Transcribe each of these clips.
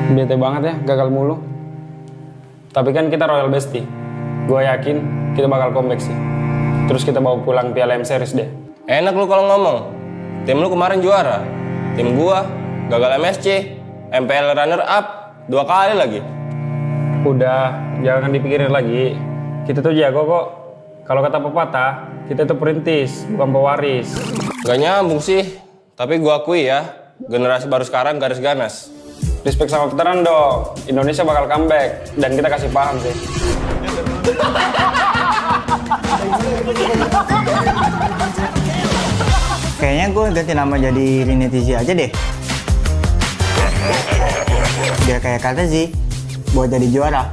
Bete banget ya, gagal mulu. Tapi kan kita Royal Bestie. Gue yakin kita bakal comeback sih. Terus kita bawa pulang Piala M Series deh. Enak lu kalau ngomong. Tim lu kemarin juara. Tim gua gagal MSC, MPL runner up 2 kali lagi. Udah, jangan dipikirin lagi. Kita tuh jago kok. Kalau kata pepatah, kita tuh perintis, bukan pewaris. Gak nyambung sih. Tapi gua akui ya, generasi baru sekarang garis ganas. Respect sama veteran dong. Indonesia bakal comeback dan kita kasih paham sih. Kayaknya gue ganti nama jadi Rinetizi aja deh. Biar kayak kata Zi, buat jadi juara.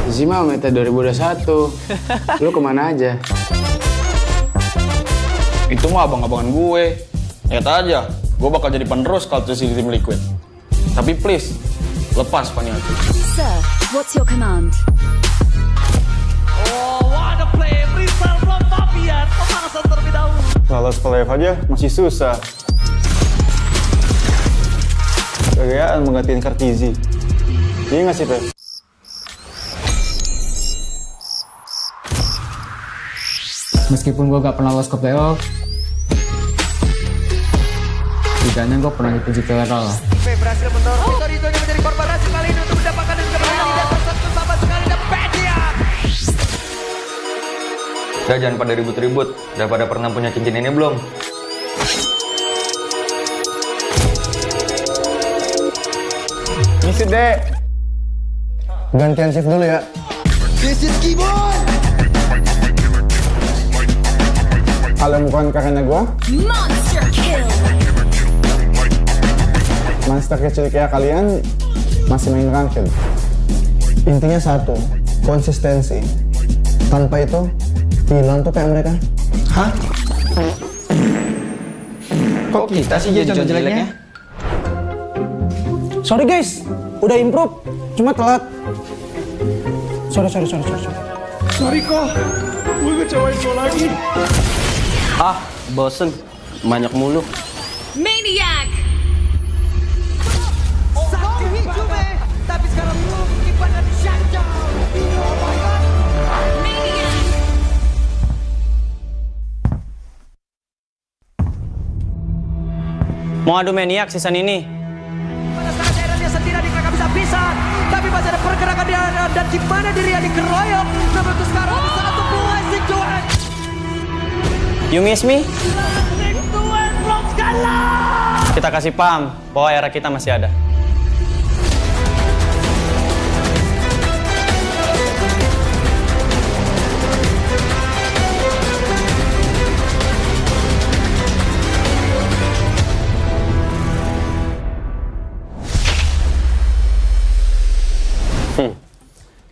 Zima meta 2021. Lu kemana aja? Itu mah abang-abangan gue. Lihat aja, gue bakal jadi penerus kalau terus di tim Liquid. Tapi please, lepas Paniati. Sir, what's your command? Oh, what a play! Freestyle from Fabian. Pemanasan terlebih dahulu. Lolos playoff aja masih susah. Kegayaan menggantiin Kartizi. Iya nggak sih, Pe? Meskipun gue gak pernah lolos ke playoff, setidaknya gue pernah dipuji viral. Berhasil mendorong Vitorino yang menjadi korban hasil kali ini untuk mendapatkan dan juga berhasil di atas satu sama sekali dan Pedian. Udah jangan pada ribut-ribut, udah pada pernah punya cincin ini belum? Misi dek. Gantian shift dulu ya. This is keyboard. Kalau bukan karena gue, Monster kill! monster kecil kayak kalian masih main ranked. Intinya satu, konsistensi. Tanpa itu, hilang tuh kayak mereka. Hah? Kok kita sih jadi contoh jeleknya? Sorry guys, udah improve, cuma telat. Sorry. Sorry kok, gue ngecewain lo lagi. Ah, bosen. Banyak mulu. Maniac! Sakti Hijume. Tapi sekarang kipan dari Shutdown. Oh my god. Maniac! Mau adu maniak season ini? Pada saat daerahnya sendiri mereka bisa pisah. Tapi masih ada pergerakan di dan di mana diri yang dikeroyok. Namun untuk sekarang ada satu blessing Tuhan. You miss me? Tuhan belum kalah. Kita kasih paham bahwa era kita masih ada.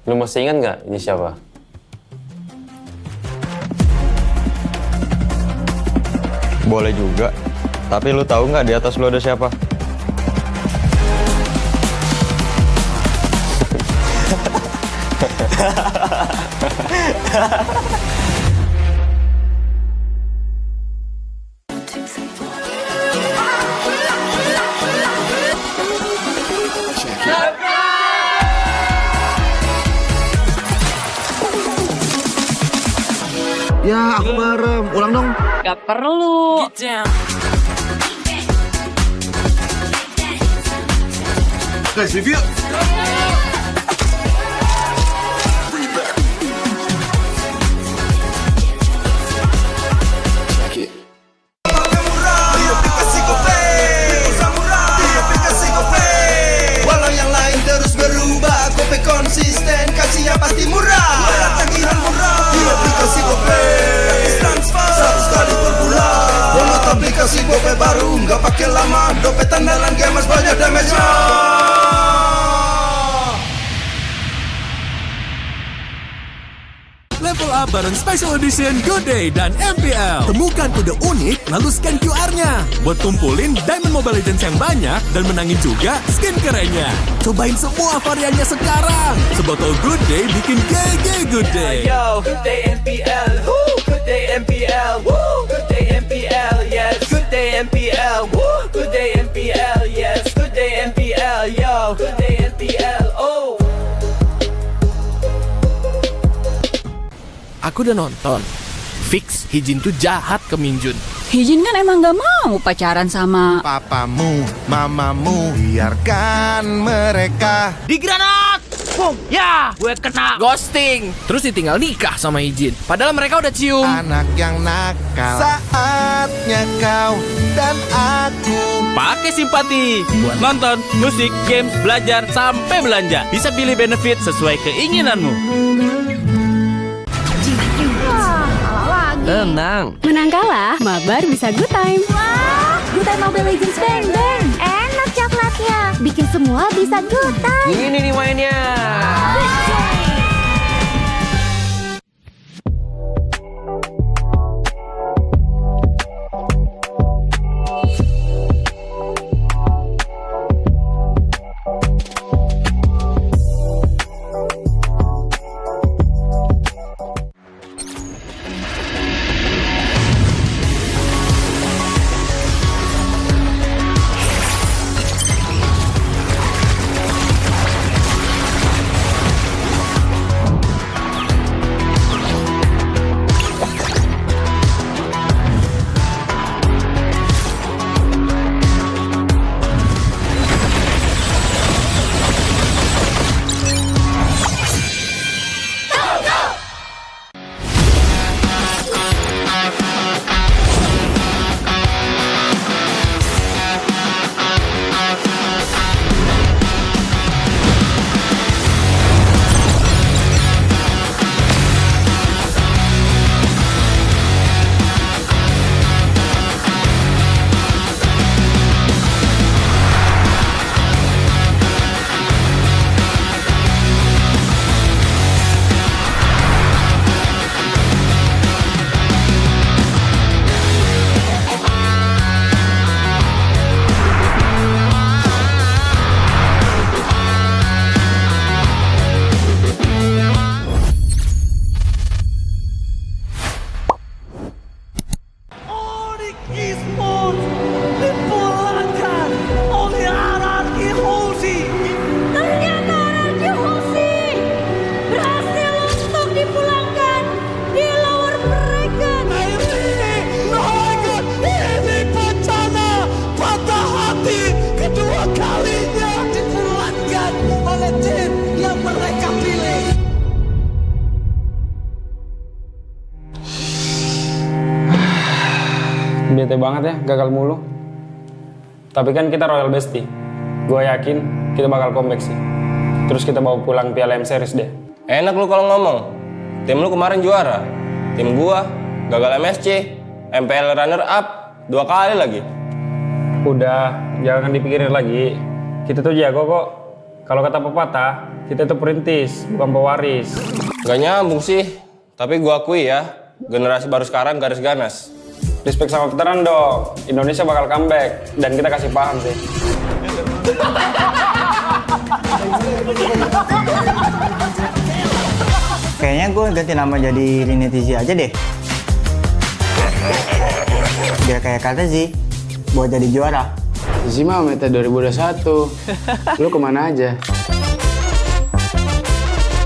Lu masih ingat nggak ini siapa? Boleh juga. Tapi lu tahu nggak di atas lu ada siapa? Ya, aku merem. Ulang dong. Gak perlu. Guys, review. Walau yang lain terus berubah, Gope konsisten, kasihnya pasti murah. Tagihan murah, di aplikasi Gope. Transfer 100 kali per bulan. Download aplikasi Gope baru, nggak pakai lama. Dompet andalan gamers banyak damage-nya. Level up bareng Special Edition Good Day dan MPL. Temukan kode unik, lalu scan QR-nya. Buat kumpulin Diamond Mobile Legends yang banyak dan menangin juga skin kerennya. Cobain semua variannya sekarang. Sebotol Good Day bikin GG Good Day. Yo, good day MPL. Woo, good day MPL. Woo, good day MPL. Yes, good day MPL. Woo, good day MPL. Yes, good day MPL. Yo, good day MPL. aku udah nonton. Fix, Hijin tuh jahat ke Minjun. Hijin kan emang gak mau pacaran sama Papamu, mamamu, biarkan mereka. Di granat! Boom! Ya, gue kena ghosting. Terus ditinggal nikah sama Hijin. Padahal mereka udah cium. Anak yang nakal. Saatnya kau dan aku. Pakai simpati buat nonton, musik, games, belajar, sampai belanja. Bisa pilih benefit sesuai keinginanmu. Tenang. Menang kalah, mabar bisa good time. Wah, good time Mobile Legends Bang Bang. Enak coklatnya, bikin semua bisa good time. Ini nih mainnya. Bete banget ya, gagal mulu. Tapi kan kita Royal Bestie. Gue yakin kita bakal comeback sih. Terus kita bawa pulang Piala M Series deh. Enak lu kalau ngomong. Tim lu kemarin juara. Tim gua gagal MSC, MPL runner up 2 kali lagi. Udah, jangan dipikirin lagi. Kita tuh jago kok. Kalau kata pepatah, kita tuh perintis, bukan pewaris. Gak nyambung sih. Tapi gua akui ya, generasi baru sekarang garis ganas. Respect sama veteran dong. Indonesia bakal comeback dan kita kasih paham sih. Kayaknya gue ganti nama jadi Rinetizi aja deh. Biar kayak kata sih, buat jadi juara. Zizi mah meta 2021. Lu kemana aja?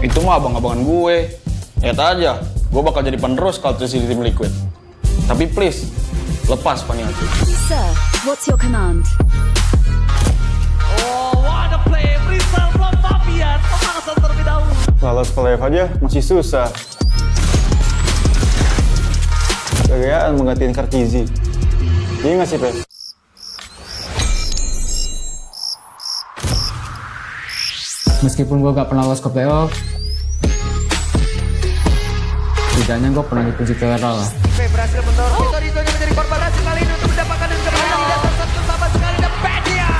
Itu mah abang-abangan gue. Lihat aja, gue bakal jadi penerus kalau terus di tim Liquid. Tapi please, lepas paniati. Sir, what's your command? Oh, what a play. Rizal from Fabian. Pemanasan terlebih dahulu. Lolos ke live aja masih susah. Gayaan menggantiin Kartizi. Iya nggak sih, Pep? Meskipun gue gak pernah lolos ke playoff, setidaknya gue pernah dipuji ke Eral lah. Berhasil mendorong Vitorino menjadi korban hasil kali ini untuk mendapatkan dan kembali di dasar satu sama sekali dan Pedia.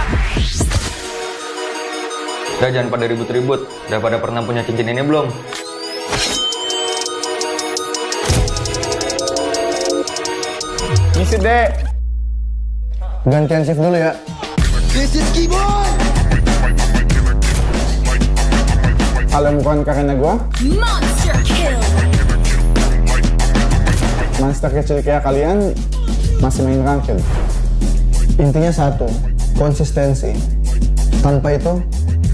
Udah jangan pada ribut-ribut. Udah pada pernah punya cincin ini belum? Misi dek. Gantian shift dulu ya. This is Keyboy. Alam bukan karena gue, Monster kill. monster kecil kayak kalian masih main ranked. Intinya satu, konsistensi. Tanpa itu,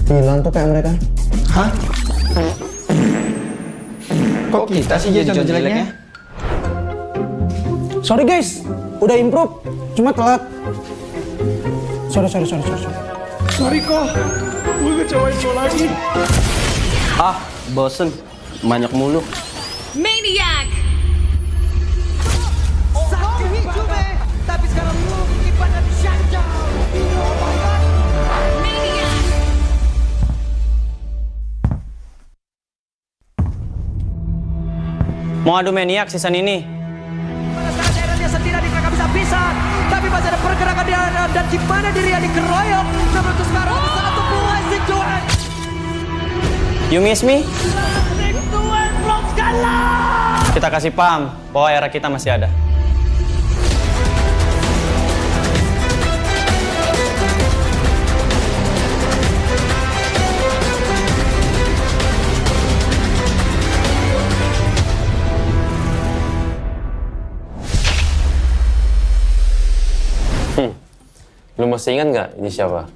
hilang tuh kayak mereka. Hah? Kok kita sih jadi contoh jeleknya? Sorry guys, udah improve, cuma telat. Sorry. Sorry kok, gue ngecewain lo lagi. Ah, bosen. Banyak mulu. Maniac! Satu Juve, tapi sekarang lu kipan dari Shanja. Maniac! Mau adu maniak season ini? Sekarang daerah dia sendiri nggak bisa pisan, tapi masih ada pergerakan dia dan di mana diri yang dikeroyok. Namun untuk sekarang satu buah Johan. You miss me? Kita kasih paham bahwa era kita masih ada. Lu masih ingat nggak ini siapa?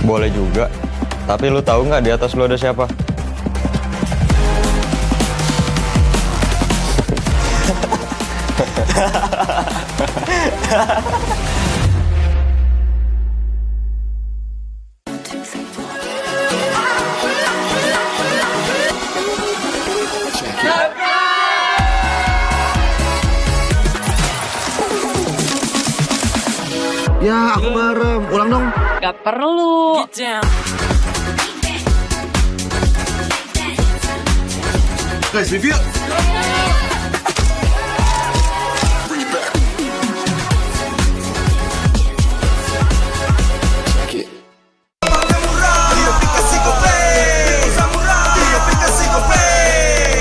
Boleh juga. Tapi lu tahu nggak di atas lu ada siapa? Ya, aku merem. Ulang dong. Gak perlu. Guys, review.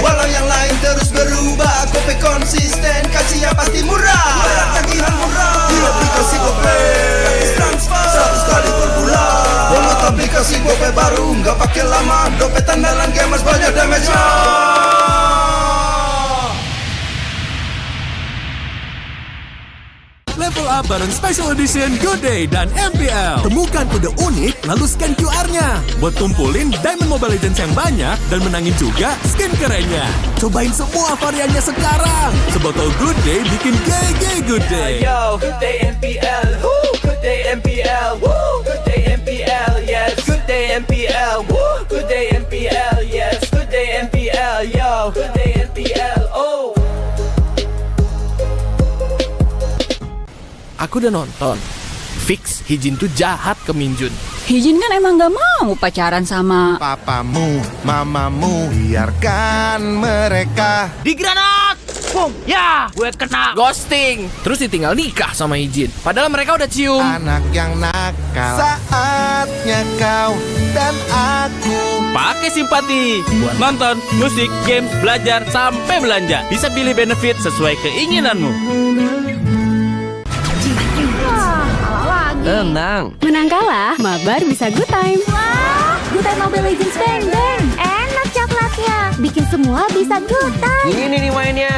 Walau yang lain terus berubah, Gope konsisten, kasihnya pasti murah. Bayar tagihan murah di aplikasi Gope, gratis transfer 100 kali per bulan. Download aplikasi Gope baru, nggak pakai lama. Dompet andalan gamers banyak damage-nya. Level up bareng Special Edition Good Day dan MPL. Temukan kode unik lalu scan QR-nya. Buat tumpulin Diamond Mobile Legends yang banyak dan menangin juga skin kerennya. Cobain semua variannya sekarang. Sebotol Good Day bikin GG Good Day. Yo, good day MPL, woo, good day MPL, woo, good day MPL, yes, good day MPL, woo, good day MPL, yes, good day MPL, yo, good day MPL, oh. Aku udah nonton. Fix, Hijin tuh jahat ke Minjun. Hijin kan emang gak mau pacaran sama Papamu, mamamu, biarkan mereka. Di granat! Boom! Ya, gue kena ghosting. Terus ditinggal nikah sama Hijin. Padahal mereka udah cium. Anak yang nakal. Saatnya kau dan aku. Pakai simpati buat nonton, musik, games, belajar, sampai belanja. Bisa pilih benefit sesuai keinginanmu. Tenang. Menang kalah, mabar bisa good time. Wah, good time Mobile Legends bang bang. Enak coklatnya, bikin semua bisa good time. Ini nih mainnya.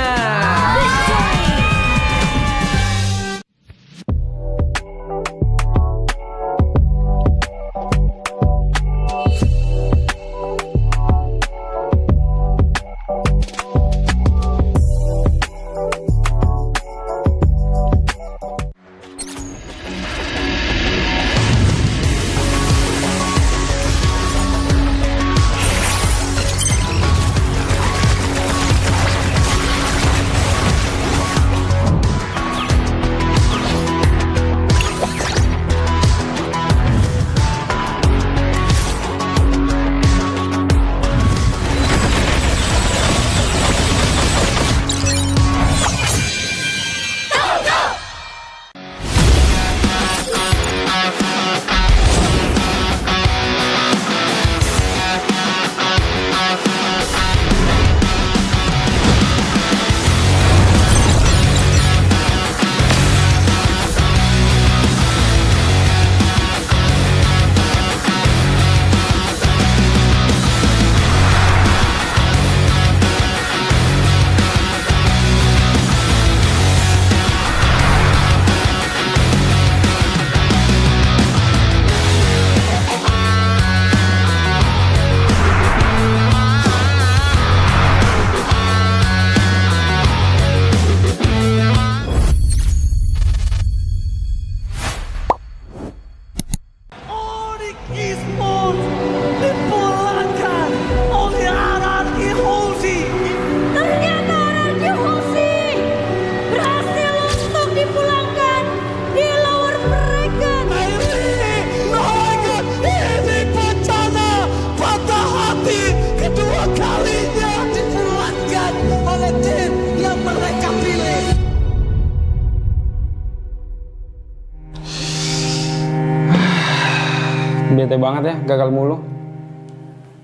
Bete banget ya, gagal mulu.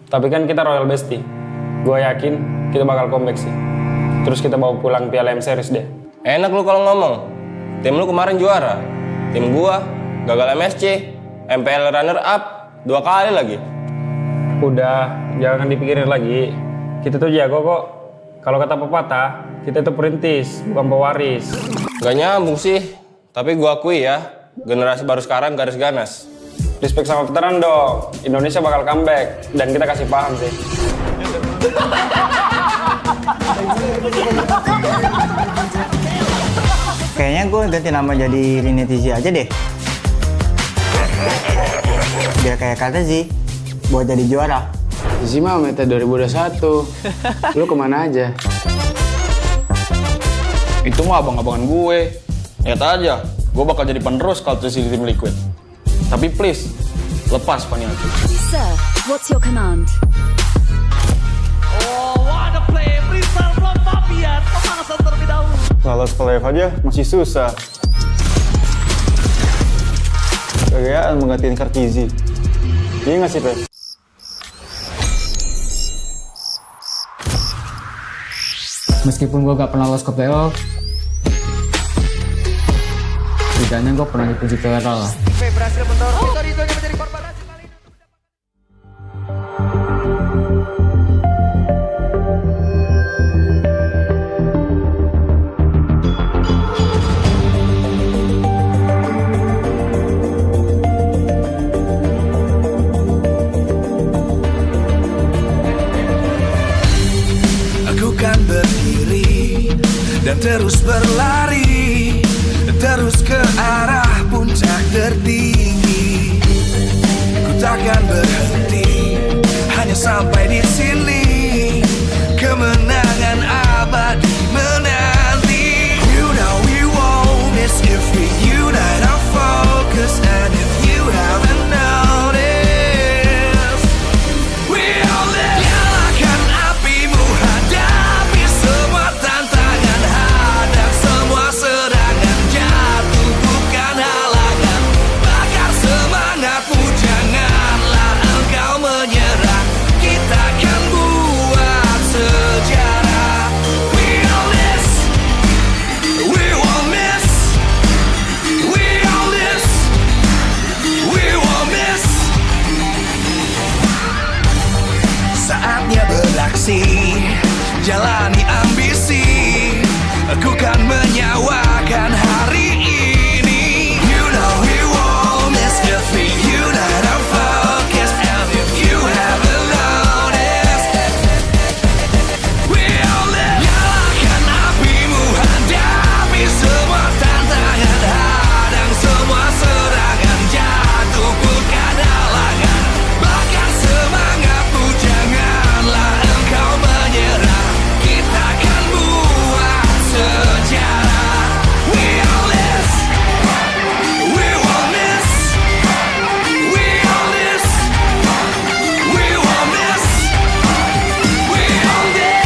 Tapi kan kita royal bestie. Gue yakin kita bakal comeback sih. Terus kita bawa pulang Piala M Series deh. Enak lu kalau ngomong. Tim lu kemarin juara. Tim gua gagal MSC, MPL runner up 2 kali lagi. Udah, jangan dipikirin lagi. Kita tuh jago kok. Kalau kata pepatah, kita tuh perintis, bukan pewaris. Gak nyambung sih. Tapi gua akui ya, generasi baru sekarang garis ganas. Respect sama veteran dong. Indonesia bakal comeback dan kita kasih paham sih. Kayaknya gue ganti nama jadi re-strategize aja deh. Biar kayak kata sih, buat jadi juara. Zi mah meta 2021. Lu kemana aja? Itu mah abang-abangan gue. Lihat aja, gue bakal jadi penerus kalau terus di tim Liquid. Tapi please, lepas Paniati. Sir, what's your command? Lolos ke live aja masih susah. Kegayaan menggantiin Kartizi. Iya nggak sih, Pe? Meskipun gue gak pernah lolos ke playoff, setidaknya gue pernah dipuji ke RL. Berhasil mendorong Torito menjadi korban. Dan terus berlari, terus ke arah puncak tertinggi. Ku takkan berhenti, hanya sampai di sini. Kemenangan abadi menanti. You know we won't miss if we unite our focus. And if you haven't noticed, we all live. Nyalakan apimu, hadapi semua tantangan. Hadap semua serangan, jatuh bukan halangan. Bakar semangatmu, janganlah engkau menyerah. Kita akan buat sejarah. We all this, we won't miss. We all this, we won't miss. Saatnya beraksi, jalani ambisi. Aku kan menyawakan hari ini. You know we won't miss if we unite our focus. And if you haven't noticed, we all live. Nyalakan apimu, hadapi semua tantangan. Hadang semua serangan, jatuh bukan halangan. Bakar semangatmu, janganlah engkau menyerah. Kita akan buat sejarah. We all this, we won't miss. We all this, we won't miss. We all this.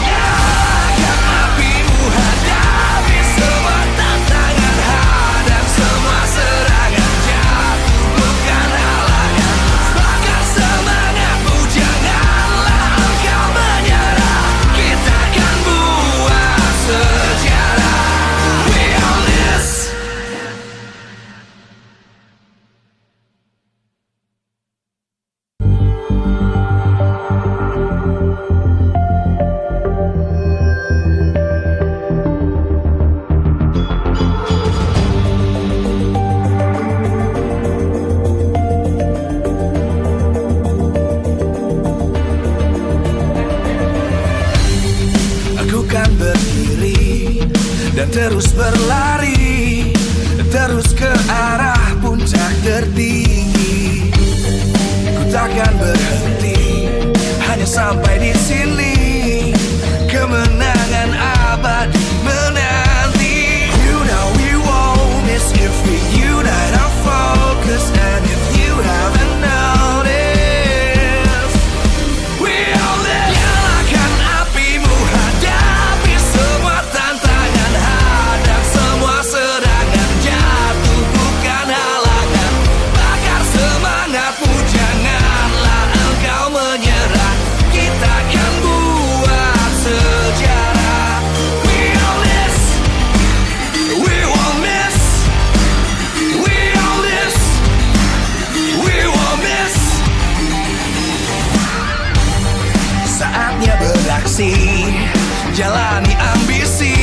Nyalakan apimu, hadapi semua tantangan. Hadang semua serangan, jatuh bukan halangan. Bakar semangatmu, janganlah engkau menyerah. Kita akan buat sejarah. We all this. Aku kan berdiri dan terus berlari, terus ke arah puncak tertinggi. Ku takkan berhenti, hanya sampai di sini. Kemenangan abadi menanti. You know we won't miss if we unite our focus. And if you haven't noticed, we all live. Nyalakan apimu, hadapi gengsi, jalani ambisi.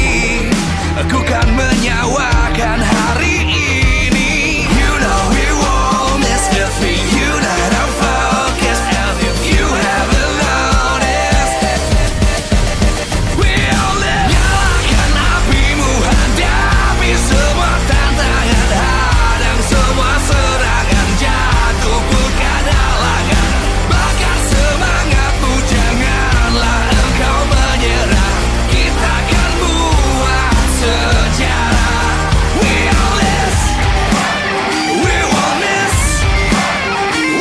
Aku kan menyawakan hari ini. You know we won't miss if we unite our focus. And if you haven't noticed, we'll live. Nyalakan apimu, hadapi semua tantangan, hadang semua serangan, jatuh bukan halangan. Bakar semangatmu, janganlah engkau menyerah. Kita akan buat sejarah. We all this, we won't miss.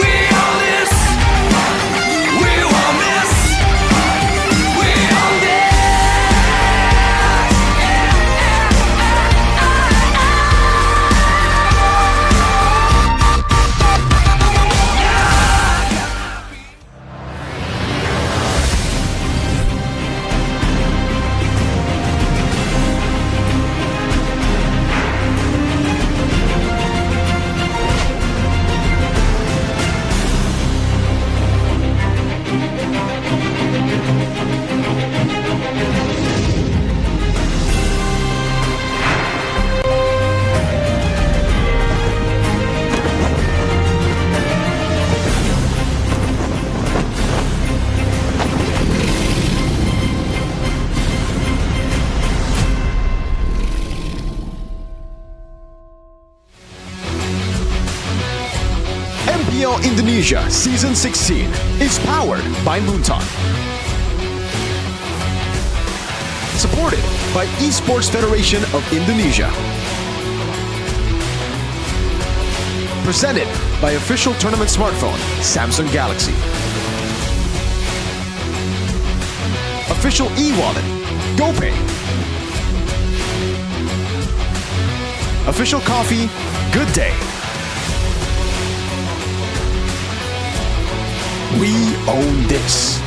We all this, we won't miss. We all this. MPL Indonesia Season 16 is powered by Moonton. Supported by Esports Federation of Indonesia. Presented by official tournament smartphone, Samsung Galaxy. Official e-wallet, GoPay. Official coffee, Good Day. We own this.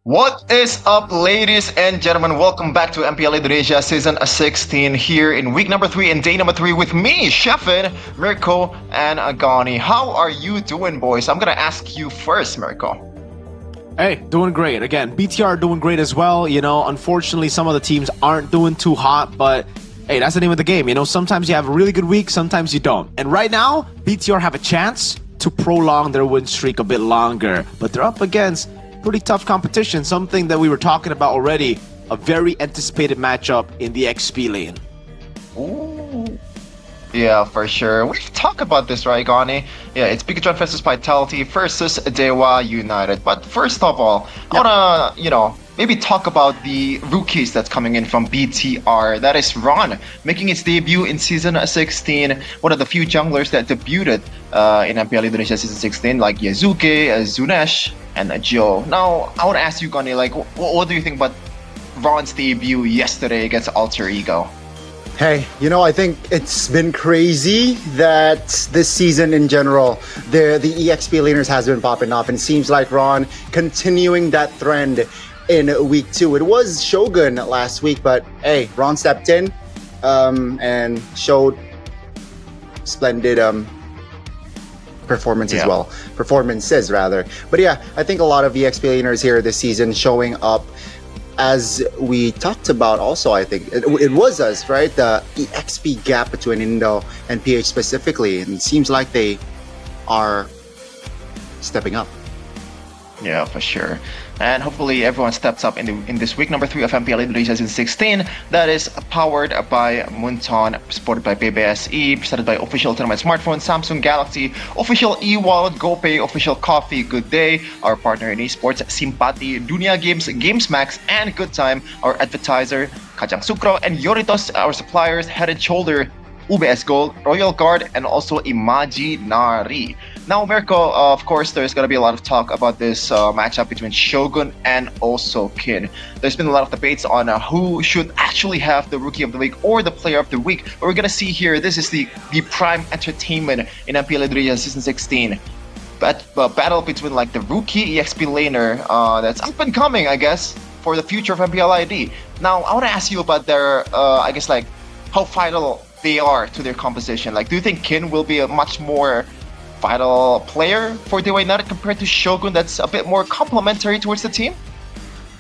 What is up, ladies and gentlemen? Welcome back to MPL Indonesia Season 16 here in week number 3 and day number 3 with me, Shefin, Mirko, and Agani. How are you doing, boys? I'm gonna ask you first, Mirko. Hey, doing great. Again, BTR doing great as well. You know, unfortunately, some of the teams aren't doing too hot, but hey, that's the name of the game. You know, sometimes you have a really good week, sometimes you don't. And right now, BTR have a chance to prolong their win streak a bit longer, but they're up against pretty tough competition, something that we were talking about already, a very anticipated matchup in the XP lane. Ooh. Yeah, for sure. We've talked about this, right, Gani? Yeah, it's Pikachu versus Vitality versus Dewa United. But first of all, I wanna, maybe talk about the rookies that's coming in from BTR. That is Ron, making its debut in Season 16. One of the few junglers that debuted in MPL Indonesia Season 16, like Yazuke, Zunesh, and Joe. Now, I wanna ask you, Gani, like, what do you think about Ron's debut yesterday against Alter Ego? Hey, I think it's been crazy that this season in general, the EXP laners has been popping off, and it seems like Ron continuing that trend in week 2. It was Shogun last week, but hey, Ron stepped in and showed splendid performances, rather. But yeah, I think a lot of EXP laners here this season showing up. As we talked about also, I think it was us, right? The EXP gap between Indo and PH specifically, and it seems like they are stepping up. Yeah, for sure. And hopefully everyone steps up in this week number 3 of MPL Indonesia Season 16. That is powered by Moonton, supported by PBSE, presented by official tournament smartphone, Samsung Galaxy, official e-wallet, GoPay, official coffee, Good Day, our partner in esports, Simpati, Dunia Games, GamesMax, and Good Time, our advertiser, Kacang Sukro, and Yoritos, our suppliers, Head and Shoulder, UBS Gold, Royal Guard, and also Imaginary. Now, Mirko, of course, there's going to be a lot of talk about this matchup between Shogun and also Kin. There's been a lot of debates on who should actually have the Rookie of the Week or the Player of the Week. But we're going to see here, this is the prime entertainment in MPL Indonesia Season 16. Battle between like the rookie EXP laner that's up and coming, I guess, for the future of MPL ID. Now, I want to ask you about their, how vital they are to their composition? Like, do you think Kin will be a much more vital player for Dewa United compared to Shogun that's a bit more complementary towards the team?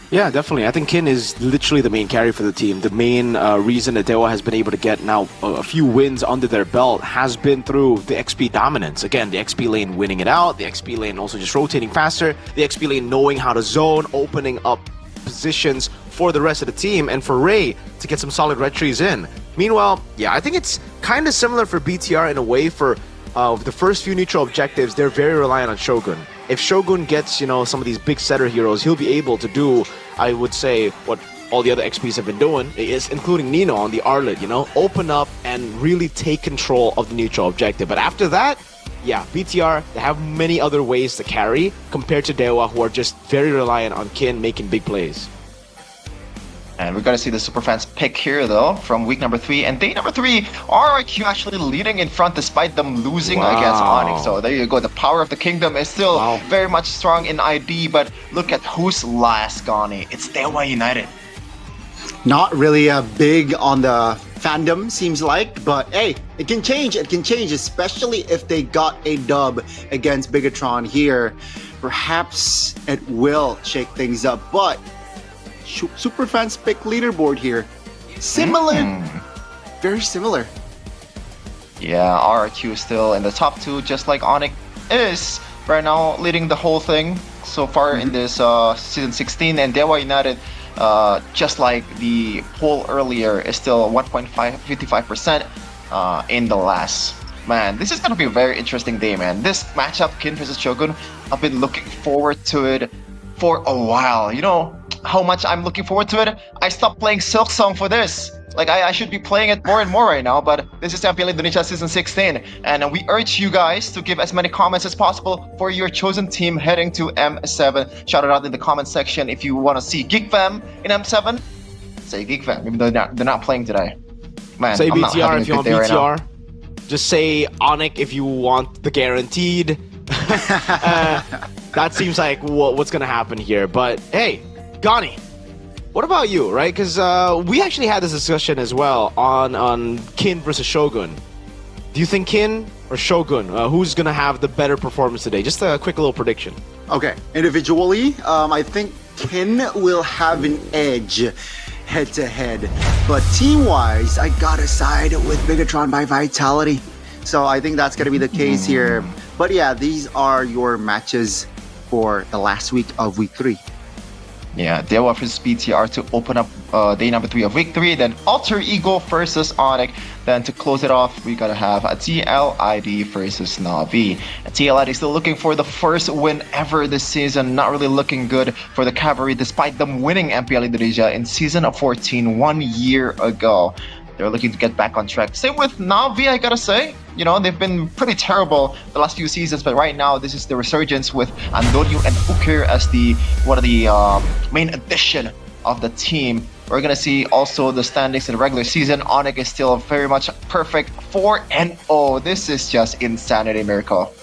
Yeah, definitely. I think Kin is literally the main carry for the team. The main reason that Dewa has been able to get now a few wins under their belt has been through the XP dominance. Again, the XP lane winning it out, the XP lane also just rotating faster, the XP lane knowing how to zone, opening up positions for the rest of the team, and for Ray to get some solid red trees in. Meanwhile, yeah, I think it's kind of similar for BTR in a way. For the first few neutral objectives, they're very reliant on Shogun. If Shogun gets, you know, some of these big setter heroes, he'll be able to do, I would say, what all the other XPs have been doing, is including Nino on the Arlet, you know, open up and really take control of the neutral objective. But after that, yeah, BTR, they have many other ways to carry compared to Dewa, who are just very reliant on Kin making big plays. And we're going to see the Superfans pick here, though, from week number 3. And day number 3, RIQ actually leading in front despite them losing against Onyx. So there you go. The power of the kingdom is still very much strong in ID. But look at who's last, Gani. It's Dewa United. Not really big on the fandom, seems like. But hey, it can change. It can change, especially if they got a dub against Bigatron here. Perhaps it will shake things up. But Superfans pick leaderboard here. Similar. Very similar. Yeah, RRQ is still in the top 2, just like Onyx is right now leading the whole thing so far in this season 16. And Dewa United, just like the poll earlier, is still 1.55% in the last. Man, this is going to be a very interesting day, man. This matchup, Kin versus Shogun, I've been looking forward to it for a while. You know how much I'm looking forward to it? I stopped playing Silk Song for this. Like, I should be playing it more and more right now, but this is MPL Indonesia Season 16, and we urge you guys to give as many comments as possible for your chosen team heading to M7. Shout it out in the comment section if you want to see GigFam in M7. Say GigFam, even though they're not playing today. Man, say I'm not BTR having if you a want good day right now. BTR. Just say Onyx if you want the guaranteed. That seems like what's going to happen here. But hey, Gani, what about you, right? Because we actually had this discussion as well on Kin versus Shogun. Do you think Kin or Shogun, who's going to have the better performance today? Just a quick little prediction. Okay, individually, I think Kin will have an edge head-to-head. But team-wise, I gotta side with Bigatron by Vitality. So I think that's gonna be the case here. But yeah, these are your matches for the last week of week 3. Yeah, Dewa versus BTR to open up day number 3 of week 3. Then Alter Ego versus Onyx. Then to close it off, we gotta have a TLID versus Na'Vi. TLID still looking for the first win ever this season. Not really looking good for the Cavalry despite them winning MPL Indonesia in season 14 1 year ago. They're looking to get back on track. Same with Na'Vi, I gotta say. You know, they've been pretty terrible the last few seasons, but right now this is the resurgence with Antonio and Ukir as one of the main addition of the team. We're gonna see also the standings in the regular season. Onyx is still very much perfect 4-0. This is just insanity, Miracle.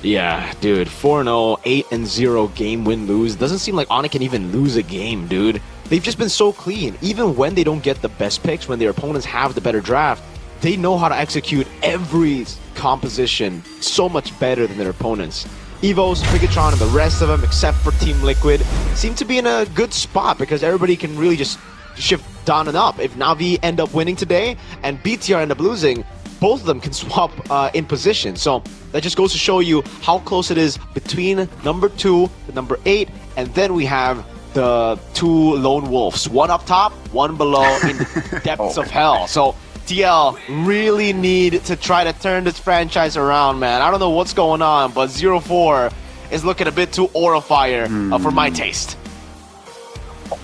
Yeah, dude, 4-0, 8-0 game win-lose. Doesn't seem like Onyx can even lose a game, dude. They've just been so clean. Even when they don't get the best picks, when their opponents have the better draft, they know how to execute every composition so much better than their opponents. Evos, Bigatron, and the rest of them, except for Team Liquid, seem to be in a good spot because everybody can really just shift down and up. If Na'Vi end up winning today and BTR end up losing, both of them can swap in position. So that just goes to show you how close it is between number 2 and number 8, and then we have the 2 lone wolves, one up top, one below in the depths of hell. So TL really need to try to turn this franchise around, man. I don't know what's going on, but 0-4 is looking a bit too aura fire for my taste.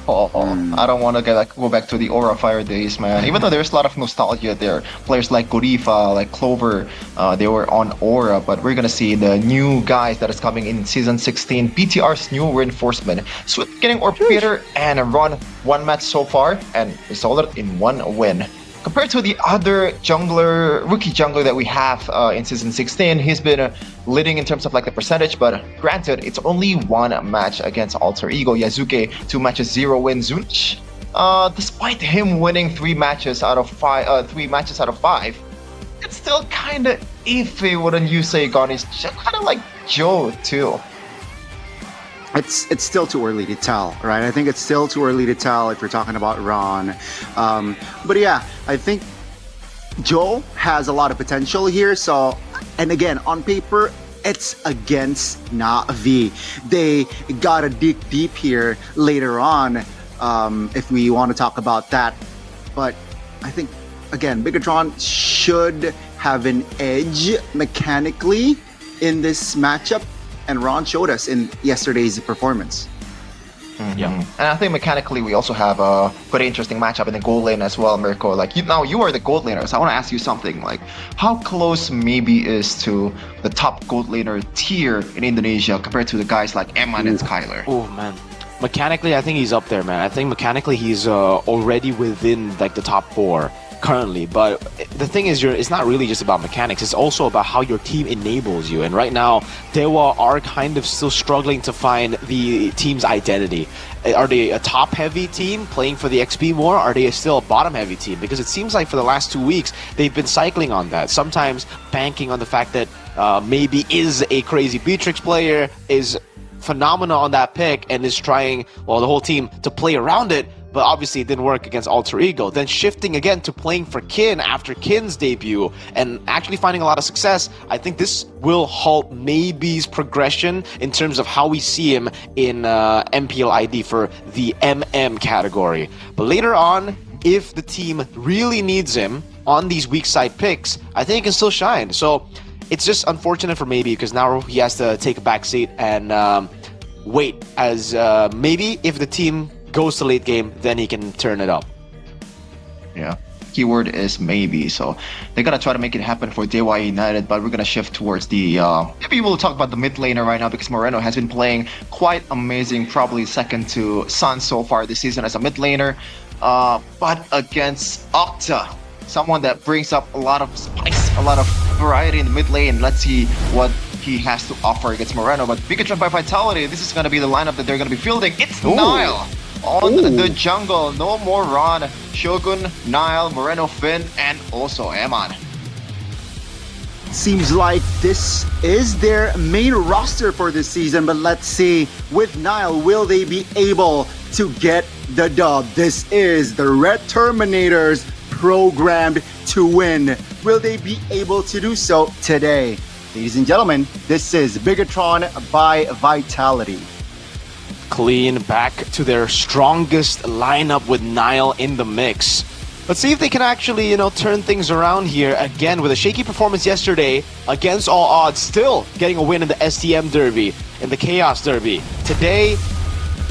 I don't want to go back to the Aura Fire days, man. Even though there's a lot of nostalgia there. Players like Gorifa, like Clover, they were on Aura, but we're gonna see the new guys that is coming in season 16. BTR's new reinforcement. Swift getting Orb-Peter and run one match so far and resulted in 1 win. Compared to the other rookie jungler that we have in Season 16, he's been leading in terms of like the percentage, but granted, it's only 1 match against Alter Ego. Yazuke, 2 matches, 0 wins. Zunich, despite him winning 3 matches out of 5, it's still kind of iffy, wouldn't you say, Gon? It's kind of like Joe too. It's still too early to tell, right? I think it's still too early to tell if you're talking about Ron. But yeah, I think Joe has a lot of potential here. So, and again, on paper, it's against Na'Vi. They gotta dig deep here later on if we want to talk about that. But I think, again, Bigatron should have an edge mechanically in this matchup, and Ron showed us in yesterday's performance. Yeah, and I think mechanically we also have a pretty interesting matchup in the gold lane as well, Mirko. Like you are the gold laner, so I want to ask you something. Like, how close maybe is to the top gold laner tier in Indonesia compared to the guys like Eman and Skylar? Oh man, mechanically I think he's up there, man. I think mechanically he's already within like the top 4 currently. But the thing is, it's not really just about mechanics. It's also about how your team enables you. And right now, Dewa are kind of still struggling to find the team's identity. Are they a top-heavy team playing for the XP more? Are they still a bottom-heavy team? Because it seems like for the last 2 weeks, they've been cycling on that. Sometimes banking on the fact that maybe is a crazy Beatrix player, is phenomenal on that pick, and is trying, well, the whole team to play around it. But obviously it didn't work against Alter Ego. Then shifting again to playing for Kin after Kin's debut and actually finding a lot of success. I think this will halt maybe's progression in terms of how we see him in MPL ID for the MM category. But later on, if the team really needs him on these weak side picks, I think he can still shine. So it's just unfortunate for maybe because now he has to take a back seat and wait as maybe if the team goes to late game, then he can turn it up. Yeah. Keyword is maybe. So they're gonna try to make it happen for Dewa United, but we're gonna shift towards the maybe we'll talk about the mid laner right now because Moreno has been playing quite amazing, probably second to Sun so far this season as a mid laner. But against Octa, someone that brings up a lot of spice, a lot of variety in the mid lane. Let's see what he has to offer against Moreno. But Bigatron by Vitality, this is gonna be the lineup that they're gonna be fielding. It's Nile on the jungle. No more Ron, Shogun, Nile, Moreno, Finn, and also Eman. Seems like this is their main roster for this season, but let's see, with Nile, will they be able to get the dub? This is the Red Terminators programmed to win. Will they be able to do so today? Ladies and gentlemen, this is Bigatron by Vitality. Clean back to their strongest lineup with Nile in the mix. Let's see if they can actually, turn things around here again with a shaky performance yesterday against all odds, still getting a win in the STM Derby, in the Chaos Derby. Today,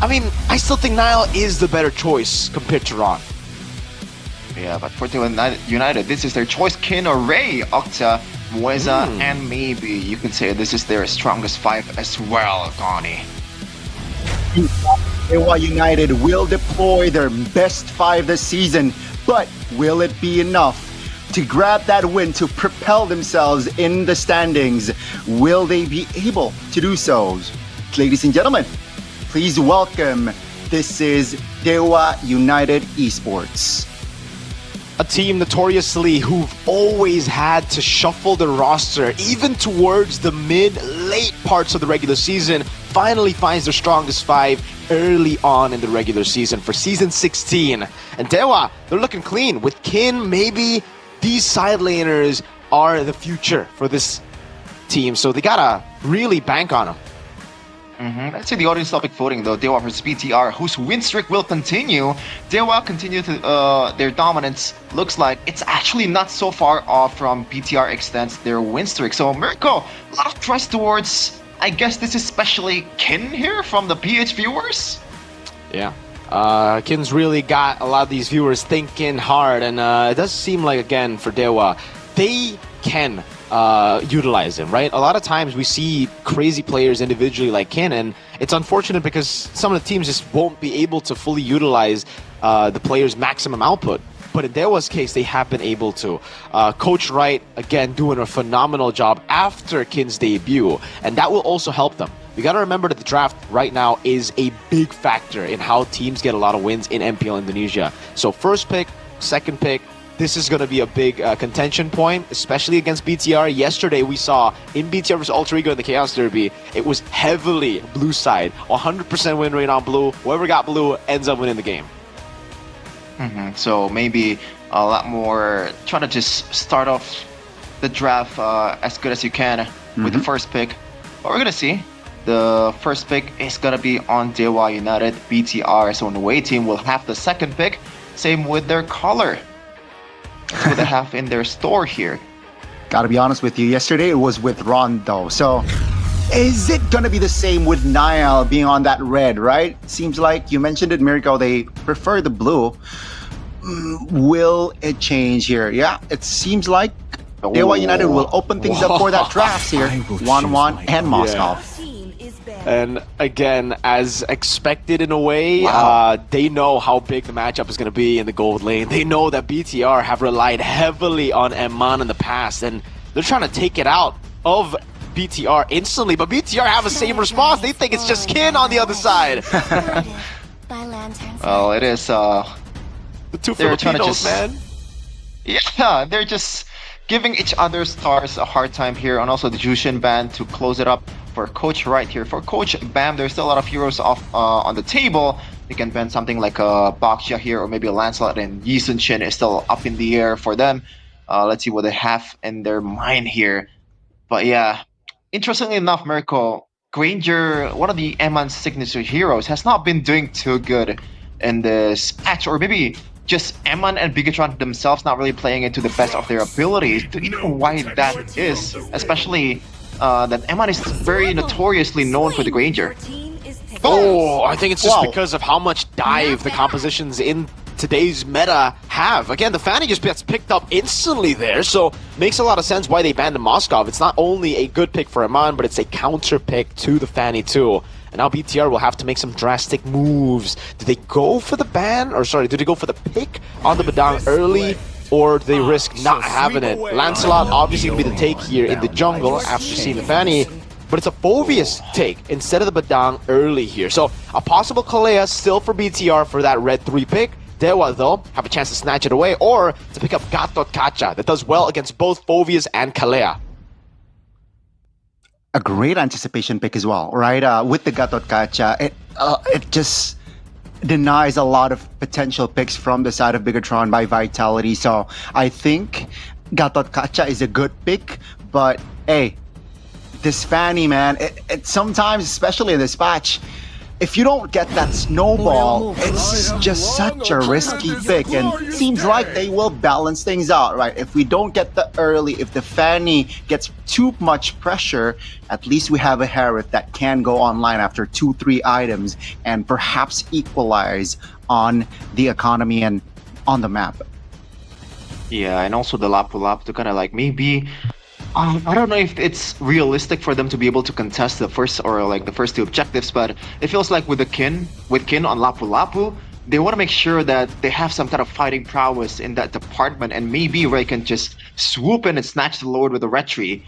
I still think Nile is the better choice compared to Ron. Yeah, but for United, this is their choice. Kin or Ray, Octa, Mueza, and maybe you could say this is their strongest 5 as well, Connie. Dewa United will deploy their best 5 this season, but will it be enough to grab that win to propel themselves in the standings? Will they be able to do so? Ladies and gentlemen, please welcome, this is Dewa United Esports. A team notoriously who've always had to shuffle the roster, even towards the mid-late parts of the regular season, finally finds their strongest 5 early on in the regular season for Season 16. And Dewa, they're looking clean. With Kin, maybe these side laners are the future for this team, so they gotta really bank on them. Let's see the audience topic voting though. Dewa versus BTR, whose win streak will continue. Dewa continue to their dominance. Looks like it's actually not so far off from BTR extends their win streak. So Mirko, a lot of trust towards, I guess this is especially Kin here from the PH viewers. Yeah. Kin's really got a lot of these viewers thinking hard, and it does seem like, again, for Dewa, they can utilize him, right? A lot of times we see crazy players individually like Kin, and it's unfortunate because some of the teams just won't be able to fully utilize the player's maximum output. But in Dewa's case, they have been able to. Coach Wright, again, doing a phenomenal job after Kin's debut, and that will also help them. we got to remember that the draft right now is a big factor in how teams get a lot of wins in MPL Indonesia. So first pick, second pick, this is going to be a big contention point, especially against BTR. Yesterday, we saw in BTR vs Alter Ego in the Chaos Derby, it was heavily blue side. 100% win rate on blue. Whoever got blue ends up winning the game. So maybe a lot more trying to just start off the draft as good as you can with the first pick. But we're going to see. The first pick is going to be on Dewa United. BTR, so on the away team, will have the second pick. Same with their color. That's what they have in their store here. Gotta be honest with you, yesterday it was with Ron though. So is it gonna be the same with Niall being on that red, right? Seems like you mentioned it, Mirko, they prefer the blue. Will it change here? Yeah, it seems like Dewa United will open things up for that draft here. 1-1 and Moscow. And again, as expected in a way, they know how big the matchup is going to be in the gold lane. They know that BTR have relied heavily on Eman in the past, and they're trying to take it out of BTR instantly, but BTR have the same response. They think it's just Kin on the other side. Well, it is the two Filipinos, man. Yeah, they're just giving each other's stars a hard time here, and also the Jushin band to close it up for Coach right here. For Coach Bam, there's still a lot of heroes off on the table. They can ban something like a Baksha here, or maybe a Lancelot, and Yi Sun Shin is still up in the air for them. Let's see what they have in their mind here. But yeah, interestingly enough, Mirko, Granger, one of the Eman's signature heroes, has not been doing too good in this patch, or maybe just Eman and Bigatron themselves not really playing it to the best of their abilities. Do you know why that is? Especially that Eman is very notoriously known for the Granger. Oh, I think it's just because of how much dive the compositions in today's meta have. Again, the Fanny just gets picked up instantly there, so makes a lot of sense why they banned the Moskov. It's not only a good pick for Eman, but it's a counter pick to the Fanny too. And now BTR will have to make some drastic moves. Do they go for the ban? Or sorry, do they go for the pick on the Badang early? Or do they risk not having it? Lancelot obviously going to be the take here in the jungle after seeing the Fanny. But it's a Phoveus take instead of the Badang early here. So a possible Kalea still for BTR for that red 3 pick. Dewa, though, have a chance to snatch it away or to pick up Gatot Kacha that does well against both Phoveus and Kalea. A great anticipation pick as well, right? With the Gatot Kacha, it just denies a lot of potential picks from the side of Bigatron by Vitality. So I think Gatot Kacha is a good pick, but hey, this Fanny, man, it sometimes, especially in this patch, if you don't get that snowball, it's just such a risky pick, and seems like they will balance things out, right? If we don't get the early, if the Fanny gets too much pressure, at least we have a Harith that can go online after 2-3 items and perhaps equalize on the economy and on the map. Yeah, and also the Lapu Lapu to kind of like maybe I don't know if it's realistic for them to be able to contest the first the first 2 objectives, but it feels like with Kin on Lapu Lapu, they want to make sure that they have some kind of fighting prowess in that department, and maybe Ray can just swoop in and snatch the Lord with a retry.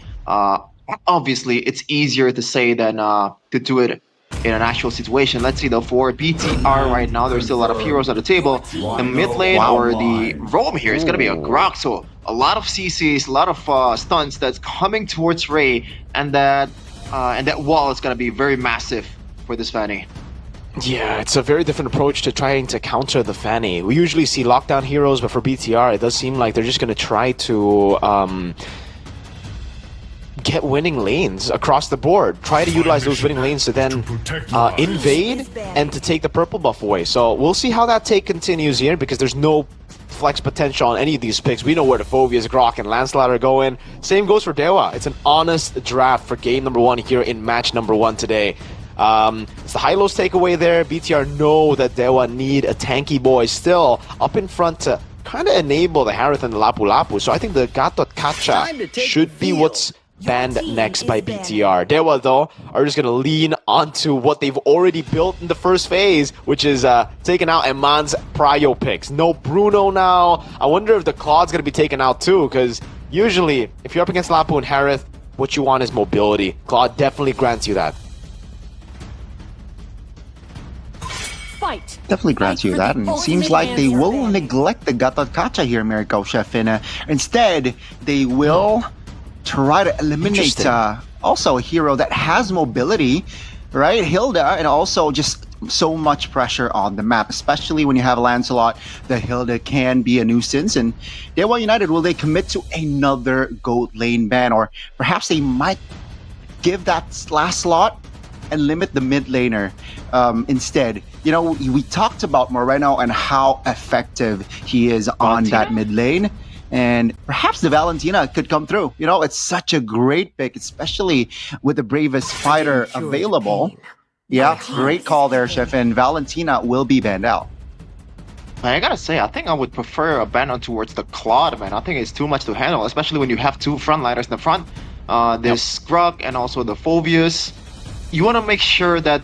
Obviously, it's easier to say than to do it in an actual situation. Let's see though, for BTR right now, there's still a lot of heroes on the table. The mid lane or the roam here is going to be a Grok, so a lot of CCs, a lot of stunts that's coming towards Ray, and that wall is going to be very massive for this Fanny. Yeah, it's a very different approach to trying to counter the Fanny. We usually see lockdown heroes, but for BTR, it does seem like they're just going to try to get winning lanes across the board. Try to utilize those winning lanes to then invade and to take the purple buff away. So we'll see how that take continues here, because there's no flex potential on any of these picks. We know where the Phoveus, Grok, and Lancelot are going. Same goes for Dewa. It's an honest draft for game number 1 here in match number 1 today. It's the high-lows takeaway there. BTR know that Dewa need a tanky boy still up in front to kind of enable the Harith and the Lapu Lapu. So I think the Gatot Kacha should be what's banned next by BTR. Dewa, though, are just going to lean onto what they've already built in the first phase, which is taking out Eman's prio picks. No Bruno now. I wonder if the Claude's going to be taken out too, because usually, if you're up against Lapu and Harith, what you want is mobility. Claude definitely grants you that. Fight. Definitely grants you that, and it seems like they will neglect the Gatot Kacha here, Mirko Chef, and instead they will try to eliminate also a hero that has mobility, right? Hilda, and also just so much pressure on the map, especially when you have Lancelot. The Hilda can be a nuisance, and Dewa United, will they commit to another goat lane ban, or perhaps they might give that last slot and limit the mid laner instead? You know, we talked about Moreno and how effective he is on that mid lane, and perhaps the Valentina could come through. You know, it's such a great pick, especially with the bravest fighter available. Yeah, great call there, Chef, and Valentina will be banned out. I gotta say, I think I would prefer a ban on towards the Claude, man. I think it's too much to handle, especially when you have two frontliners in the front. There's Scrug and also the Phobius. You want to make sure that,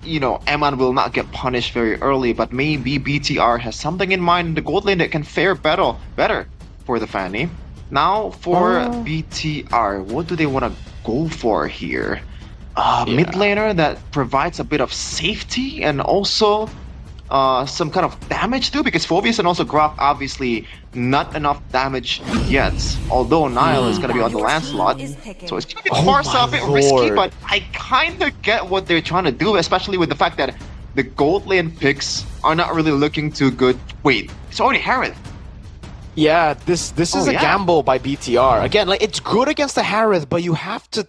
you know, Eman will not get punished very early, but maybe BTR has something in mind in the gold lane that can fare better for the Fanny. Now, for BTR, what do they want to go for here? Mid laner that provides a bit of safety and also some kind of damage too, because Phobius and also Grok obviously not enough damage yet, although Nile is going to be on the Lancelot, so it's going to be Farsa a bit risky, but I kind of get what they're trying to do, especially with the fact that the gold lane picks are not really looking too good. Wait, it's already Harith. Yeah, this is a gamble by BTR. Again, like, it's good against the Harith, but you have to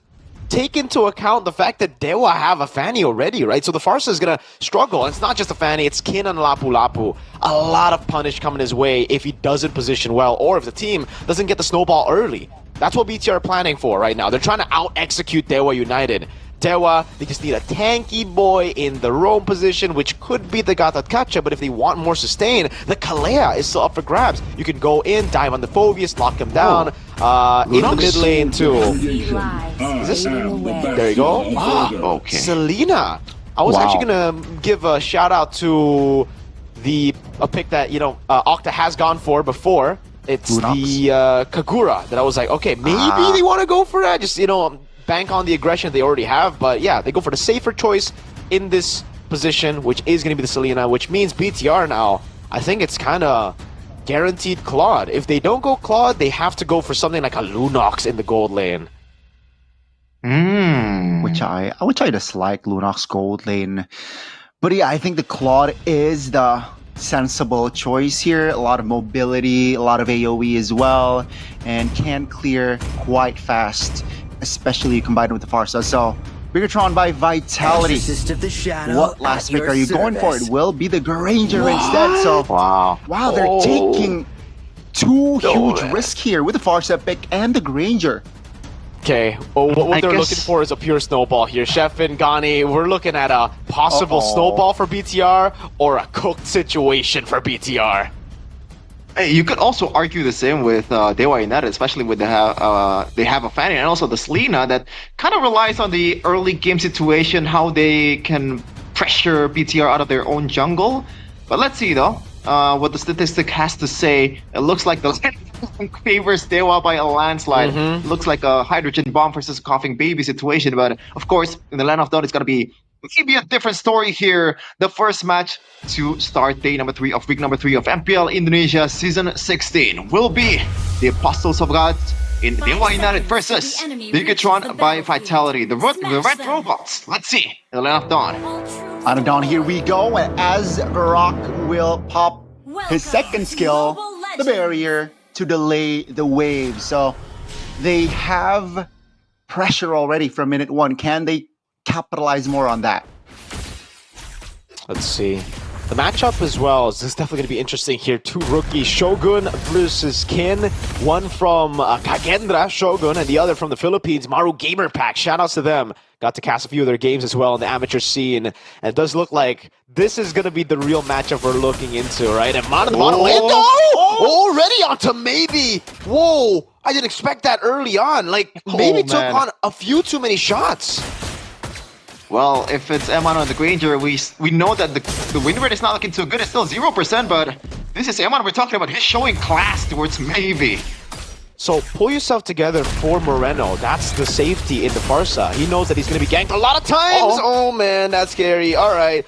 take into account the fact that Dewa have a Fanny already, right? So the Farsa is going to struggle. And it's not just a Fanny, it's Kin and Lapu Lapu. A lot of punish coming his way if he doesn't position well, or if the team doesn't get the snowball early. That's what BTR are planning for right now. They're trying to out-execute Dewa United. Dewa, they just need a tanky boy in the roam position, which could be the Gatot Kacha, but if they want more sustain, the Kalea is still up for grabs. You can go in, dive on the Phobius, lock him down, in the mid lane too. Is this? There you go. Okay. Selena. I was actually gonna give a shout out to a pick that, you know, Octa has gone for before. It's the Kagura that I was like, okay, maybe they want to go for that. Just, you know, bank on the aggression they already have, but yeah, they go for the safer choice in this position, which is going to be the Selena, which means BTR now, I think it's kind of guaranteed Claude. If they don't go Claude, they have to go for something like a Lunox in the gold lane. Which I dislike Lunox gold lane. But yeah, I think the Claude is the sensible choice here. A lot of mobility, a lot of AoE as well, and can clear quite fast, especially combined with the Farsa. So, Bigatron by Vitality. What last pick are you going for? It will be the Granger instead. So, wow, they're taking two huge risks here with the Farsa pick and the Granger. Okay, what they're looking for is a pure snowball here. Chef and Gani, we're looking at a possible snowball for BTR or a cooked situation for BTR. Hey, you could also argue the same with Dewa United, especially with they have a Fanny and also the Selena that kind of relies on the early game situation, how they can pressure BTR out of their own jungle. But let's see though, what the statistic has to say. It looks like the favors Dewa by a landslide. Looks like a hydrogen bomb versus a coughing baby situation, but of course, in the Land of Dawn, it's gonna be maybe a different story here. The first match to start day number 3 of week number 3 of MPL Indonesia Season 16 will be the Apostles of God in Dewa United versus Bigatron by Vitality. The Red Robots. Let's see in the Land of Dawn. On a Dawn, here we go. And as Grok will pop his second skill, the barrier, to delay the wave. So they have pressure already from minute 1. Can they capitalize more on that? Let's see. The matchup as well is definitely going to be interesting here. 2 rookies, Shogun versus Kin. One from Kagendra, Shogun, and the other from the Philippines, Maru Gamer Pack. Shoutouts to them. Got to cast a few of their games as well in the amateur scene. And it does look like this is going to be the real matchup we're looking into, right? And Mon in the bottom lane. Already onto maybe. Whoa, I didn't expect that early on. Like, maybe took on a few too many shots. Well, if it's Eman on the Granger, we know that the win rate is not looking too good. It's still 0%, but this is Eman we're talking about. He's showing class towards maybe. So pull yourself together for Moreno. That's the safety in the Farsa. He knows that he's going to be ganked a lot of times. Oh man, that's scary. All right.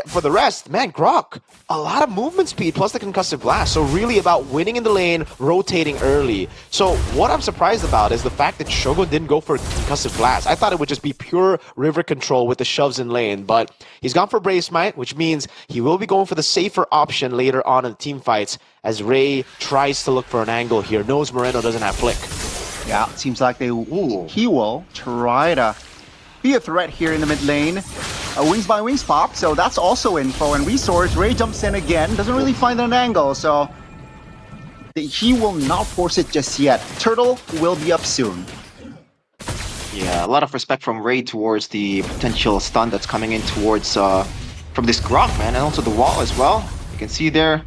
for the rest, man, Grok, a lot of movement speed plus the concussive blast. So really about winning in the lane, rotating early. So what I'm surprised about is the fact that Shogun didn't go for concussive blast. I thought it would just be pure river control with the shoves in lane, but he's gone for Brave Smite, which means he will be going for the safer option later on in the team fights as Ray tries to look for an angle here. Knows Moreno doesn't have flick. Yeah, it seems like he will try to be a threat here in the mid lane. Wings by Wings pop, so that's also info and resource. Ray jumps in again, doesn't really find an angle, so he will not force it just yet. Turtle will be up soon. Yeah, a lot of respect from Ray towards the potential stun that's coming in towards from this Grok, man, and also the wall as well. You can see there,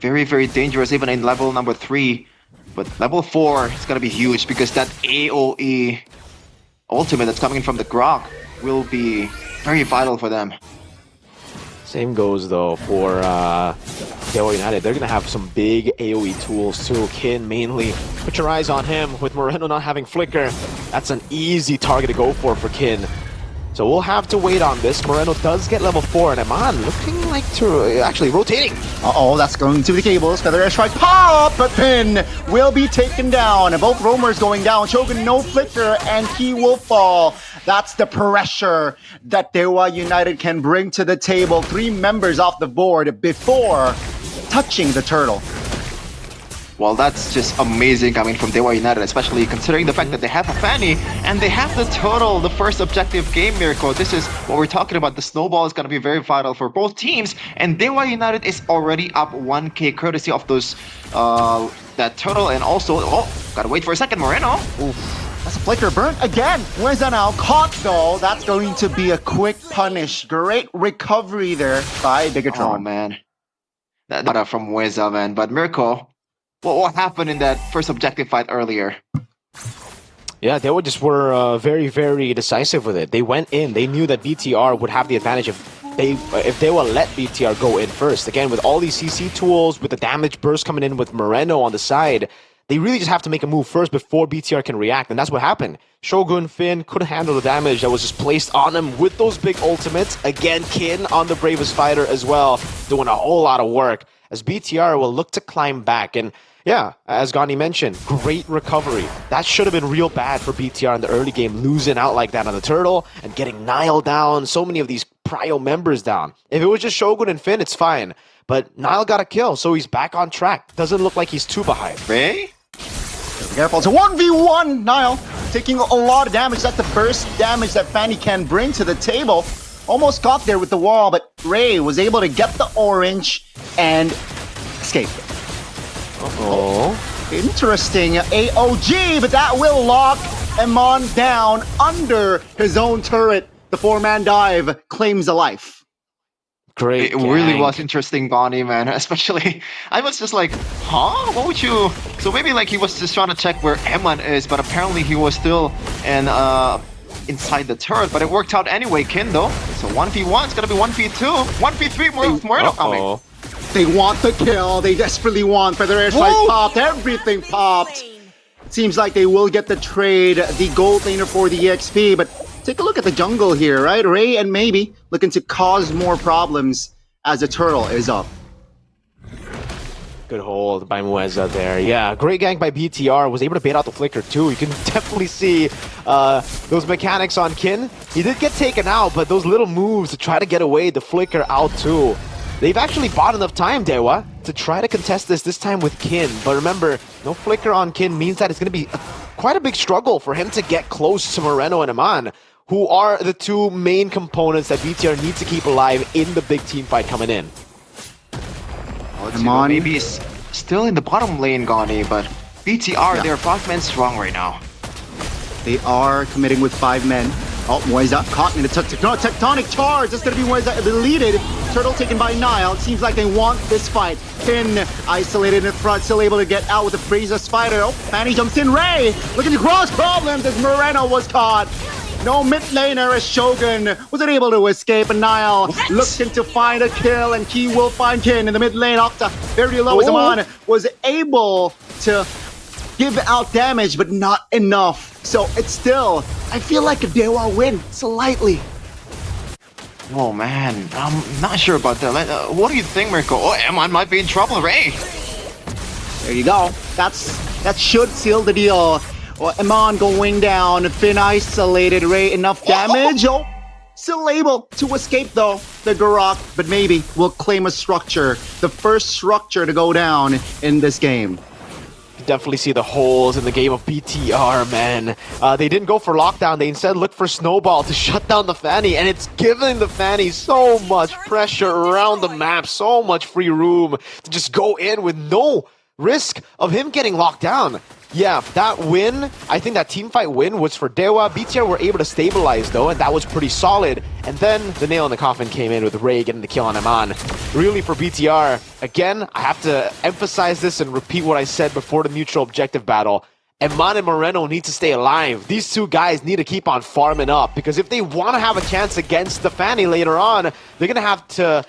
very, very dangerous even in level number 3. But level 4 is gonna be huge because that AoE ultimate that's coming in from the Grok will be very vital for them. Same goes though for Dewa United. They're gonna have some big AoE tools too. Kin mainly. Put your eyes on him with Moreno not having flicker. That's an easy target to go for Kin. So we'll have to wait on this. Moreno does get level 4 and Eman looking like to actually rotating. Uh-oh, that's going to the cables. Feather Air Strike pop, but Pin will be taken down. And both roamers going down. Shogun no flicker and he will fall. That's the pressure that Dewa United can bring to the table. 3 members off the board before touching the turtle. Well, that's just amazing coming from Dewa United, especially considering the fact that they have a Fanny and they have the turtle, the first objective game, Miracle. This is what we're talking about. The snowball is going to be very vital for both teams, and Dewa United is already up 1k courtesy of those that turtle, and also, gotta wait for a second, Moreno. Oof. That's a flicker burnt again. Where's that now? Caught though. That's going to be a quick punish. Great recovery there by Bigatron. Oh man, that from Weza, man. But Miracle, what happened in that first objective fight earlier? Yeah, they were very, very decisive with it. They went in. They knew that BTR would have the advantage if they will let BTR go in first. Again, with all these CC tools, with the damage burst coming in with Moreno on the side, they really just have to make a move first before BTR can react, and that's what happened. Shogun, Finn couldn't handle the damage that was just placed on him with those big ultimates. Again, Kin on the bravest fighter as well, doing a whole lot of work as BTR will look to climb back. And yeah, as Gandhi mentioned, great recovery. That should have been real bad for BTR in the early game, losing out like that on the turtle and getting Nile down, so many of these Prio members down. If it was just Shogun and Finn, it's fine. But Nile got a kill, so he's back on track. Doesn't look like he's too behind. Ray? Careful, it's a 1v1, Nile taking a lot of damage. That's the first damage that Fanny can bring to the table. Almost got there with the wall, but Ray was able to get the orange and escape. Uh-oh. Interesting AOG, but that will lock Eman down under his own turret. The 4-man dive claims a life. Great. It really was interesting, Bonnie, man. Especially, I was just like, huh? What would you... So maybe like he was just trying to check where Eman is, but apparently he was still inside the turret, but it worked out anyway, Kendo. So 1v1, it's gonna be 1v2, 1v3, Moreno coming. They want the kill, they desperately want. Feather Air Strike popped, everything popped. It seems like they will get the trade, the gold laner for the EXP, but take a look at the jungle here, right? Ray and Maybe looking to cause more problems as the turtle is up. Good hold by Mueza there. Yeah, great gank by BTR. Was able to bait out the flicker too. You can definitely see those mechanics on Kin. He did get taken out, but those little moves to try to get away, the flicker out too. They've actually bought enough time, Dewa, to try to contest this time with Kin. But remember, no flicker on Kin means that it's going to be quite a big struggle for him to get close to Moreno and Eman, who are the 2 main components that BTR needs to keep alive in the big team fight coming in. Eman maybe he's still in the bottom lane, Gani, but BTR, they're 5-man strong right now. They are committing with 5 men. Oh, Mueza caught in the tectonic charge. That's going to be Mueza deleted. Turtle taken by Nile. It seems like they want this fight. Finn isolated in front, still able to get out with the Freezer Spider. Oh, Fanny jumps in. Ray looking to cross problems as Moreno was caught. No mid laner as Shogun wasn't able to escape, and Nile looking to find a kill, and he will find Kin in the mid lane. Octa very low as Eman was able to give out damage, but not enough. So it's still, I feel like a Dewa win, slightly. Oh man, I'm not sure about that. What do you think, Mirko? Oh, Eman might be in trouble, Ray. There you go. That should seal the deal. Oh, Eman going down. Finn isolated. Ray enough damage. Oh, still able to escape though. The Garok, but maybe will claim a structure. The first structure to go down in this game. Definitely see the holes in the game of BTR, man. They didn't go for lockdown. They instead looked for snowball to shut down the Fanny, and it's giving the Fanny so much pressure around the map, so much free room to just go in with no risk of him getting locked down. Yeah, that win, I think that teamfight win was for Dewa. BTR were able to stabilize though, and that was pretty solid. And then the nail in the coffin came in with Ray getting the kill on Eman. Really for BTR, again, I have to emphasize this and repeat what I said before the mutual objective battle. Eman and Moreno need to stay alive. These two guys need to keep on farming up, because if they want to have a chance against the Fanny later on, they're going to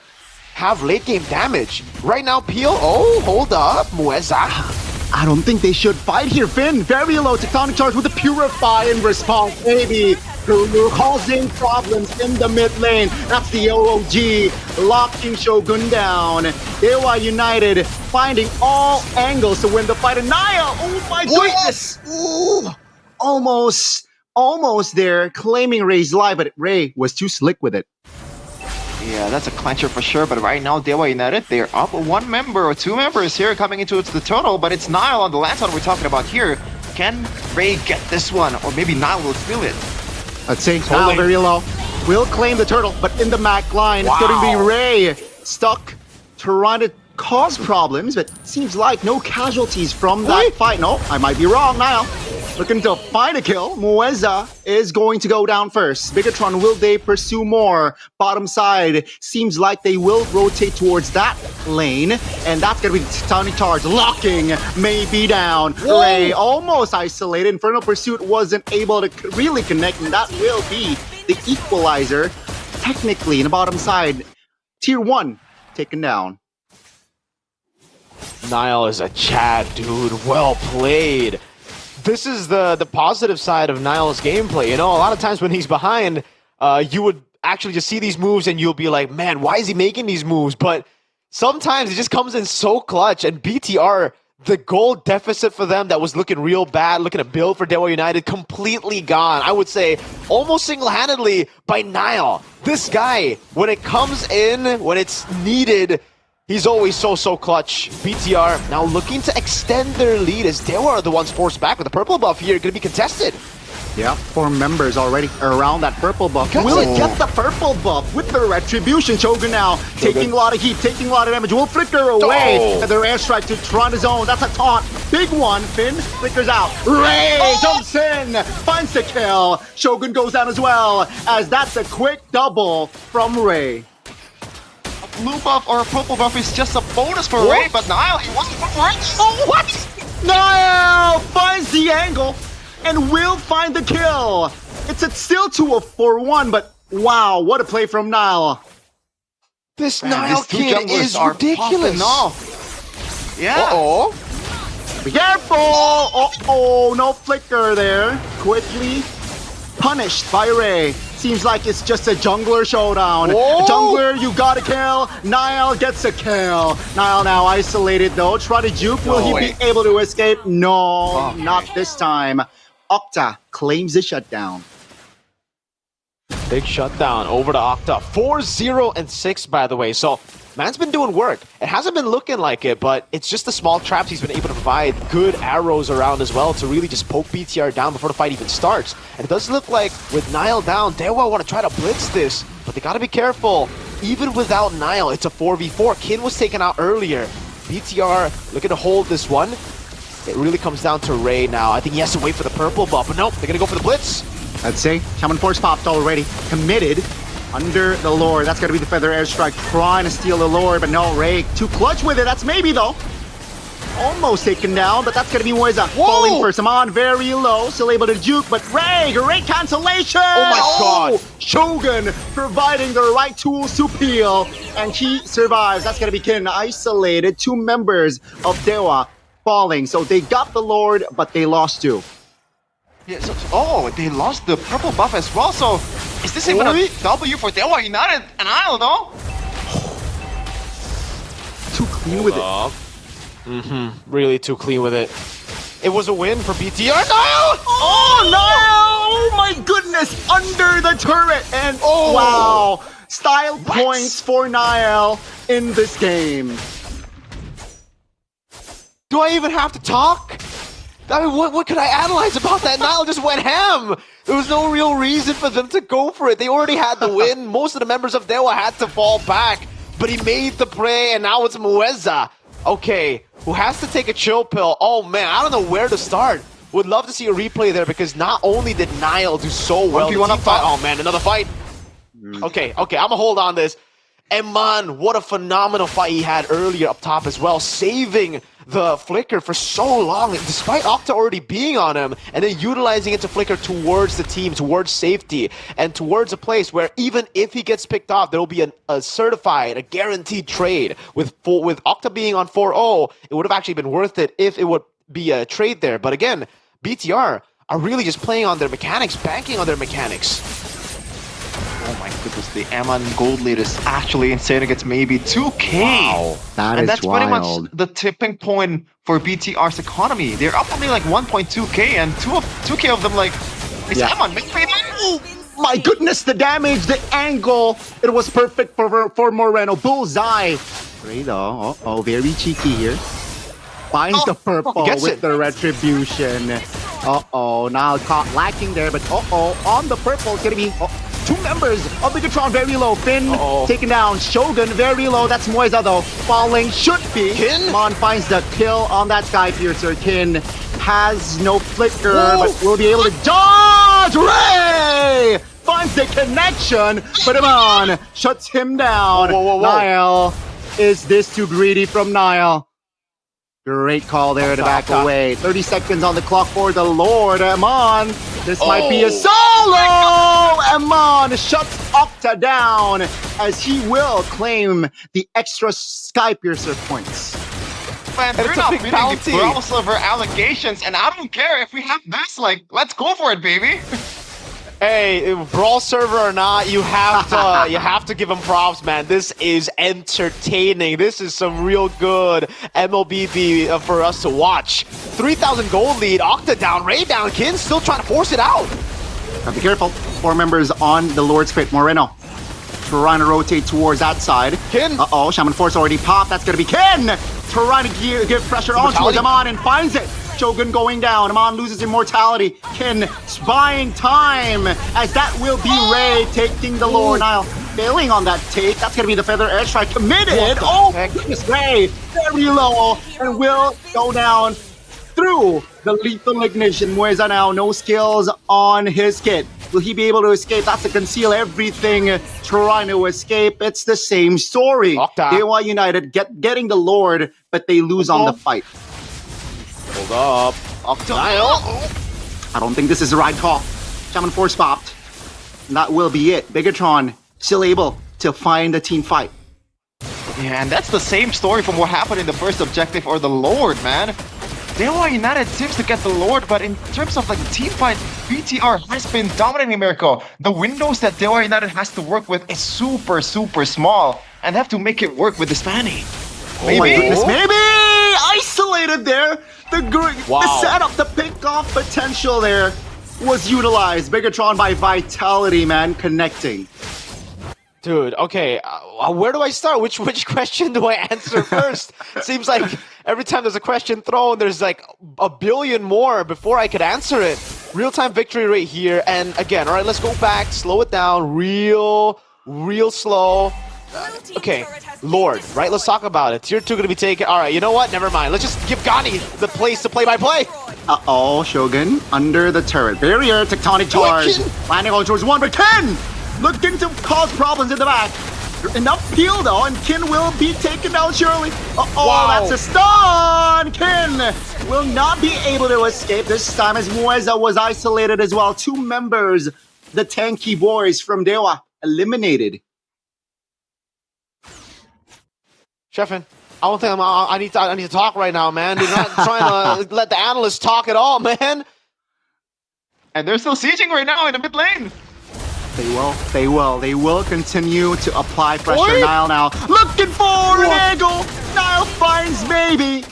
have late game damage. Right now, Peel, oh, hold up, Mueza. I don't think they should fight here. Finn, very low tectonic charge with the Purify in response. Maybe causing problems in the mid lane. That's the OOG locking Shogun down. Dewa United finding all angles to win the fight. And Naya, oh my goodness! Ooh, almost there, claiming Ray's life, but Ray was too slick with it. Yeah, that's a clincher for sure, but right now, Dewa United, they're up one member or two members here coming into the total, but it's Nile on the last one we're talking about here. Can Ray get this one? Or maybe Nile will steal it. Let's see, Nile very low. Will claim the turtle, but in the Mac line, it's going to be Ray. Stuck, trying to cause problems, but seems like no casualties from that fight. No, I might be wrong, Nile. Looking to find a kill. Mueza is going to go down first. Bigatron, will they pursue more? Bottom side, seems like they will rotate towards that lane. And that's going to be the Titanic Charge. Locking may be down. Ray almost isolated. Infernal Pursuit wasn't able to really connect. And that will be the equalizer. Technically, in the bottom side, Tier 1 taken down. Nile is a Chad, dude. Well played. This is the positive side of Nile's gameplay. You know, a lot of times when he's behind, you would actually just see these moves and you'll be like, man, why is he making these moves? But sometimes it just comes in so clutch. And BTR, the goal deficit for them that was looking real bad, looking to build for Dewa United, completely gone. I would say almost single-handedly by Nile. This guy, when it comes in, when it's needed, he's always so clutch. BTR now looking to extend their lead as Dewa are the ones forced back with the purple buff here. Going to be contested. Yeah, 4 members already around that purple buff. Will it get the purple buff with the retribution? Shogun now taking a lot of heat, taking a lot of damage. Will flicker away. And their airstrike to Toronto zone. That's a taunt. Big one. Finn flickers out. Ray jumps in, finds the kill. Shogun goes down as well, as that's a quick double from Ray. Blue buff or a purple buff is just a bonus for Ray, but Nile, he wasn't for it. Oh, what? Nile finds the angle and will find the kill. It's still 4-1, but wow, what a play from Nile. This Nile kid is ridiculous. Yeah. Uh-oh. Be careful. Uh-oh, no flicker there. Quickly punished by Ray. Seems like it's just a jungler showdown. Jungler, you got a kill. Nile gets a kill. Nile now isolated though. Try to juke. Will he be able to escape? No, not this time. Octa claims the shutdown. Big shutdown over to Octa. 4-0-6, by the way. So, man's been doing work. It hasn't been looking like it, but it's just the small traps he's been able to provide. Good arrows around as well to really just poke BTR down before the fight even starts. And it does look like with Nile down, Dewa want to try to blitz this, but they got to be careful. Even without Nile, it's a 4v4. Kin was taken out earlier. BTR looking to hold this one. It really comes down to Ray now. I think he has to wait for the purple buff, but nope, they're going to go for the blitz. Let's see. Shaman Force popped already. Committed under the Lord. That's going to be the Feather Airstrike trying to steal the Lord, but no, Ray too clutch with it. That's maybe though. Almost taken down, but that's going to be Mueza. Falling for Saman, very low. Still able to juke, but Ray, great cancellation! Oh my god! Shogun providing the right tools to peel, and he survives. That's going to be Kin isolated. 2 members of Dewa falling. So they got the Lord, but they lost 2. Yeah, they lost the purple buff as well, so Is this even a W for Dewa United and Isle though? Too clean with it. Really too clean with it. It was a win for BTR. Niall! Oh, no! Oh my goodness! Under the turret! And wow! Style points for Niall in this game. Do I even have to talk? I mean, what could I analyze about that? Niall just went ham. There was no real reason for them to go for it. They already had the win. Most of the members of Dewa had to fall back, but he made the play, and now it's Mueza. Okay, who has to take a chill pill? Oh man, I don't know where to start. Would love to see a replay there because not only did Niall do so well, the team fight. Oh man, another fight. Okay, I'm gonna hold on this. And man, what a phenomenal fight he had earlier up top as well, saving the flicker for so long, despite Octa already being on him, and then utilizing it to flicker towards the team, towards safety, and towards a place where even if he gets picked off, there will be a certified, a guaranteed trade. With Octa being on 4-0, it would have actually been worth it if it would be a trade there. But again, BTR are really just playing on their mechanics, banking on their mechanics. Oh my goodness, the Amman gold lead is actually insane. It gets maybe 2k. Wow, and that's wild. pretty much the tipping point for BTR's economy. They're up only like 1.2k, and 2k of them like is Amman. Oh my goodness, the damage, the angle. It was perfect for Moreno. Bullseye. Great though. Oh, very cheeky here. Finds the purple with the retribution. Now caught lacking there, but on the purple, it's gonna be two members of the Bigatron very low. Finn taken down. Shogun very low. That's Moiza though. Falling should be. Kin? Mon finds the kill on that Sky Piercer. Kin has no flicker, but will be able to dodge. Ray finds the connection, but Mon shuts him down. Niall, is this too greedy from Niall? Great call there to back away. 30 seconds on the clock for the Lord. Amon, this might be a solo! Amon shuts Octa down as he will claim the extra Sky Piercer points. Man, they're not beating the Brawl Silver allegations, and I don't care if we have this. Like, let's go for it, baby. Hey, Brawl server or not, you have to give him props, man. This is entertaining. This is some real good MLBB for us to watch. 3,000 gold lead, Octa down, Ray down, Kin still trying to force it out. Now be careful. 4 members on the Lord's Crit. Moreno trying to rotate towards that side. Kin. Shaman Force already popped. That's gonna be Kin. Trying to give pressure onto Amon and finds it. Shogun going down. Amon loses immortality. Kin buying time as that will be Ray taking the Lord. Niall failing on that take. That's going to be the Feather Airstrike committed. Oh, goodness, Ray very low and will go down through the lethal ignition. Mueza now, no skills on his kit. Will he be able to escape? That's to conceal everything, trying to escape. It's the same story. Dewa United getting the Lord, but they lose on the fight. Hold up. Octa. I don't think this is the right call. Shaman Force popped. And that will be it. Bigatron still able to find the team fight. Yeah, and that's the same story from what happened in the first objective or the Lord, man. Dewa United seems to get the Lord, but in terms of like the team fight, BTR has been dominating Mirko. The windows that Dewa United has to work with is super, super small, and have to make it work with the Spanny. Oh my goodness, maybe! Isolated there! The setup, the pick-off potential there was utilized. Bigatron by Vitality, man, connecting. Dude, okay, where do I start? Which question do I answer first? Seems like every time there's a question thrown, there's like a billion more before I could answer it. Real-time victory rate here, and again, all right, let's go back, slow it down, real slow. Okay, Lord, right? Let's talk about it. Tier 2 gonna be taken. All right, you know what? Never mind. Let's just give Gani the place to play-by-play. Shogun under the turret. Barrier, tectonic charge. Landing on towards 1, but Kin looking to cause problems in the back. Enough peel though, and Kin will be taken down surely. That's a stun! Kin will not be able to escape this time as Mueza was isolated as well. 2 members, the tanky boys from Dewa, eliminated. Sheffin, I don't think I need to talk right now, man. They're not trying to let the analysts talk at all, man. And they're still sieging right now in the mid lane. They will continue to apply pressure. Nile now looking for an angle. Nile finds maybe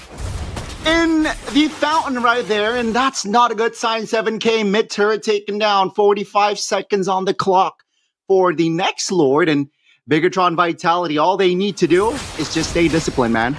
in the fountain right there, and that's not a good sign. 7K mid turret taken down. 45 seconds on the clock for the next Lord, and Bigatron Vitality, all they need to do is just stay disciplined, man.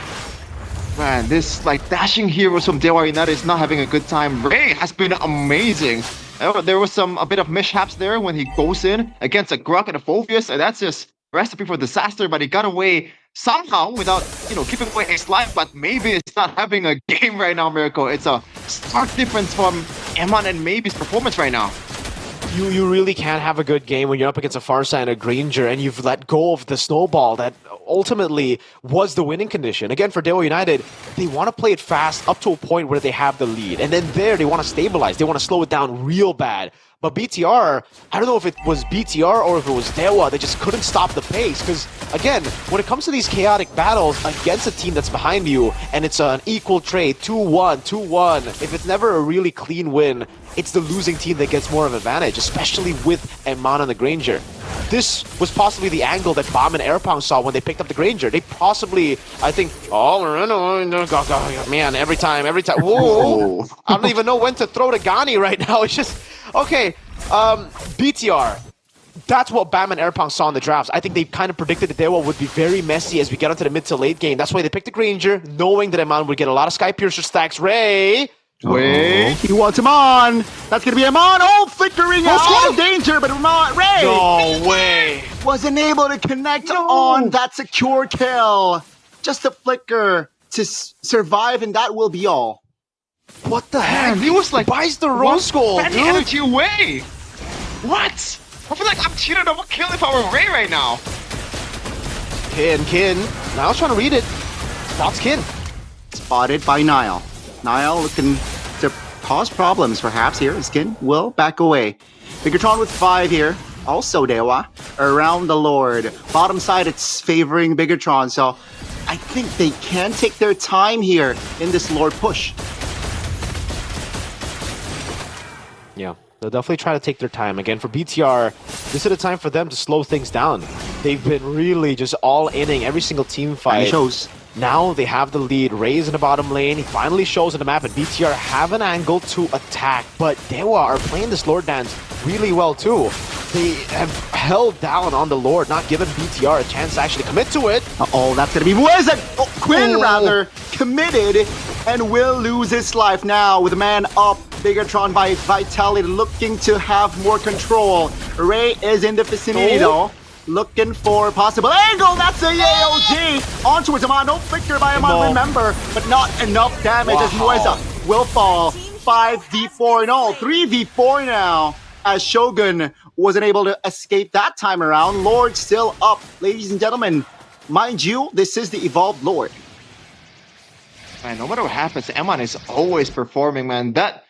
Man, this like dashing heroes from Dewa United is not having a good time. Ray has been amazing. There was a bit of mishaps there when he goes in against a Grok and a Phobius, and that's just recipe for disaster, but he got away somehow without, keeping away his life, but maybe it's not having a game right now, Miracle. It's a stark difference from Eman and Maybe's performance right now. You really can't have a good game when you're up against a Farsight and a Granger and you've let go of the snowball that ultimately was the winning condition. Again, for Dewa United, they want to play it fast up to a point where they have the lead. And then there, they want to stabilize. They want to slow it down real bad. But BTR, I don't know if it was BTR or if it was Dewa, they just couldn't stop the pace. Because, again, when it comes to these chaotic battles against a team that's behind you, and it's an equal trade, 2-1, 2-1, if it's never a really clean win, it's the losing team that gets more of an advantage, especially with Eman and the Granger. This was possibly the angle that Bomb and Airpound saw when they picked up the Granger. They possibly, I think, man, every time, whoa! I don't even know when to throw the Gani right now. It's just, okay, BTR. That's what Bam and Airpound saw in the drafts. I think they kind of predicted that Dewa would be very messy as we get into the mid to late game. That's why they picked the Granger, knowing that Eman would get a lot of Sky Piercer stacks. Ray! Wait, he wants him on. That's gonna be him on. Oh, flickering out of danger, but Ray. No way. Wasn't able to connect on that secure kill. Just a flicker to survive, and that will be all. What the heck? Man, he was like, buys the Rose Gold, dude. Energy away. What? I feel like I'm cheated of a kill if I were Ray right now. Kin. Nile's trying to read it. That's Kin. Spotted by Nile. Nile looking to cause problems perhaps here. Skin will back away. Bigatron with 5 here. Also Dewa around the Lord. Bottom side, it's favoring Bigatron. So I think they can take their time here in this Lord push. Yeah, they'll definitely try to take their time. Again, for BTR, this is a time for them to slow things down. They've been really just all-inning every single team fight. And it shows. Now they have the lead. Ray's in the bottom lane. He finally shows on the map, and BTR have an angle to attack. But Dewa are playing this Lord dance really well too. They have held down on the Lord, not giving BTR a chance to actually commit to it. Uh-oh, that's gonna be Quinn rather committed and will lose his life now with a man up. Bigatron by Vitality looking to have more control. Ray is in the vicinity though. Looking for a possible angle. That's a AOG. On towards Eman. No flicker by Eman, remember. But not enough damage as Mueza will fall. 5v4 no, 3v4 now. As Shogun wasn't able to escape that time around. Lord still up. Ladies and gentlemen, mind you, this is the Evolved Lord. Man, no matter what happens, Eman is always performing, man. That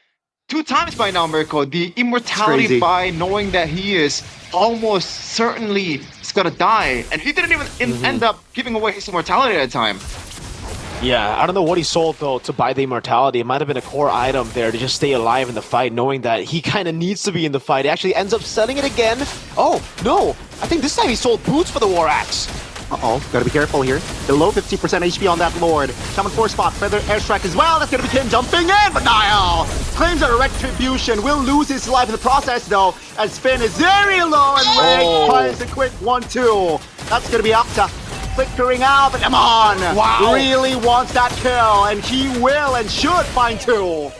2 times by now, Mirko, the immortality by knowing that he is almost certainly is gonna die, and he didn't even end up giving away his immortality at a time. Yeah, I don't know what he sold though to buy the immortality. It might have been a core item there to just stay alive in the fight, knowing that he kind of needs to be in the fight. He actually ends up selling it again. Oh, no, I think this time he sold boots for the War Axe. Uh-oh, gotta be careful here. Below 50% HP on that Lord. Coming for a spot, Feather Airstrike as well. That's gonna be Kim jumping in, but Niall claims a retribution. Will lose his life in the process though, as Finn is very low and Ray finds a quick 1-2. That's gonna be up to flickering out, but Eman really wants that kill, and he will and should find 2.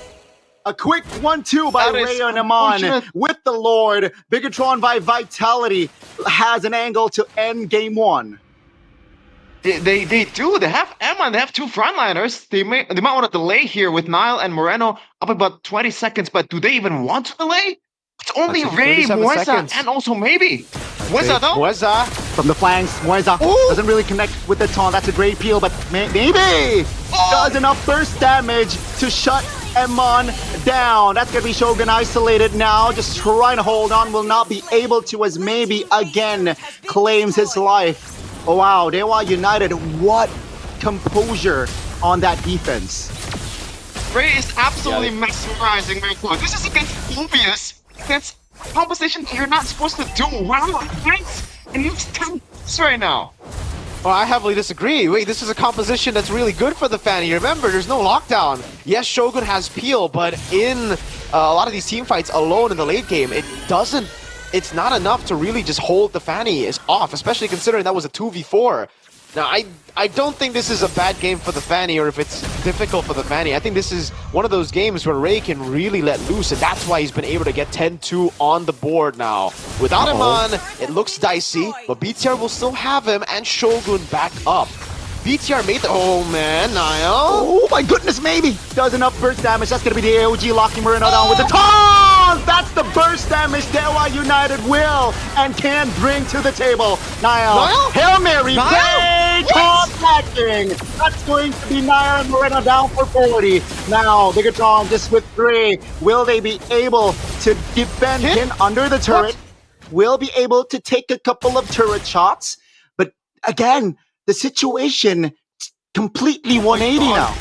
A quick 1-2 by Ray and Eman with the Lord. Bigatron by Vitality has an angle to end game 1. They do. They have Eman. They have 2 frontliners. They might want to delay here with Nile and Moreno up about 20 seconds, but do they even want to delay? It's only Ray, Mueza, and also maybe Mueza though. Mueza from the flanks. Mueza doesn't really connect with the taunt. That's a great peel, but maybe does enough burst damage to shut Eman down. That's gonna be Shogun isolated now, just trying to hold on. Will not be able to, as maybe again claims his life. Oh wow, Dewa United, what composure on that defense. Ray is absolutely mesmerizing. This is against Phobius, against composition you're not supposed to do. Wow, and you're still right now. Well, I heavily disagree. Wait, this is a composition that's really good for the Fanny. Remember, there's no lockdown. Yes, Shogun has peel, but in a lot of these team fights alone in the late game, it's not enough to really just hold the Fanny off, especially considering that was a 2v4. Now, I don't think this is a bad game for the Fanny, or if it's difficult for the Fanny. I think this is one of those games where Ray can really let loose, and that's why he's been able to get 10-2 on the board now. Without him on, it looks dicey, but BTR will still have him and Shogun back up. BTR made the... Oh, man, Niall. Oh, my goodness, maybe. Does enough burst damage. That's going to be the AOG locking Moreno down with the taunt. That's the burst damage Dewa United will and can bring to the table. Niall. Hail Mary. Contacting. That's going to be Niall and Moreno down for 40. Now, Bigatron just with 3. Will they be able to defend him under the turret? Will be able to take a couple of turret shots. But again, the situation completely 180 now.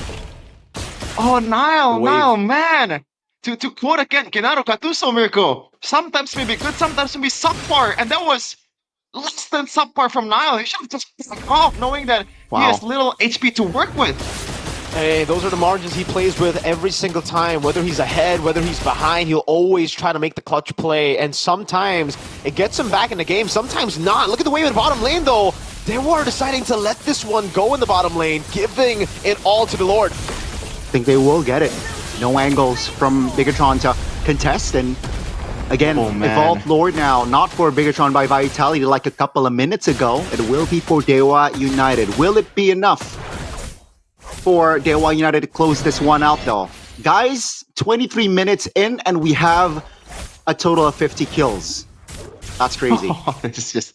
Oh, Niall, man. To quote again, Genaro Katuso, Mirko, sometimes maybe good, sometimes maybe subpar, and that was less than subpar from Niall. He should have just backed off, knowing that he has little HP to work with. Hey, those are the margins he plays with every single time. Whether he's ahead, whether he's behind, he'll always try to make the clutch play, and sometimes it gets him back in the game, sometimes not. Look at the way in the bottom lane, though. They were deciding to let this one go in the bottom lane, giving it all to the Lord. I think they will get it. No angles from Bigatron to contest, and again, Evolved Lord now, not for Bigatron by Vitality like a couple of minutes ago. It will be for Dewa United. Will it be enough for Dewa United to close this one out, though? Guys, 23 minutes in, and we have a total of 50 kills. That's crazy. This is just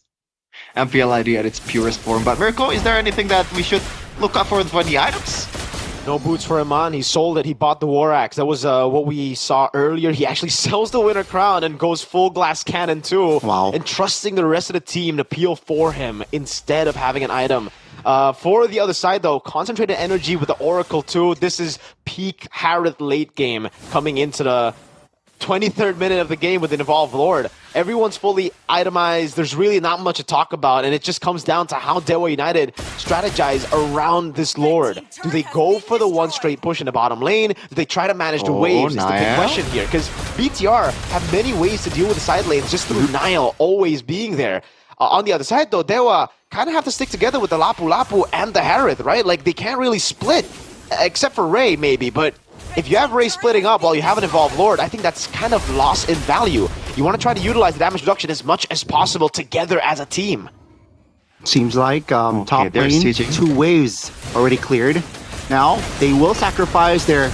MPL ID at its purest form. But Mirko, is there anything that we should look out for the items? No boots for Iman. He sold it. He bought the War Axe. That was what we saw earlier. He actually sells the Winter Crown and goes full glass cannon too. Wow. And trusting the rest of the team to peel for him instead of having an item. For the other side though, concentrated energy with the Oracle too. This is peak Harith late game coming into the 23rd minute of the game with an Evolved Lord. Everyone's fully itemized. There's really not much to talk about, and it just comes down to how Dewa United strategize around this Lord. Do they go for the one straight push in the bottom lane? Do they try to manage the waves? Is the big question here, because BTR have many ways to deal with the side lanes just through Niall always being there. On the other side though, Dewa kind of have to stick together with the Lapu Lapu and the Harith, right? Like they can't really split, except for Ray maybe, but if you have Ray splitting up while you have an Evolved Lord, I think that's kind of lost in value. You want to try to utilize the damage reduction as much as possible together as a team. Seems like top lane, 2 waves already cleared. Now, they will sacrifice their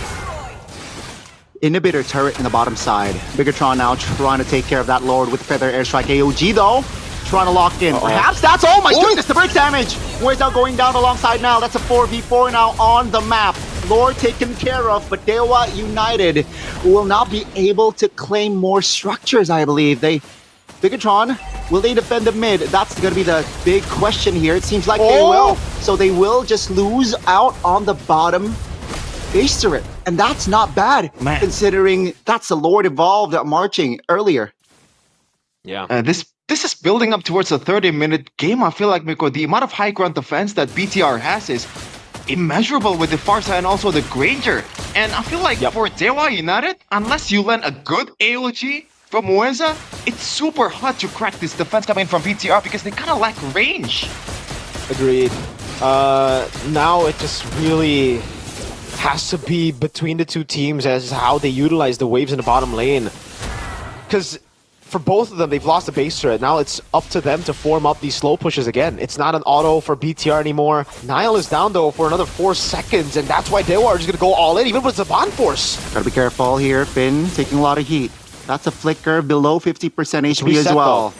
inhibitor turret in the bottom side. Bigatron now trying to take care of that Lord with Feather Airstrike. AOG though, trying to lock in. Perhaps that's, oh my goodness, the break damage! Where's that going down alongside now? That's a 4v4 now on the map. Lord taken care of, but Dewa United will not be able to claim more structures, I believe. Bigatron, will they defend the mid? That's going to be the big question here. It seems like they will. So they will just lose out on the bottom base turret. And that's not bad, considering that's the Lord Evolved marching earlier. Yeah. This is building up towards a 30-minute game. I feel like, Miko, the amount of high ground defense that BTR has is immeasurable with the Farsa and also the Granger. And I feel like for Dewa United, unless you land a good AOG from Mueza, it's super hard to crack this defense coming from BTR because they kind of lack range. Agreed. Now it just really has to be between the two teams as how they utilize the waves in the bottom lane. Because for both of them, they've lost the base turret. Now it's up to them to form up these slow pushes again. It's not an auto for BTR anymore. Niall is down though for another 4 seconds, and that's why Dewa are just gonna go all in, even with the Bond Force. Gotta be careful here. Finn taking a lot of heat. That's a flicker below 50% HP reset, as well. Though.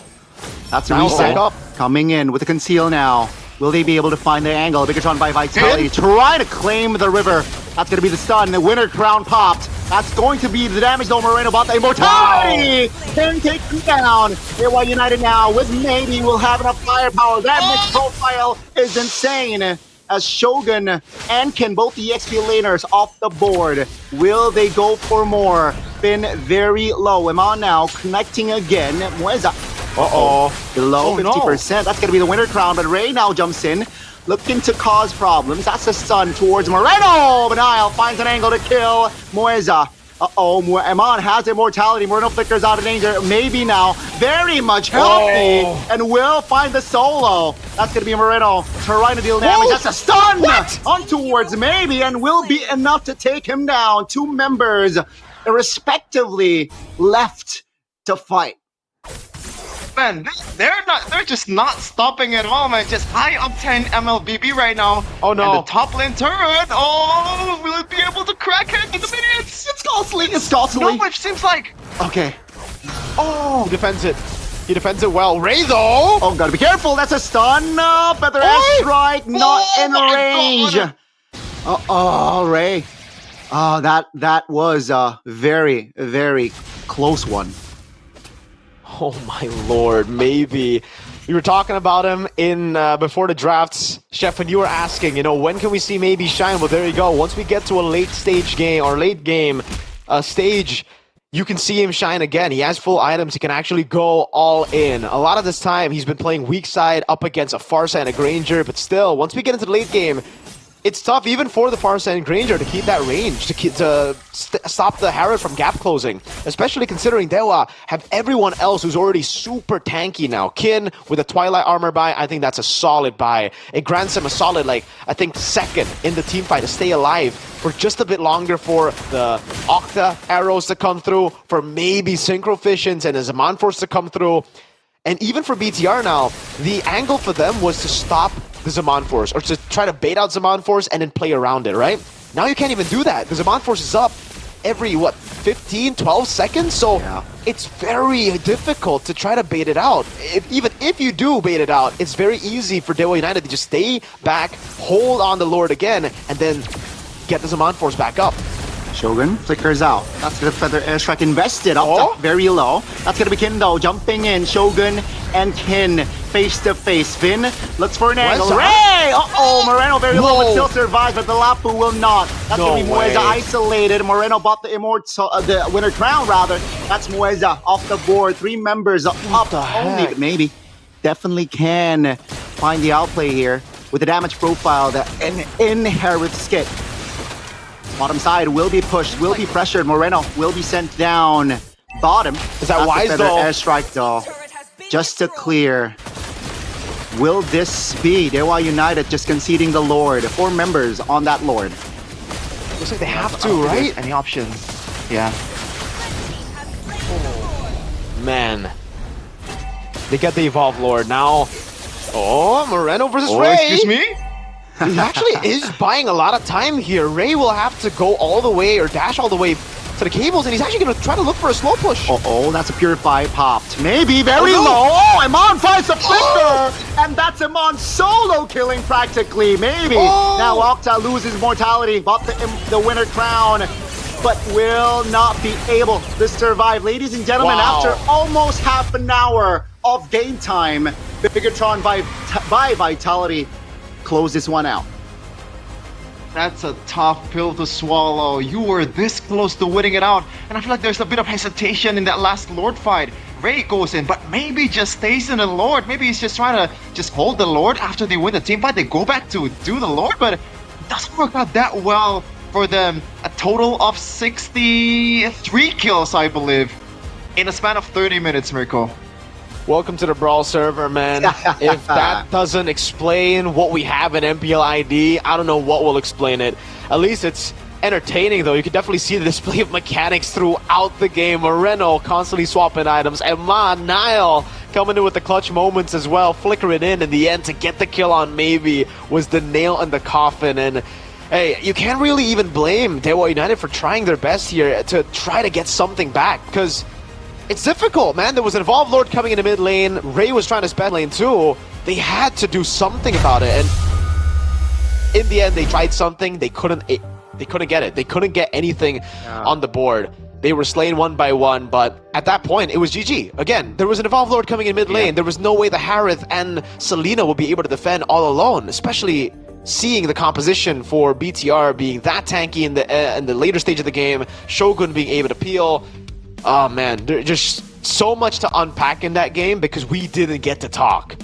That's a reset. Coming in with a conceal now. Will they be able to find the angle? Bigatron by Vitality trying to claim the river. That's going to be the stun. The Winter Crown popped. That's going to be the damage though. Moreno bought the immortality. Can take them down. Dewa United now with maybe will have enough firepower. That mix profile is insane. As Shogun and Ken, both the XP laners off the board. Will they go for more? Finn very low. Amon now connecting again. Mueza. Below 50%. That's going to be the winner crown, but Ray now jumps in, looking to cause problems. That's a stun towards Moreno, but Niall finds an angle to kill Mueza. Amon has immortality. Moreno flickers out of danger. Maybe now. Very much healthy. And will find the solo. That's going to be Moreno trying to deal damage. That's a stun on towards maybe, and will be enough to take him down. 2 members, respectively, left to fight. Man, they're just not stopping at all, man. Just high octane MLBB right now. Oh no. And the top lane turret. Oh, will it be able to crack it in the minions? It's costly. It's costly. No, it seems like. Okay. He defends it. He defends it well. Ray though. Oh, gotta be careful. That's a stun. Feather airstrike, not in range. Ray. That was a very, very close one. Oh my lord, maybe. We were talking about him in before the drafts, Chef, and you were asking, when can we see maybe shine? Well, there you go. Once we get to a late stage game or late game stage, you can see him shine again. He has full items. He can actually go all in. A lot of this time, he's been playing weak side up against a Farsa and a Granger, but still, once we get into the late game, it's tough even for the Farsa and Granger to keep that range, to stop the Harrod from gap closing, especially considering Dewa have everyone else who's already super tanky now. Kin with a Twilight armor buy, I think that's a solid buy. It grants him a solid, I think, second in the team fight to stay alive for just a bit longer, for the Octa arrows to come through, for maybe Synchro Fissions and a Zaman Force to come through. And even for BTR now, the angle for them was to stop the Zaman Force, or to try to bait out Zaman Force and then play around it, right? Now you can't even do that. The Zaman Force is up every, 15, 12 seconds? So it's very difficult to try to bait it out. Even if you do bait it out, it's very easy for Dewa United to just stay back, hold on the Lord again, and then get the Zaman Force back up. Shogun flickers out. That's the Feather Airstrike invested up to very low. That's gonna be Kin though, jumping in. Shogun and Kin face to face. Finn looks for an angle. Ray! Moreno very low, but still survives, but the Lapu will not. That's gonna be Mueza isolated. Moreno bought the the winner crown rather. That's Mueza off the board. 3 members up only, but maybe definitely can find the outplay here with the damage profile that inherits Skit. Bottom side will be pushed, will be pressured. Moreno will be sent down. Bottom. Is that wise though? Airstrike though. Just to clear. Will this be Dewa United just conceding the Lord? 4 members on that Lord. Looks like they have to, right? Any options? Yeah. Man. They get the Evolve Lord now. Moreno versus Ray. Excuse me? He actually is buying a lot of time here. Ray will have to go all the way or dash all the way to the cables, and he's actually going to try to look for a slow push. That's a Purify popped. Maybe very low. Amon finds the flicker, and that's Amon solo killing practically. Maybe. Now Octa loses mortality, bought the winner crown, but will not be able to survive. Ladies and gentlemen, after almost half an hour of game time, Bigatron by Vitality close this one out. That's a tough pill to swallow. You were this close to winning it out, and I feel like there's a bit of hesitation in that last Lord fight. Ray goes in, but maybe just stays in the Lord. Maybe he's just trying to just hold the Lord after they win the team fight. They go back to do the Lord, but it doesn't work out that well for them. A total of 63 kills, I believe, in a span of 30 minutes, Mirko. Welcome to the Brawl server, man. If that doesn't explain what we have in MPL ID, I don't know what will explain it. At least it's entertaining, though. You can definitely see the display of mechanics throughout the game. Moreno constantly swapping items. Emma, Niall coming in with the clutch moments as well. Flickering in the end to get the kill on Maybe was the nail in the coffin. And hey, you can't really even blame Dewa United for trying their best here to try to get something back, because it's difficult, man. There was an Evolved Lord coming in the mid lane. Ray was trying to spend lane too. They had to do something about it, and in the end, they tried something. They couldn't get it. They couldn't get anything on the board. They were slain one by one, but at that point, it was GG. Again, there was an Evolved Lord coming in mid lane. There was no way the Harith and Selena would be able to defend all alone, especially seeing the composition for BTR being that tanky in the later stage of the game, Shogun being able to peel. Oh man, there's just so much to unpack in that game because we didn't get to talk.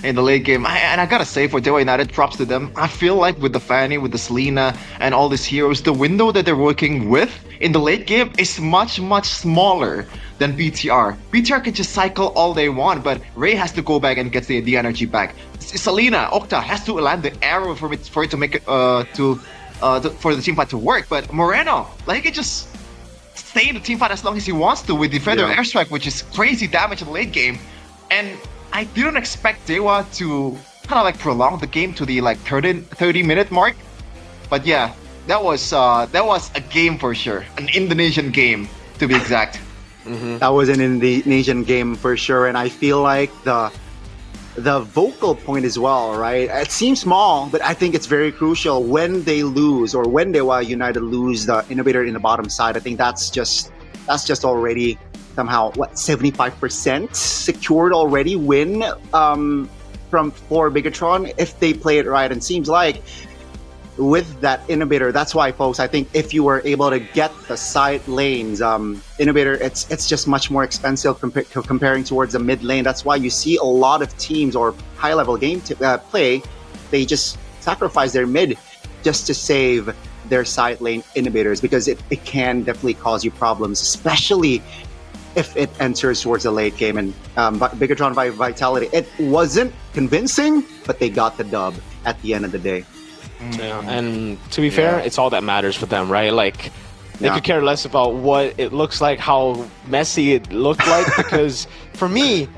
In the late game, and I gotta say, for Dewa United, props to them. I feel like with the Fanny, with the Selena, and all these heroes, the window that they're working with in the late game is much smaller than BTR. BTR can just cycle all they want, but Ray has to go back and get the energy back. Selena, Octa has to land the arrow for it to make it for the team fight to work. But Moreno, like, he can just stay in the team fight as long as he wants to with Defender Airstrike, which is crazy damage in the late game. And I didn't expect Dewa to kind of like prolong the game to the like 30-minute mark. But yeah, that was a game for sure, an Indonesian game to be exact. That was an Indonesian game for sure, and I feel like the vocal point as well, right? It seems small, but I think it's very crucial when they lose, or when Dewa United lose the innovator in the bottom side. I think that's just already somehow 75% secured already win for Bigatron if they play it right. And seems like with that innovator, that's why, folks, I think if you were able to get the side lanes, innovator, it's just much more expensive comparing towards the mid lane. That's why you see a lot of teams or high level game play, they just sacrifice their mid just to save their side lane innovators, because it can definitely cause you problems, especially if it enters towards the late game. And Bigatron by Vitality, it wasn't convincing, but they got the dub at the end of the day. Yeah, and to be fair, it's all that matters for them, right? Like, they could care less about what it looks like, how messy it looked like, because for me,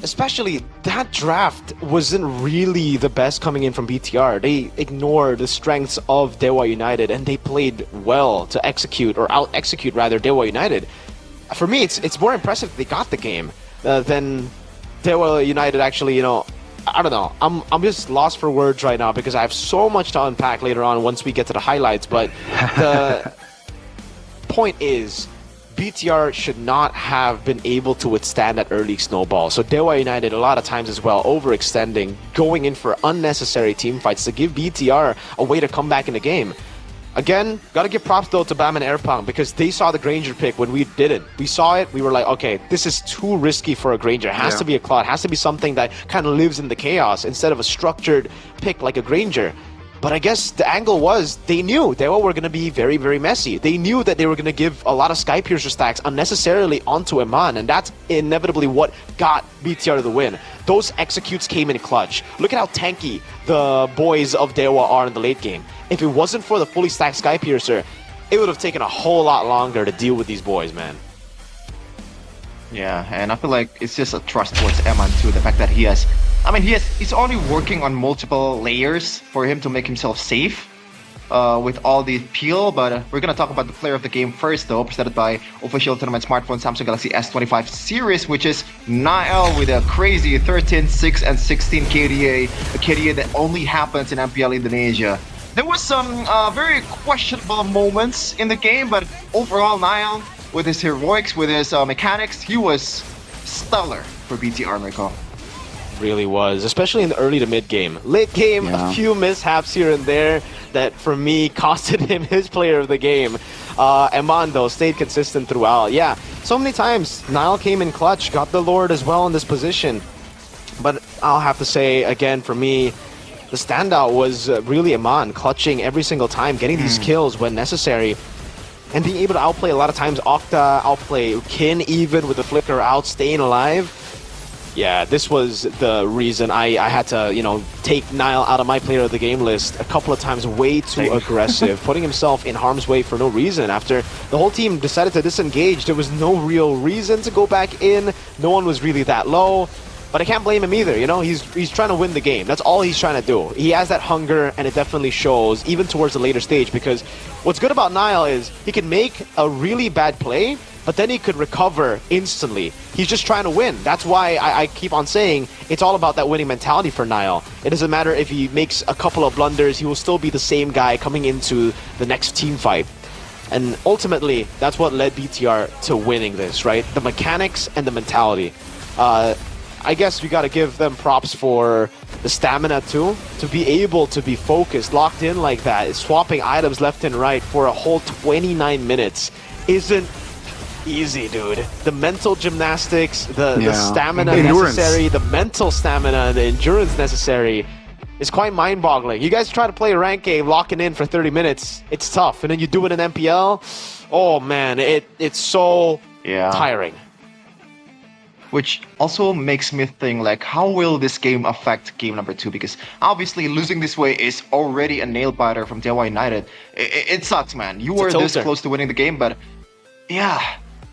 especially, that draft wasn't really the best coming in from BTR. They ignored the strengths of Dewa United, and they played well to execute, or out-execute rather, Dewa United. For me, it's more impressive that they got the game than Dewa United actually, I don't know. I'm just lost for words right now because I have so much to unpack later on once we get to the highlights. But the point is, BTR should not have been able to withstand that early snowball. So Dewa United a lot of times as well overextending, going in for unnecessary team fights to give BTR a way to come back in the game. Again, gotta give props though to Bam and Airpunk because they saw the Granger pick when we didn't. We saw it, we were like, okay, this is too risky for a Granger. It has to be a Claw, it has to be something that kind of lives in the chaos instead of a structured pick like a Granger. But I guess the angle was, they knew Dewa were gonna be very, very messy. They knew that they were gonna give a lot of Skypiercer stacks unnecessarily onto Iman, and that's inevitably what got BTR the win. Those executes came in clutch. Look at how tanky the boys of Dewa are in the late game. If it wasn't for the fully stacked Skypiercer, it would have taken a whole lot longer to deal with these boys, man. Yeah, and I feel like it's just a trust towards Eman too. The fact that he's only working on multiple layers for him to make himself safe with all the peel. But we're gonna talk about the player of the game first, though, presented by official tournament smartphone Samsung Galaxy S25 series, which is Nael with a crazy 13, 6, and 16 KDA, a KDA that only happens in MPL Indonesia. There was some very questionable moments in the game, but overall, Nael, with his heroics, with his mechanics, he was stellar for BTR, Mirko. Really was, especially in the early to mid game. Late game, a few mishaps here and there that for me costed him his player of the game. Eman though stayed consistent throughout. Yeah, so many times Nael came in clutch, got the Lord as well in this position. But I'll have to say again, for me, the standout was really Eman, clutching every single time, getting these kills when necessary, and being able to outplay a lot of times Octa, outplay Kin even with the flicker out, staying alive. Yeah, this was the reason I had to, take Nael out of my player of the game list a couple of times, way too aggressive, putting himself in harm's way for no reason. After the whole team decided to disengage, there was no real reason to go back in. No one was really that low. But I can't blame him either, he's trying to win the game. That's all he's trying to do. He has that hunger, and it definitely shows, even towards the later stage, because what's good about Nael is he can make a really bad play, but then he could recover instantly. He's just trying to win. That's why I keep on saying it's all about that winning mentality for Nael. It doesn't matter if he makes a couple of blunders, he will still be the same guy coming into the next team fight. And ultimately, that's what led BTR to winning this, right? The mechanics and the mentality. I guess we gotta give them props for the stamina too, to be able to be focused, locked in like that, swapping items left and right for a whole 29 minutes isn't easy, dude. The mental gymnastics, the stamina Endurance. necessary, the mental stamina, the endurance necessary is quite mind-boggling. You guys try to play a rank game, locking in for 30 minutes, it's tough. And then you do it in MPL, oh man, it's so tiring. Which also makes me think, like, how will this game affect game number 2? Because obviously losing this way is already a nail-biter from Dewa United. It sucks, man. You were this close to winning the game, but yeah.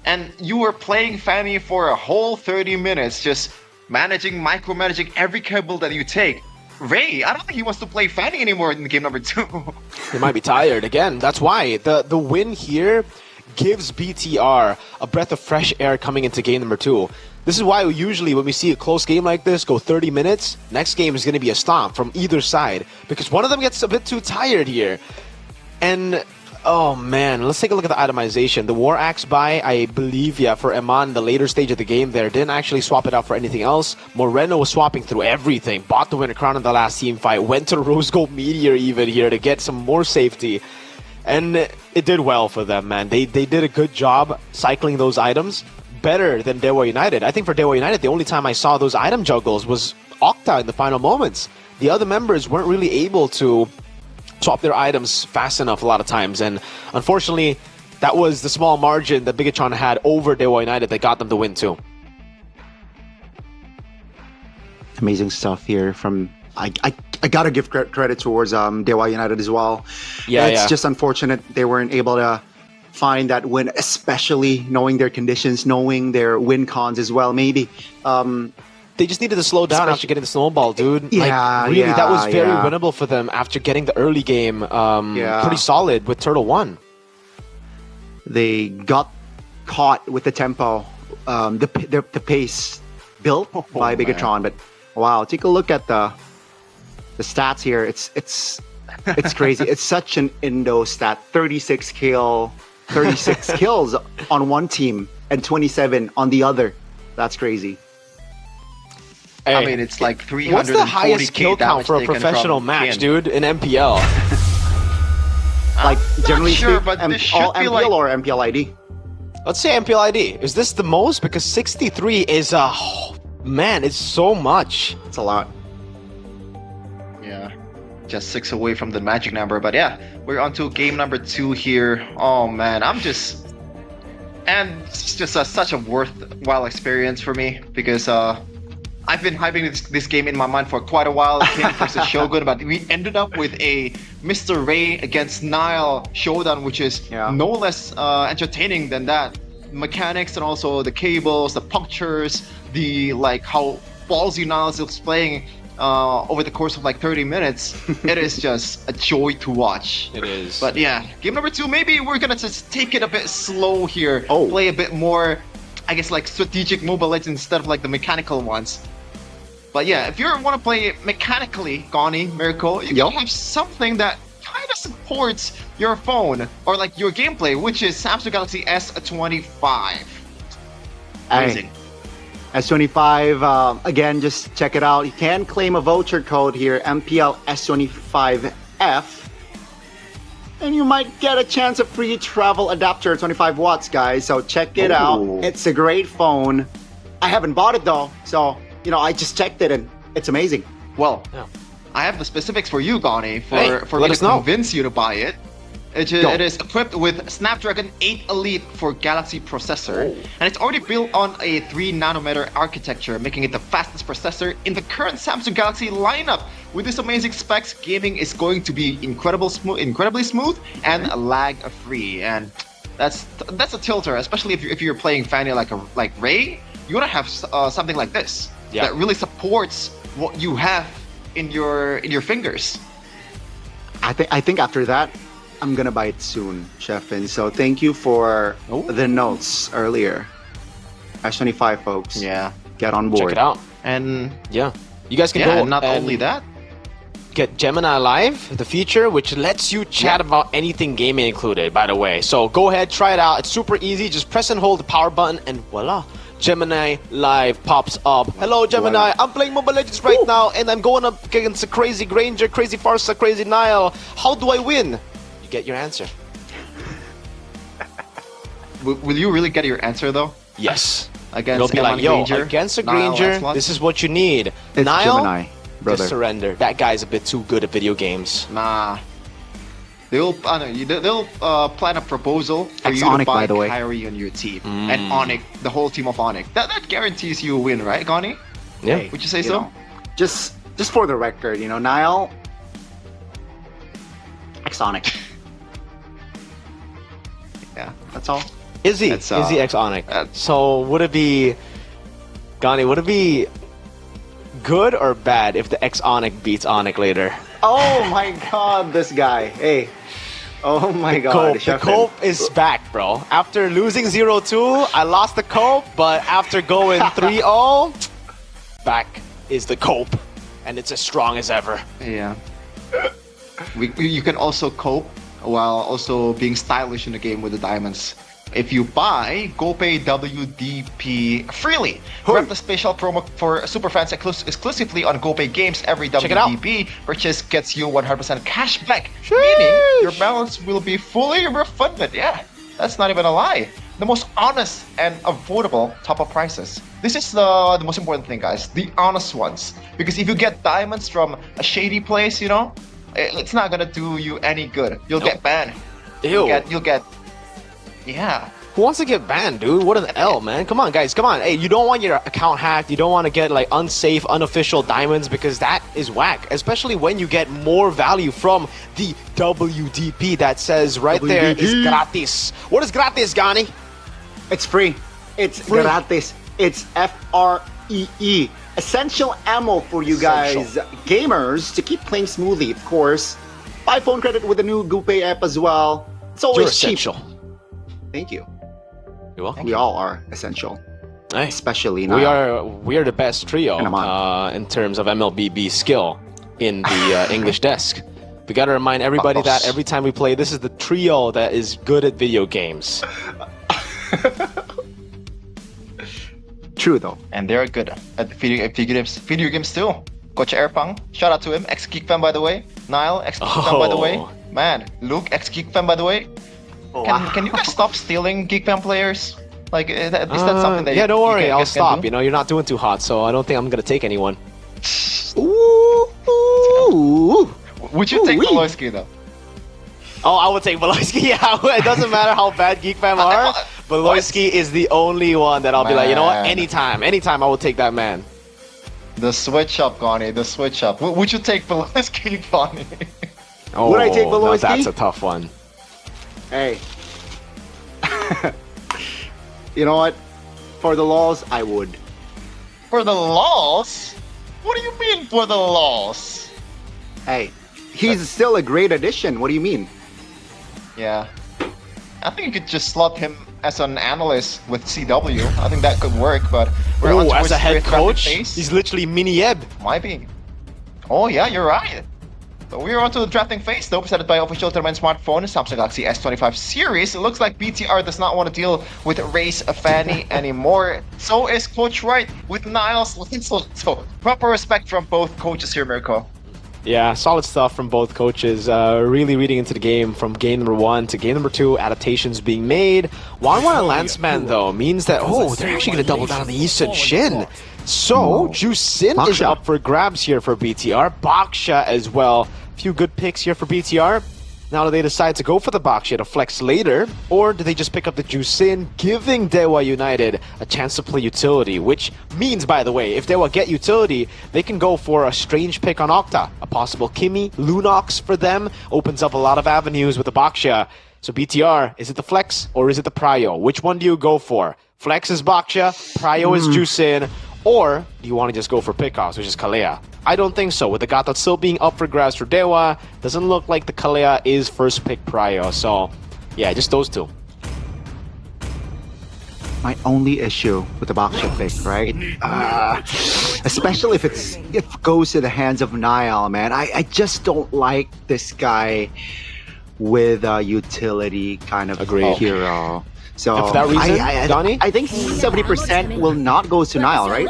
And you were playing Fanny for a whole 30 minutes, just micromanaging every cable that you take. Ray, I don't think he wants to play Fanny anymore in game number 2. He might be tired again. That's why the win here gives BTR a breath of fresh air coming into game number 2. This is why usually when we see a close game like this go 30 minutes, next game is going to be a stomp from either side because one of them gets a bit too tired here. And oh man, let's take a look at the itemization. The War Axe buy, I believe, for Eman, the later stage of the game there, didn't actually swap it out for anything else. Moreno was swapping through everything, bought the winner crown in the last team fight, went to Rose Gold Meteor even here to get some more safety. And it did well for them, man. They did a good job cycling those items. Better than Dewa United. I think for Dewa United, the only time I saw those item juggles was Octa in the final moments. The other members weren't really able to swap their items fast enough a lot of times, and unfortunately, that was the small margin that Bigatron had over Dewa United that got them the win too. Amazing stuff here from... I gotta give credit towards Dewa United as well. It's just unfortunate they weren't able to find that win, especially knowing their conditions, knowing their win cons as well. Maybe they just needed to slow down after getting the snowball, dude. That was very winnable for them after getting the early game pretty solid with Turtle 1. They got caught with the tempo, the pace built by Bigatron. But wow, take a look at the stats here. It's crazy. It's such an Indo stat. 36 kills on one team and 27 on the other. That's crazy. Hey, I mean, it's like 340k. What's the highest kill count for a professional match, dude, in MPL? Like, generally sure, speaking, but this should all be MPL like... or MPL ID? Let's say MPL ID. Is this the most? Because 63 is man, it's so much. It's a lot. Yeah. Just 6 away from the magic number, but yeah, we're on to game number 2 here. Oh man, and it's just such a worthwhile experience for me because I've been hyping this game in my mind for quite a while. King versus Shogun, but we ended up with a Mr. Ray against Nile showdown, which is no less entertaining than that. Mechanics and also the cables, the punctures, the how ballsy Nile is playing. Over the course of 30 minutes, it is just a joy to watch. It is. But yeah, game number 2, maybe we're gonna just take it a bit slow here. Play a bit more, I guess, strategic Mobile Legends instead of the mechanical ones. But yeah, if you want to play mechanically, Gani, Miracle, you can have something that kind of supports your phone or your gameplay, which is Samsung Galaxy S25. Amazing. S25, again, just check it out. You can claim a voucher code here, MPL S25F, and you might get a chance of free travel adapter, 25 watts, guys. So check it out. It's a great phone. I haven't bought it though, so I just checked it and it's amazing. Well, I have the specifics for you, Gani, for me to convince you to buy it. It is equipped with Snapdragon 8 Elite for Galaxy processor, and it's already built on a 3nm architecture, making it the fastest processor in the current Samsung Galaxy lineup. With this amazing specs, gaming is going to be incredibly smooth and lag-free, and that's a tilter, especially if you're playing Fanny like Ray. You want to have something like this that really supports what you have in your fingers. I think after that, I'm gonna buy it soon, Chef. And so thank you for the notes earlier. S25, folks. Yeah. Get on board. Check it out. And you guys can go. And not only that, get Gemini Live, the feature, which lets you chat about anything gaming included, by the way. So go ahead, try it out. It's super easy. Just press and hold the power button and voila. Gemini Live pops up. Hello, Gemini. I'm playing Mobile Legends right now, and I'm going up against a crazy Granger, crazy Farsa, crazy Nile. How do I win? You get your answer. Will you really get your answer though? Yes. Against It'll be like, yo, Granger, against a Nile, Granger, Lancelot? this is what you need. It's Nile, Gemini, brother. just surrender. That guy's a bit too good at video games. Nah. They'll plan a proposal for you to Exonic, buy by the way. Kyrie on your team and Onyx, the whole team of Onyx. That guarantees you a win, right, Gani? Yeah. Would you say You so? know, just for the record, Nile, Exonic. Yeah, that's all. Is he? It's, Is he Exonic? So would it be, Gani, would it be good or bad if the Exonic beats Onic later? Oh my God, this guy. Hey. Oh my God. The Sheffin. cope is back, bro. After losing 0-2, I lost the cope, but after going 3-0, back is the cope, and it's as strong as ever. Yeah. You can also cope while also being stylish in the game with the diamonds. If you buy GoPay WDP freely, grab the special promo for superfans exclusively on GoPay games. Every Check it out. WDP purchase gets you 100% cash back, meaning your balance will be fully refunded. Yeah, that's not even a lie. The most honest and affordable top-up prices. This is the most important thing, guys. The honest ones. Because if you get diamonds from a shady place, it's not gonna do you any good. You'll get banned. Ew. You'll get. Yeah. Who wants to get banned, dude? What an L, man. Come on, guys. Come on. Hey, you don't want your account hacked. You don't want to get, like, unsafe, unofficial diamonds because that is whack. Especially when you get more value from the WDP that says right there is gratis. What is gratis, Gani? It's free. It's gratis. It's FREE. Essential ammo for you guys, gamers, to keep playing smoothly, of course. Buy phone credit with the new GoPay app as well. It's always cheap. Essential. Thank you. You're welcome. We all are essential. Hey, especially now. We are the best trio in terms of MLBB skill in the English desk. We gotta remind everybody that every time we play, this is the trio that is good at video games. True though. And they're good at video games too. Coach Airpang, shout out to him. Ex-Geek fan, by the way. Nile, ex-Geek fan, by the way. Man, Luke, ex-Geek fan, by the way. Can you guys stop stealing Geek fan players? Like, is that something that yeah, don't worry, I'll can stop. do? You're not doing too hot, so I don't think I'm gonna take anyone. Would you take Voloisky though? Oh, I would take Voloisky. Yeah, it doesn't matter how bad Geek fam are. Voloisky is the only one that I'll be like, you know what? Anytime I will take that man. The switch up, Gani. The switch up. Would you take Voloisky, Gani? Oh, would I take Voloisky? That's a tough one. Hey. You know what? For the laws, I would. For the laws? What do you mean for the laws? Hey, he's still a great addition. What do you mean? Yeah. I think you could just slot him as an analyst with CW. I think that could work, but we're on as a head coach, phase. he's literally mini Eb. Might be. Oh yeah, you're right. So we're on to the drafting phase though, presented by official tournament smartphone, Samsung Galaxy S25 series. It looks like BTR does not want to deal with Race Fanny anymore. So is Coach Wright with Niles. So proper respect from both coaches here, Mirko. Yeah, solid stuff from both coaches. Really reading into the game from game number 1 to game number 2. Adaptations being made. 1-1 Lanceman though means that they're actually going to double down on the Eastern Shin. So Juice Sin is up for grabs here for BTR. Baksha as well. Few good picks here for BTR. Now do they decide to go for the Baksha to flex later, or do they just pick up the Juice Sin, giving Dewa United a chance to play utility? Which means, by the way, if Dewa get utility, they can go for a strange pick on Octa. A possible Kimmy, Lunox for them opens up a lot of avenues with the Baksha. So BTR, is it the flex or is it the prio? Which one do you go for? Flex is Baksha, prio is Juice Sin, or do you want to just go for pickoffs, which is Kalea? I don't think so. With the Gatot still being up for grabs for Dewa, doesn't look like the Kalea is first pick prio. So, yeah, just those two. My only issue with the Baksha pick, right? Especially if it goes to the hands of Niall, man. I just don't like this guy with a utility kind of hero. So And for that reason, Donnie? I think 70% will not go to Nile, right?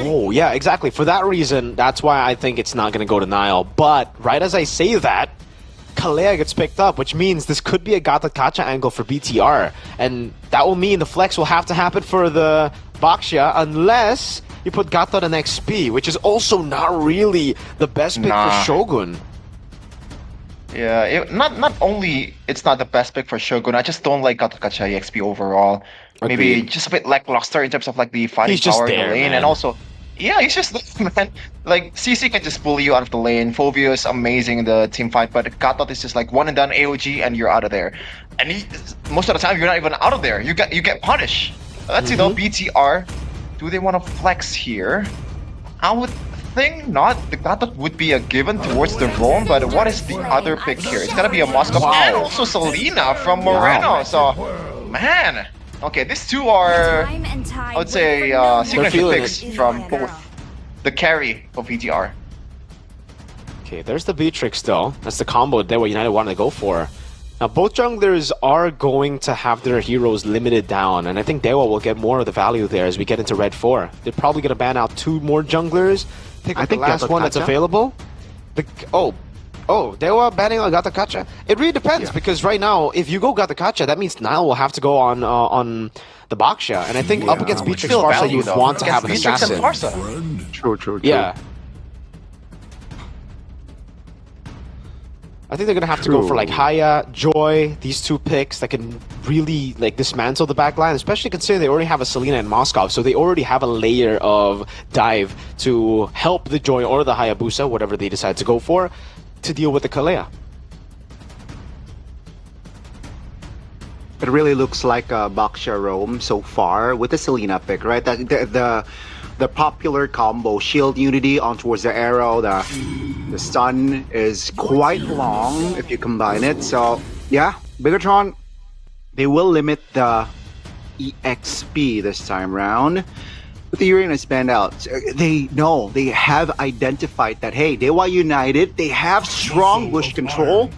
Oh, yeah, exactly. For that reason, that's why I think it's not going to go to Nile. But right as I say that, Kalea gets picked up, which means this could be a Gata Kacha angle for BTR. And that will mean the flex will have to happen for the Baxia unless you put Gata on XP, which is also not really the best pick for Shogun. Yeah, not only it's not the best pick for Shogun, I just don't like Gatakacha EXP overall. Maybe Agreed. just a bit lackluster in terms of like the fighting He's just power in there, the lane, man. and also, yeah, he's just man. Like CC can just bully you out of the lane. Fovio is amazing in the team fight, but Gatot is just like one and done AOG, and you're out of there. And most of the time, you're not even out of there. You get punished. Let's see though, BTR. Do they want to flex here? I would think not. The Gatot would be a given towards the Roam, but what is the other pick here? It's gonna be a Moskov and also Selena from Moreno. So, man. Okay, these two are, I would say, signature feeling picks from both the carry of VTR. Okay, there's the Beatrix though. That's the combo there what United wanted to go for. Now both junglers are going to have their heroes limited down, and I think Dewa will get more of the value there as we get into Red 4. They're probably going to ban out 2 more junglers, pick up the last one that's available. Dewa banning on Gata Kacha. It really depends because right now, if you go Gata Kacha, that means Nile will have to go on the Baxia, and I think up against Beatrix Farsa, you want to have an assassin. True. Yeah. I think they're gonna have to go for like Haya, Joy, these 2 picks that can really like dismantle the backline, especially considering they already have a Selena and Moskov, so they already have a layer of dive to help the Joy or the Hayabusa, whatever they decide to go for, to deal with the Kalea. It really looks like a Baxia Roam so far with the Selena pick, right? The popular combo Shield Unity on towards the arrow, the stun is quite long if you combine it. So yeah, Bigatron, they will limit the EXP this time round. But the Uranus banned out. They know, they have identified that, hey, Dewa United, they have strong bush control,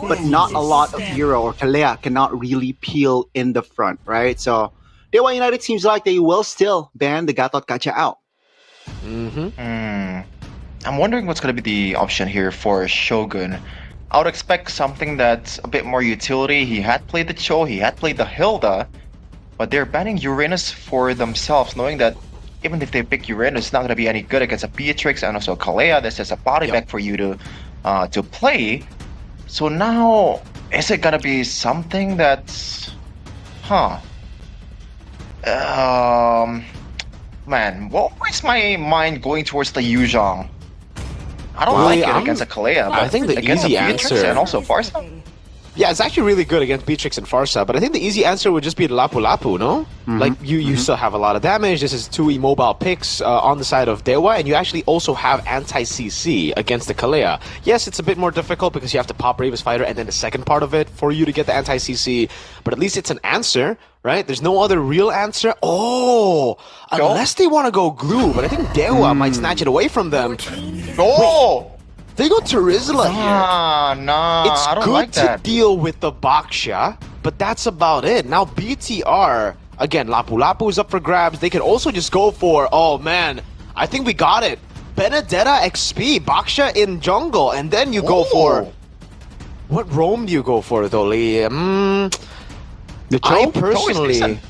but not a lot of hero or Kalea cannot really peel in the front, right? So Dewa United seems like they will still ban the Gatot Kacha out. I'm wondering what's going to be the option here for Shogun. I would expect something that's a bit more utility. He had played the Cho, he had played the Hilda, but they're banning Uranus for themselves, knowing that even if they pick Uranus, it's not going to be any good against a Beatrix and also Kalea. That's just a body bag for you to play. So now, is it going to be something that's... man, what is my mind going towards the Yuzhong? I don't like it against a Kalea, but I think the against easy a Beatrix answer and also Farsa. Yeah, it's actually really good against Beatrix and Farsa, but I think the easy answer would just be Lapu Lapu, no? Like, you still have a lot of damage. This is 2 immobile picks on the side of Dewa, and you actually also have anti-CC against the Kalea. Yes, it's a bit more difficult because you have to pop Bravest Fighter and then the second part of it for you to get the anti-CC, but at least it's an answer, right? There's no other real answer. Oh! Unless they want to go Glue, but I think Dewa might snatch it away from them. Oh! They go Terizla here. Nah, It's I don't good like that. to deal with the Baxia, but that's about it. Now BTR, again, Lapu Lapu is up for grabs. They could also just go for, oh man, I think we got it. Benedetta XP, Baxia in jungle, and then you go for... What roam do you go for though, Lee? I personally...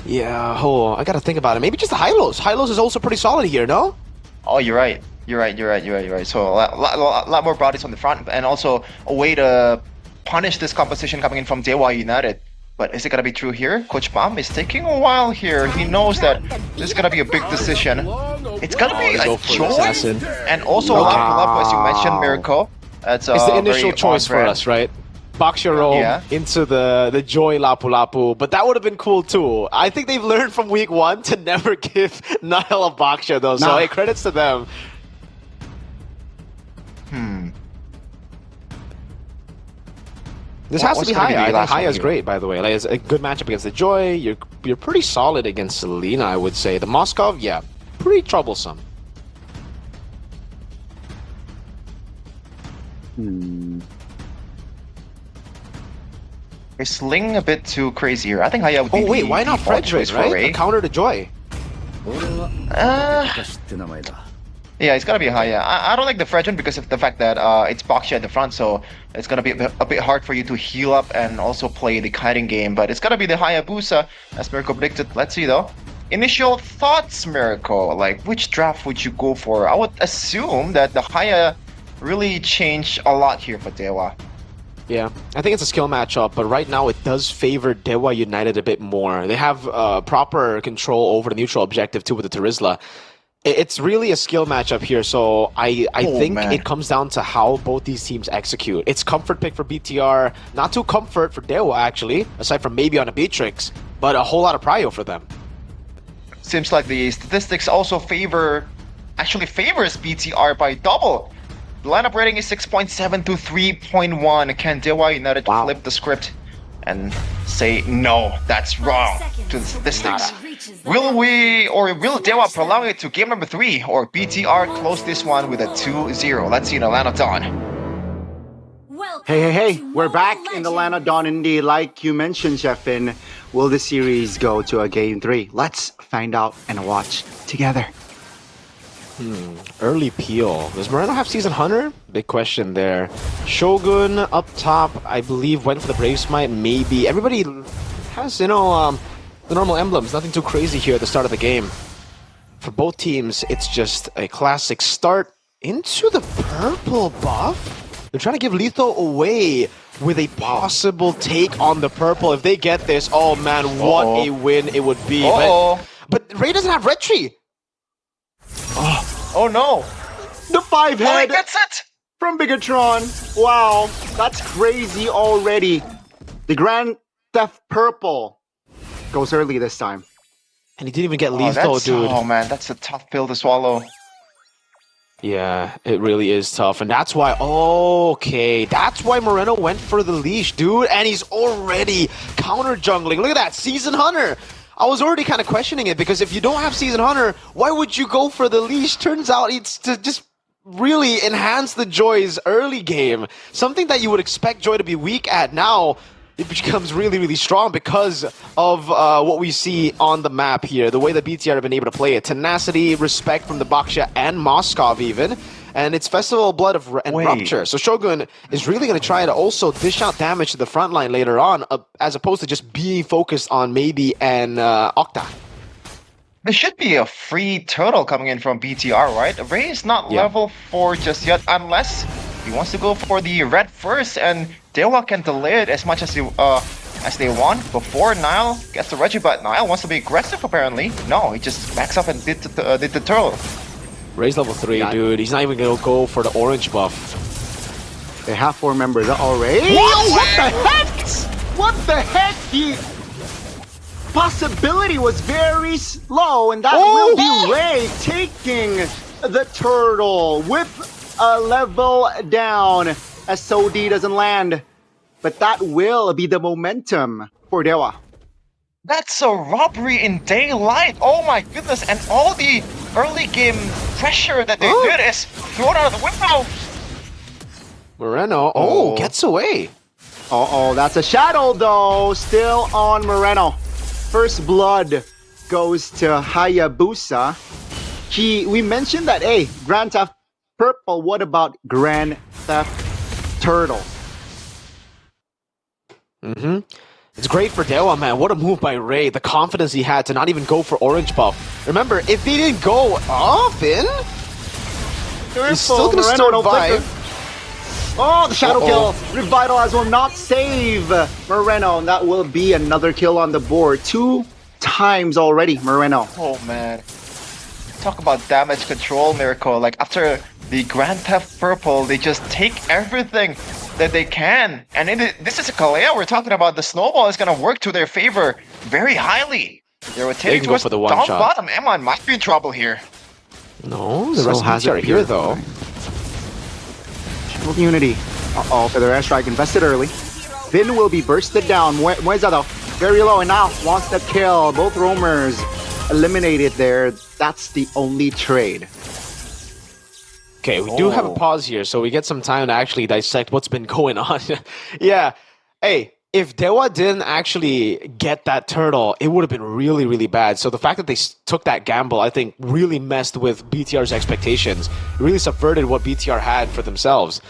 Yeah, I gotta think about it. Maybe just the Hylos. Hylos is also pretty solid here, no? Oh, you're right. You're right. So a lot more bodies on the front, and also a way to punish this composition coming in from Dewa United. But is it gonna be true here? Coach Bam is taking a while here. He knows that this is gonna be a big decision. It's gonna be a Joy and also Lapu Lapu, as you mentioned, Miracle. It's the initial choice for us, right? Baxia roam into the Joy Lapu Lapu, but that would have been cool too. I think they've learned from week 1 to never give Nile a Baxia though, so hey, credits to them. This has to be Haya. I think Haya is great, by the way. Like, it's a good matchup against the Joy. You're pretty solid against Selena, I would say. The Moskov, yeah, pretty troublesome. They're slinging a bit too crazy here. I think Haya would be Oh wait, the why not default choice Frederick, for right? Ray. A counter to Joy. Yeah, it's gonna be Haya. I don't like the Fredrin because of the fact that it's Baksha at the front, so it's gonna be a bit hard for you to heal up and also play the kiting game. But it's gonna be the Hayabusa, as Mirko predicted. Let's see though. Initial thoughts, Mirko. Like, which draft would you go for? I would assume that the Haya really changed a lot here for Dewa. Yeah, I think it's a skill matchup, but right now it does favor Dewa United a bit more. They have proper control over the neutral objective too with the Terizla. It's really a skill matchup here, so I think it comes down to how both these teams execute. It's comfort pick for BTR, not too comfort for Dewa actually, aside from maybe on a Beatrix, but a whole lot of prio for them. Seems like the statistics also actually favors BTR by double. The lineup rating is 6.7 to 3.1. Can Dewa United flip the script and say, no, that's wrong to the statistics? Will Dewa prolong it to game number 3, or BTR close this one with a 2-0? Let's see in the Land of Dawn. Hey, we're back in the Land of Dawn Indy. Like you mentioned, Sheffin, will the series go to a game 3? Let's find out and watch together. Early peel. Does Moreno have Season Hunter? Big question there. Shogun up top, I believe, went for the Brave Smite. Maybe. Everybody has, the normal emblems. Nothing too crazy here at the start of the game. For both teams, it's just a classic start into the purple buff. They're trying to give Letho away with a possible take on the purple. If they get this, oh man, what a win it would be. But Ray doesn't have Red Tree. Oh no! The 5-head gets it! from Bigatron. Wow, that's crazy already. The Grand Theft Purple goes early this time. And he didn't even get Letho, dude. Oh man, that's a tough pill to swallow. Yeah, it really is tough. And that's why, that's why Moreno went for the leash, dude. And he's already counter-jungling. Look at that, Season Hunter. I was already kind of questioning it, because if you don't have Season Hunter, why would you go for the leash? Turns out it's to just really enhance the Joy's early game. Something that you would expect Joy to be weak at now, it becomes really, really strong because of what we see on the map here. The way that BTR have been able to play it. Tenacity, respect from the Baksha and Moskov even. And it's Festival of Blood and Rupture. So Shogun is really going to try to also dish out damage to the front line later on, as opposed to just being focused on maybe an Octa. There should be a free turtle coming in from BTR, right? Ray is not level 4 just yet, unless he wants to go for the red first, and Dewa can delay it as much as they want before Nile gets the Reggie, but Nile wants to be aggressive apparently. No, he just backs up and did the turtle. Ray's level 3, dude. He's not even going to go for the orange buff. They have 4 members already. What? What the heck? What the heck? The possibility was very slow, and that will be Ray taking the turtle with a level down as Sodi doesn't land. But that will be the momentum for Dewa. That's a robbery in daylight. Oh my goodness. And all the early game pressure that they did is thrown out of the window. Moreno, gets away. That's a shadow though. Still on Moreno. First blood goes to Hayabusa. We mentioned that, hey, Grand Theft Purple. What about Grand Theft Turtle? It's great for Dewa, man. What a move by Ray. The confidence he had to not even go for orange buff. Remember, if he didn't go off in, he's still going to survive. Oh, the shadow kill. Revitalize will not save Moreno. And that will be another kill on the board. 2 times already, Moreno. Oh, man. Talk about damage control, Miracle. Like, after the Grand Theft Purple, they just take everything that they can. And this is a Kalea. We're talking about the snowball is going to work to their favor very highly. They're rotating towards for the down shot. bottom. Emon might be in trouble here. No, the rest of us are here, though. Unity. For the airstrike invested early. Finn will be bursted down. Mueza though, very low, and now wants the kill. Both roamers eliminated there. That's the only trade. Okay, we do have a pause here, so we get some time to actually dissect what's been going on. Yeah. Hey, if Dewa didn't actually get that turtle, it would have been really, really bad. So the fact that they took that gamble, I think, really messed with BTR's expectations. It really subverted what BTR had for themselves.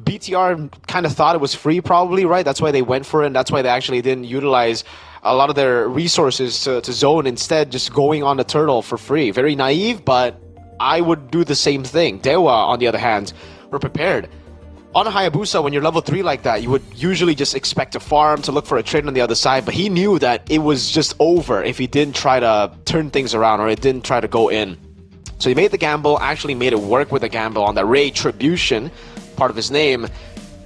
BTR kind of thought it was free, probably, right? That's why they went for it, and that's why they actually didn't utilize a lot of their resources to zone, instead just going on the turtle for free. Very naive, but I would do the same thing. Dewa, on the other hand, were prepared. On a Hayabusa, when you're level 3 like that, you would usually just expect to farm, to look for a trade on the other side, but he knew that it was just over if he didn't try to turn things around, or it didn't try to go in. So he made the gamble, actually made it work with the gamble on the re-strategize, part of his name,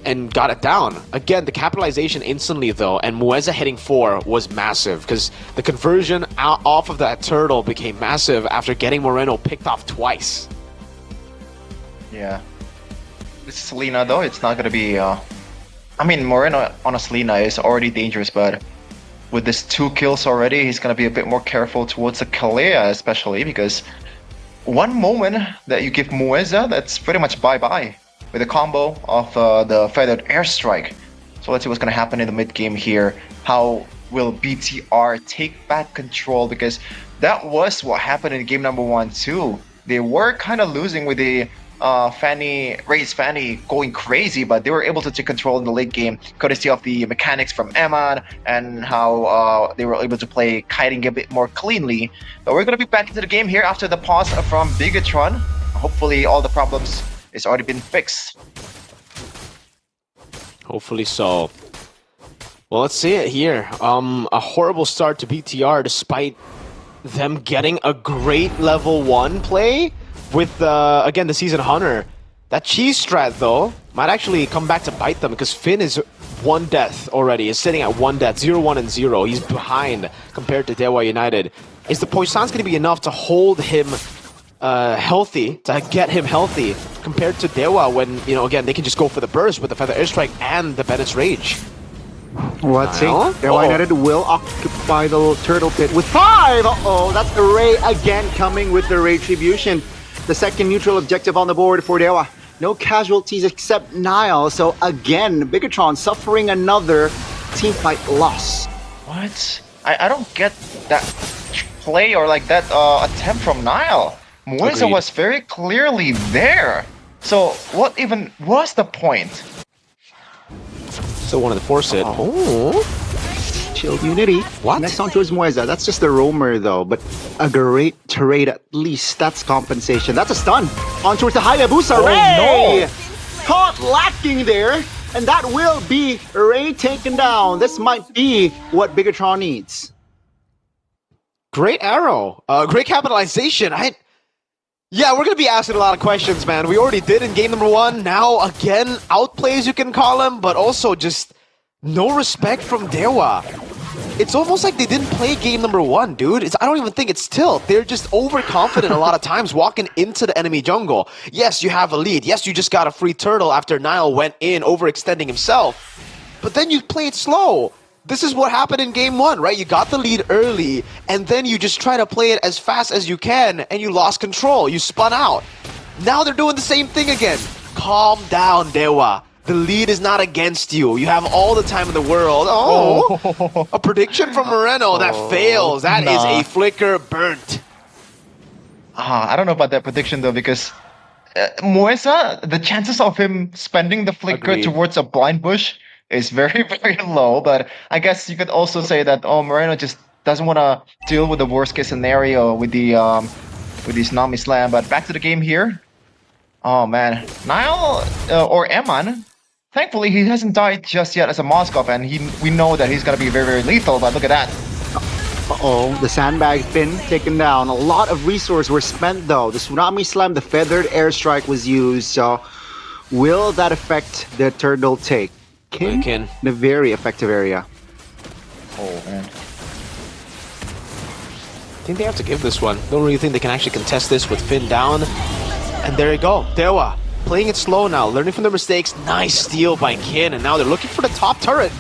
and got it down. Again, the capitalization instantly though, and Mueza hitting 4 was massive, because the conversion off of that turtle became massive after getting Moreno picked off twice. Yeah. This Selena though, it's not gonna be I mean, Moreno on a Selena is already dangerous, but with this 2 kills already, he's gonna be a bit more careful towards the Kalea, especially because one moment that you give Mueza, that's pretty much bye-bye with a combo of the feathered airstrike. So let's see what's gonna happen in the mid game here. How will BTR take back control, because that was what happened in game number 1 too. They were kind of losing with the Ray's Fanny going crazy, but they were able to take control in the late game courtesy of the mechanics from Eman and how they were able to play kiting a bit more cleanly. But we're going to be back into the game here after the pause from Bigatron. Hopefully all the problems is already been fixed. Hopefully so. Well, let's see it here. A horrible start to BTR despite them getting a great level 1 play with, again, the Season Hunter. That cheese strat, though, might actually come back to bite them, because Finn is 1 death already. He's sitting at 1 death, 0, 1, and 0. He's behind compared to Dewa United. Is the Poison's going to be enough to hold him healthy, to get him healthy, compared to Dewa when, you know, again, they can just go for the burst with the Feather Airstrike and the Bennett's Rage? Let's see. Dewa United will occupy the turtle pit with 5! Uh-oh, that's the Ray again coming with the Retribution. The second neutral objective on the board for Dewa. No casualties except Nile, so again, Bigatron suffering another team fight loss. What? I don't get that play or like that attempt from Nile. Mueza was very clearly there. So what even was the point? Still wanted to force it. Oh. Chilled Unity. What? Next on towards Mueza. That's just the roamer though, but a great trade at least. That's compensation. That's a stun. On towards the Hayabusa. Ray! No. Caught lacking there, and that will be Ray taken down. This might be what Bigatron needs. Great arrow. Great capitalization. Yeah, we're going to be asking a lot of questions, man. We already did in game number 1. Now, again, outplays you can call them, but also just no respect from Dewa. It's almost like they didn't play game number 1, dude. I don't even think it's tilt. They're just overconfident a lot of times walking into the enemy jungle. Yes, you have a lead. Yes, you just got a free turtle after Nile went in, overextending himself. But then you play it slow. This is what happened in game 1, right? You got the lead early, and then you just try to play it as fast as you can, and you lost control. You spun out. Now they're doing the same thing again. Calm down, Dewa. The lead is not against you. You have all the time in the world. Oh, a prediction from Moreno that fails. That is a flicker burnt. I don't know about that prediction though, because Mueza, the chances of him spending the flicker towards a blind bush is very, very low. But I guess you could also say that Moreno just doesn't want to deal with the worst case scenario with the with this Nami Slam. But back to the game here. Oh man, Nile or Eman. Thankfully, he hasn't died just yet as a Moskov, and we know that he's gonna be very, very lethal. But look at that. Uh-oh, the sandbag pin taken down. A lot of resources were spent though. The Tsunami Slam, the feathered airstrike was used. So will that affect the turtle take? King in a very effective area. Oh man. I think they have to give this one. Don't really think they can actually contest this with Finn down. And there you go, Dewa. Playing it slow now, learning from their mistakes. Nice steal by Kin, and now they're looking for the top turret.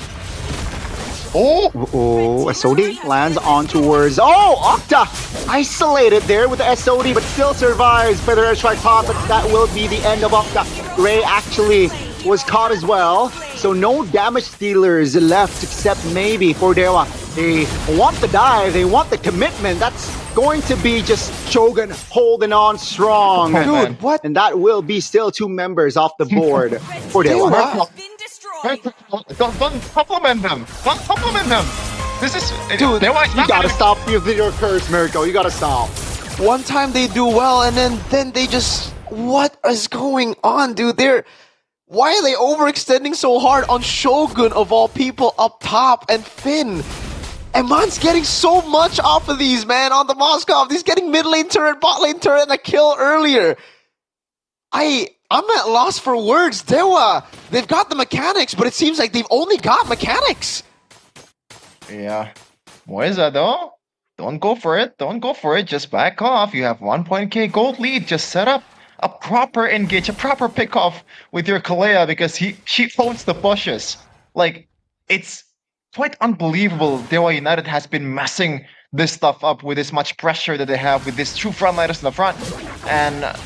Oh, SOD lands on towards... Oh, Octa! Isolated there with the SOD, but still survives. Feather airstrike pop, but that will be the end of Octa. Ray actually was caught as well. So no damage dealers left except maybe for Dewa. They want the dive, they want the commitment. That's going to be just Shogun holding on strong. Dude, what? And that will be still 2 members off the board for Dewa. Don't compliment them. Don't compliment them. This is... Dude, Dewa is you not gotta gonna- stop your curse, Mirko. You gotta stop. One time they do well, and then they just... What is going on, dude? Why are they overextending so hard on Shogun of all people up top and Finn? Eman's getting so much off of these, man, on the Moskov. He's getting mid lane turret, bot lane turret, and a kill earlier. I'm at loss for words. Dewa, they've got the mechanics, but it seems like they've only got mechanics. Yeah. Moeza though, don't go for it. Don't go for it. Just back off. You have 1.k gold lead. Just set up a proper engage, a proper pickoff with your Kalea because she owns the bushes. Like, it's quite unbelievable. Dewa United has been messing this stuff up with this much pressure that they have with these 2 frontliners in the front. And,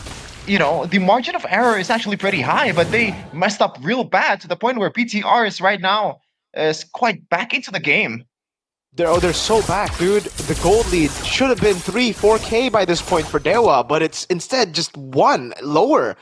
you know, the margin of error is actually pretty high, but they messed up real bad to the point where BTR is right now is quite back into the game. They're so back, dude. The gold lead should have been 3-4k by this point for Dewa, but it's instead just 1 lower.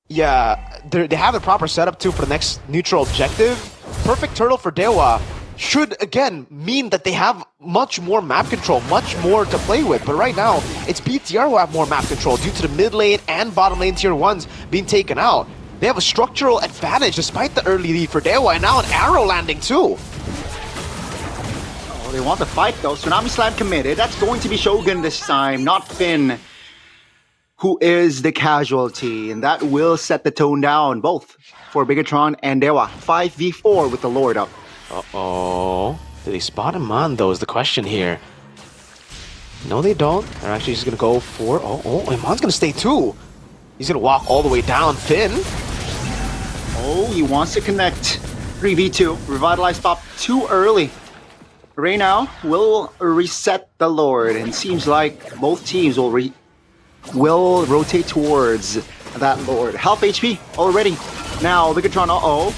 Yeah, they have a proper setup too for the next neutral objective. Perfect turtle for Dewa should again mean that they have much more map control, much more to play with. But right now, it's BTR who have more map control due to the mid lane and bottom lane tier 1s being taken out. They have a structural advantage despite the early lead for Dewa, and now an arrow landing too. They want to fight though. Tsunami Slam committed. That's going to be Shogun this time, not Finn, who is the casualty. And that will set the tone down, both for Bigatron and Dewa. 5v4 with the Lord up. Uh-oh. Did they spot him on though is the question here. No, they don't. They're actually just going to go for... Oh, Iman's going to stay too. He's going to walk all the way down. Finn. Oh, he wants to connect. 3v2. Revitalize pop too early. Right now, will reset the Lord, and seems like both teams will rotate towards that Lord. Half HP already. Now, Bigatron, oh,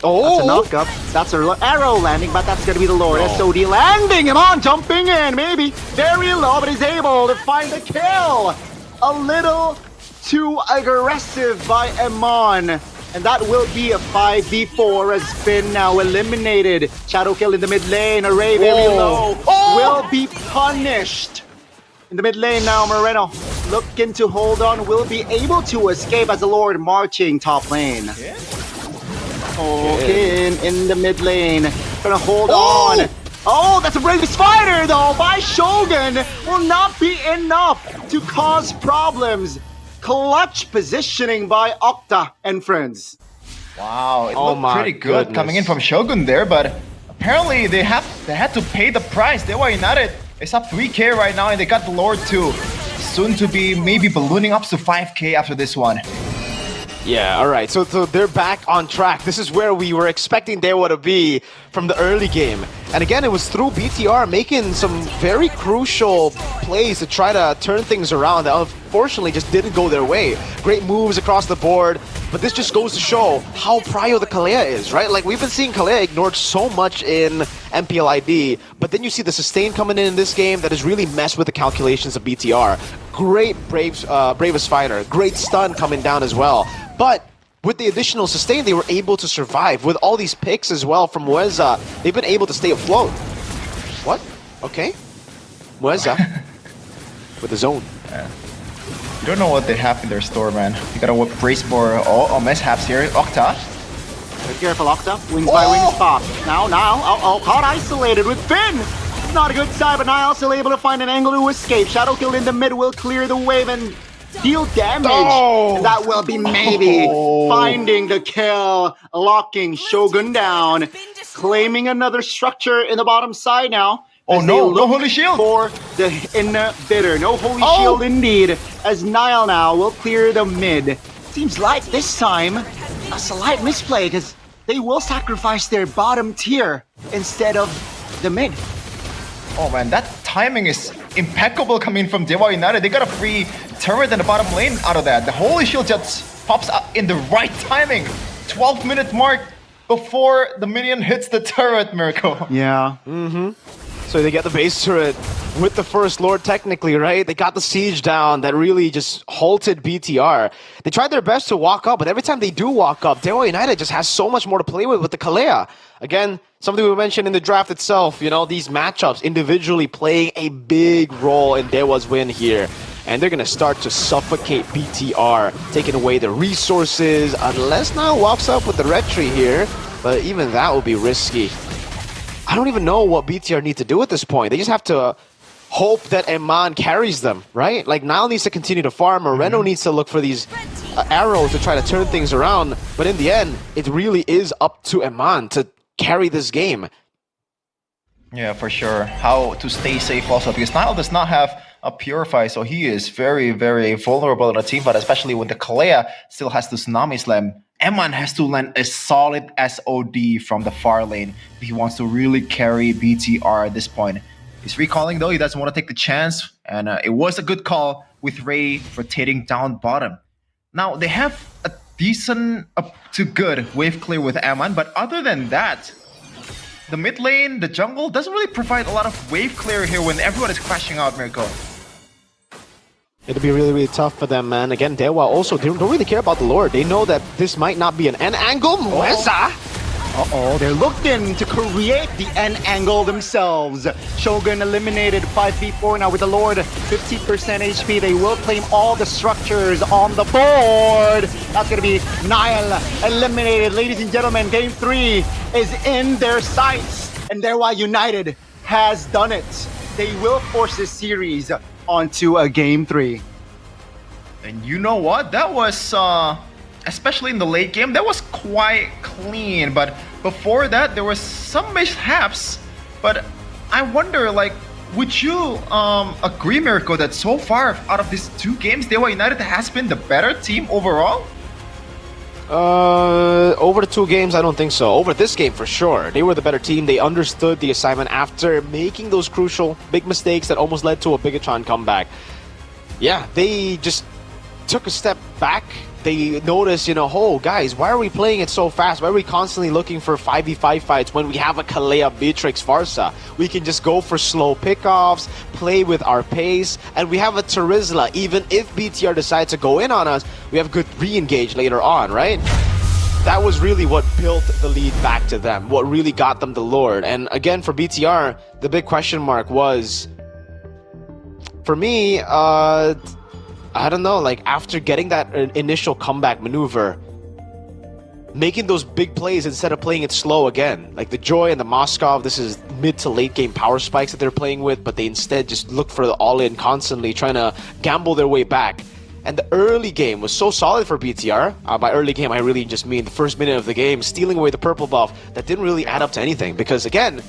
that's a knock-up. That's an arrow landing, but that's going to be the Lord. SOD landing him on, jumping in, maybe. Very low, but he's able to find the kill. A little too aggressive by Emon. And that will be a 5v4 as Finn now eliminated. Shadow kill in the mid lane. Array very low. Will be punished. In the mid lane now, Moreno looking to hold on. Will be able to escape as the Lord marching top lane. Okay, in the mid lane. Gonna hold on. Oh, that's a brave spider though by Shogun. Will not be enough to cause problems. Clutch positioning by Octa and friends. Wow, it looked pretty good coming in from Shogun there, but apparently they had to pay the price. Dewa United is up 3k right now, and they got the Lord too. Soon to be maybe ballooning up to 5k after this one. Yeah, alright, so they're back on track. This is where we were expecting Dewa to be from the early game. And again, it was through BTR making some very crucial plays to try to turn things around that unfortunately just didn't go their way. Great moves across the board, but this just goes to show how prio the Kalea is, right? Like, we've been seeing Kalea ignored so much in MPL ID, but then you see the sustain coming in this game that has really messed with the calculations of BTR. Great bravest fighter, great stun coming down as well. But with the additional sustain, they were able to survive. With all these picks as well from Mueza, they've been able to stay afloat. What? Okay. Mueza with the zone. Yeah. You don't know what they have in their store, man. You gotta brace for all mishaps here. Octa. Be careful, Octa. Wings by wings pop. Now. Caught isolated with Finn. Not a good side, but now also able to find an angle to escape. Shadow kill in the mid will clear the wave and deal damage. And that will be maybe finding the kill, locking Shogun down, claiming another structure in the bottom side now. Oh no, no holy shield for the inner bitter. No holy shield indeed, as Nile now will clear the mid. Seems like this time a slight misplay because they will sacrifice their bottom tier instead of the mid. Oh man, that timing is impeccable coming from Dewa United. They got a free turret in the bottom lane out of that. The holy shield just pops up in the right timing 12-minute mark before the minion hits the turret, Mirko. Yeah. So they get the base turret with the first Lord technically, right? They got the siege down that really just halted BTR. They tried their best to walk up, but every time they do walk up, Dewa United just has so much more to play with the Kalea. Again, something we mentioned in the draft itself, you know, these matchups individually playing a big role in Dewa's win here. And they're going to start to suffocate BTR, taking away the resources, unless now walks up with the retry here. But even that will be risky. I don't even know what BTR need to do at this point. They just have to hope that Eman carries them, right? Like, Nile needs to continue to farm, Moreno needs to look for these arrows to try to turn things around. But in the end, it really is up to Eman to carry this game. Yeah, for sure. How to stay safe also, because Nile does not have a Purify, so he is very, very vulnerable in the team fight, especially when the Kalea still has the Tsunami Slam. Eman has to land a solid SOD from the far lane if he wants to really carry BTR at this point. He's recalling though, he doesn't want to take the chance, and it was a good call with Ray rotating down bottom. Now, they have a decent up to good wave clear with Eman, but other than that, the mid lane, the jungle, doesn't really provide a lot of wave clear here when everyone is crashing out, Mirko. It'll be really, really tough for them, man. Again, Dewa also don't really care about the Lord. They know that this might not be an end angle. Mweza! Uh-oh, they're looking to create the end angle themselves. Shogun eliminated 5v4 now with the Lord, 50% HP. They will claim all the structures on the board. That's going to be Nile eliminated. Ladies and gentlemen, game 3 is in their sights. And Dewa United has done it. They will force this series onto a game 3. And you know what? That was, especially in the late game, that was quite clean. But before that, there was some mishaps. But I wonder, like, would you agree, Mirko, that so far out of these 2 games, Dewa United has been the better team overall? Over the 2 games, I don't think so. Over this game, for sure. They were the better team. They understood the assignment after making those crucial big mistakes that almost led to a Bigatron comeback. Yeah, they just took a step back. They noticed, you know, oh, guys, why are we playing it so fast? Why are we constantly looking for 5v5 fights when we have a Kalea, Beatrix, Farsa? We can just go for slow pickoffs, play with our pace, and we have a Terizla. Even if BTR decide to go in on us, we have good re-engage later on, right? That was really what built the lead back to them, what really got them the Lord. And again, for BTR, the big question mark was, for me, I don't know, like, after getting that initial comeback maneuver, making those big plays instead of playing it slow again. Like the Joy and the Moskov, this is mid to late game power spikes that they're playing with, but they instead just look for the all-in constantly, trying to gamble their way back. And the early game was so solid for BTR. By early game, I really just mean the first minute of the game, stealing away the purple buff that didn't really add up to anything. Because again,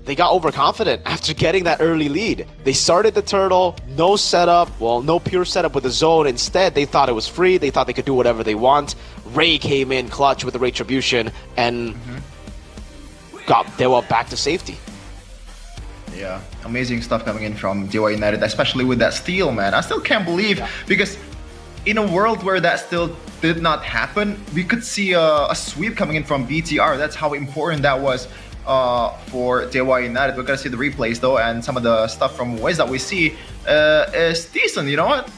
they got overconfident after getting that early lead. They started the turtle, no setup, well, no pure setup with the zone. Instead, they thought it was free. They thought they could do whatever they want. Ray came in clutch with the Retribution and got Dewa back to safety. Yeah, amazing stuff coming in from Dewa United, especially with that steal, man. I still can't believe, because in a world where that still did not happen, we could see a sweep coming in from BTR. That's how important that was for Dewa United. We're gonna see the replays though, and some of the stuff from Wiz that we see is decent. You know what?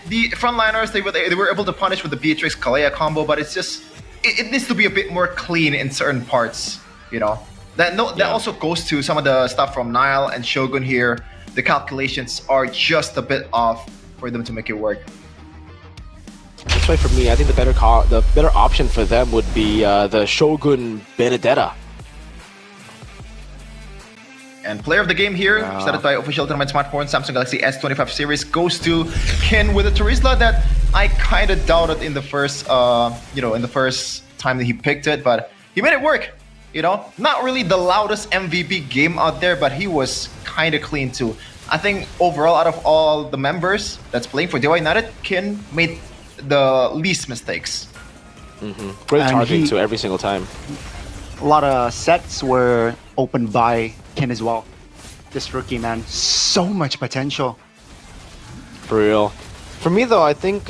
The frontliners, they were able to punish with the Beatrix Kalea combo, but it's just it needs to be a bit more clean in certain parts. You know, that also goes to some of the stuff from Nile and Shogun here. The calculations are just a bit off for them to make it work. That's why for me, I think the better option for them would be the Shogun Benedetta. And player of the game here, started by official tournament smartphone, Samsung Galaxy S25 series, goes to Kin with a Terizla that I kind of doubted in the first, in the first time that he picked it, but he made it work. You know, not really the loudest MVP game out there, but he was kind of clean too. I think overall, out of all the members that's playing for Dewa United, Kin made the least mistakes. Great targeting too every single time. A lot of sets were opened by Ken as well. This rookie, man, so much potential. For real. For me though, I think,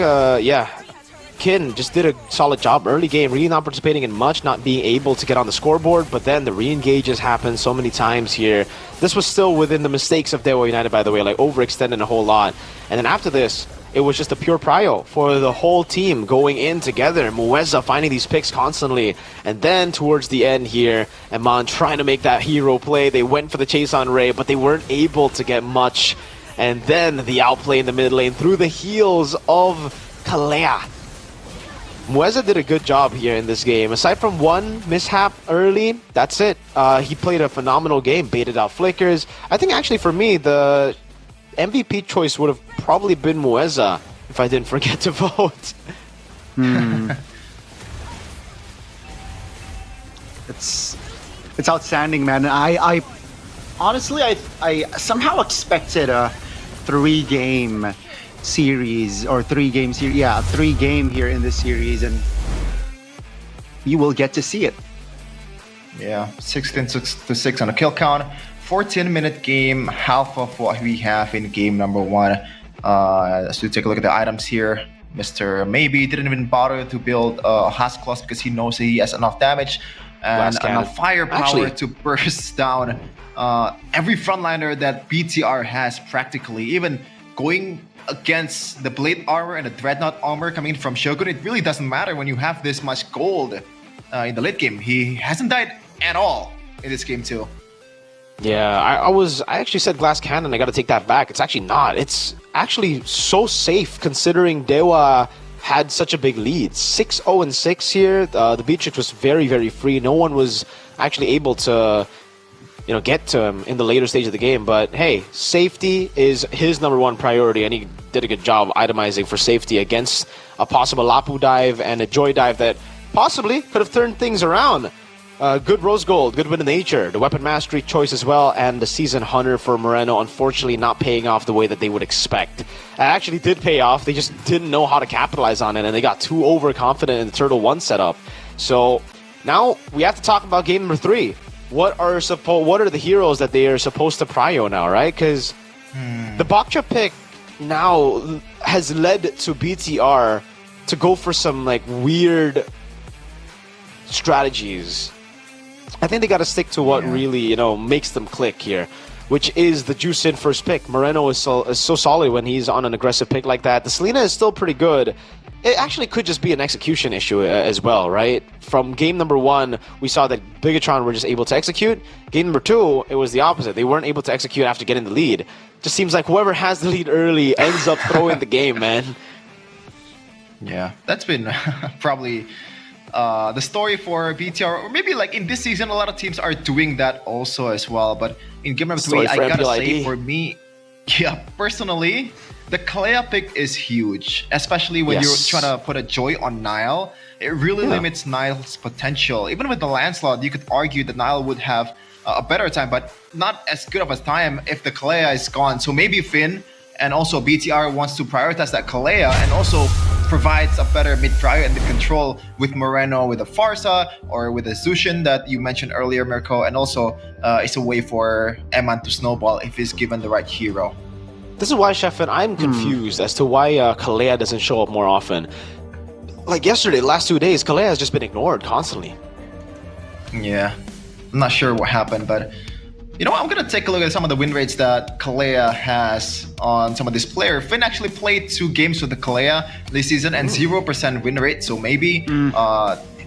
Kin just did a solid job early game, really not participating in much, not being able to get on the scoreboard, but then the re-engages happened so many times here. This was still within the mistakes of Dewa United, by the way, like overextending a whole lot. And then after this, it was just a pure prio for the whole team going in together. Mueza finding these picks constantly. And then towards the end here, Eman trying to make that hero play. They went for the chase on Ray, but they weren't able to get much. And then the outplay in the mid lane through the heels of Kalea. Mueza did a good job here in this game. Aside from one mishap early, that's it. He played a phenomenal game, baited out flickers. I think actually for me, the MVP choice would have probably been Mueza if I didn't forget to vote. It's outstanding, man. I honestly I somehow expected a 3-game series or 3-game series. Yeah, 3-game here in this series, and you will get to see it. Yeah, 16-6 on the kill count. 14-minute game, half of what we have in game number 1. So take a look at the items here. Mr. Maybe didn't even bother to build a Husk Claws because he knows he has enough damage and enough firepower to burst down every frontliner that BTR has practically. Even going against the Blade Armor and the Dreadnought Armor coming from Shogun, it really doesn't matter when you have this much gold in the late game. He hasn't died at all in this game too. Yeah, I actually said Glass Cannon. I got to take that back. It's actually not. It's actually so safe considering Dewa had such a big lead. 6-0-6 here. The Beatrix was very, very free. No one was actually able to, get to him in the later stage of the game. But hey, safety is his number one priority, and he did a good job itemizing for safety against a possible Lapu dive and a Joy dive that possibly could have turned things around. Good Rose Gold, good Win of Nature, the Weapon Mastery choice as well, and the Season Hunter for Moreno, unfortunately not paying off the way that they would expect. It actually did pay off, they just didn't know how to capitalize on it, and they got too overconfident in the Turtle 1 setup. So now we have to talk about game number 3. What are the heroes that they are supposed to prio now, right? Because the Bakcha pick now has led to BTR to go for some weird strategies. I think they got to stick to what really, makes them click here, which is the juice in first pick. Moreno is so solid when he's on an aggressive pick like that. The Selena is still pretty good. It actually could just be an execution issue as well, right? From game number 1, we saw that Bigatron were just able to execute. Game number 2, it was the opposite. They weren't able to execute after getting the lead. Just seems like whoever has the lead early ends up throwing the game, man. Yeah, that's been probably the story for BTR, or maybe in this season, a lot of teams are doing that also as well. But in game number 3, I gotta say, for me, personally, the Kalea pick is huge, especially when you're trying to put a Joy on Nile. It really limits Nile's potential. Even with the Lancelot, you could argue that Nile would have a better time, but not as good of a time if the Kalea is gone. So maybe Finn and also BTR wants to prioritize that Kalea and also provides a better mid-prio and mid-control with Moreno, with a Farsa, or with a Zushin that you mentioned earlier, Mirko, and also it's a way for Eman to snowball if he's given the right hero. This is why, Chef, and I'm confused as to why Kalea doesn't show up more often. Like yesterday, the last 2 days, Kalea has just been ignored constantly. Yeah, I'm not sure what happened, but I'm going to take a look at some of the win rates that Kalea has on some of this player. Finn actually played 2 games with the Kalea this season and 0% win rate, so maybe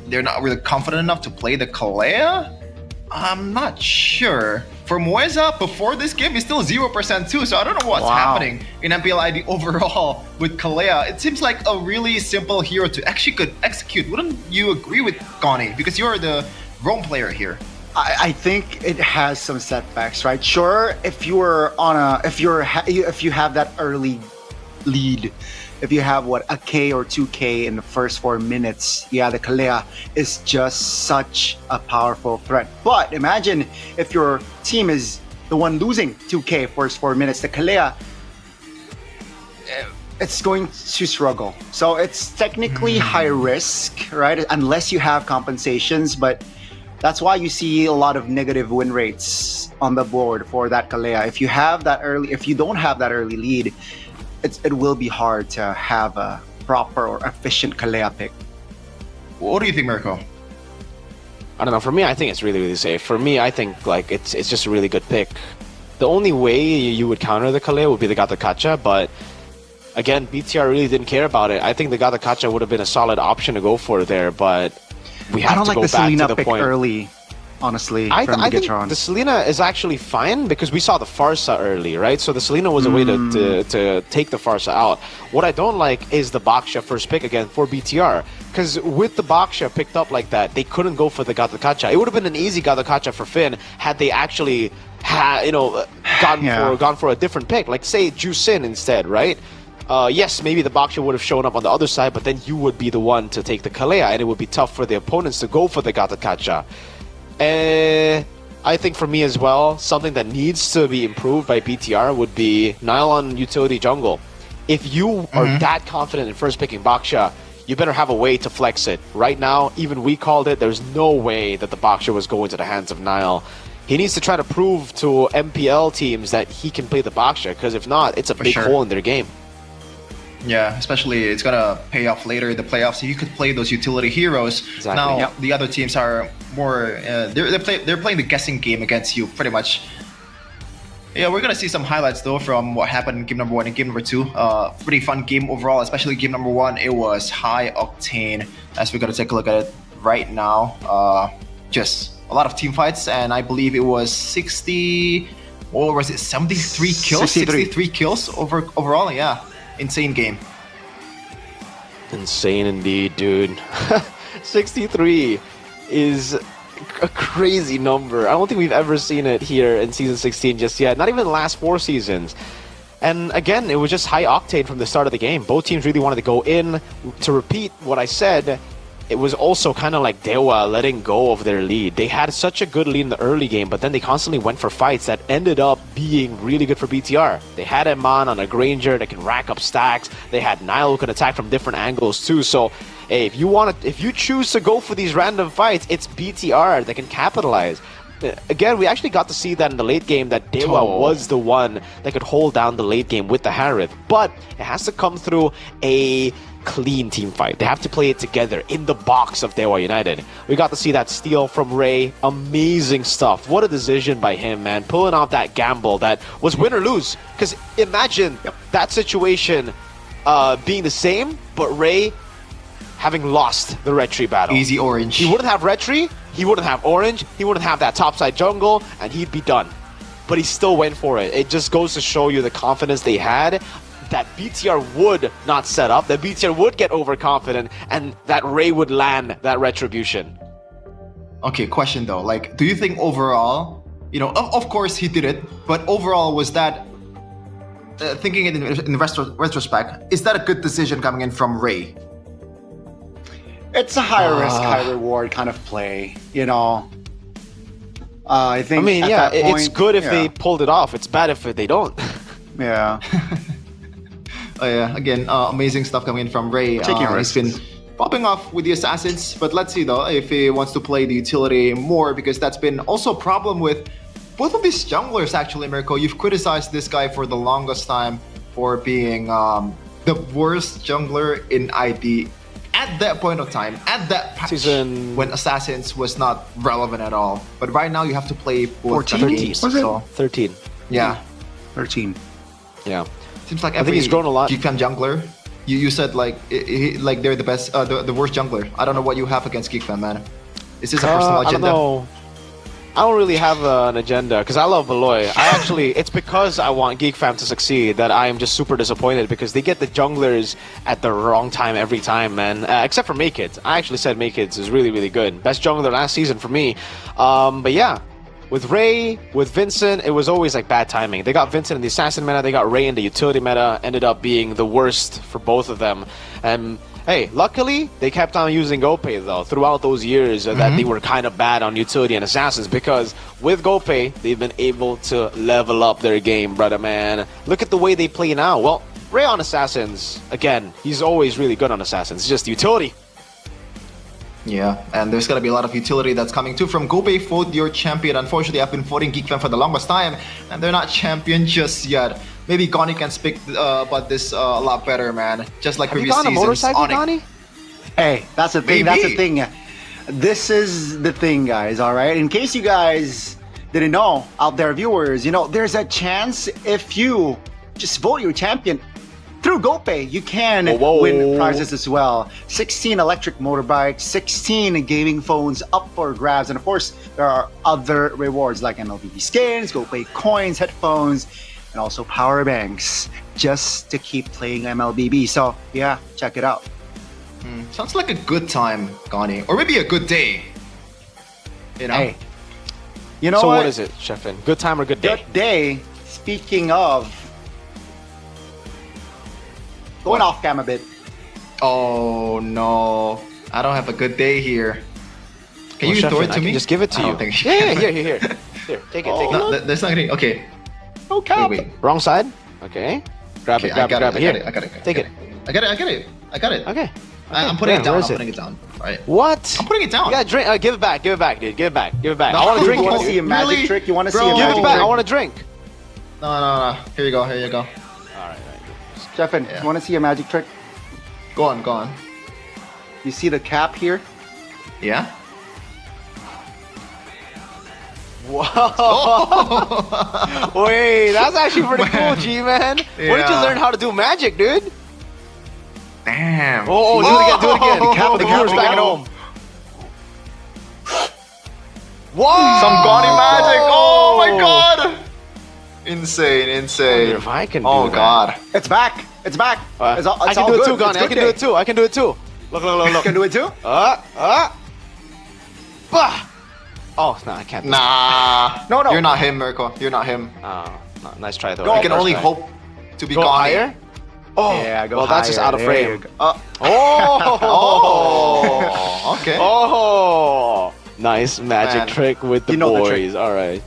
they're not really confident enough to play the Kalea? I'm not sure. For Mueza, before this game, he's still 0% too, so I don't know what's happening in MPL ID overall with Kalea. It seems like a really simple hero to actually could execute. Wouldn't you agree with Connie? Because you're the Rome player here. I think it has some setbacks, right? Sure, if you have that early lead, if you have a K or 2K in the first 4 minutes, the Kalea is just such a powerful threat. But imagine if your team is the one losing 2K first 4 minutes, the Kalea, it's going to struggle. So it's technically high risk, right? Unless you have compensations, but that's why you see a lot of negative win rates on the board for that Kalea. If you don't have that early lead, it will be hard to have a proper or efficient Kalea pick. What do you think, Mirko? I don't know. For me, I think it's really, really safe. For me, I think like it's just a really good pick. The only way you would counter the Kalea would be the Gatakacha, but again, BTR really didn't care about it. I think the Gatakacha would have been a solid option to go for there, but we have I don't to like go the back Selena to the pick point. early, honestly, I from think Gigatron. the Selena is actually fine because we saw the Farsa early, right? So the Selena was a way to take the Farsa out. What I don't like is the Baksha first pick again for BTR. Because with the Baksha picked up like that, they couldn't go for the Gatakacha. It would have been an easy Gatakacha for Finn had they actually gone for a different pick. Like say Jusin instead, right? Yes, maybe the Baksha would have shown up on the other side, but then you would be the one to take the Kalea, and it would be tough for the opponents to go for the Gatakacha. I think for me as well, something that needs to be improved by BTR would be Nylon Utility Jungle. If you are that confident in first picking Baksha, you better have a way to flex it. Right now, even we called it, there's no way that the Baksha was going to the hands of Nile. He needs to try to prove to MPL teams that he can play the Baksha, because if not, it's a big hole in their game. Yeah, especially it's gonna pay off later in the playoffs. You could play those utility heroes. Exactly. Now the other teams are more they're playing the guessing game against you pretty much. Yeah, we're gonna see some highlights though from what happened in game number 1 and game number 2. Pretty fun game overall, especially game number 1. It was high octane. As we're gonna take a look at it right now. Just a lot of team fights, and I believe it was 60. Or was it 73 kills? 63 kills overall. Yeah. Insane game. Insane indeed, dude. 63 is a crazy number. I don't think we've ever seen it here in Season 16 just yet. Not even the last 4 seasons. And again, it was just high octane from the start of the game. Both teams really wanted to go in. To repeat what I said, it was also kind of like Dewa letting go of their lead. They had such a good lead in the early game, but then they constantly went for fights that ended up being really good for BTR. They had Eman on a Granger that can rack up stacks. They had Nile who can attack from different angles too. So, hey, if you choose to go for these random fights, it's BTR that can capitalize. Again, we actually got to see that in the late game that Dewa was the one that could hold down the late game with the Harith. But it has to come through a clean team fight. They have to play it together in the box of Dewa United. We got to see that steal from Ray. Amazing stuff. What a decision by him, man. Pulling off that gamble that was win or lose. Because imagine that situation being the same, but Ray having lost the red tree battle. Easy orange. He wouldn't have red tree, he wouldn't have orange, he wouldn't have that topside jungle, and he'd be done. But he still went for it. It just goes to show you the confidence they had, that BTR would not set up, that BTR would get overconfident, and that Ray would land that retribution. Okay, question though. Like, do you think overall, of course he did it, but overall was that, thinking it in retrospect, is that a good decision coming in from Ray? It's a high risk, high reward kind of play, I think. I mean, at that point, it's good if they pulled it off. It's bad if they don't. Yeah. Oh yeah, again, amazing stuff coming in from Ray. Taking risks. He's been popping off with the assassins, but let's see though if he wants to play the utility more, because that's been also a problem with both of these junglers actually, Mirko. You've criticized this guy for the longest time for being the worst jungler in ID at that point of time, at that patch season when assassins was not relevant at all. But right now you have to play 14 games. was it? So, 13. yeah. 13. Yeah. Seems like I think he's grown a lot. Geek fan jungler. You said like they're the best, the worst jungler. I don't know what you have against Geek fan, man. Is this a personal agenda? I don't know. I don't really have an agenda because I love Beloy. It's because I want Geek Fam to succeed that I am just super disappointed because they get the junglers at the wrong time every time, man. Except for Makekids. I actually said Makekids is really, really good. Best jungler last season for me. But yeah, with Ray, with Vincent, it was always like bad timing. They got Vincent in the assassin meta, they got Ray in the utility meta, ended up being the worst for both of them. And hey, luckily, they kept on using GoPay, though, throughout those years that they were kind of bad on utility and assassins, because with GoPay, they've been able to level up their game, brother, man. Look at the way they play now. Well, Ray on assassins, again, he's always really good on assassins. It's just utility. Yeah, and there's gonna be a lot of utility that's coming too from GoPay. Vote your champion. Unfortunately, I've been voting Geek Fan for the longest time, and they're not champion just yet. maybe Gani can speak about this a lot better, man. Just like Have you previous gone on a seasons. motorcycle, Onyx- Donnie? Hey, that's the thing. Maybe. That's the thing. This is the thing, guys. All right. In case you guys didn't know, out there, viewers, there's a chance if you just vote your champion through GoPay, you can win prizes as well. 16 electric motorbikes, 16 gaming phones up for grabs, and of course, there are other rewards like MLBB skins, GoPay coins, headphones, and also power banks, just to keep playing MLBB. So yeah, check it out. Sounds like a good time, Gani, or maybe a good day. Hey, you know so what? what is it, Chefin? Good time or good day? Good day. Speaking of, going off cam a bit. Oh no, I don't have a good day here. Can you throw it to I can me? just give it to I you. don't think Yeah, here. Here, take it, take it. No, there's not any. Okay. No cap. Wait. Wrong side? Okay. Grab Okay, it, grab it. Here. I got it. Take it. I got it. Okay. I'm putting it down. Where I'm is it? putting it down. Right. What? I'm putting it down. Yeah, drink. Give it back, dude. Give it back. No, I want to drink You it. want to see a dude. magic Really? trick? You want to see Bro, a Give magic it back. I trick? want to drink. No. Here you go. Alright. Stefan, Yeah. you want to see a magic trick? Go on. You see the cap here? Yeah. Wow. Wait, that's actually pretty cool, G-Man. Where did you Yeah. learn how to do magic, dude? Damn. Oh, do it again. The cap, The viewers back at home. Wow. Some Gani magic. Oh my god. Insane. If I can do Oh that. god. It's back. It's back. It's all, I it's can all do it good. too, Gani. It's I good can do day. it too. I can do it too. Look. You can do it too? Bah. Oh, no, I can't. Nah. No. You're not him, Mirko. You're not him. Oh, no, nice try though. You can Nice only try. hope to be Go Gani. higher. Oh, Yeah, go well, that's just higher. out of There you frame. go. Oh, Okay. oh, nice magic Man. trick with the You know the boys. trick. All right.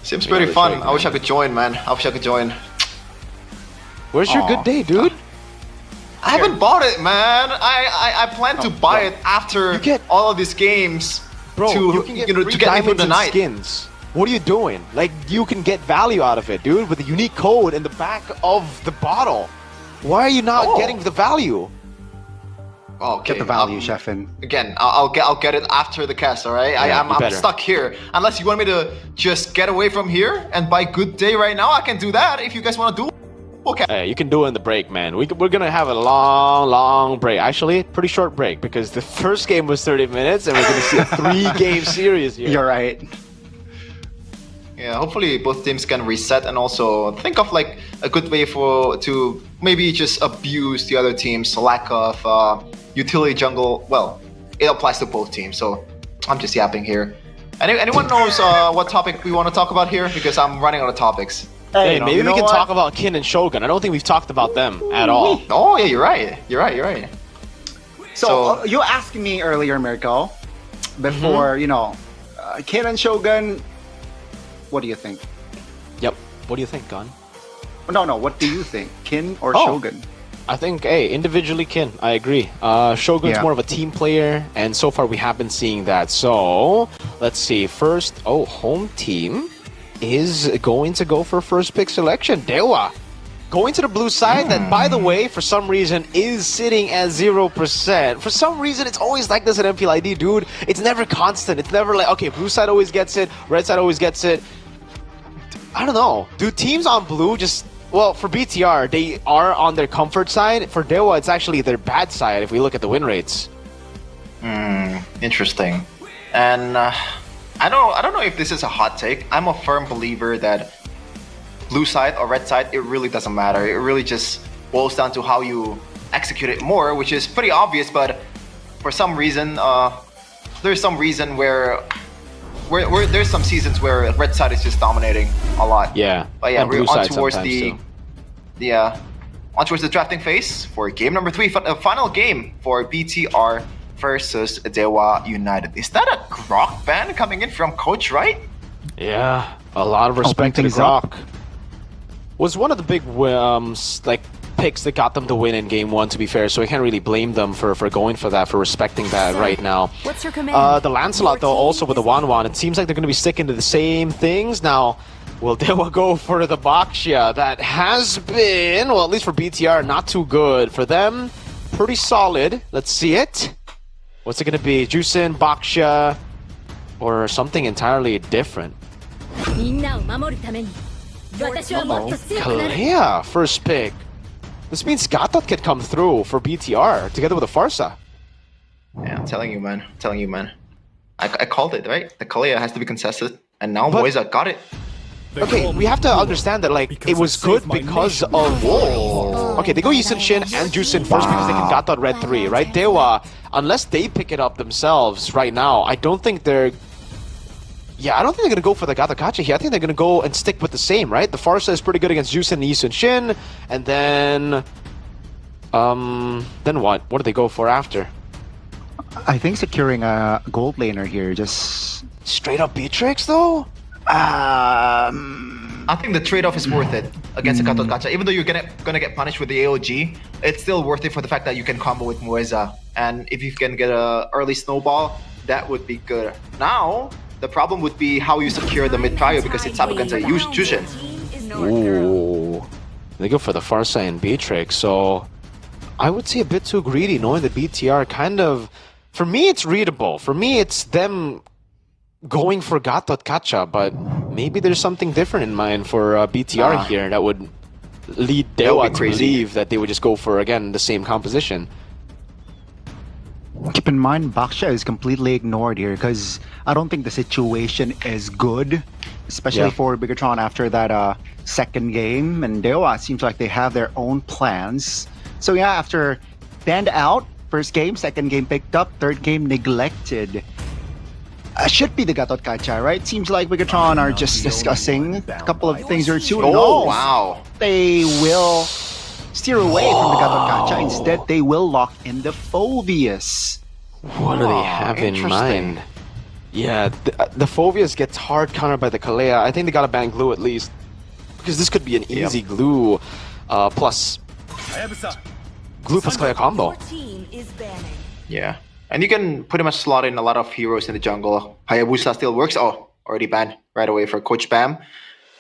Seems You know pretty the fun. trick, I wish I man. could join, man. I wish I could join. Where's your good day, dude? I haven't bought it, man. I plan to buy it after You get- all of these games. Bro, to, you can get to free get me through diamonds the and night. skins. What are you doing? Like, you can get value out of it, dude, with a unique code in the back of the bottle. Why are you not getting the value? Okay. Get the value, Chefin. Again, I'll get it after the cast. All right. Yeah, I'm you better. stuck here. Unless you want me to just get away from here and buy Good Day right now, I can do that. If you guys want to do. Okay. Hey, you can do it in the break, man. We're gonna have a long break. Actually, pretty short break because the first game was 30 minutes, and we're gonna see a 3-game series here. You're right. Yeah, hopefully both teams can reset and also think of like a good way to maybe just abuse the other team's lack of utility jungle. Well, it applies to both teams, so I'm just yapping here. Anyone knows what topic we want to talk about here? Because I'm running out of topics. Hey, maybe you know we can what? talk about Kin and Shogun. I don't think we've talked about them at all. Oh yeah, you're right. You're right. So, you asked me earlier, Mirko, before, Kin and Shogun, what do you think? Yep. What do you think, Gon? No, what do you think? Kin or Oh. Shogun? I think, individually Kin. I agree. Shogun's Yeah. more of a team player, and so far we have been seeing that. So, let's see. First, home team is going to go for first pick selection. Dewa going to the blue side that, by the way, for some reason is sitting at 0%. For some reason, it's always like this at MPL ID, dude. It's never constant. It's never like, okay, blue side always gets it, red side always gets it. I don't know. Do teams on blue just... Well, for BTR, they are on their comfort side. For Dewa, it's actually their bad side if we look at the win rates. Interesting. And I don't know if this is a hot take. I'm a firm believer that blue side or red side, it really doesn't matter. It really just boils down to how you execute it more, which is pretty obvious. But for some reason, there's some reason where there's some seasons where red side is just dominating a lot. Yeah. But yeah, and we're blue on side towards sometimes the on towards the drafting phase for game number 3, final game for BTR versus Dewa United. Is that a Grok ban coming in from Coach Wright? Yeah, a lot of respect to the things up. Grok. Was one of the big picks that got them to win in game 1, to be fair, so I can't really blame them for going for that, for respecting that right now. What's your command? The Lancelot, though, also with the Wanwan, it seems like they're going to be sticking to the same things. Now, Will Dewa go for the Baxia? That has been, well, at least for BTR, not too good. For them, pretty solid. Let's see it. What's it gonna be? Jusin, Baxia, or something entirely different? Kalea, first pick. This means Gatot can come through for BTR together with a Farsa. Yeah, I'm telling you, man. I called it, right? The Kalea has to be contested, and now Moisa got it. Okay, we have to understand that like it was good because of okay, they go Yisun Shin and Jusin first because they can Gatot Red 3, right? Dewa, unless they pick it up themselves right now, I don't think they're gonna go for the Gatot Gacha here. I think they're gonna go and stick with the same, right? The Farsa is pretty good against Jusin and Yisun Shin, and then what? What do they go for after? I think securing a gold laner here, just straight up Beatrix though. I think the trade-off is worth it against a Gatot Gacha. Even though you're gonna get punished with the AOG, it's still worth it for the fact that you can combo with Moisa. And if you can get a early snowball, that would be good. Now, the problem would be how you secure the mid-trio because it's up against a Jushin. Ooh. They go for the Farsa and Beatrix, so I would say a bit too greedy, knowing that BTR kind of... For me, it's readable. For me, it's them going for Gatot Kacha, but maybe there's something different in mind for BTR here that would lead Dewa to believe that they would just go for, again, the same composition. keep in mind, Baxia is completely ignored here because I don't think the situation is good, especially for Bigatron after that second game. And Dewa seems like they have their own plans. So yeah, after banned out, first game, second game picked up, third game neglected. Should be the Gatot Kacha, right? Seems like Bigatron are just discussing a couple of things or two. Oh, wow. They will steer away from the Gatot Kacha. Instead, they will lock in the Phoveus. What do they have in mind? Yeah, the Phoveus gets hard countered by the Kalea. I think they gotta ban glue at least, because this could be an easy glue plus glue plus Kalea combo. Yeah. And you can pretty much slot in a lot of heroes in the jungle. Hayabusa still works. Oh, already banned right away for Coach Bam.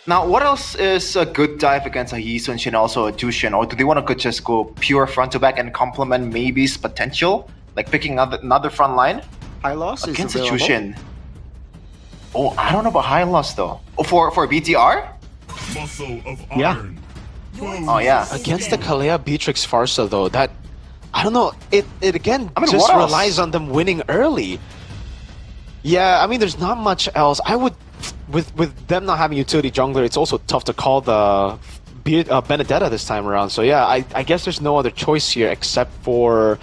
Now, what else is a good dive against a Yisun Shin, also a Jushin? Or do they want to just go pure front to back and complement maybe's potential? Like picking another front line? High loss against is a Jushin. Oh, I don't know about high loss though. Oh, for BTR? Muscle of iron. Oh, yeah. Against the Kalea Beatrix Farsa though, that... I don't know, it again I mean, just what else? relies on them winning early. Yeah, I mean, there's not much else. I would, with them not having utility jungler, it's also tough to call the Benedetta this time around. So yeah, I guess there's no other choice here except for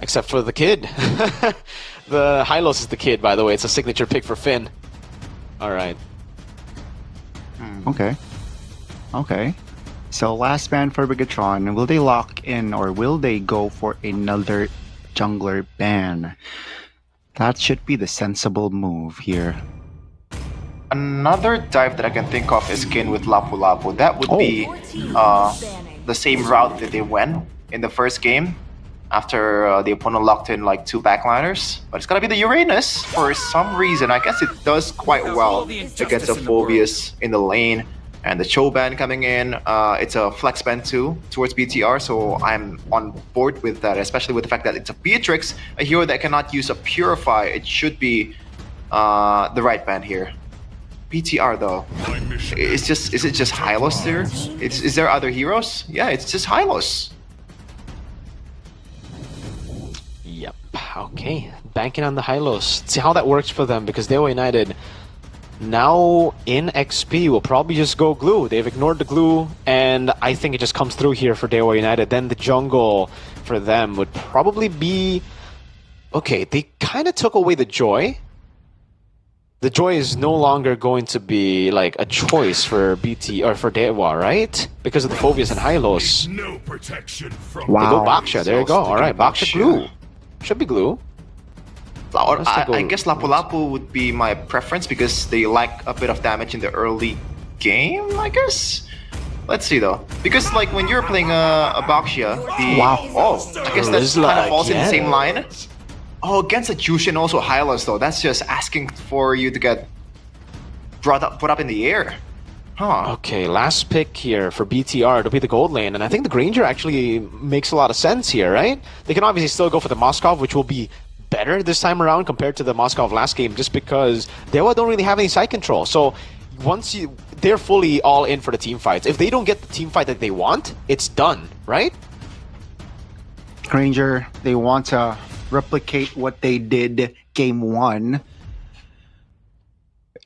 the kid. The Hylos is the kid, by the way. It's a signature pick for Finn. All right. Okay. Okay. So last ban for Bigatron, will they lock in or will they go for another jungler ban? That should be the sensible move here. Another dive that I can think of is Kin with Lapu Lapu. That would be the same route that they went in the first game after the opponent locked in like 2 backliners. But it's gonna be the Uranus for some reason. I guess it does quite well against the Phoveus in the lane. And the Choban coming in, it's a flex ban too towards BTR, so I'm on board with that, especially with the fact that it's a Beatrix, a hero that cannot use a Purify. It should be the right ban here. BTR though, is it just Hylos there? Is there other heroes? Yeah, it's just Hylos. Yep. Okay. Banking on the Hylos. See how that works for them, because Dewa United now in XP will probably just go glue. They've ignored the glue, and I think it just comes through here for Dewa United. Then the jungle for them would probably be... Okay, they kind of took away the joy. The joy is no longer going to be like a choice for BT or for Dewa, right? Because of the Phoveus and Hylos. No protection from They go Baxia. There you go. All right, Baxia glue. Should be glue. I guess Lapu Lapu would be my preference because they lack a bit of damage in the early game, I guess? Let's see though. Because like when you're playing a Baxia, I guess that kind of falls in the same line. Oh, against a Jushin also Hylos though, that's just asking for you to get put up in the air. Huh. Okay, last pick here for BTR to be the gold lane, and I think the Granger actually makes a lot of sense here, right? They can obviously still go for the Moskov, which will be better this time around compared to the Moskov last game, just because Dewa don't really have any side control. So once they're fully all in for the team fights. If they don't get the team fight that they want, it's done, right? Granger, they want to replicate what they did game 1.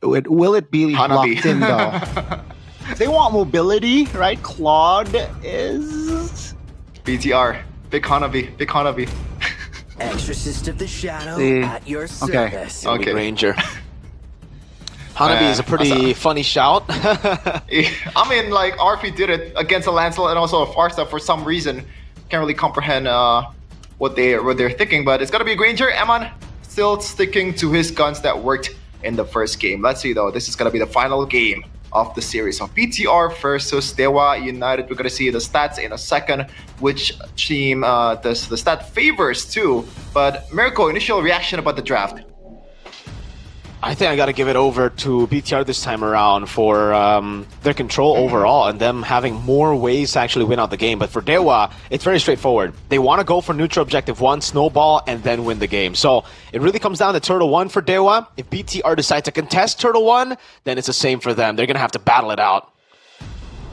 Will it be Hanabi. locked in though? They want mobility, right? Claude is BTR. Big Hanabi. Exorcist of the Shadow The- at your okay. service. Okay. Granger. Hanabi is a pretty funny shout. I mean, like, RP did it against a Lancelot and also a Farsa for some reason. Can't really comprehend what they're thinking, but it's gonna be Granger. Eman still sticking to his guns that worked in the first game. Let's see though, this is gonna be the final game of the series of BTR versus Dewa United. We're gonna see the stats in a second, which team does the stat favors too. But Mirko, initial reaction about the draft? I think I got to give it over to BTR this time around for their control overall and them having more ways to actually win out the game. But for Dewa, it's very straightforward. They want to go for neutral objective 1, snowball, and then win the game. So it really comes down to Turtle 1 for Dewa. If BTR decide to contest Turtle 1, then it's the same for them. They're going to have to battle it out.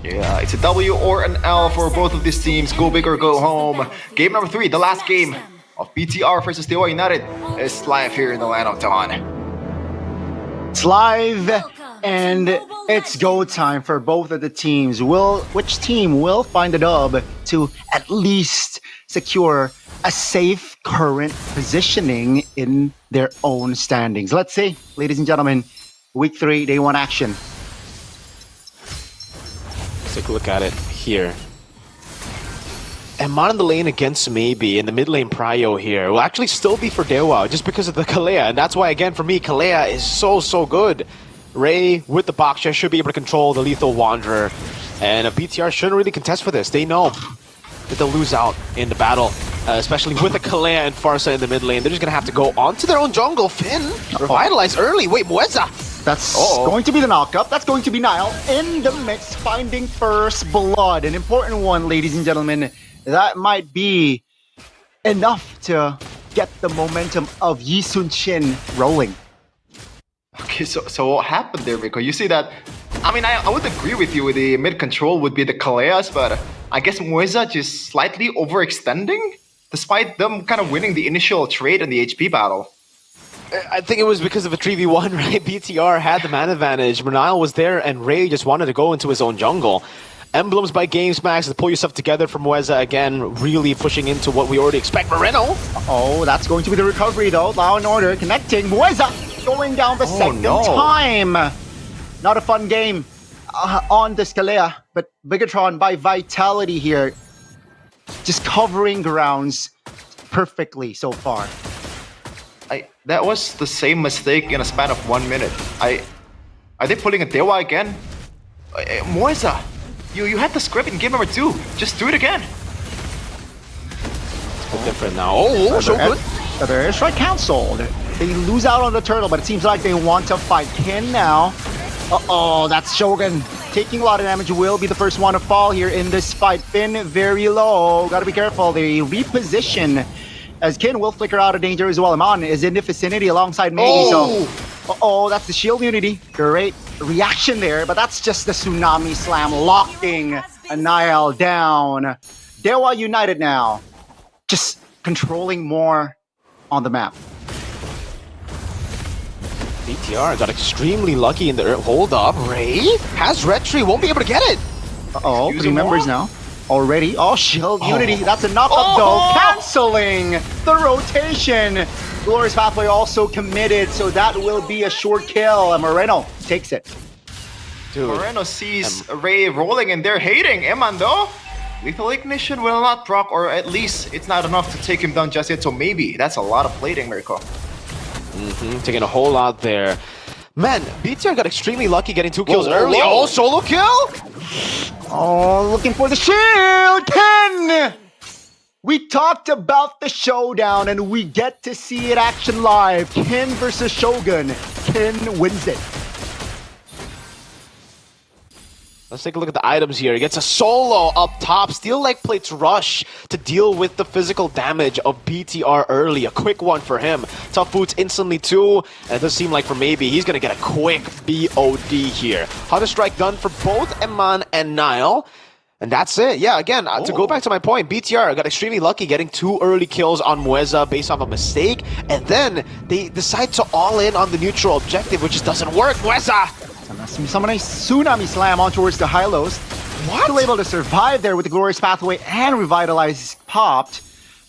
Yeah, it's a W or an L for both of these teams. Go big or go home. Game number 3, the last game of BTR versus Dewa United is live here in the Land of Dawn. It's live, and it's go time for both of the teams. Which team will find the dub to at least secure a safe current positioning in their own standings? Let's see, ladies and gentlemen, week 3, day 1 action. Let's take a look at it here. Eman in the lane against Maybe in the mid lane prio here will actually still be for Dewa just because of the Kalea, and that's why again for me Kalea is so good. Ray with the box share should be able to control the lethal Wanderer, and a BTR shouldn't really contest for this. They know that they'll lose out in the battle, especially with the Kalea and Farsa in the mid lane. They're just gonna have to go onto their own jungle. Finn revitalize early. Wait, Mueza. That's going to be the knockup. That's going to be Nile in the mix, finding first blood. An important one, ladies and gentlemen. That might be enough to get the momentum of Yi Sun Shin rolling. Okay, so what happened there, Rico? You see that? I mean, I would agree with you. The mid control would be the Kaleas, but I guess Mueza just slightly overextending, despite them kind of winning the initial trade in the HP battle. I think it was because of a 3v1, right? BTR had the man advantage. Manile was there, and Ray just wanted to go into his own jungle. Emblems by GamesMax to pull yourself together for Mueza again, really pushing into what we already expect. Moreno! Oh, that's going to be the recovery though. Law and Order connecting. Mueza going down the second time. Not a fun game on the Scalea, but Bigatron by Vitality here. Just covering grounds perfectly so far. That was the same mistake in a span of 1 minute. Are they pulling a Dewa again? Mueza! You had the script in game number 2. Just do it again. It's a bit different now. Oh, so good. Their airstrike cancelled. They lose out on the turtle, but it seems like they want to fight Kin now. Uh-oh, that's Shogun. Taking a lot of damage, will be the first one to fall here in this fight. Finn very low. Gotta be careful. They reposition as Kin will flicker out of danger as well. Amon is in the vicinity alongside Maybe, so... Uh-oh, that's the shield unity. Great reaction there, but that's just the tsunami slam locking Nile down. Dewa United now, just controlling more on the map. BTR got extremely lucky in the hold up. Ray has Red Tree, won't be able to get it. Uh-oh, 3 members now. Already. Oh, shield unity. That's a knockup though. Canceling the rotation. Glorious Pathway also committed, so that will be a short kill. Moreno takes it. Dude. Moreno sees Ray rolling and they're hating. Eman though, Lethal Ignition will not proc, or at least it's not enough to take him down just yet, so maybe that's a lot of plating, Mirko. Taking a whole lot there. Man, BTR got extremely lucky getting 2 kills early. Oh, solo kill? Oh, looking for the shield! Ken! We talked about the showdown and we get to see it action live. Ken versus Shogun. Ken wins it. Let's take a look at the items here. He gets a solo up top. Steel leg plates rush to deal with the physical damage of BTR early. A quick one for him. Tough boots instantly too. And it does seem like for maybe he's going to get a quick BOD here. Hunter strike done for both Eman and Nile. And that's it. Yeah, again, to go back to my point, BTR got extremely lucky getting 2 early kills on Mueza based off a mistake. And then they decide to all in on the neutral objective, which just doesn't work. Mueza! Summon a Tsunami Slam on towards the Hylos. Still able to survive there with the Glorious Pathway and Revitalize popped.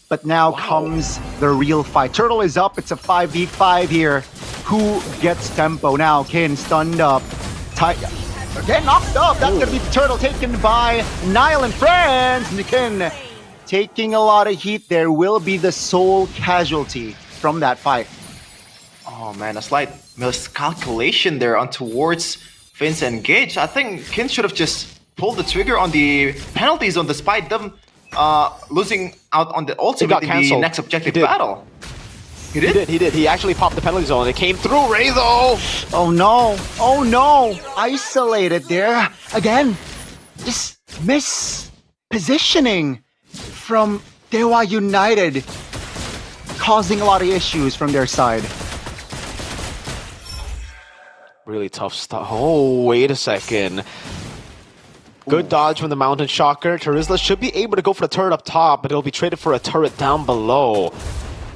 But now comes the real fight. Turtle is up. It's a 5v5 here. Who gets tempo? Now Kin stunned up. Again knocked up. That's going to be the Turtle taken by Nile and friends. Kin taking a lot of heat there. Will be the sole casualty from that fight. Oh man, a slight miscalculation there on towards Finn's engage. I think Kin should have just pulled the trigger on the penalty zone despite them losing out on the ultimate in the next objective battle. He did? He did. He actually popped the penalty zone. It came through Ray though. Oh no. Oh no. Isolated there. Again, just mispositioning from Dewa United, causing a lot of issues from their side. Really tough stuff. Oh, wait a second. Good dodge from the Mountain Shocker. Terizla should be able to go for the turret up top, but it'll be traded for a turret down below.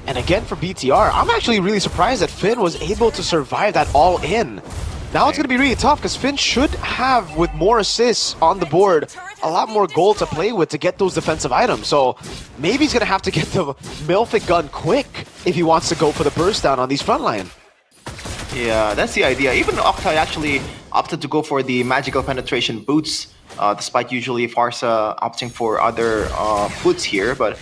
And again for BTR, I'm actually really surprised that Finn was able to survive that all in. Now it's going to be really tough because Finn should have, with more assists on the board, a lot more gold to play with to get those defensive items. So maybe he's going to have to get the Milfic gun quick if he wants to go for the burst down on these front line. Yeah, that's the idea. Even Octai actually opted to go for the magical penetration boots, despite usually Farsa opting for other boots here. But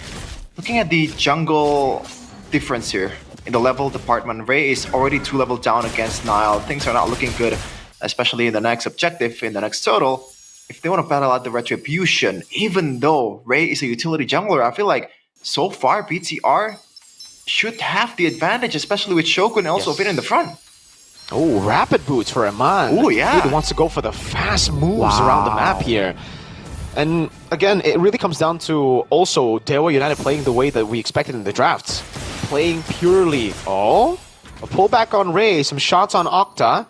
looking at the jungle difference here in the level department, Ray is already 2 levels down against Nile. Things are not looking good, especially in the next objective, in the next total. If they want to battle out the Retribution, even though Ray is a utility jungler, I feel like so far BTR should have the advantage, especially with Shogun also fit in the front. Oh, rapid boots for Eman. Oh, yeah. He wants to go for the fast moves around the map here. And again, it really comes down to also Dewa United playing the way that we expected in the drafts. Playing purely, a pullback on Ray, some shots on Octa.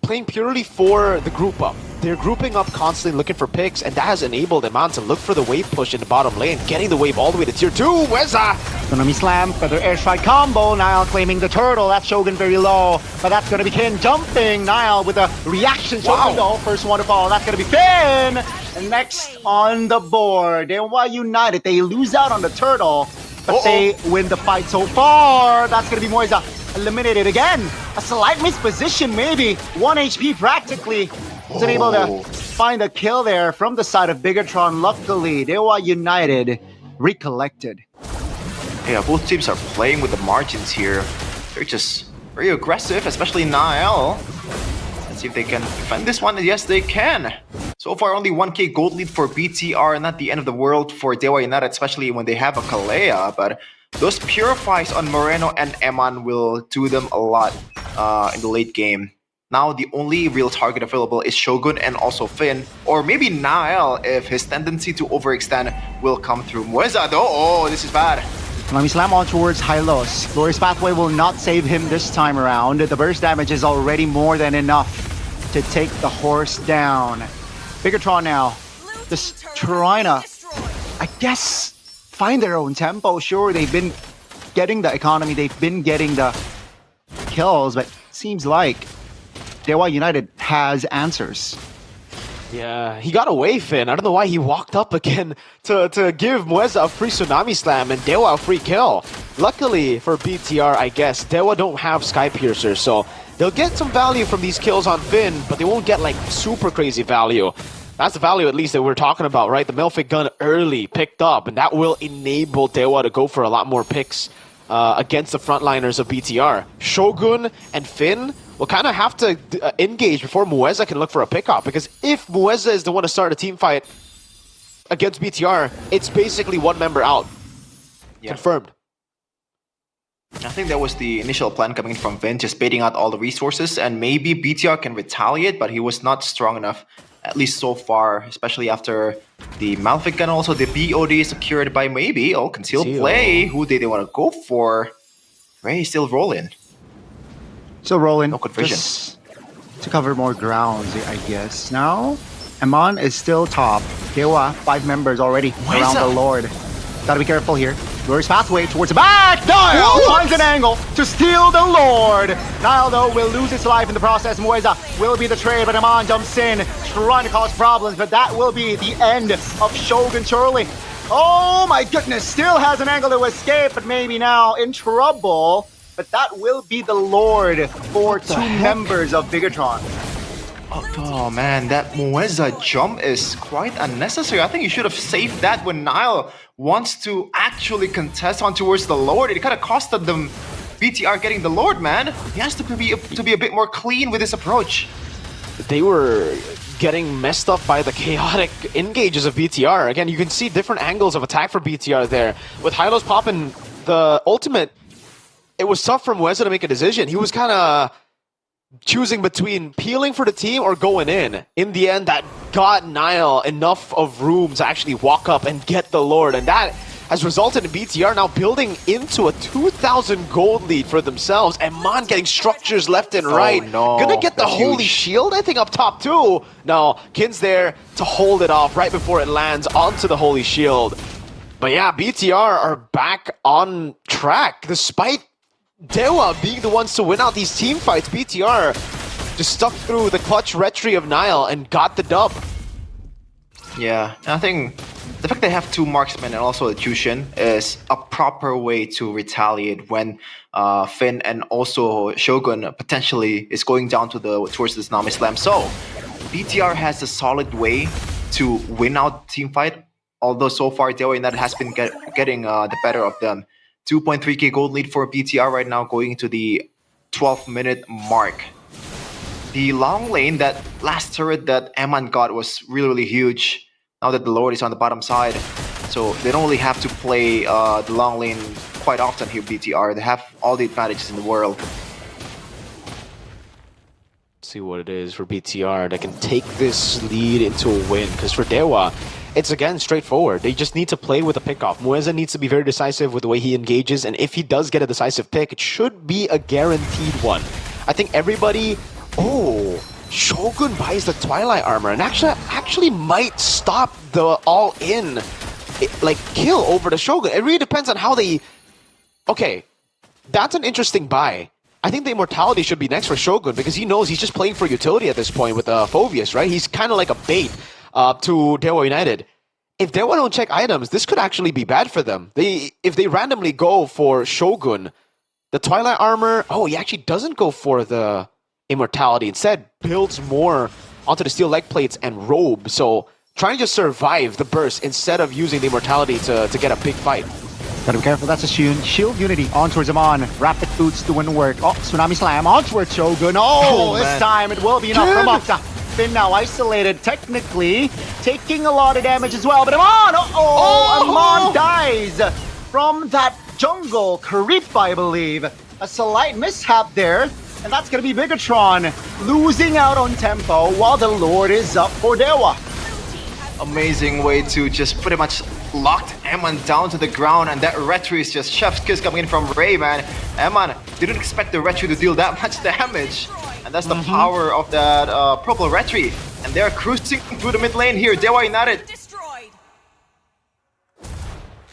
Playing purely for the group up. They're grouping up constantly looking for picks, and that has enabled Eman to look for the wave push in the bottom lane, getting the wave all the way to tier 2. Weza! Tsunami Slam, Feather Airstrike combo. Nile claiming the turtle. That's Shogun very low, but that's going to be Kin jumping. Nile with a reaction. Shogun though, first one to fall. That's going to be Finn! And next on the board, Dewa United, they lose out on the turtle, but they win the fight so far. That's going to be Moiza eliminated again. A slight misposition maybe. 1 HP practically. Wasn't able to find a kill there from the side of Bigatron. Luckily, Dewa United recollected. Yeah, both teams are playing with the margins here. They're just very aggressive, especially Nile. Let's see if they can defend this one. Yes, they can. So far, only 1k gold lead for BTR. Not the end of the world for Dewa United, especially when they have a Kalea. But those purifies on Moreno and Eman will do them a lot in the late game. Now the only real target available is Shogun and also Finn, or maybe Nile if his tendency to overextend will come through. Mueza though, oh, this is bad. Tsunami Slam on towards Hylos. Glorious Pathway will not save him this time around. The burst damage is already more than enough to take the horse down. Bigatron now, just trying to, I guess, find their own tempo. Sure, they've been getting the economy, they've been getting the kills, but seems like Dewa United has answers. Yeah, he got away, Finn. I don't know why he walked up again to give Mueza a free Tsunami Slam and Dewa a free kill. Luckily for BTR, I guess, Dewa don't have Sky Piercer, so they'll get some value from these kills on Finn, but they won't get like super crazy value. That's the value at least that we're talking about, right? The Milfic gun early picked up, and that will enable Dewa to go for a lot more picks against the frontliners of BTR. Shogun and Finn will kind of have to engage before Mueza can look for a pickup, because if Mueza is the one to start a team fight against BTR, it's basically one member out. Confirmed. I think that was the initial plan coming from Vin, just baiting out all the resources, and maybe BTR can retaliate, but he was not strong enough at least so far, especially after the Malefic gun. Also, the BOD secured by maybe concealed play. Who did they want to go for? Ray still rolling. Still rolling. No conversion. Just to cover more ground, I guess. Now, Amon is still top. Dewa, 5 members already around the Lord. Gotta be careful here. Lures pathway towards the back. Nile finds an angle to steal the Lord. Nile, though, will lose his life in the process. Mueza will be the trade, but Amon jumps in, trying to cause problems. But that will be the end of Shogun surely. Oh my goodness, still has an angle to escape, but maybe now in trouble. But that will be the Lord for 2 members of Bigatron. Oh man, that Mueza jump is quite unnecessary. I think you should have saved that when Nile wants to actually contest on towards the Lord. It kind of costed them BTR getting the Lord, man. He has to be a bit more clean with his approach. They were getting messed up by the chaotic engages of BTR. Again, you can see different angles of attack for BTR there. With Hylos popping the ultimate, it was tough for Mueza to make a decision. He was kind of choosing between peeling for the team or going in. In the end, that got Nile enough of room to actually walk up and get the Lord, and that has resulted in BTR now building into a 2,000 gold lead for themselves, and Mon getting structures left and right. No, gonna get the Holy Shield, I think, up top too. No, Kin's there to hold it off right before it lands onto the Holy Shield. But yeah, BTR are back on track, despite Dewa being the ones to win out these team fights. BTR just stuck through the clutch retry of Nile and got the dub. Yeah, and I think the fact they have 2 marksmen and also a Jushin is a proper way to retaliate when Finn and also Shogun potentially is going down to towards this Nami Slam. So BTR has a solid way to win out the team fight, although so far Dewa United has been getting the better of them. 2.3k gold lead for BTR right now, going into the 12th minute mark. The long lane, that last turret that Eman got was really huge. Now that the Lord is on the bottom side, so they don't really have to play the long lane quite often here, BTR. They have all the advantages in the world. See what it is for BTR that can take this lead into a win, because for Dewa, it's again straightforward. They just need to play with a pickoff. Mueza needs to be very decisive with the way he engages, and if he does get a decisive pick, it should be a guaranteed one. I think everybody... Oh, Shogun buys the Twilight armor and actually might stop the all-in kill over the Shogun. It really depends on how they... Okay, that's an interesting buy. I think the Immortality should be next for Shogun, because he knows he's just playing for utility at this point with Phoveus, right? He's kind of like a bait to Dewa United. If Dewa don't check items, this could actually be bad for them. If they randomly go for Shogun, the Twilight armor... Oh, he actually doesn't go for the Immortality. Instead, builds more onto the steel leg plates and robe. So, trying to just survive the burst instead of using the Immortality to get a big fight. Gotta be careful, that's a shield unity on towards Amon. Rapid boots doing work. Oh, Tsunami Slam on towards Shogun. Oh, this time it will be enough from Okta. Finn now isolated, technically taking a lot of damage as well. But Amon, Amon dies from that jungle creep, I believe. A slight mishap there, and that's gonna be Bigatron losing out on tempo while the Lord is up for Dewa. Amazing way to just pretty much locked Eman down to the ground, and that retry is just chef's kiss coming in from Ray, man. Eman didn't expect the retry to deal that much damage, and that's the power of that purple retry. And they're cruising through the mid lane here. Dewa United.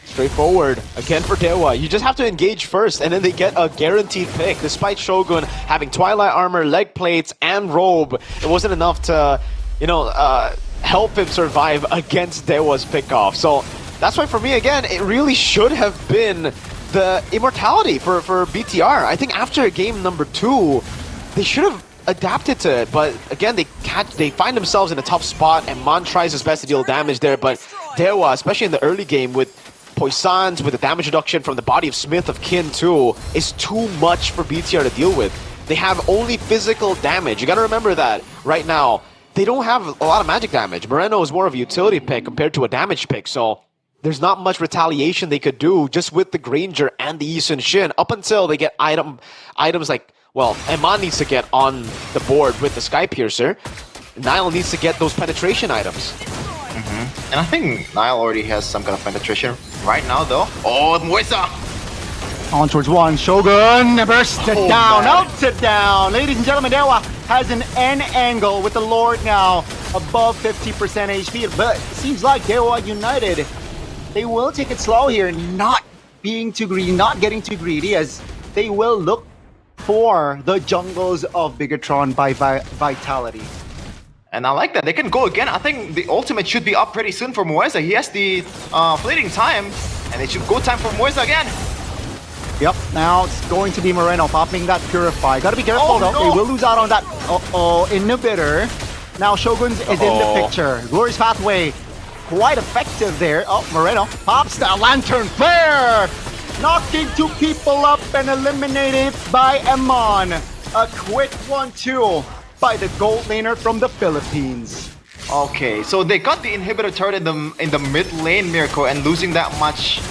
Straightforward again for Dewa. You just have to engage first, and then they get a guaranteed pick. Despite Shogun having Twilight armor, leg plates, and robe, it wasn't enough to, help him survive against Dewa's pickoff. So that's why for me, again, it really should have been the Immortality for BTR. I think after game number 2, they should have adapted to it, but again, they find themselves in a tough spot, and Mon tries his best to deal damage there, but Dewa, especially in the early game with Poissons, with the damage reduction from the body of Smith of Kin too, is too much for BTR to deal with. They have only physical damage. You gotta remember that right now. They don't have a lot of magic damage. Moreno is more of a utility pick compared to a damage pick, so there's not much retaliation they could do just with the Granger and the Yi Sun-shin up until they get items like, well, Eman needs to get on the board with the Sky Piercer. Niall needs to get those penetration items. And I think Niall already has some kind of penetration right now, though. Oh, Muesa! On towards one, Shogun burst it down, man. out it down. Ladies and gentlemen, Dewa has an N angle with the Lord now above 50% HP, but it seems like Dewa United, they will take it slow here, not being too greedy, not getting too greedy, as they will look for the jungles of Bigatron by Vitality. And I like that. They can go again. I think the ultimate should be up pretty soon for Muesa. He has the fleeting time, and it should go time for Muesa again. Yep, now it's going to be Moreno popping that Purify. Gotta be careful though, no. they will lose out on that inhibitor. Now Shogun's is in the picture. Glorious Pathway, quite effective there. Oh, Moreno pops the Lantern Flare! Knocking two people up and eliminated by Amon. A quick 1-2 by the gold laner from the Philippines. Okay, so they got the inhibitor turret in the mid lane, Mirko, and losing that much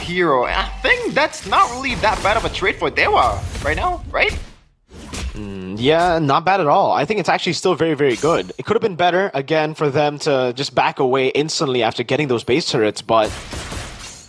hero. And I think that's not really that bad of a trade for Dewa right now, right? Yeah, not bad at all. I think it's actually still very, very good. It could have been better, again, for them to just back away instantly after getting those base turrets, but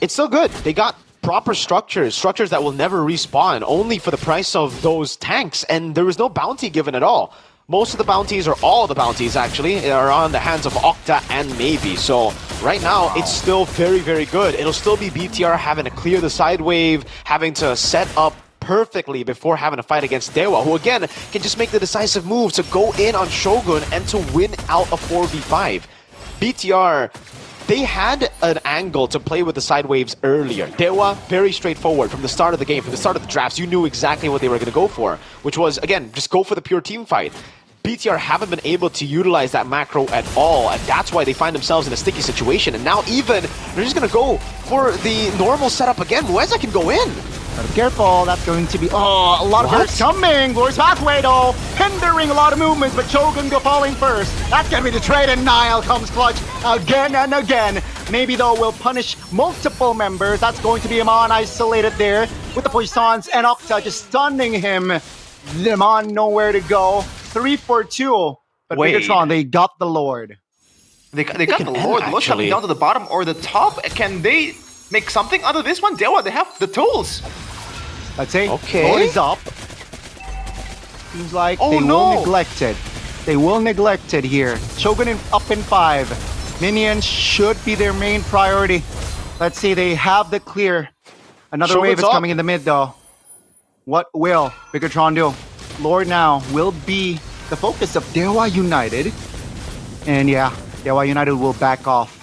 it's still good. They got proper structures that will never respawn, only for the price of those tanks, and there was no bounty given at all. Most of the bounties, or all of the bounties actually, are on the hands of Octa and Maybe. So right now, it's still very, very good. It'll still be BTR having to clear the side wave, having to set up perfectly before having to fight against Dewa, who again can just make the decisive move to go in on Shogun and to win out a 4v5. BTR, they had an angle to play with the side waves earlier. Dewa, very straightforward from the start of the game, from the start of the drafts. You knew exactly what they were going to go for, which was, again, just go for the pure team fight. BTR haven't been able to utilize that macro at all, and that's why they find themselves in a sticky situation. And now even, they're just going to go for the normal setup again. Muesa can go in. Gotta be careful, that's going to be a lot of bursts coming. Glorious Pathway though, hindering a lot of movements, but Shogun go falling first. That's gonna be the trade, and Niall comes clutch again and again. Maybe though will punish multiple members. That's going to be Amon isolated there with the Poissons and Octa just stunning him. Amon nowhere to go. 3-4-2. But Bigatron, they got the Lord. They got the Lord. The Lord's coming down to the bottom or the top. Can they make something out of this one? Dewa, they have the tools. Let's say okay. Lord is up. Seems like they will neglect it. They will neglect it here. Shogun up in 5. Minions should be their main priority. Let's see, they have the clear. Another Shogun's wave is up. coming in the mid though. What will Bigatron do? Lord now will be the focus of Dewa United. And yeah, Dewa United will back off.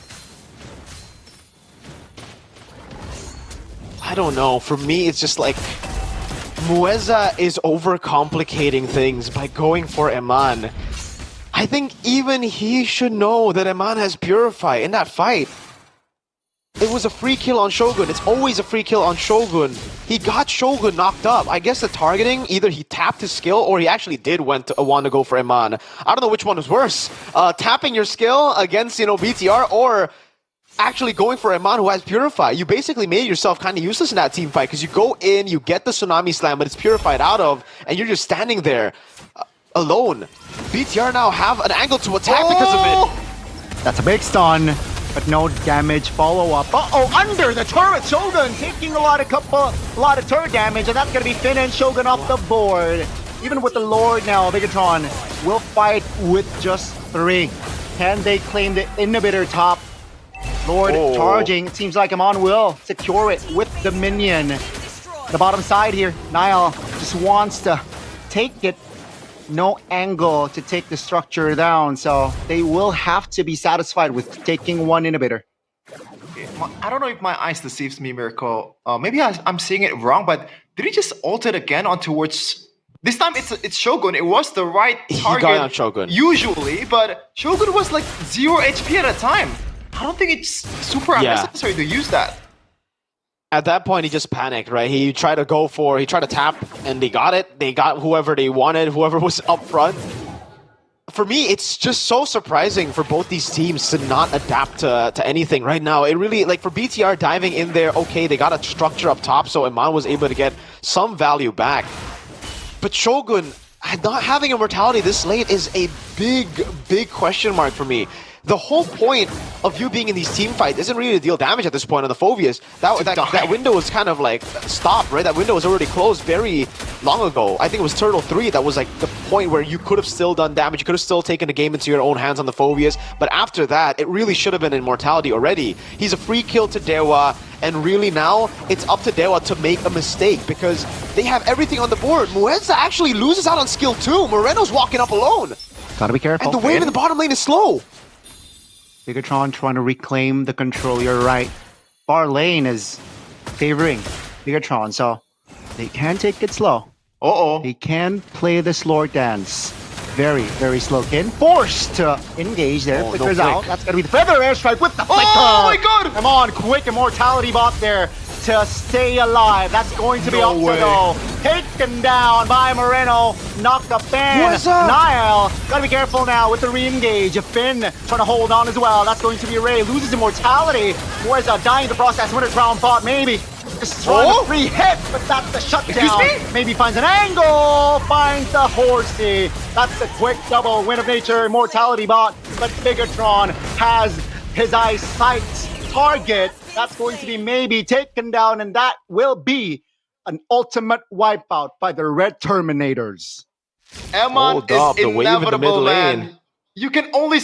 I don't know. For me, it's just like Muesa is overcomplicating things by going for Eman. I think even he should know that Eman has Purify in that fight. It was a free kill on Shogun. It's always a free kill on Shogun. He got Shogun knocked up. I guess the targeting, either he tapped his skill or he actually did want to go for Eman. I don't know which one was worse. Tapping your skill against, BTR, or actually going for Eman who has Purify. You basically made yourself kind of useless in that team fight because you go in, you get the Tsunami Slam, but it's purified out of, and you're just standing there alone. BTR now have an angle to attack because of it. That's a big stun, but no damage follow-up. Under the turret, Shogun taking a lot of turret damage, and that's gonna be Finn and Shogun off the board. Even with the Lord now, Bigatron will fight with just 3. Can they claim the inhibitor top? Lord charging. It seems like Amon will secure it with the minion. The bottom side here, Niall just wants to take it. No angle to take the structure down, so they will have to be satisfied with taking 1 inhibitor. I don't know if my eyes deceives me, Mirko. Maybe I'm seeing it wrong, but did he just ult it again on towards... This time it's Shogun. It was the right target. He got on Shogun. Usually, but Shogun was like 0 HP at a time. I don't think it's super unnecessary to use that. At that point, he just panicked, right? He tried to tap, and they got it. They got whoever they wanted, whoever was up front. For me, it's just so surprising for both these teams to not adapt to anything right now. It really, like for BTR diving in there, okay, they got a structure up top, so Eman was able to get some value back. But Shogun, not having immortality this late is a big question mark for me. The whole point of you being in these team fights isn't really to deal damage at this point on the Phobias. That window was kind of like stopped, right? That window was already closed very long ago. I think it was Turtle 3 that was like the point where you could have still done damage. You could have still taken the game into your own hands on the Phobias. But after that, it really should have been immortality already. He's a free kill to Dewa, and really now it's up to Dewa to make a mistake because they have everything on the board. Muenza actually loses out on skill 2. Moreno's walking up alone. Gotta be careful. And the wave in the bottom lane is slow. Bigatron trying to reclaim the control. You're right. Far lane is favoring Bigatron, so they can take it slow. They can play the slow dance. Very slow. Kin forced to engage there. Flickers out. That's gonna be the feather airstrike with the flicker. Oh my god! Come on, quick immortality bot there to stay alive. That's going to be up to go. Taken down by Moreno. Knocked up Finn. Niall. Gotta be careful now with the re-engage. Finn trying to hold on as well. That's going to be Ray. Loses immortality. Muenza dying in the process. Winners round fought maybe. Just trying to free hit, but that's the shutdown. Maybe finds an angle. Finds the horsey. That's a quick double win of nature. Immortality bot. But Bigatron has his eyesight target. That's going to be maybe taken down, and that will be an ultimate wipeout by the Red Terminators. Eman is inevitable, man. You can only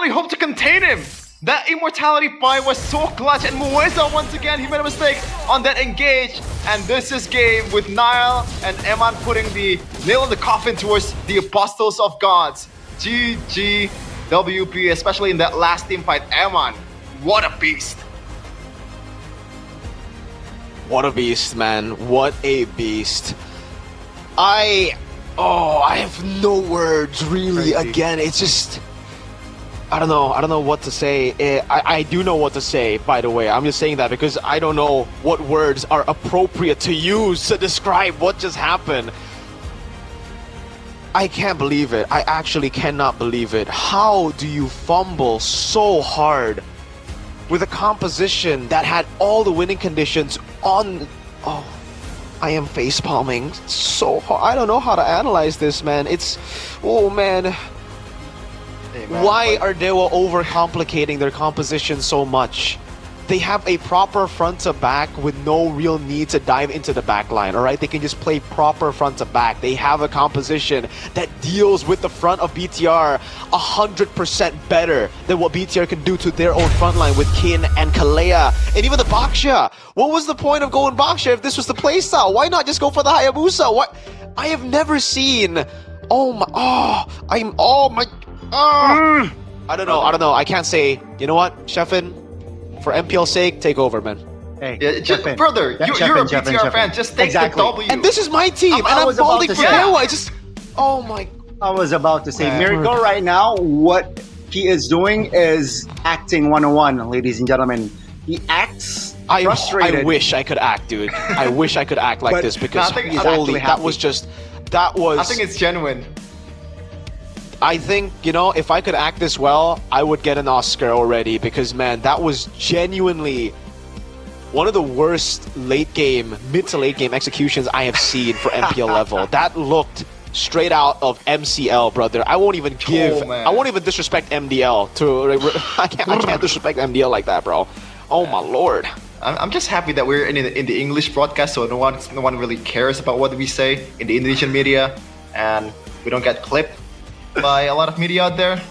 hope to contain him. That immortality fight was so clutch, and Muenza once again, he made a mistake on that engage. And this is game with Niall and Eman putting the nail in the coffin towards the Apostles of Gods. GG WP, especially in that last team fight. Eman, what a beast. What a beast, man. What a beast. I have no words, really. Crazy. Again, it's just... I don't know what to say. I do know what to say, by the way. I'm just saying that because I don't know what words are appropriate to use to describe what just happened. I can't believe it. I actually cannot believe it. How do you fumble so hard with a composition that had all the winning conditions on... Oh, I am facepalming so hard. I don't know how to analyze this, man. It's... Oh, man. Why are Dewa overcomplicating their composition so much? They have a proper front to back with no real need to dive into the back line, alright? They can just play proper front to back. They have a composition that deals with the front of BTR 100% better than what BTR can do to their own front line with Kin and Kalea. And even the Baksha. What was the point of going Baksha if this was the playstyle? Why not just go for the Hayabusa? What? I have never seen... I don't know. I can't say. You know what, Sheffin? For MPL's sake, take over, man. Hey, brother, you're a BTR fan. Just take the W. And this is my team, and I'm voting for Dewa. Oh my. I was about to say, Miracle right now, what he is doing is acting 101, ladies and gentlemen. He acts frustrated. I wish I could act, dude. I wish I could act like this because holy, that was. I think it's genuine. I think, if I could act this well, I would get an Oscar already because, man, that was genuinely one of the worst mid to late game executions I have seen for MPL level. That looked straight out of MCL, brother. I won't even disrespect MDL I can't disrespect MDL like that, bro. Oh my lord. I'm just happy that we're in the English broadcast, so no one really cares about what we say in the Indonesian media, and we don't get clipped by a lot of media out there,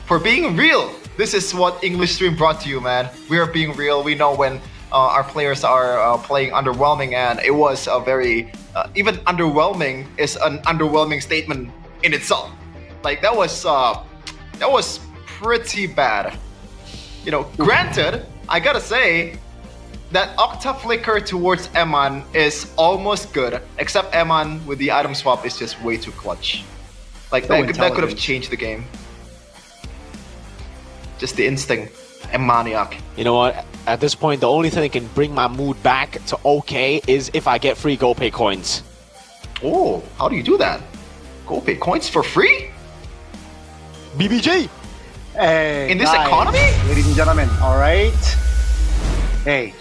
for being real. This is what English Stream brought to you, man. We are being real. We know when our players are playing underwhelming, and it was a very even underwhelming is an underwhelming statement in itself. Like that was pretty bad. Granted, I gotta say that Octa flicker towards Eman is almost good, except Eman with the item swap is just way too clutch. Like that could have changed the game. Just the instinct and maniac. You know what? At this point, the only thing that can bring my mood back to okay is if I get free GoPay coins. Oh, how do you do that? GoPay coins for free? BBJ! Hey, in this economy? Ladies and gentlemen, alright? Hey,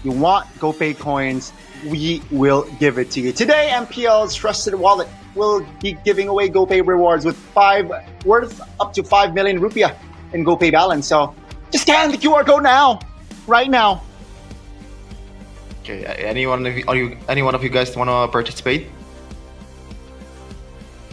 you want GoPay coins? We will give it to you. Today, MPL's trusted wallet will be giving away GoPay rewards worth up to 5 million rupiah in GoPay balance. So just scan the QR code now, right now. Okay, anyone of you guys want to participate?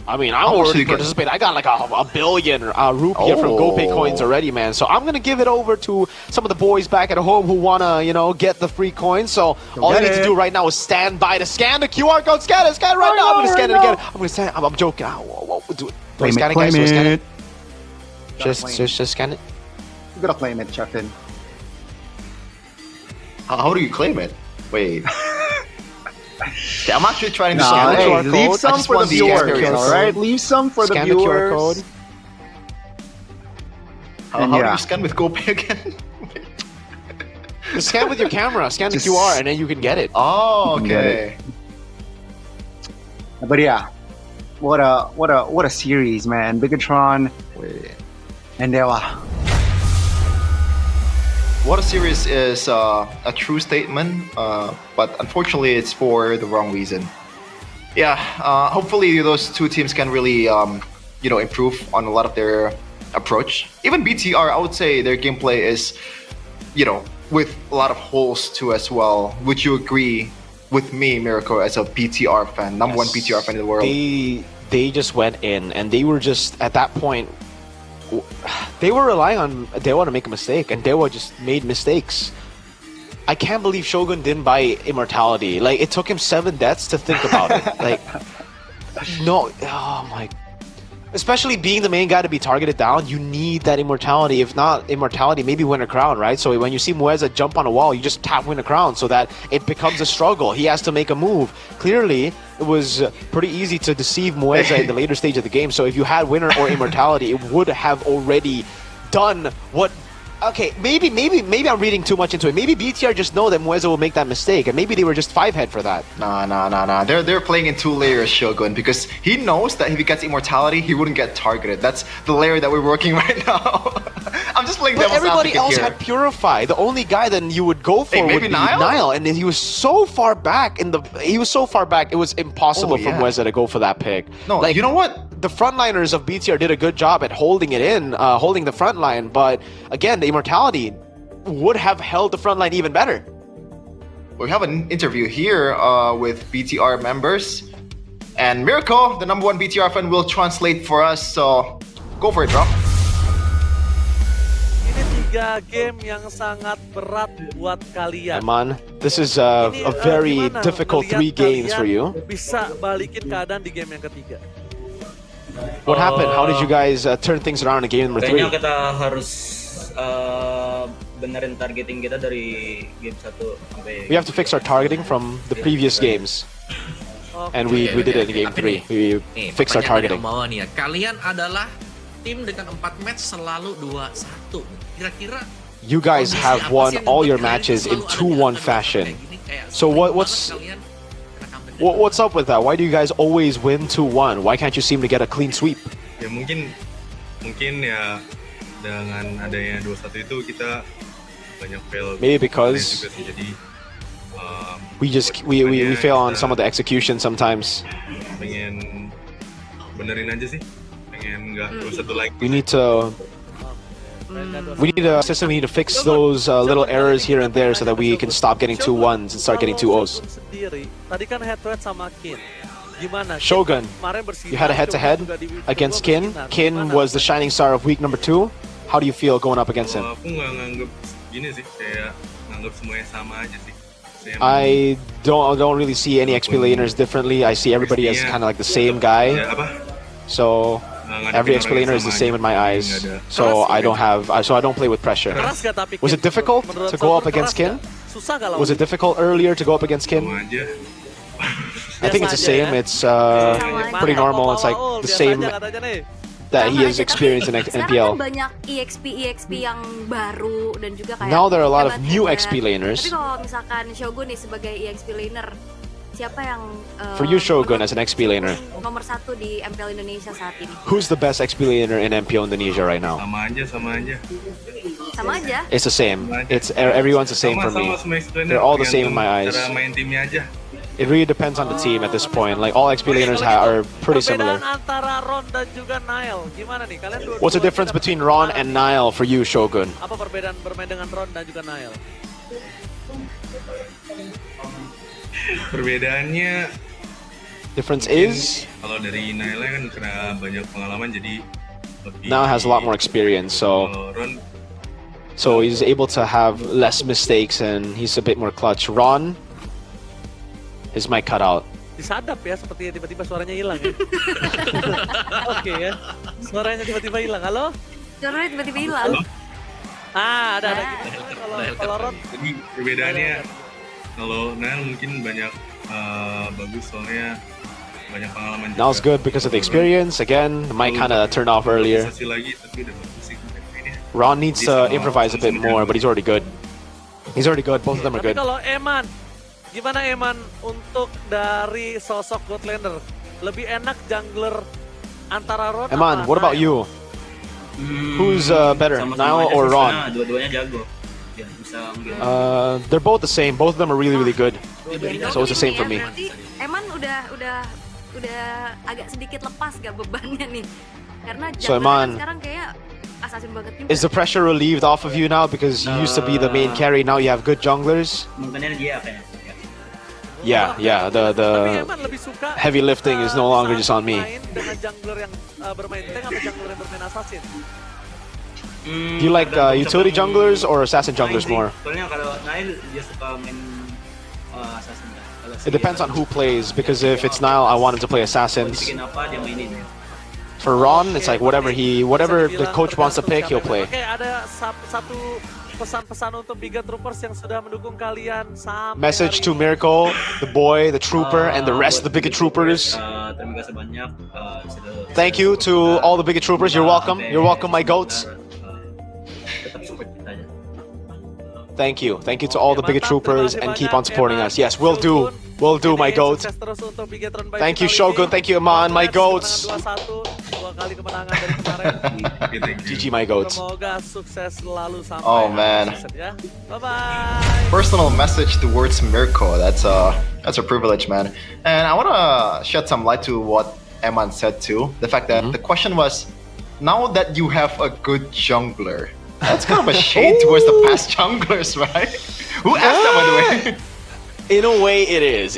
I mean, I How much already do you get? participate. I got like a billion rupiah from GoPay coins already, man. So I'm gonna give it over to some of the boys back at home who wanna, get the free coins. So all you need to do right now is stand by to scan the QR code. Scan it right now. I'm gonna scan it again. I'm joking. Do it. Do I scan it, guys? Do I scan it? Just scan it. You gotta claim it, Chuckin. How do you claim it? Wait. Yeah, I'm actually trying to Nah, scan hey, the QR code. leave I some just for the want viewers, experience. alright? Leave some for Scan the the viewers. QR code. How do Yeah. you scan with GoPay again? Just scan with your camera. Scan the QR, and then you can get it. Oh, okay. But yeah, what a series, man. Bigatron and Dewa. What a series is a true statement, but unfortunately it's for the wrong reason. Yeah, hopefully those two teams can really, improve on a lot of their approach. Even BTR, I would say their gameplay is, with a lot of holes too as well. Would you agree with me, Miracle, as a BTR fan, number one BTR fan in the world? They just went in, and they were just at that point. They were relying on Dewa to make a mistake, and Dewa just made mistakes. I can't believe Shogun didn't buy Immortality. Like, it took him 7 deaths to think about it. Like, no, oh my. Especially being the main guy to be targeted down, you need that Immortality. If not Immortality, maybe win a crown, right? So when you see Mueza jump on a wall, you just tap win a crown so that it becomes a struggle. He has to make a move. Clearly, it was pretty easy to deceive Mueza in the later stage of the game. So if you had winner or Immortality, it would have already done what... Okay, maybe I'm reading too much into it. Maybe BTR just know that Mueza will make that mistake, and maybe they were just 5-head for that. Nah. They're playing in 2 layers, Shogun, because he knows that if he gets Immortality, he wouldn't get targeted. That's the layer that we're working right now. I'm just playing But devil's everybody advocate else here. had Purify. The only guy that you would go for would maybe be Nile? Nile, and he was so far back He was so far back. It was impossible for yeah. Mueza to go for that pick. No, like, you know what? The frontliners of BTR did a good job at holding it in, holding the front line. But again, the Immortality would have held the front line even better. We have an interview here with BTR members, and Miracle, the number one BTR fan, will translate for us. So go for it, bro. Ini 3 game yang sangat berat buat kalian. Man, this is a very Gimana difficult ngeliat 3 games for kalian you. Bisa balikin keadaan di game yang ketiga. What happened? How did you guys turn things around in game number 3? Kayaknya kita harus benerin targeting kita dari game 1 sampai. We have to fix our targeting from the previous games. And we did it in game 3. We fixed our targeting. Bawah nih ya. Kalian adalah tim dengan 4 match selalu 2-1. Kira-kira You guys have won all your matches in 2-1 fashion. So what's up with that? Why do you guys always win 2-1? Why can't you seem to get a clean sweep? Ya mungkin ya dengan adanya 2-1 itu kita banyak fail. Maybe because juga sih. Jadi we fail on some of the execution sometimes. pengen benerin aja sih. Pengen nggak 2-1 lagi. We need a system. We need to fix those little errors here and there so that we can stop getting 2-1s and start getting 2-0s. Sendiri, tadi kan head to head sama Kin. Gimana? Shogun, Kemarin bersinar, you had a head-to-head juga di week against kedua Kin. bersinar. Kin was the shining star of week number 2. How do you feel going up against him? Aku nggak nganggep gini sih, kayak nganggep semuanya sama aja sih. I don't really see any XP laners differently. I see everybody as kind of like the same guy. So every XP laner is the same in my eyes. So I don't play with pressure. Keras gak tapi Was Kin? it difficult Menurut to go Shogun up against keras Kin? gak? Susah gak lawan? Was it difficult earlier to go up against Kin? I think it's the same. It's pretty normal. It's like the same that he has experienced in Sekarang MPL. kan banyak EXP yang baru dan juga kayak Now there are a lot of hebat-hebat. new XP laners. Tapi kalau misalkan Shogun nih sebagai EXP laner, siapa yang For you, Shogun, as an XP laner, nomor 1 di MPL Indonesia saat ini? who's the best XP laner in MPL Indonesia right now? Sama aja. Sama aja. It's the same. It's everyone's the same for me. Sama semua XP laner, They're all the same in my eyes. Cara main timnya aja. It really depends on the team at this point. Like all XP laners are pretty similar. Perbedaan antara Ron dan juga Nile, gimana nih? Kalian dua-dua What's the difference between Ron and Nile for you, Shogun? Apa perbedaan bermain dengan Ron dan juga Nile? Perbedaannya Difference is kalau dari Naila kan karena banyak pengalaman jadi lebih Nile has a lot more experience, so Ron he's able to have less mistakes and he's a bit more clutch. Ron, his mic cut out. Disadap ya, seperti tiba-tiba suaranya hilang ya. Oke ya, suaranya tiba-tiba hilang. Halo? Suaranya tiba-tiba hilang. Ada. Kalau Ron? Jadi perbedaannya kalau Nail mungkin banyak bagus soalnya banyak pengalaman. Nile's good because of the experience. Again, the mic kind of turned off earlier. Ron needs to improvise a bit more, but he's already good. He's already good. Both of them are Tapi good. kalau Eman, gimana Eman untuk dari sosok god laner? Lebih enak jungler antara Ron Eman, what about you? Who's better, Nile or Ron? Dua-duanya jago. Ya, bisa They're both the same. Both of them are really, really good. So it's the same for me. Berarti Eman udah agak sedikit lepas gak bebannya nih? Karena So, jungler Eman, kan sekarang kayak assassin banget juga. Is the pressure relieved off of you now because you used to be the main carry? Now you have good junglers. Mungkin dia kayaknya. Yeah. The Eman lebih suka heavy lifting is no longer just on me. main dengan jungler yang bermain tank atau jungler yang bermain assassin? Do you like utility junglers or assassin junglers more? Soalnya kalau Nail dia suka main assassin. It depends on who plays, because if it's Nile, I want him to play assassins. Bikin apa dia mainin. For Ron, it's like whatever the coach wants to pick, he'll play. Oke, ada satu pesan-pesan untuk Biga Troopers yang sudah mendukung kalian sampai Message to Miracle, the boy, the trooper, and the rest of the Bigot Troopers. Terima kasih banyak. Thank you to all the Bigot Troopers. You're welcome. You're welcome, my goats. Tetap support kita aja. Thank you. Thank you to all the Bigot Troopers, and keep on supporting us. Yes, we'll do. We'll do, my goats. Thank you, Shogun. Thank you, Iman, my goats. GG, my goats. Oh man. Personal message towards Mirko. That's a privilege, man. And I wanna shed some light to what Eman said too. The fact that the question was, now that you have a good jungler, that's kind of a shade towards the past junglers, right? Who asked that, by the way? In a way, it is.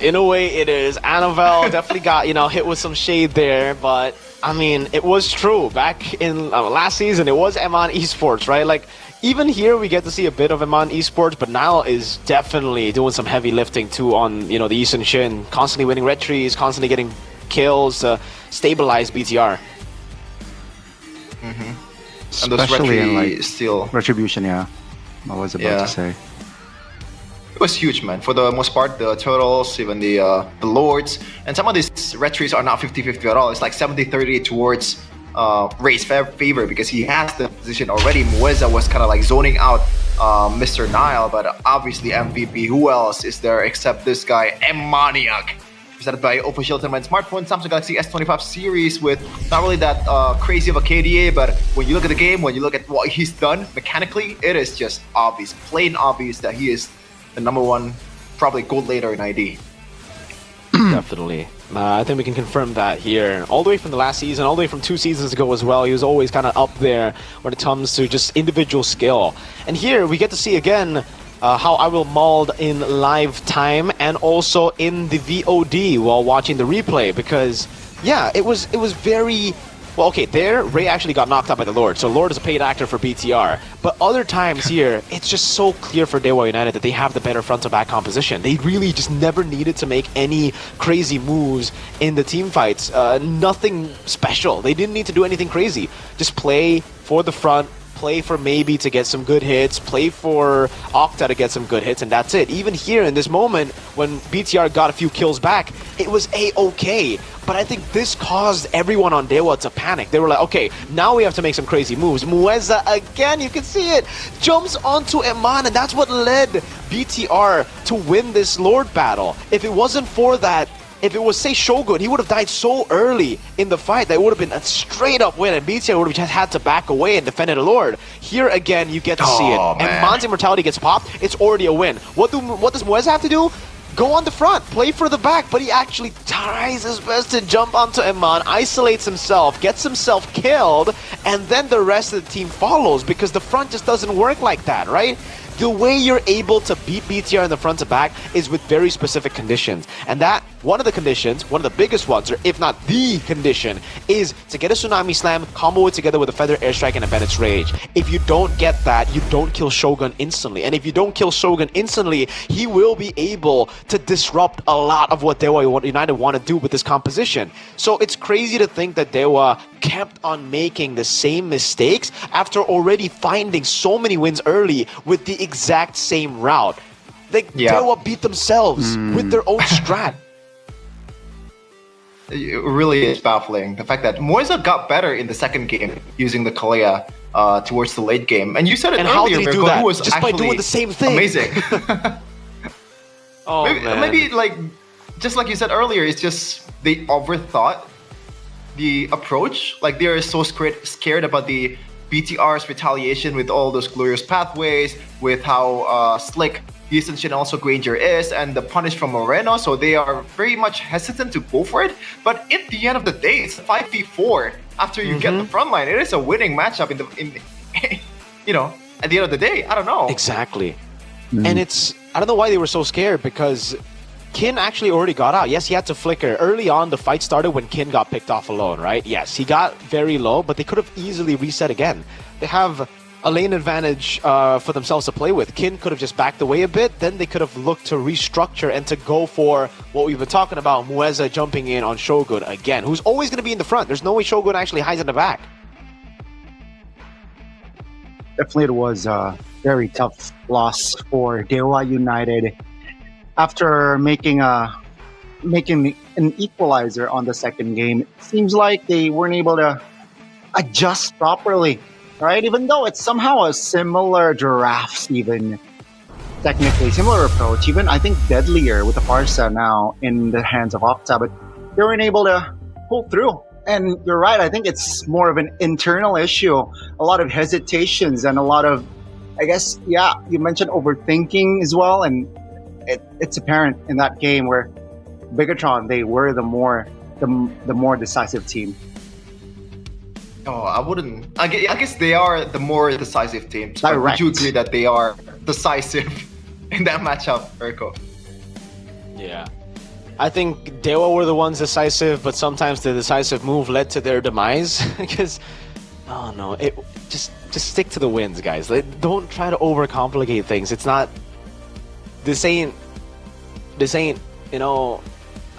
Annabelle definitely got, hit with some shade there, but I mean, it was true. Back in last season, it was Eman Esports, right? Like, even here, we get to see a bit of Eman Esports, but Nile is definitely doing some heavy lifting too on, the Eastern Shin, constantly winning red trees, constantly getting kills to stabilize BTR. And those Especially in like still Retribution, yeah. I was about to say. It was huge, man. For the most part, the turtles, even the lords, and some of these retries are not 50-50 at all. It's like 70-30 towards Ray's favor because he has the position already. Mueza was kind of like zoning out Mr. Nile, but obviously MVP. Who else is there except this guy, Maniac? Presented by Official Tournament Smartphone Samsung Galaxy S25 series with not really that crazy of a KDA, but when you look at the game, when you look at what he's done mechanically, it is just obvious, plain obvious that he is the #1, probably gold later in ID. Definitely. I think we can confirm that here. All the way from the last season, all the way from 2 seasons ago as well, he was always kind of up there when it comes to just individual skill. And here we get to see again how I will mauled in live time and also in the VOD while watching the replay, because yeah, it was very well. Okay, there Ray actually got knocked out by the Lord, so Lord is a paid actor for BTR. But other times here, it's just so clear for Dewa United that they have the better front to back composition. They really just never needed to make any crazy moves in the team fights. Nothing special. They didn't need to do anything crazy. Just play for the front, play for maybe to get some good hits, play for Octa to get some good hits, and that's it. Even here in this moment, when BTR got a few kills back, it was A-okay. But I think this caused everyone on Dewa to panic. They were like, okay, now we have to make some crazy moves. Mueza, again, you can see it, jumps onto Eman, and that's what led BTR to win this Lord battle. If it wasn't for that, if it was, say, Shogun, he would have died so early in the fight that it would have been a straight-up win, and BTR would have just had to back away and defend a Lord. Here, again, you get to see it. Man. And Man's immortality gets popped, it's already a win. What does Mueza have to do? go on the front, play for the back, but he actually tries his best to jump onto Eman, isolates himself, gets himself killed, and then the rest of the team follows because the front just doesn't work like that, right? The way you're able to beat BTR in the front to back is with very specific conditions. And that, one of the conditions, one of the biggest ones, or if not the condition, is to get a Tsunami Slam, combo it together with a Feather Airstrike and a Bennett's Rage. If you don't get that, you don't kill Shogun instantly. And if you don't kill Shogun instantly, he will be able to disrupt a lot of what Dewa United want to do with this composition. So it's crazy to think that Dewa kept on making the same mistakes after already finding so many wins early with the exact same route. Dewa beat themselves with their own strat. It really is baffling. The fact that Moisa got better in the second game using the Kalea towards the late game. And you said it and earlier, how did he do that? was Just by doing the same thing. Amazing. Oh, man. Maybe like, just like you said earlier, it's just they overthought the approach. Like they're so scared about the BTR's retaliation with all those glorious pathways, with how slick Yisun Shin also Granger is, and the punish from Moreno, so they are very much hesitant to go for it. But at the end of the day, it's 5v4 after you get the front line. It is a winning matchup in you know, at the end of the day, I don't know. Exactly. And it's, I don't know why they were so scared, because Kin actually already got out. Yes, he had to flicker. Early on, the fight started when Kin got picked off alone, right? Yes, he got very low, but they could have easily reset again. They have a lane advantage for themselves to play with. Kin could have just backed away a bit, then they could have looked to restructure and to go for what we've been talking about, Mueza jumping in on Shogun again, who's always going to be in the front. There's no way Shogun actually hides in the back. Definitely it was a very tough loss for Dewa United. After making an equalizer on the second game, it seems like they weren't able to adjust properly, right? Even though it's somehow a similar giraffes, even technically similar approach, even I think deadlier with the Farsa now in the hands of Opta, but they weren't able to pull through. And you're right, I think it's more of an internal issue, a lot of hesitations and a lot of, I guess, yeah, you mentioned overthinking as well, and it's apparent in that game where Bigatron, they were the more decisive team. Oh, I wouldn't. I guess they are the more decisive team. But would you agree that they are decisive in that matchup, Erko? Yeah. I think Dewa were the ones decisive, but sometimes the decisive move led to their demise. Because, oh no, just stick to the wins, guys. Don't try to overcomplicate things. It's not. This ain't. You know,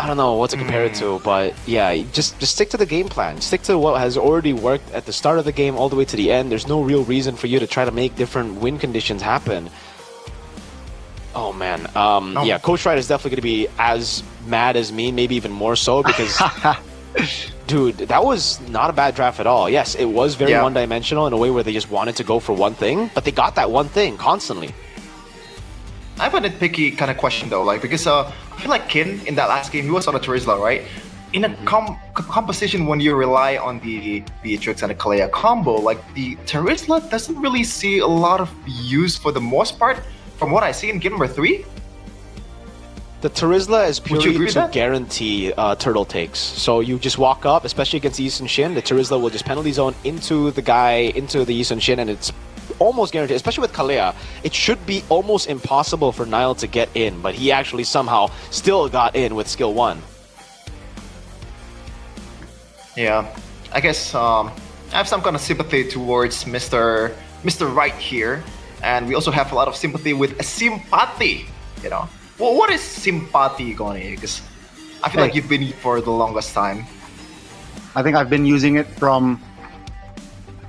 I don't know what to compare it to, but yeah, just stick to the game plan. Stick to what has already worked at the start of the game all the way to the end. There's no real reason for you to try to make different win conditions happen. Oh man, yeah, Coach Wright is definitely going to be as mad as me, maybe even more so, because dude, that was not a bad draft at all. Yes, it was very one-dimensional in a way where they just wanted to go for one thing, but they got that one thing constantly. I have a nitpicky kind of question though, like because I feel like Kin in that last game, he was on a Terizla, right? In a composition when you rely on the Beatrix and the Kalea combo, like the Terizla doesn't really see a lot of use for the most part. From what I see in game number 3, the Terizla is purely to guarantee turtle takes. So you just walk up, especially against Yisun Shin, the Terizla will just penalty zone into the guy, into the Yisun Shin, and it's almost guaranteed, especially with Kalea. It should be almost impossible for Nile to get in, but he actually somehow still got in with skill 1. Yeah, I guess I have some kind of sympathy towards Mr. Wright here. And we also have a lot of sympathy with sympathy, you know. Well, what is sympathy, Goni? Because I feel like you've been for the longest time. I think I've been using it from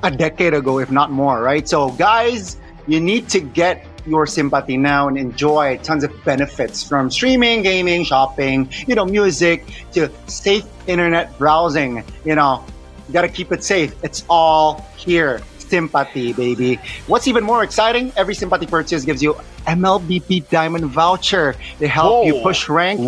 a decade ago, if not more, right? So guys, you need to get your sympathy now and enjoy tons of benefits from streaming, gaming, shopping, you know, music, to safe internet browsing. You know, you gotta keep it safe. It's all here. Sympathy, baby. What's even more exciting, every Sympathy purchase gives you MLBP Diamond voucher to help you push rank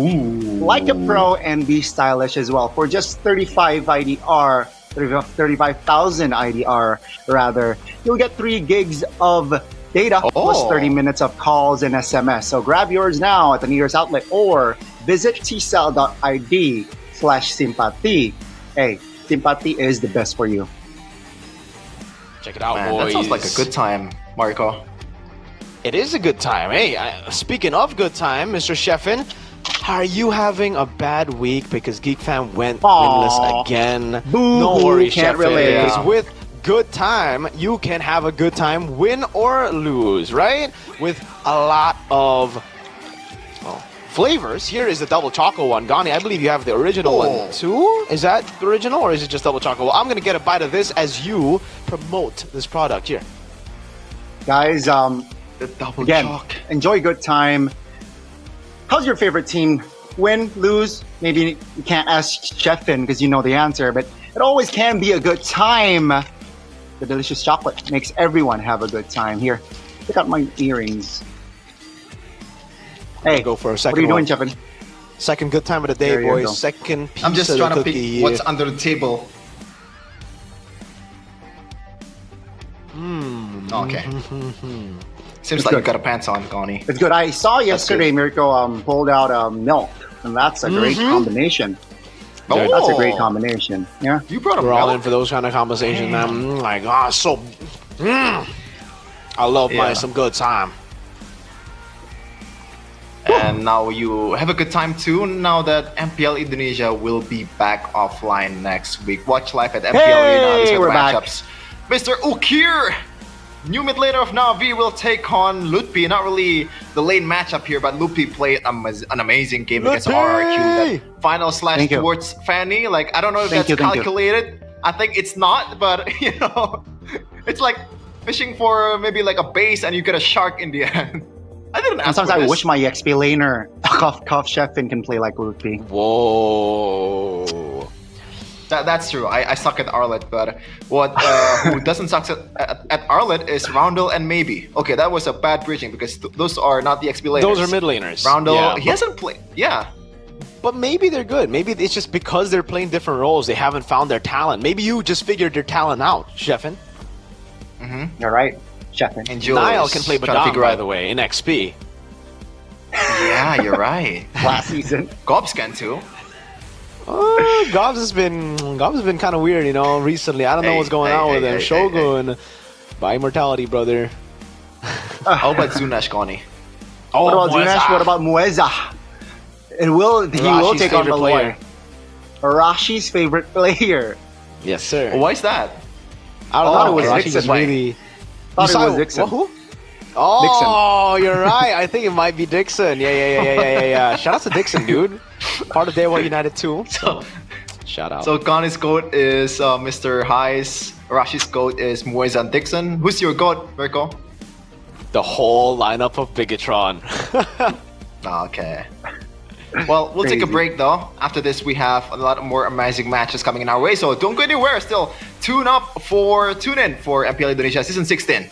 like a pro and be stylish as well. For just 35,000 IDR rather, you'll get 3 gigs of data plus 30 minutes of calls and SMS. So grab yours now at the nearest outlet or visit tcell.id/simpati. Hey, Simpati is the best for you. Check it out, Man, boys. that sounds like a good time, Marco. It is a good time. Hey, speaking of good time, Mr. Sheffin, are you having a bad week because GeekFam went winless again? Boo, no worries, can't Sheffin, relate. because with good time, you can have a good time, win or lose, right? With a lot of flavors. Here is the double choco one. Gani, I believe you have the original one too. Is that the original or is it just double choco? Well, I'm going to get a bite of this as you promote this product here. Guys, The double again, chalk. enjoy good time. How's your favorite team? Win, lose? Maybe you can't ask Sheffin because you know the answer, but it always can be a good time. The delicious chocolate makes everyone have a good time. Here, pick up my earrings. Hey, go for a second. What are you doing, Sheffin? Second good time of the day, There you boys. go. Second piece I'm just of trying the to cookie pick here. what's under the table. Okay. Seems It's like you good. got a pants on, Gani. It's good. I saw yesterday Mirko pulled out milk, and that's a great combination. Oh. That's a great combination. Yeah. You brought a We're all milk? in for those kind of conversations, man. Like, so. I love some good time. And now you have a good time too, now that MPL Indonesia will be back offline next week. Watch live at MPL Arena. These are the we're back. matchups. Mr. Ukir! New mid laner of Na'Vi will take on Lutpi. Not really the lane matchup here, but Lutpi played an amazing game against RRQ. That final slash Thank you. towards Fanny. Like, I don't know if Thank that's you, thank you. calculated. I think it's not, but you know, it's like fishing for maybe like a base and you get a shark in the end. I didn't ask Sometimes for I this. wish my XP laner, Cough Sheffin, can play like Rupee. Whoa. That's true. I suck at Arlet, but what who doesn't suck at Arlet is Roundel and Maybe. Okay, that was a bad bridging because those are not the XP laners. Those are mid laners. Roundel, Yeah, he but- hasn't played. Yeah. But maybe they're good. Maybe it's just because they're playing different roles, they haven't found their talent. Maybe you just figured their talent out, Sheffin. You're right, Sheffin. And Jules Niall can play trying to Badam, figure by out- the way, in XP. Yeah, you're right. Last season. Gobs can too. Gobs has been kind of weird, you know, recently. I don't know what's going on with him. Shogun, by immortality, brother. How about Zunash, Gani? Oh, What about Mueza. Zunash? What about Mueza? He will Rashi's take on favorite Malloy. Rashi's favorite player. Yes, sir. Why is that? I don't thought know. it was Rashi's Dixon. really. Thought it You was saw- Dixon. Who? Oh, you're right. I think it might be Dixon. Yeah. Shout out to Dixon, dude. Part of Day One United too. So, shout out. So Gani's goat is Mr. Highs. Rashi's goat is Mueza and Dixon. Who's your goat, Mirko? The whole lineup of Bigatron. Okay. Well, we'll take a break though. After this, we have a lot more amazing matches coming in our way. So don't go anywhere. Still, tune in for MPL Indonesia Season 16.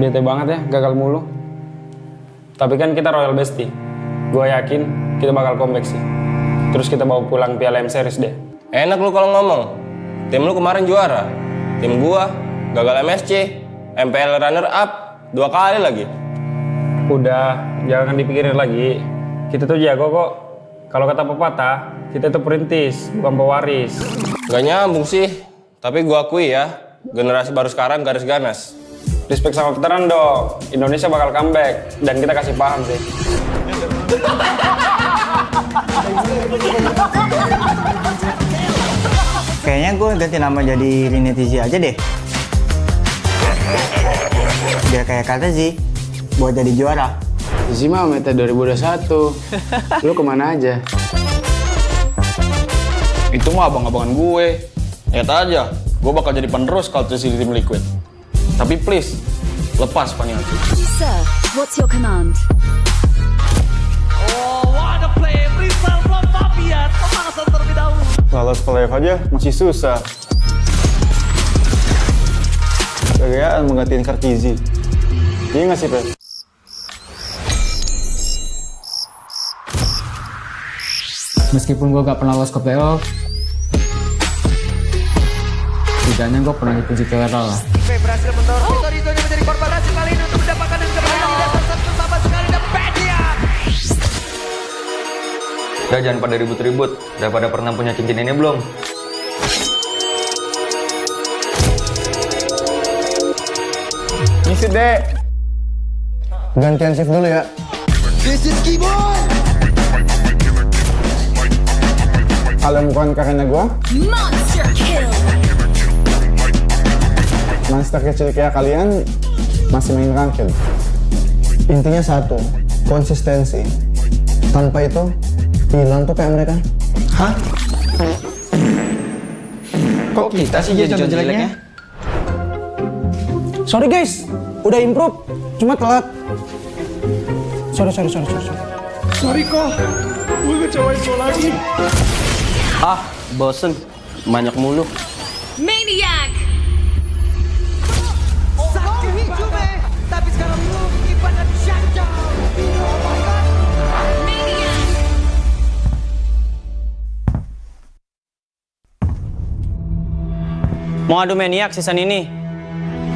Bete banget ya, gagal mulu. Tapi kan kita Royal Bestie. Gue yakin kita bakal comeback sih. Terus kita bawa pulang Piala M Series deh. Enak lu kalau ngomong. Tim lu kemarin juara. Tim gua gagal MSC, MPL runner up 2 kali lagi. Udah, jangan dipikirin lagi. Kita tuh jago kok. Kalau kata pepatah, kita tuh perintis, bukan pewaris. Gak nyambung sih. Tapi gua akui ya, generasi baru sekarang garis ganas. Respect sama veteran dong. Indonesia bakal comeback dan kita kasih paham sih. Kayaknya gue ganti nama jadi Rinetizi aja deh. Biar kayak kata sih, buat jadi juara. Zizi mah meta 2021. Lu kemana aja? Itu mah abang-abangan gue. Lihat aja, gue bakal jadi penerus kalau di tim Liquid. Tapi please, lepas Paniati. Sir, what's your command? Oh, what a play! Freestyle from Fabian. Pemanasan terlebih dahulu. Lolos playoff aja masih susah. Gayaan menggantiin Kartizi. Iya nggak sih, Pe? Meskipun gue gak pernah lolos ke playoff, setidaknya gue pernah dipuji Kelera lah. Berhasil mendorong Torito menjadi korban hasil kali ini untuk mendapatkan kemenangan di dasar satu sama sekali dan Pedia. Udah jangan pada ribut-ribut, udah pada pernah punya cincin ini belum? Ngisi dek. Gantian shift dulu ya. This is Keyboard. Kalau bukan karena gua, Monster kill. monster kecil kayak kalian masih main ranked. Intinya satu, konsistensi. Tanpa itu, hilang tuh kayak mereka. Hah? Kok kita sih jadi contoh jeleknya? Sorry guys, udah improve, cuma telat. Sorry. Sorry kok, gue ngecewain lo lagi. Ah, bosen. Banyak mulu. Maniac. Sakit hijau tapi sekarang lu kipan dan Shanja. Oh my god. Maniac. Mau adu Maniac season ini?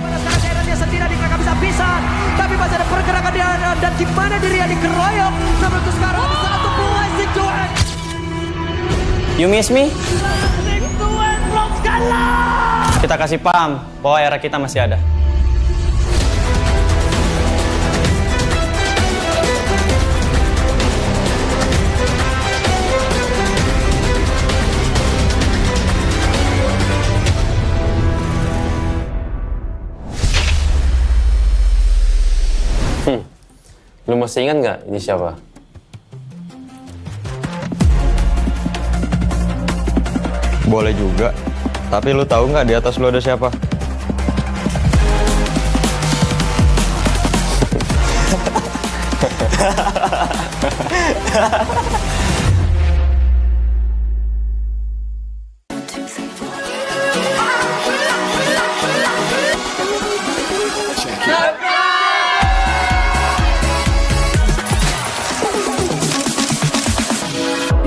Pada saat daerah dia sendiri tidak bisa-bisan, tapi masih ada pergerakan dia dan gimana dirinya dikeroyok. Namun itu sekarang satu blessing Johan. You miss me? Tuan Rock Skala. Kita kasih paham bahwa era kita masih ada. Lu masih ingat nggak ini siapa? Boleh juga. Tapi lu tahu nggak di atas lu ada siapa?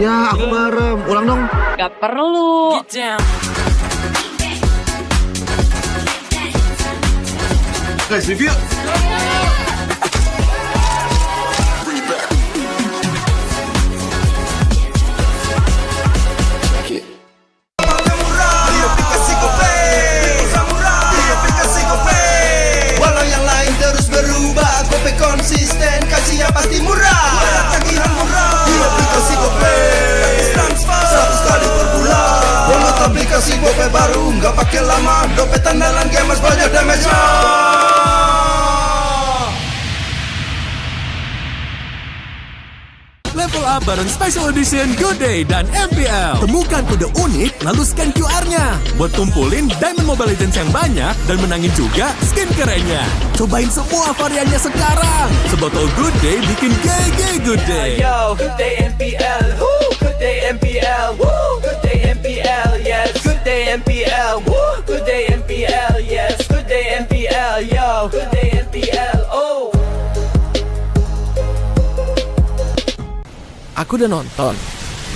Ya, aku bareng. Ulang dong. Gak perlu. Guys, review. Walau yang lain terus berubah, Gope konsisten, kasih yang pasti murah. Tagihan murah, di aplikasi Gope. Transfer 100 kali per bulan. Download aplikasi Gope baru, nggak pakai lama. Dompet andalan gamers banyak damage-nya. Level up bareng Special Edition Good Day dan MPL. Temukan kode unik lalu scan QR-nya. Buat tumpulin Diamond Mobile Legends yang banyak dan menangin juga skin kerennya. Cobain semua variannya sekarang. Sebotol Good Day bikin GG Good Day. Yo, good day MPL, woo, good day MPL, woo, good day MPL, yes, good day MPL, woo, good day MPL, yes, good day MPL, yo, good day MPL. Aku udah nonton.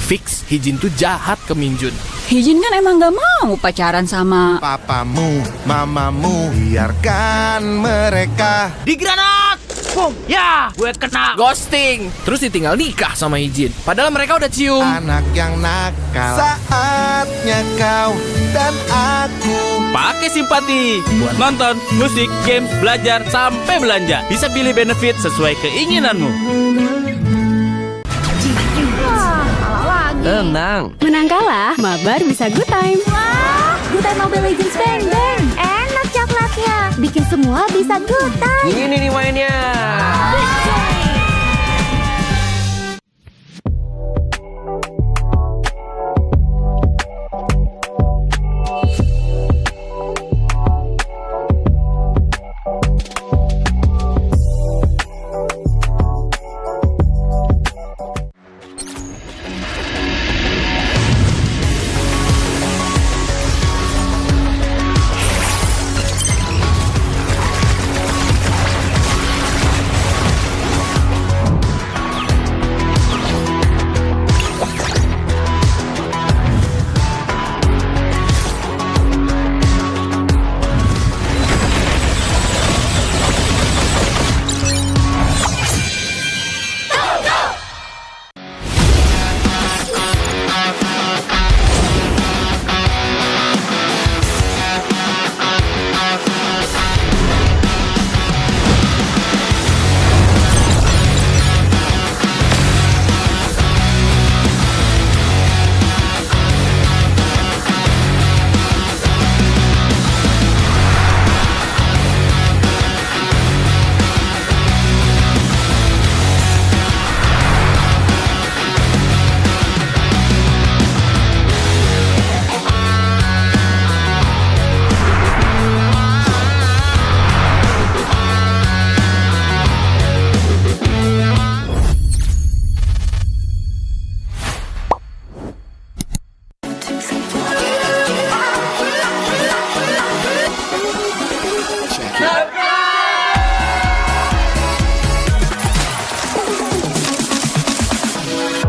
Fix, Hijin tuh jahat ke Minjun. Hijin kan emang gak mau pacaran sama Papamu, mamamu, biarkan mereka. Di granat! Boom! Ya, gue kena ghosting. Terus ditinggal nikah sama Hijin. Padahal mereka udah cium. Anak yang nakal. Saatnya kau dan aku Pakai simpati buat nonton, musik, games, belajar, sampai belanja. Bisa pilih benefit sesuai keinginanmu. Tenang. Menang kalah, mabar bisa good time. Wah, good time Mobile Legends Bang Bang. Enak coklatnya, bikin semua bisa good time. Ini nih mainnya.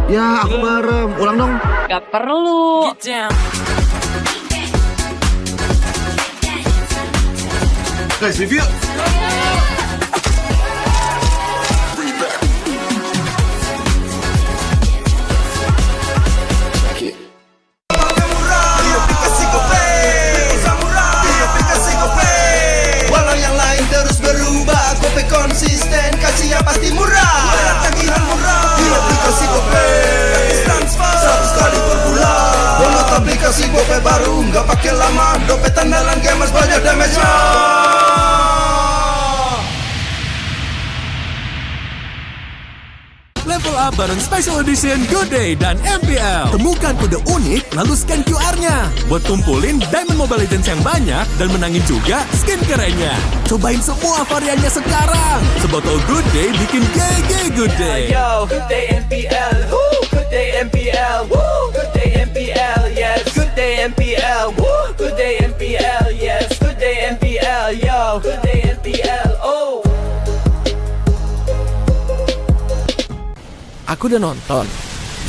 Ya, aku bareng. Ulang dong. Gak perlu. Guys, review. Walau yang lain terus berubah, Gope konsisten, kasihnya pasti murah. Bayar tagihan murah di aplikasi Gope, gratis transfer 100 kali per bulan. Download aplikasi Gope baru, nggak pakai lama. Dompet andalan gamers banyak damage-nya. Level up bareng Special Edition Good Day dan MPL. Temukan kode unik, lalu scan QR-nya. Buat kumpulin Diamond Mobile Legends yang banyak dan menangin juga skin kerennya. Cobain semua variannya sekarang. Sebotol Good Day bikin GG Good Day. Yo, good day MPL, woo, good day MPL, woo, good day MPL, yes, good day MPL, woo, good day MPL, yes, good day MPL, yo, good day MPL, oh. Aku udah nonton.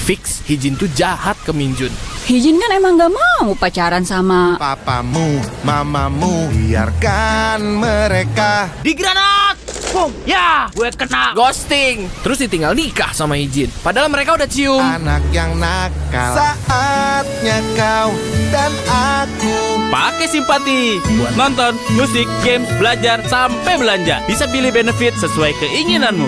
Fix, Hijin tuh jahat ke Minjun. Hijin kan emang gak mau pacaran sama Papamu, mamamu, biarkan mereka. Di granat! Boom! Ya, gue kena ghosting. Terus ditinggal nikah sama Hijin. Padahal mereka udah cium. Anak yang nakal. Saatnya kau dan aku Pakai simpati buat nonton, musik, games, belajar, sampai belanja. Bisa pilih benefit sesuai keinginanmu.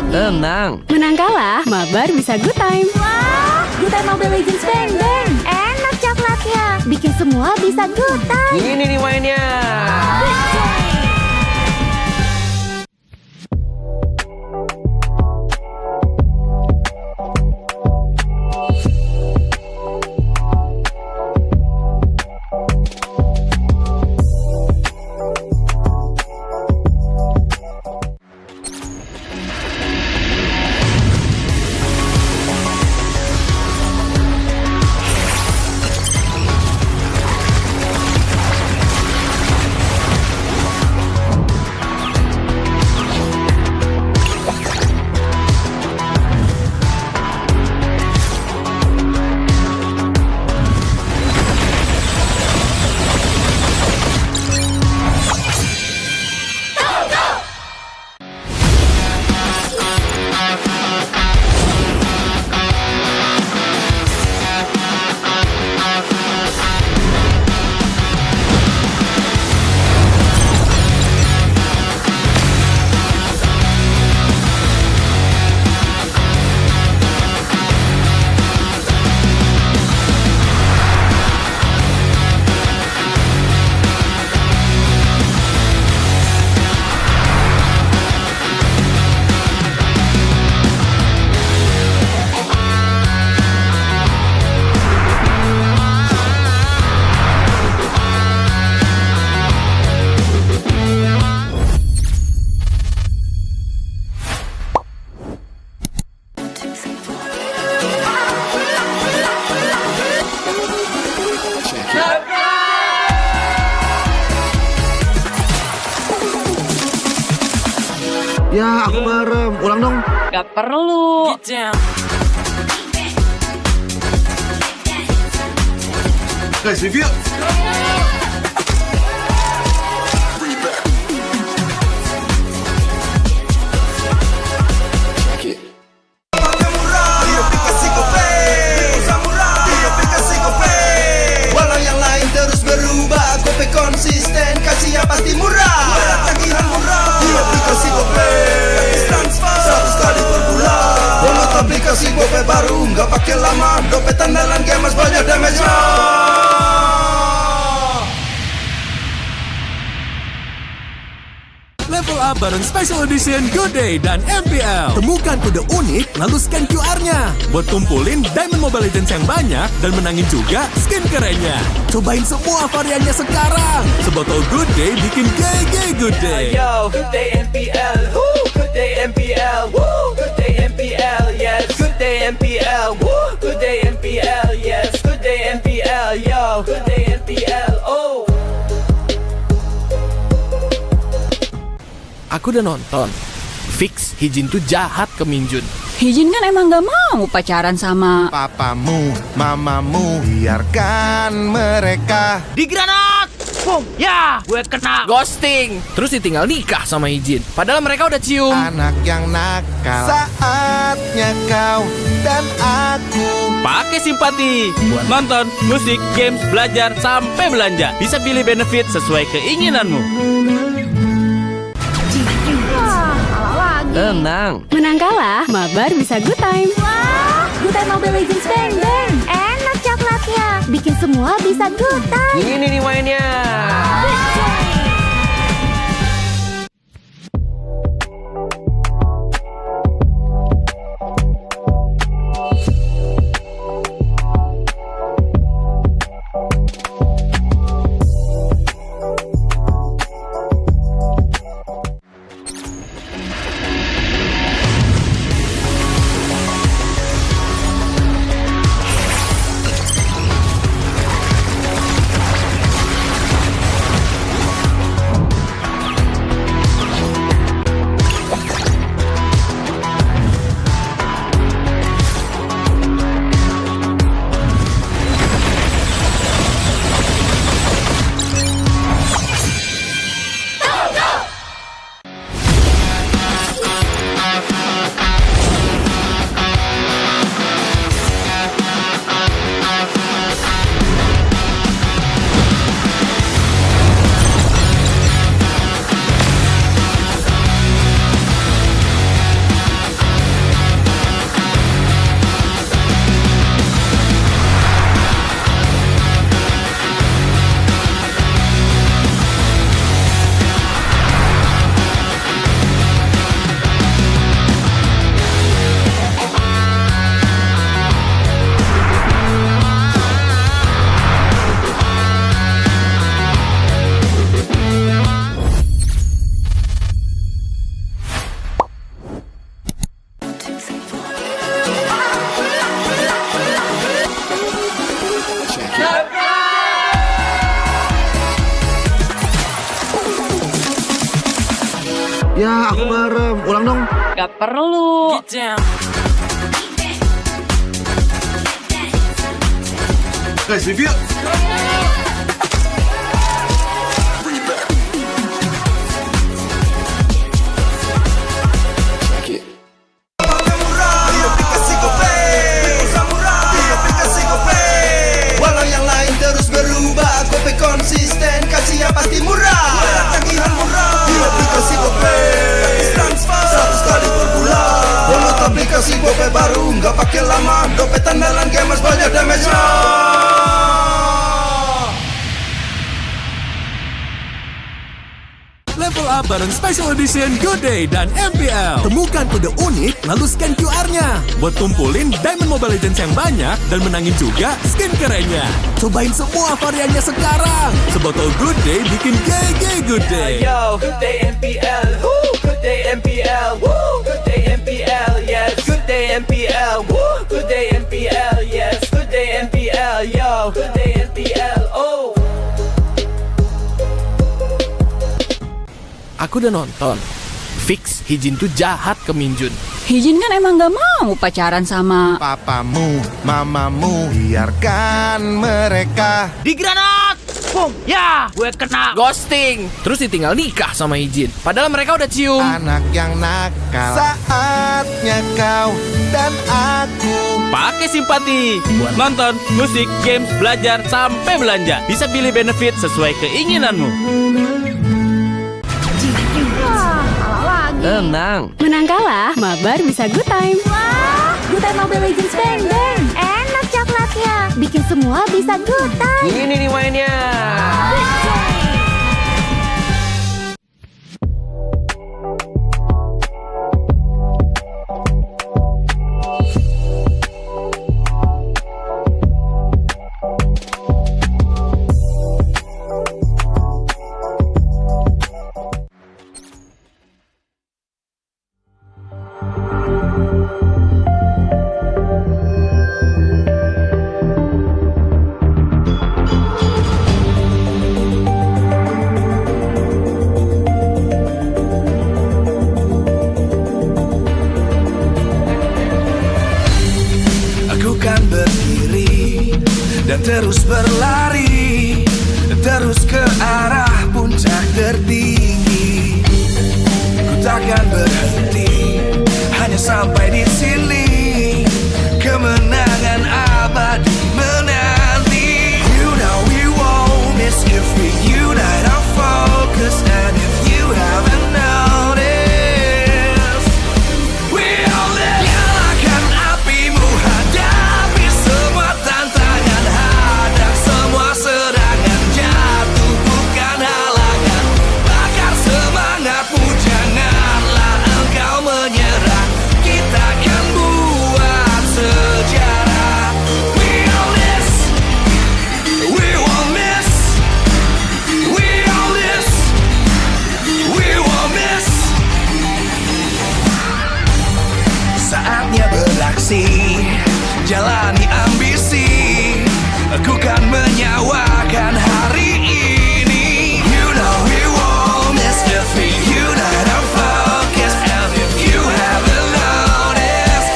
Tenang. Menang kalah, mabar bisa good time. Wah, good time Mobile Legends Bang Bang. Enak coklatnya, bikin semua bisa good time. Ini nih mainnya. Ya, aku merem. Ulang dong. Gak perlu. Guys, review. Walau yang lain terus berubah, Gope konsisten, kasihnya pasti murah. Tagihan murah di aplikasi Gope, transfer 100 kali per bulan. Download aplikasi Gope baru, nggak pakai lama. Dompet andalan gamers banyak damage-nya. Level up bareng Special Edition Good Day dan MPL. Temukan kode unik, lalu scan QR-nya. Buat kumpulin Diamond Mobile Legends yang banyak dan menangin juga skin kerennya. Cobain semua variannya sekarang. Sebotol Good Day bikin GG Good Day. Yo, Good Day MPL, woo, Good Day MPL, woo, Good Day MPL, yes, Good Day MPL, woo, Good Day MPL, yes, Good Day MPL, yo, Good Day MPL, oh. Aku udah nonton. Fix, Hijin tuh jahat ke Minjun. Hijin kan emang gak mau pacaran sama Papamu, mamamu, biarkan mereka. Di granat! Boom! Ya, gue kena ghosting. Terus ditinggal nikah sama Hijin. Padahal mereka udah cium. Anak yang nakal. Saatnya kau dan aku Pakai simpati buat nonton, musik, games, belajar, sampai belanja. Bisa pilih benefit sesuai keinginanmu. Tenang. Menang kalah, mabar bisa good time. Wah, good time Mobile Legends Bang Bang. Enak coklatnya, bikin semua bisa good time. Ini nih mainnya. Ya, aku merem. Ulang dong. Gak perlu. Guys, review. Walau yang lain terus berubah, Gope konsisten, kasihnya pasti murah. Tagihan murah di aplikasi Gope, transfer 100 kali per bulan. Download aplikasi Gope baru, nggak pakai lama. Dompet andalan gamers banyak damage-nya. Level up bareng Special Edition Good Day dan MPL. Temukan kode unik, lalu scan QR-nya. Buat kumpulin Diamond Mobile Legends yang banyak dan menangin juga skin kerennya. Cobain semua variannya sekarang. Sebotol Good Day bikin GG Good Day. Yo, Good Day MPL, woo, Good Day MPL, woo, Good Day MPL, yes, Good Day MPL, woo, Good Day MPL, yes, Good Day MPL, yo, Good Day MPL, oh. Aku udah nonton. Fix, Hijin tuh jahat ke Minjun. Hijin kan emang gak mau pacaran sama Papamu, mamamu, biarkan mereka. Di granat! Pung, ya, gue kena ghosting. Terus ditinggal nikah sama Hijin. Padahal mereka udah cium. Anak yang nakal. Saatnya kau dan aku Pakai simpati buat nonton, musik, games, belajar, sampai belanja. Bisa pilih benefit sesuai keinginanmu. Tenang. Menang kalah, mabar bisa good time. Wah, good time Mobile Legends Bang Bang. Enak coklatnya, bikin semua bisa good time. Ini nih mainnya. dan terus berlari, terus ke arah puncak tertinggi. Ku takkan berhenti, hanya sampai di sini. Kemenangan abadi menanti. You know we won't miss if we unite our focus. And if you haven't noticed, we'll nyalakan apimu, hadapi semua tantangan, hadang semua serangan, jatuh bukan halangan, bakar semangatmu, janganlah engkau menyerah, kita akan buat sejarah. We'll miss, we won't miss, we'll miss, we won't miss. Saatnya beraksi, jalani ambisi, aku kan menyawakan hari ini. You know we won't miss if we unite our focus. And if you haven't noticed,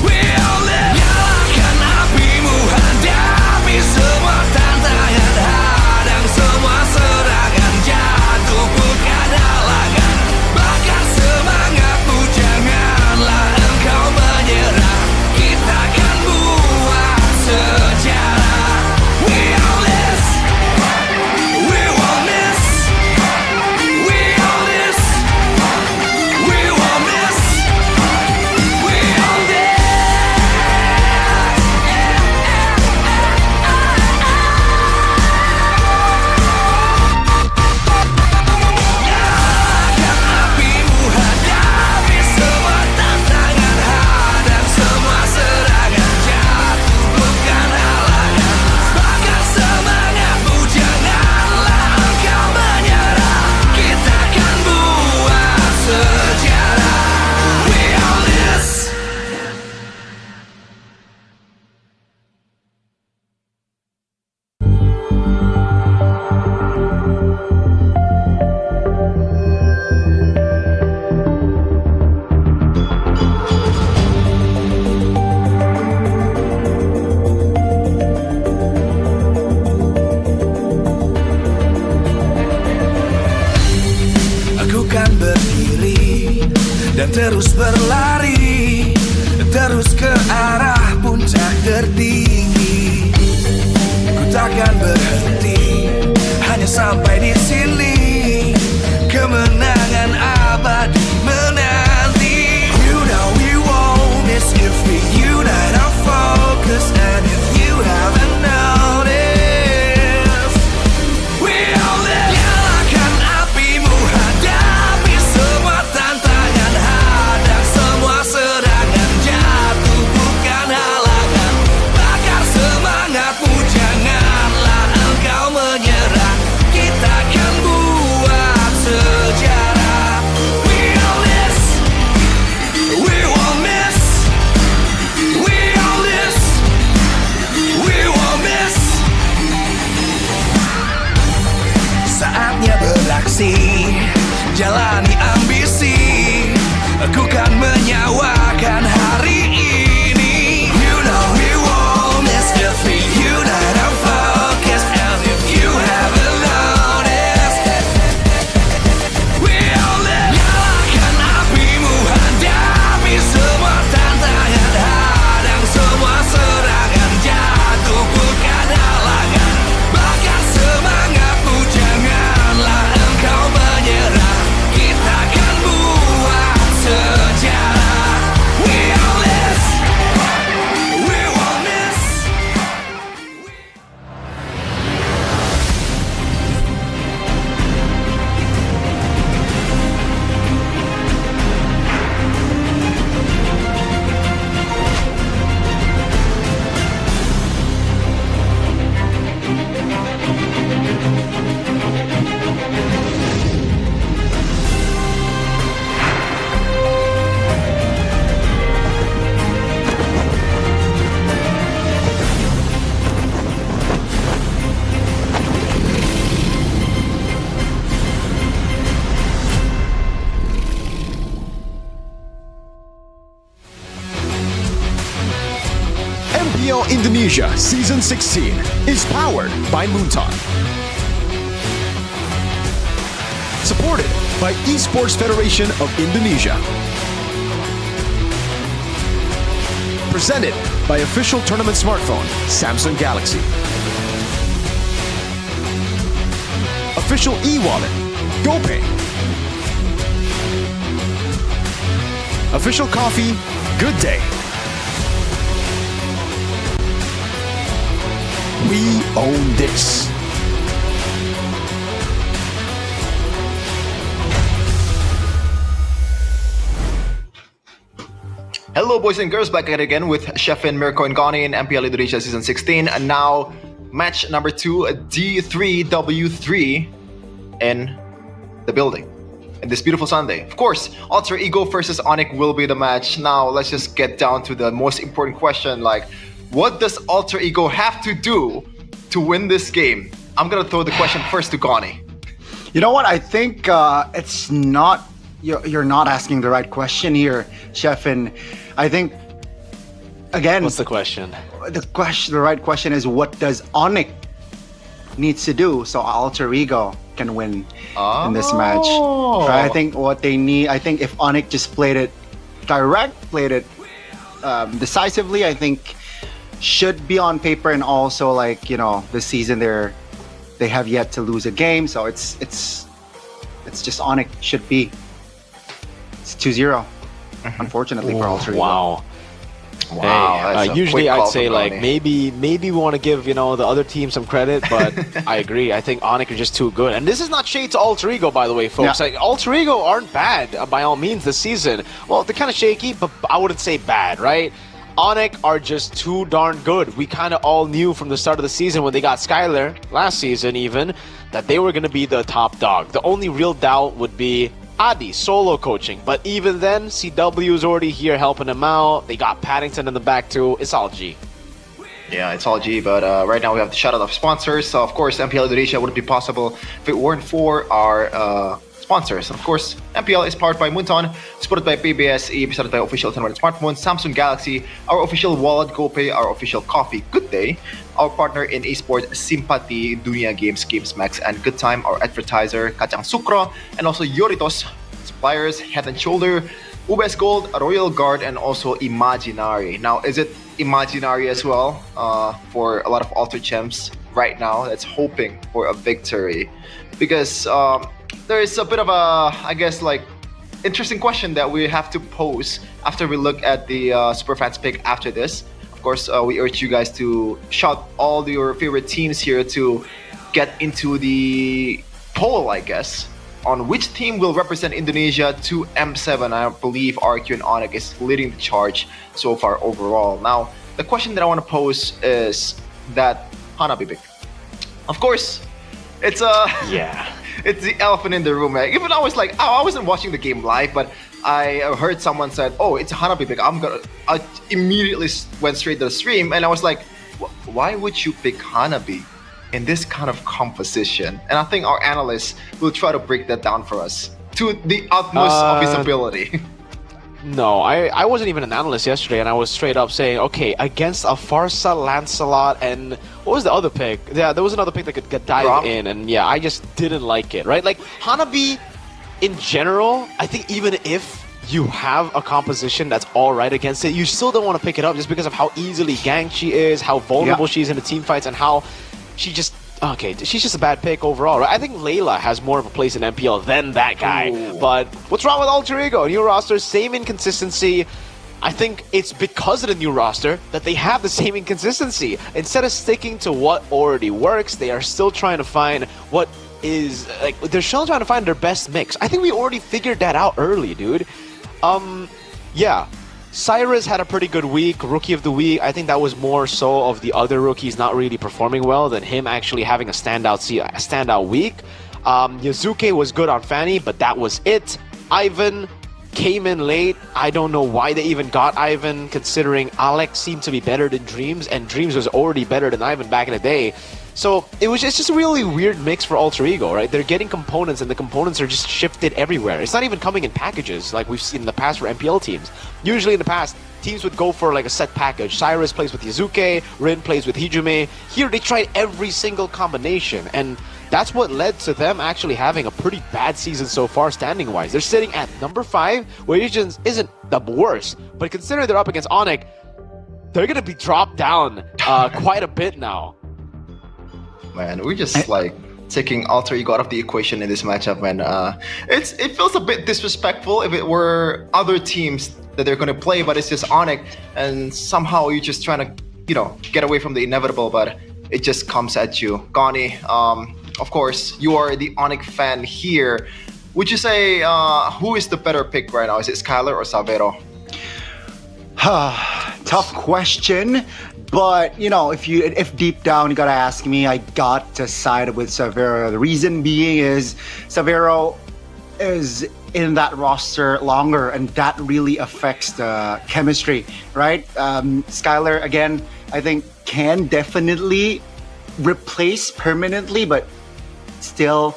we'll nyalakan apimu, hadapi semua tantangan, hadang semua serangan, jatuh bukan halangan, bakar semangatmu, janganlah engkau menyerah, kita akan buat sejarah. We'll miss, we won't miss, we'll miss, we won't miss, we'll nyalakan apimu, hadapi semua tantangan, hadang semua serangan, jatuh bukan halangan, bakar semangatmu, janganlah engkau menyerah, kita akan buat sejarah. We'll miss. Aku kan berdiri dan terus berlari, terus ke arah puncak tertinggi. Ku takkan berhenti, hanya sampai di sini. Kemenangan abadi menanti. You know we won't miss if we unite our focus. And if you haven't noticed, we'll nyalakan apimu, hadapi semua tantangan, hadang semua serangan, jatuh bukan halangan, bakar semangatmu, janganlah engkau menyerah, kita akan buat sejarah. We'll miss, we won't miss, we'll miss, we won't miss. Saatnya beraksi, jalani menyawakan hari ini. You know we won't miss if we unite our focus. And if you haven't noticed, we all live. Nyalakan apimu, hadapi semua tantangan, hadang semua serangan, jatuh bukan halangan. Bakar semangatmu, janganlah engkau menyerah. Kita akan buat sejarah. We all this, we won't miss. MPL Indonesia Season 16 is powered by Moonton. Supported by Esports Federation of Indonesia. Presented by official tournament smartphone, Samsung Galaxy. Official e-wallet, GoPay. Official coffee, Good Day. We own this. Hello, boys and girls, back again with Chefin, Mirko, and Gani in MPL Indonesia Season 16. And now, match number 2, D3W3 in the building. And this beautiful Sunday. Of course, Alter Ego versus Onyx will be the match. Now, let's just get down to the most important question, like, what does Alter Ego have to do to win this game? I'm gonna throw the question first to Gani. You know what? I think it's not. You're not asking the right question here, Chef. And I think again, What's the question? The right question is, what does Onyx needs to do so Alter Ego can win in this match? Right? I think what they need. I think if Onyx just played it decisively, I think should be on paper. And also, like, this season they have yet to lose a game, so it's just Onyx should be. It's 2-0, unfortunately for Alter Ego. Wow. Wow. Usually I'd say like maybe we want to give the other team some credit, but I agree. I think Onyx are just too good. And this is not shade to Alter Ego, by the way, folks. Yeah. Like, Alter Ego aren't bad by all means this season. Well, they're kind of shaky, but I wouldn't say bad, right? Onyx are just too darn good. We kind of all knew from the start of the season when they got Skylar, last season even, that they were going to be the top dog. The only real doubt would be Adi solo coaching. But even then, CW is already here helping him out. They got Paddington in the back too. It's all G. Yeah, it's all G, but right now we have the shout out of sponsors. So, of course, MPL Indonesia wouldn't be possible if it weren't for our sponsors. And of course, MPL is powered by Moonton, supported by PBSE, presented by official tournament smartphone, Samsung Galaxy, our official wallet, GoPay, our official coffee, Good Day, our partner in esports, Simpati, Dunia Games, GamesMax, and Good Time, our advertiser, Kacang Sukro, and also Yoritos, suppliers, Head and Shoulder, Ubes Gold, Royal Guard, and also Imaginary. Now, is it Imaginary as well for a lot of Alter Champs right now that's hoping for a victory? Because there is a bit of a, I guess, like, interesting question that we have to pose after we look at the Superfans pick after this. Of course, we urge you guys to shout all your favorite teams here to get into the poll, I guess, on which team will represent Indonesia to M7. I believe RQ and Onyx is leading the charge so far overall. Now, the question that I want to pose is that Hanabi pick. Of course, it's it's the elephant in the room, right? Even I was like, I wasn't watching the game live, but I heard someone said, "Oh, it's a Hanabi pick." I immediately went straight to the stream, and I was like, "Why would you pick Hanabi in this kind of composition?" And I think our analysts will try to break that down for us to the utmost of his ability. No, I wasn't even an analyst yesterday, and I was straight up saying, okay, against a Farsa, Lancelot, and what was the other pick? Yeah, there was another pick that could dive in, and yeah, I just didn't like it, right? Like, Hanabi, in general, I think even if you have a composition that's alright against it, you still don't want to pick it up just because of how easily ganked she is, how vulnerable she is in the team fights, and how she just... Okay, she's just a bad pick overall, right? I think Layla has more of a place in MPL than that guy. Ooh. But what's wrong with Alter Ego? New roster, same inconsistency. I think it's because of the new roster that they have the same inconsistency. Instead of sticking to what already works, they are still trying to find what is... like, they're still trying to find their best mix. I think we already figured that out early, dude. Yeah. Cyrus had a pretty good week, Rookie of the Week. I think that was more so of the other rookies not really performing well than him actually having a standout week. Yazuke was good on Fanny, but that was it. Ivan came in late. I don't know why they even got Ivan, considering Alex seemed to be better than Dreams, and Dreams was already better than Ivan back in the day. So it's just a really weird mix for Alter Ego, right? They're getting components, and the components are just shifted everywhere. It's not even coming in packages like we've seen in the past for MPL teams. Usually in the past, teams would go for like a set package. Cyrus plays with Yazuke, Rin plays with Hijume. Here they tried every single combination, and that's what led to them actually having a pretty bad season so far standing-wise. They're sitting at number 5, which isn't the worst, but considering they're up against Onyx, they're going to be dropped down quite a bit now. Man, we're just like taking Alter Ego out of the equation in this matchup, man. It feels a bit disrespectful if it were other teams that they're going to play, but it's just Onyx, and somehow you're just trying to, you know, get away from the inevitable, but it just comes at you. Gani, of course, you are the Onyx fan here. Would you say who is the better pick right now? Is it Skylar or Savero? Tough question. But, you know, if deep down you gotta ask me, I got to side with Savero. The reason being is Savero is in that roster longer, and that really affects the chemistry, right? Skylar, again, I think can definitely replace permanently, but still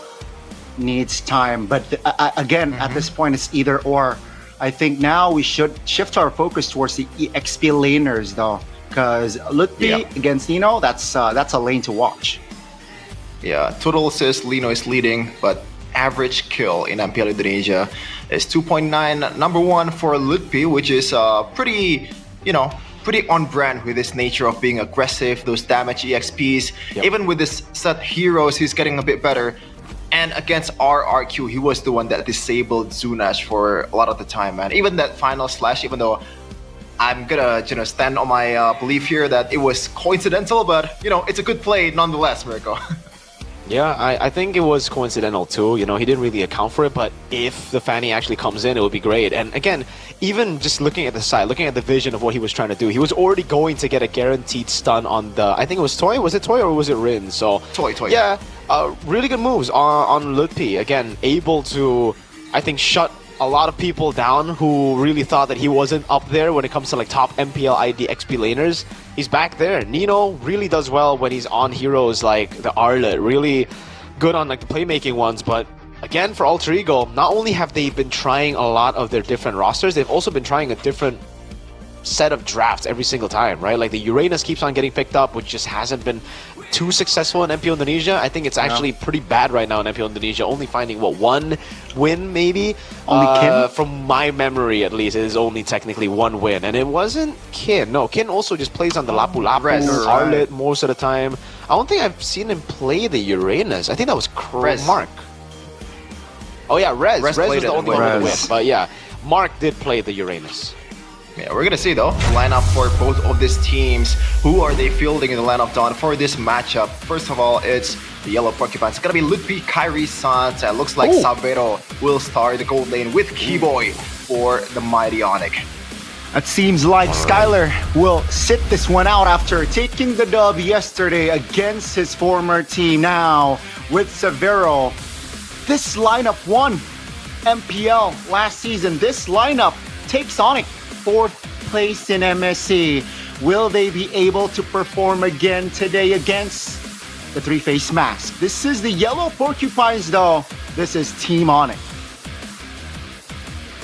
needs time. But again, at this point, it's either or. I think now we should shift our focus towards the XP laners, though. Because Lutfi against Nino, that's a lane to watch. Yeah, total assist, Lino is leading, but average kill in MPL Indonesia is 2.9. Number 1 for Lutfi, which is pretty on brand with his nature of being aggressive, those damage EXPs. Even with this set heroes, he's getting a bit better. And against RRQ, he was the one that disabled Zunash for a lot of the time, man. Even that final slash, even though I'm gonna stand on my belief here that it was coincidental, but it's a good play nonetheless, Mirko. Yeah, I think it was coincidental too. He didn't really account for it, but if the Fanny actually comes in, it would be great. And again, even just looking at the side, looking at the vision of what he was trying to do, he was already going to get a guaranteed stun on the, I think it was Toy? Was it Toy or was it Rin? So Toy. Yeah, really good moves on Lutfi. Again, able to, I think, shut a lot of people down who really thought that he wasn't up there when it comes to like top MPL ID XP laners. He's back there. Nino really does well when he's on heroes like the Arlet. Really good on like the playmaking ones, but again for Alter Ego, not only have they been trying a lot of their different rosters, they've also been trying a different set of drafts every single time, right? Like the Uranus keeps on getting picked up, which just hasn't been too successful in MPL Indonesia. I think it's actually pretty bad right now in MPL Indonesia, only finding one win maybe. Only Kin? From my memory at least, it is only technically one win, and it wasn't Kin. No, Kin also just plays on the Lapu Lapu, Arlet most of the time. I don't think I've seen him play the Uranus. I think that was Mark. Oh yeah, Rez was the only one to win, but yeah, Mark did play the Uranus. Yeah, we're gonna see though the lineup for both of these teams. Who are they fielding in the lineup, Don, for this matchup? First of all, it's the Yellow Porcupines. It's gonna be Lutfi, Kairi, Sans, and looks like Savero will start the gold lane with Keyboy for the mighty Onyx. It seems like Skylar will sit this one out after taking the dub yesterday against his former team. Now with Savero, this lineup won MPL last season. This lineup takes Onyx 4th place in MSC. Will they be able to perform again today against the three-face mask? This is the Yellow Porcupines though. This is Team Onyx.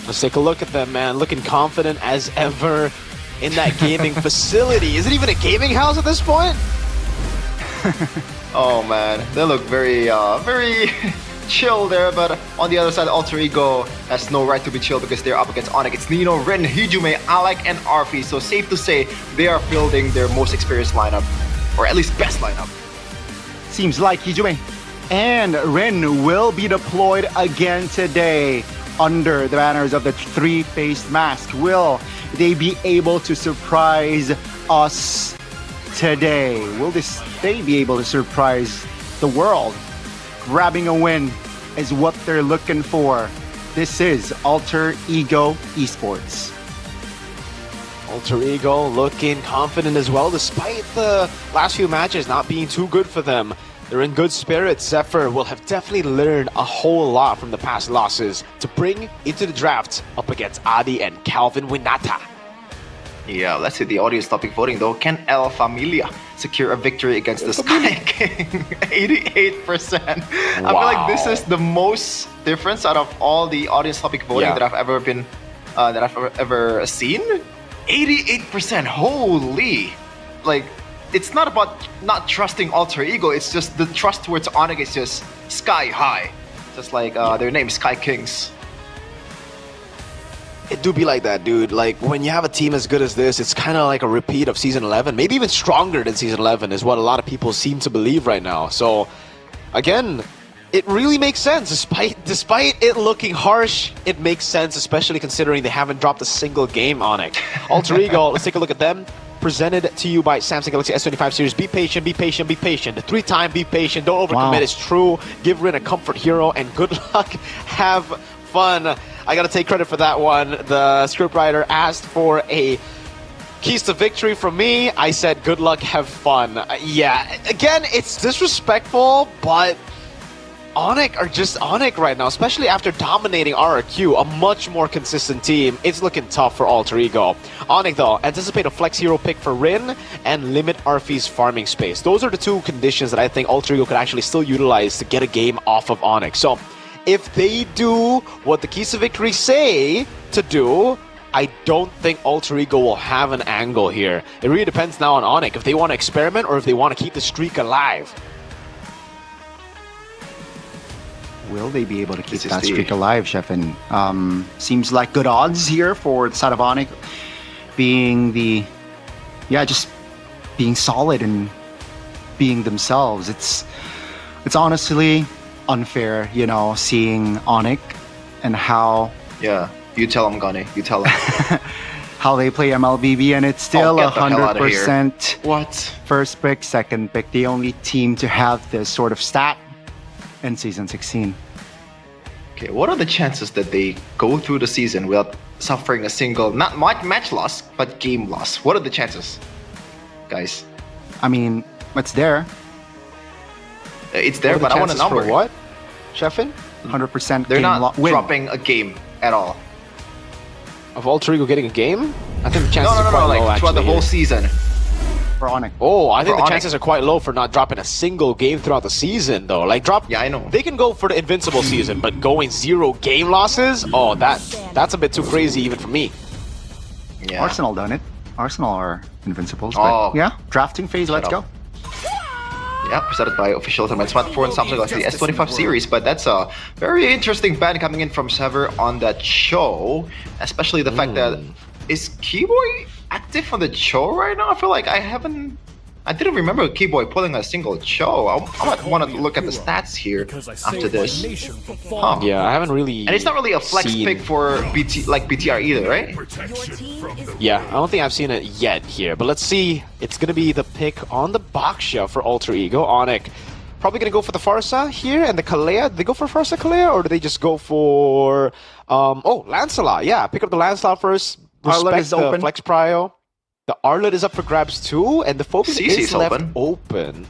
Let's take a look at them, man. Looking confident as ever in that gaming facility. Is it even a gaming house at this point? Oh man, they look very chill there, but on the other side, Alter Ego has no right to be chill because they're up against Onyx. It's Nino, Ren, Hijume, Alec, and Arfi. So safe to say they are building their most experienced lineup, or at least best lineup. Seems like Hijume and Ren will be deployed again today under the banners of the three-faced mask. Will they be able to surprise us today? Will they be able to surprise the world? Grabbing a win is what they're looking for. This is Alter Ego Esports. Alter Ego looking confident as well, despite the last few matches not being too good for them. They're in good spirits. Zephyr will have definitely learned a whole lot from the past losses to bring into the draft up against Adi and Calvin Winata. Yeah, let's see the audience topic voting though. Can El Familia secure a victory against the Sky King? 88%. I feel like this is the most difference out of all the audience topic voting that I've ever seen. 88%. Holy! Like, it's not about not trusting Alter Ego. It's just the trust towards Onyx is just sky high. Just like their name, Sky Kings. It do be like that, dude. Like, when you have a team as good as this, it's kind of like a repeat of Season 11. Maybe even stronger than Season 11 is what a lot of people seem to believe right now. So, again, it really makes sense. Despite it looking harsh, it makes sense, especially considering they haven't dropped a single game on it. Alter Ego, let's take a look at them. Presented to you by Samsung Galaxy S25 series. Be patient, be patient, be patient. The 3-time be patient. Don't overcommit. It's true. Give Rin a comfort hero and good luck. Have fun. I gotta take credit for that one. The scriptwriter asked for a keys to victory from me. I said good luck, have fun. Yeah, again, it's disrespectful, but Onyx are just Onyx right now, especially after dominating RRQ, a much more consistent team. It's looking tough for Alter Ego. Onyx, though, anticipate a flex hero pick for Rin and limit Arfi's farming space. Those are the two conditions that I think Alter Ego could actually still utilize to get a game off of Onyx. So, if they do what the keys to victory say to do, I don't think Alter Ego will have an angle here. It really depends now on Onyx, if they want to experiment or if they want to keep the streak alive. Will they be able to keep that streak alive, Sheffin? Seems like good odds here for the side of Onyx being just being solid and being themselves. It's honestly unfair, you know, seeing Onyx and how... Yeah, you tell them, Gunny. You tell them. how they play MLBB, and it's still 100% what? First pick, second pick. The only team to have this sort of stat in Season 16. Okay, what are the chances that they go through the season without suffering a single, not match loss, but game loss? What are the chances, guys? I mean, it's there. It's there, but I want a number. For what? Sheffin? 100% They're game not win. dropping a game at all. Of Alter Ego getting a game? I think the chances are quite low, like throughout the whole season. For Onyx. Oh, I think the chances are quite low for not dropping a single game throughout the season, though. Like, Yeah, I know. They can go for the invincible season, but going 0 game losses? Oh, that's a bit too crazy even for me. Yeah. Arsenal done it. Arsenal are invincibles. But yeah, drafting phase, let's go. Yeah, presented by official tournament Smart 4 and Samsung Galaxy S25 series, but that's a very interesting ban coming in from Sever on that show, especially the fact that is Keyboy active on the show right now? I feel like I didn't remember Keyboy pulling a single show. I might want to look at the stats here after this. Huh. Yeah, I haven't really. And it's not really a flex pick for BTR either, right? Yeah, I don't think I've seen it yet here, but let's see. It's gonna be the pick on the box shelf for Alter Ego. Onyx probably gonna go for the Farsa here and the Kalea. Did they go for Farsa Kalea, or do they just go for Lancelot? Yeah, pick up the Lancelot first. Respect the Flex Prio. The Arlet is up for grabs too, and the focus is left open.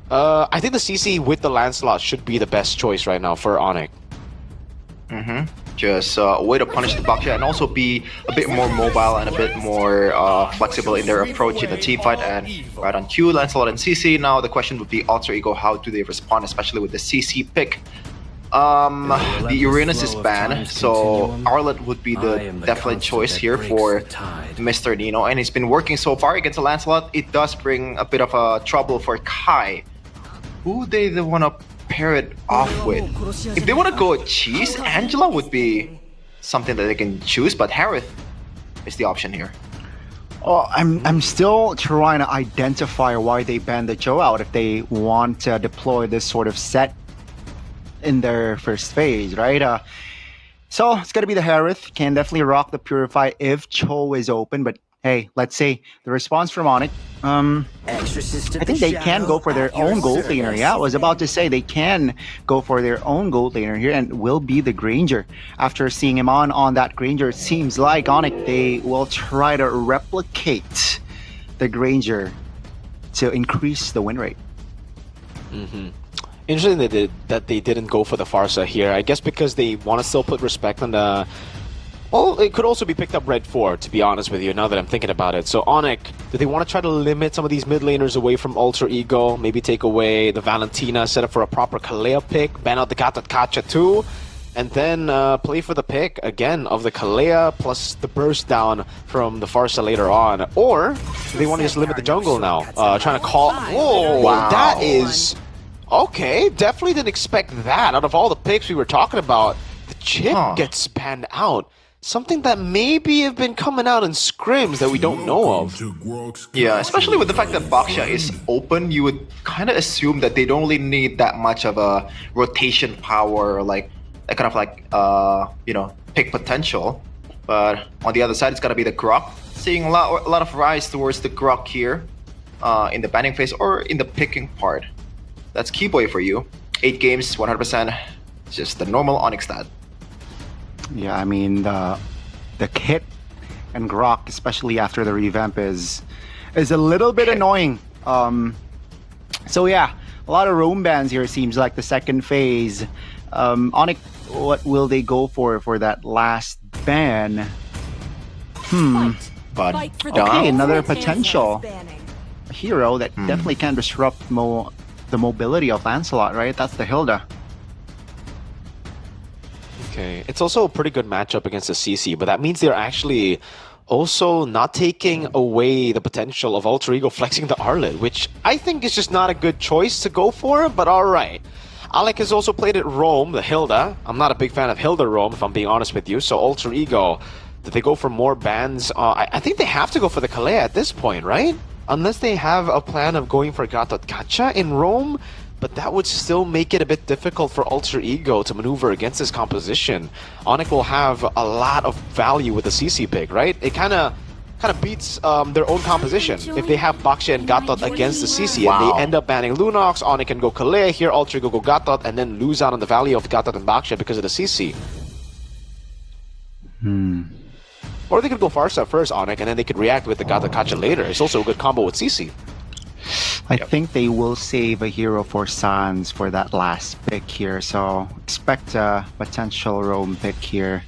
I think the CC with the Lancelot should be the best choice right now for Onyx. Just a way to punish the Baksha and also be a bit more mobile and a bit more flexible in their approach in the team fight. And right on cue, Lancelot and CC. Now the question would be Alter Ego, how do they respond, especially with the CC pick? The Uranus is banned, so Arlet would be the definite choice here for Mr. Nino, and he's been working so far against the Lancelot. It does bring a bit of a trouble for Kai. Who they want to pair it off with? If they want to go Cheese, Angela would be something that they can choose, but Harith is the option here. Oh, I'm still trying to identify why they banned the Joe out if they want to deploy this sort of set in their first phase, right? So it's gonna be the Harith. Can definitely rock the Purify if Cho is open, but hey, let's say the response from Onyx. I think they can go for their own gold laner. Yeah, I was about to say they can go for their own gold laner here, and will be the Granger. After seeing him on that Granger, it seems like Onyx they will try to replicate the Granger to increase the win rate. Interesting that they didn't go for the Farsa here. I guess because they want to still put respect on the... Well, it could also be picked up red 4, to be honest with you, now that I'm thinking about it. So Onyx, do they want to try to limit some of these mid laners away from Alter Ego? Maybe take away the Valentina, set up for a proper Kalea pick, ban out the Gatot Kacha too, and then play for the pick, again, of the Kalea plus the burst down from the Farsa later on. Or do they want to just limit the jungle now? Trying to call... Whoa, wow. That is... Okay, definitely didn't expect that. Out of all the picks we were talking about, the chip gets panned out. Something that maybe have been coming out in scrims that we don't know of. Yeah, especially with the fact that Baksha is open, you would kind of assume that they don't really need that much of a rotation power, or like that kind of like you know, pick potential. But on the other side, it's gonna be the Grok. Seeing a lot of rise towards the Grok here in the banning phase or in the picking part. That's Keyboy for you. 8 games, 100%. Just the normal Onyx stat. Yeah, I mean the kit and Grok, especially after the revamp, is a little bit annoying. So yeah, a lot of roam bans here. Seems like the second phase. Onyx, what will they go for that last ban? But okay, another potential hero that definitely can disrupt the mobility of Lancelot, right? That's the Hilda. Okay, it's also a pretty good matchup against the CC, but that means they're actually also not taking away the potential of Alter Ego flexing the Arlet, which I think is just not a good choice to go for, but alright. Alec has also played at Rome, the Hilda. I'm not a big fan of Hilda Rome, if I'm being honest with you, so Alter Ego, did they go for more bans? I think they have to go for the Kalea at this point, right? Unless they have a plan of going for Gatot Kacha in Rome, but that would still make it a bit difficult for Alter Ego to maneuver against this composition. Onyx will have a lot of value with the CC pick, right? It kind of beats their own composition. If they have Baksha and Gatot against the CC and they end up banning Lunox, Onyx can go Kalea, here Alter Ego go Gatot, and then lose out on the value of Gatot and Baksha because of the CC. Or they could go Farsa first, Onyx, and then they could react with the Gatot Kacha later. It's also a good combo with CC. I think they will save a hero for Sans for that last pick here, so expect a potential roam pick here.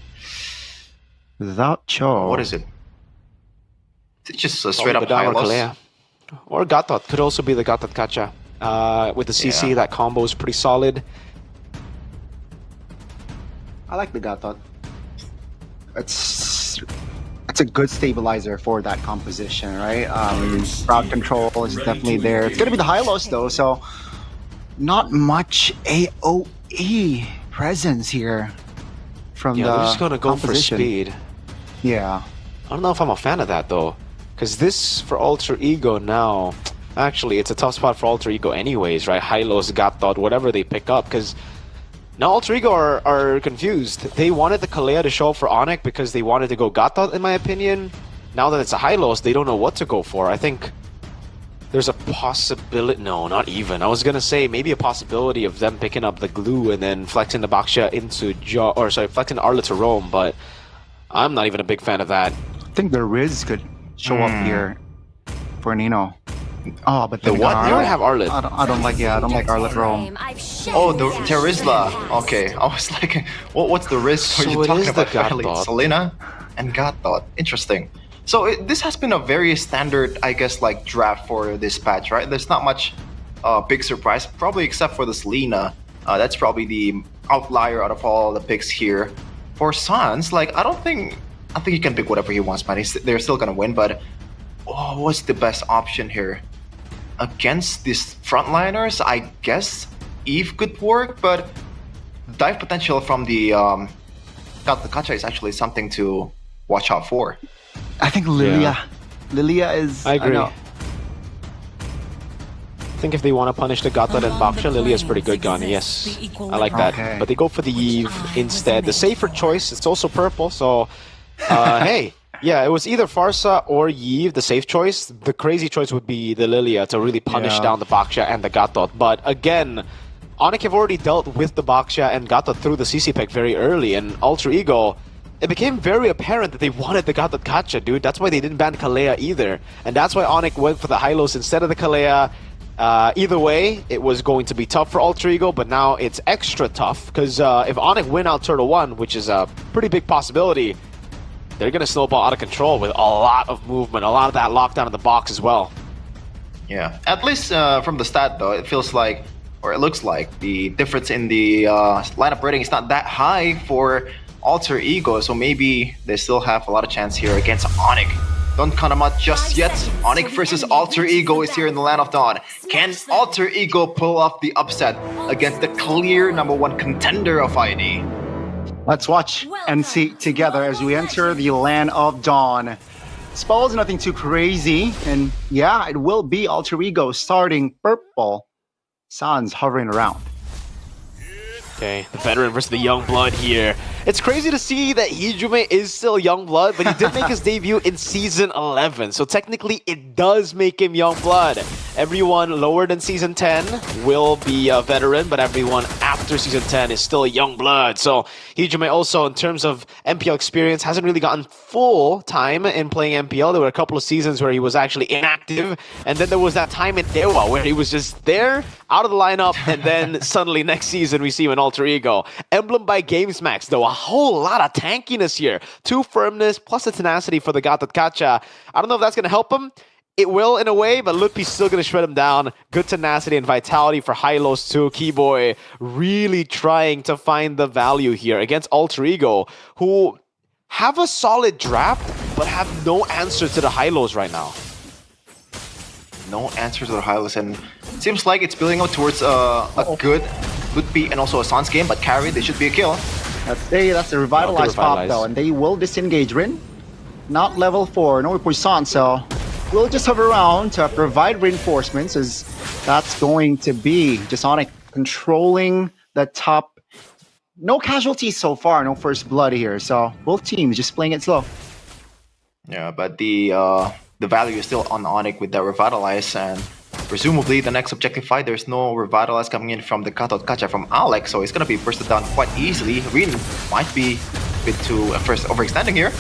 Without Cho. What is it? It's just a straight up high loss. Or Gatot. Could also be the Gatot Kacha. With the CC, that combo is pretty solid. I like the Gatot. It's a good stabilizer for that composition, right? Crowd control is definitely there. It's gonna be the Hylos though, so not much AOE presence here from the they're just gonna go for composition. speed. Yeah. I don't know if I'm a fan of that though, because this for Alter Ego now, actually it's a tough spot for Alter Ego anyways, right? Hylos, Gatot, whatever they pick up, because now Alter Ego are confused. They wanted the Kalea to show up for Onyx because they wanted to go Gatot, in my opinion. Now that it's a Hylos, they don't know what to go for. I think there's a possibility... No, not even. I was going to say maybe a possibility of them picking up the glue and then flexing the Baksha into flexing Arlet to Rome, but I'm not even a big fan of that. I think the Riz could show up here for Nino. Oh, but the what? They already have Arlet. I don't like Arlet Rome. Oh, the Terizla. Okay, I was like, what's the risk? Are you talking about Selena and Gatot? Interesting. So this has been a very standard, I guess, like draft for this patch, right? There's not much big surprise, probably except for the Selena. That's probably the outlier out of all the picks here. For Suns, like I think he can pick whatever he wants, man. They're still gonna win, but what's the best option here? Against these frontliners, I guess Eve could work, but dive potential from the Gacha is actually something to watch out for. I think Lilia. Lilia is. I agree. know. I think if they want to punish the Gatot and Baksha, Lilia is pretty good, Gani. Yes, I like that. Okay. But they go for the Eve instead. The safer choice, it's also purple, so hey. Yeah, it was either Farsa or Yve, the safe choice. The crazy choice would be the Lilia to really punish down the Baksha and the Gatot. But again, Onyx have already dealt with the Baksha and Gatot through the CC pick very early, and Ultra Ego, it became very apparent that they wanted the Gatot Gacha, dude. That's why they didn't ban Kalea either. And that's why Onyx went for the Hylos instead of the Kalea. Either way, it was going to be tough for Ultra Ego, but now it's extra tough, because if Onyx win out Turtle 1, which is a pretty big possibility, they're going to snowball out of control with a lot of movement, a lot of that lockdown in the box as well. Yeah, at least from the stat though, it feels like, or it looks like, the difference in the lineup rating is not that high for Alter Ego, so maybe they still have a lot of chance here against Onyx. Don't count them out just yet. Onyx versus Alter Ego is here in the Land of Dawn. Can Alter Ego pull off the upset against the clear #1 contender of ID? Let's watch and see together as we enter the Land of Dawn. Spell's nothing too crazy, and yeah, it will be Alter Ego starting purple. Suns hovering around. Okay, the veteran versus the young blood here. It's crazy to see that Hijume is still young blood, but he did make his debut in Season 11, so technically it does make him young blood. Everyone lower than Season 10 will be a veteran, but everyone after Season 10 is still a young blood. So Hijume also, in terms of MPL experience, hasn't really gotten full time in playing MPL. There were a couple of seasons where he was actually inactive, and then there was that time in Dewa where he was just there, out of the lineup, and then suddenly next season we see him in Alter Ego. Emblem by GamesMax, though, a whole lot of tankiness here. 2 firmness plus a tenacity for the Gatot Kacha. I don't know if that's going to help him. It will in a way, but Lutpi's still going to shred him down. Good tenacity and vitality for Hylos too. Keyboy really trying to find the value here against Alter Ego, who have a solid draft, but have no answer to the Hylos right now. No answer to the Hylos, and it seems like it's building up towards a good Lutpi and also a Sans game, but carry, they should be a kill. That's a revitalized pop though, and they will disengage Rin. Not level 4, no Poisson, so we'll just hover around to provide reinforcements, as that's going to be just Onyx controlling the top. No casualties so far, no first blood here, so both teams just playing it slow. Yeah, but the value is still on Onyx with that revitalize, and presumably the next objective fight, there's no revitalize coming in from the Gatot Kacha from Alex, so it's gonna be bursted down quite easily. Rin might be a bit too first overextending here.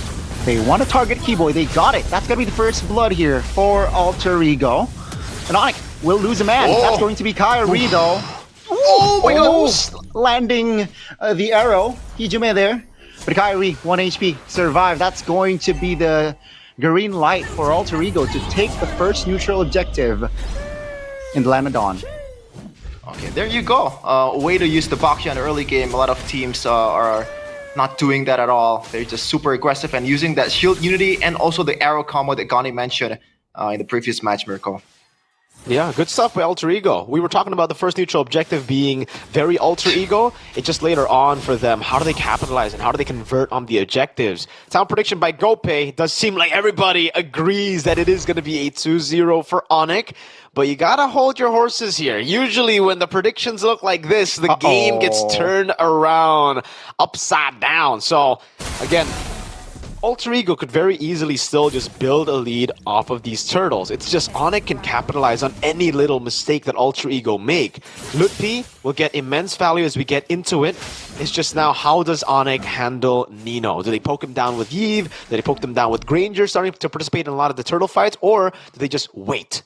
They want to target Keyboy, they got it. That's gonna be the first blood here for Alter Ego. And Onyx will lose a man. That's going to be Kyrie though. Oh my god! Landing the arrow. Hijume there. But Kyrie, 1 HP, survive. That's going to be the green light for Alter Ego to take the first neutral objective in the Land of Dawn. Okay, there you go. A way to use the Baksha in the early game. A lot of teams are not doing that at all. They're just super aggressive and using that shield unity and also the arrow combo that Gani mentioned in the previous match, Mirko. Yeah, good stuff by Alter Ego. We were talking about the first neutral objective being very Alter Ego. It just later on for them, how do they capitalize and how do they convert on the objectives? Town prediction by Gope. It does seem like everybody agrees that it is going to be a 2-0 for Onyx. But you gotta hold your horses here. Usually when the predictions look like this, the game gets turned around upside down. So, again, Alter Ego could very easily still just build a lead off of these turtles. It's just Onyx can capitalize on any little mistake that Alter Ego make. Lutpi will get immense value as we get into it. It's just now, how does Onyx handle Nino? Do they poke him down with Yve? Do they poke him down with Granger starting to participate in a lot of the turtle fights? Or do they just wait?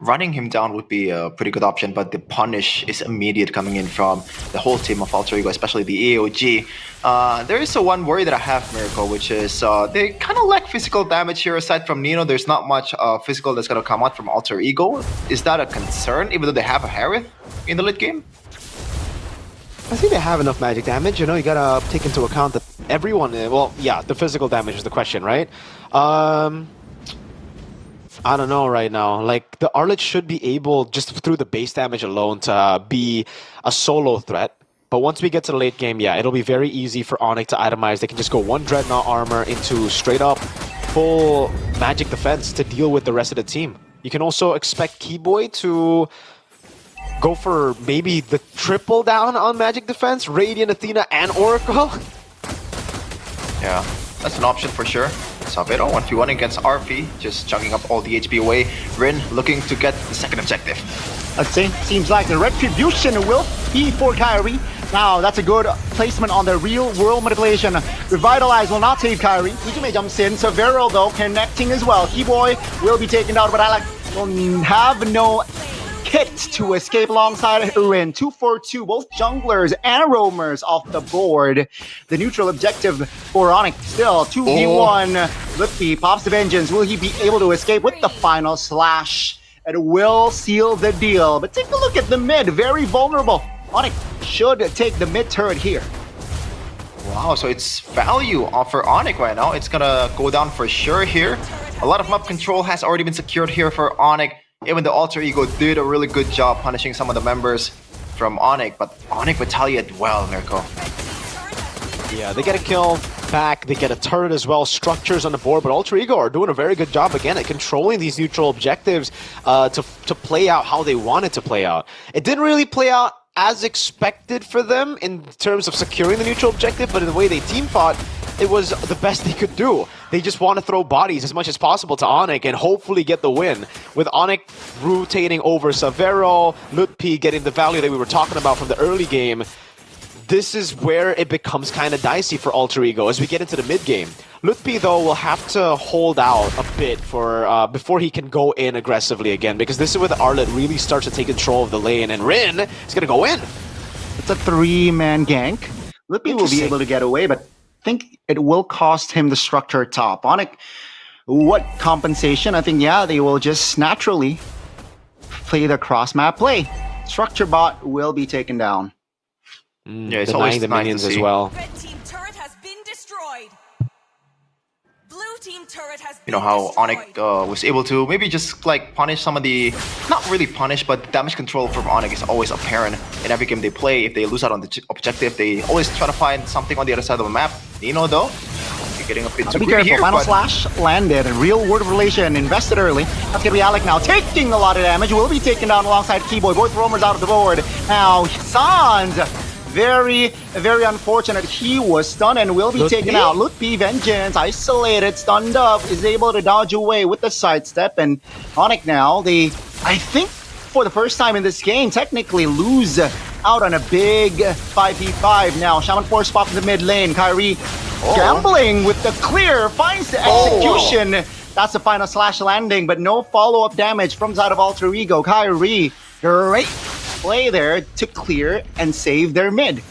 Running him down would be a pretty good option, but the punish is immediate coming in from the whole team of Alter Ego, especially the AOG. There is one worry that I have, Miracle, which is they kind of lack physical damage here. Aside from Nino, there's not much physical that's going to come out from Alter Ego. Is that a concern, even though they have a Harith in the late game? I think they have enough magic damage. You know, you gotta take into account that everyone. Well, yeah, the physical damage is the question, right? I don't know right now. Like the Arlet should be able, just through the base damage alone, to be a solo threat. But once we get to the late game, yeah, it'll be very easy for Onyx to itemize. They can just go one Dreadnought armor into straight up full magic defense to deal with the rest of the team. You can also expect Keyboy to go for maybe the triple down on magic defense, Radiant, Athena, and Oracle. Yeah, that's an option for sure. Savero 1v1 against RP, just chugging up all the HP away. Rin looking to get the second objective. Let's see. Seems like the retribution will be for Kyrie. Now, that's a good placement on the real world manipulation. Revitalize will not save Kyrie. Uzume jumps in. Severo, though, connecting as well. Keyboy will be taken down, but Alec will have no kit to escape alongside Rin. 2-4-2, both junglers and roamers off the board. The neutral objective for Onyx still 2v1. Lutfi pops the vengeance. Will he be able to escape with the final slash? It will seal the deal. But take a look at the mid, very vulnerable. Onyx should take the mid turret here. Wow, so it's value for Onyx right now. It's gonna go down for sure here. A lot of map control has already been secured here for Onyx. Even the Alter Ego did a really good job punishing some of the members from Onyx, but Onyx retaliated well, Mirko. Yeah, they get a kill back, they get a turret as well, structures on the board, but Alter Ego are doing a very good job again at controlling these neutral objectives to play out how they want it to play out. It didn't really play out as expected for them in terms of securing the neutral objective, but in the way they team fought, it was the best they could do. They just want to throw bodies as much as possible to Onyx and hopefully get the win. With Onyx rotating over Savero, Lutfi getting the value that we were talking about from the early game, this is where it becomes kind of dicey for Alter Ego as we get into the mid game. Lutfi, though, will have to hold out a bit for before he can go in aggressively again, because this is where the Arlet really starts to take control of the lane, and Rin is going to go in. It's a 3-man gank. Lutfi will be able to get away, but I think it will cost him the structure top. Onyx, what compensation? I think, yeah, they will just naturally play the cross-map play. Structure bot will be taken down. Yeah, it's always the minions nice to as see. well. Red team turret has been destroyed. Blue team turret has You know how Onyx was able to maybe just like punish some of the, not really punish, but the damage control from Onyx is always apparent in every game they play. If they lose out on the objective, they always try to find something on the other side of the map. Nino, though, you're getting a bit too Be greedy careful, here. final But slash landed. Real world relation invested early. That's gonna be Alec now, taking a lot of damage. Will be taken down alongside Keyboy. Both roamers out of the board. Now, Sans, very unfortunate. He was stunned and will be taken out. Lutfi, vengeance, isolated, stunned up, is able to dodge away with the sidestep. And Onyx now, they, I think, for the first time in this game, technically lose out on a big 5v5 now. Shaman Force spot in the mid lane. Kyrie gambling with the clear, finds the execution. That's the final slash landing, but no follow-up damage from side of Alter Ego. Kyrie, great play there to clear and save their mid.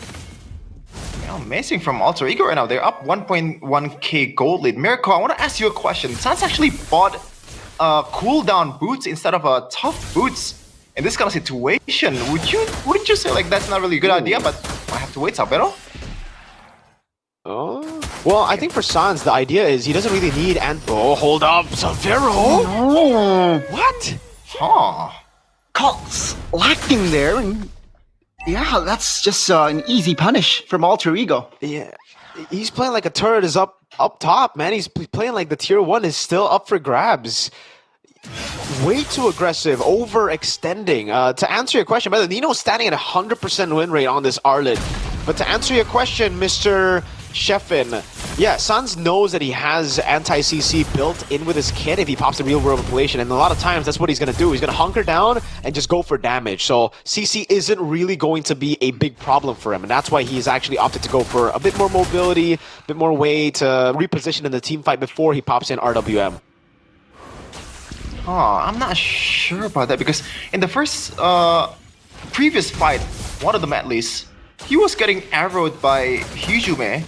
Yeah, amazing from Alter Ego right now. They're up 1.1k gold lead. Mirko, I want to ask you a question. Sans actually bought cooldown boots instead of tough boots in this kind of situation. Wouldn't you say like that's not really a good idea, but I have to wait, Sabero? Oh. Well, I think for Sans, the idea is he doesn't really need hold up, Savero? No. What? Huh. Caught lacking there, and yeah, that's just an easy punish from Alter Ego. Yeah, he's playing like a turret is up top, man. He's playing like the tier 1 is still up for grabs. Way too aggressive, overextending. To answer your question, by the way, Nino's standing at 100% win rate on this Arlet. But to answer your question, Mr. Sheffin, yeah, Sans knows that he has anti-CC built in with his kit if he pops the real-world manipulation, and a lot of times that's what he's going to do. He's going to hunker down and just go for damage. So CC isn't really going to be a big problem for him, and that's why he's actually opted to go for a bit more mobility, a bit more way to reposition in the team fight before he pops in RWM. Oh, I'm not sure about that because in the first previous fight, one of them at least, he was getting arrowed by Hijume,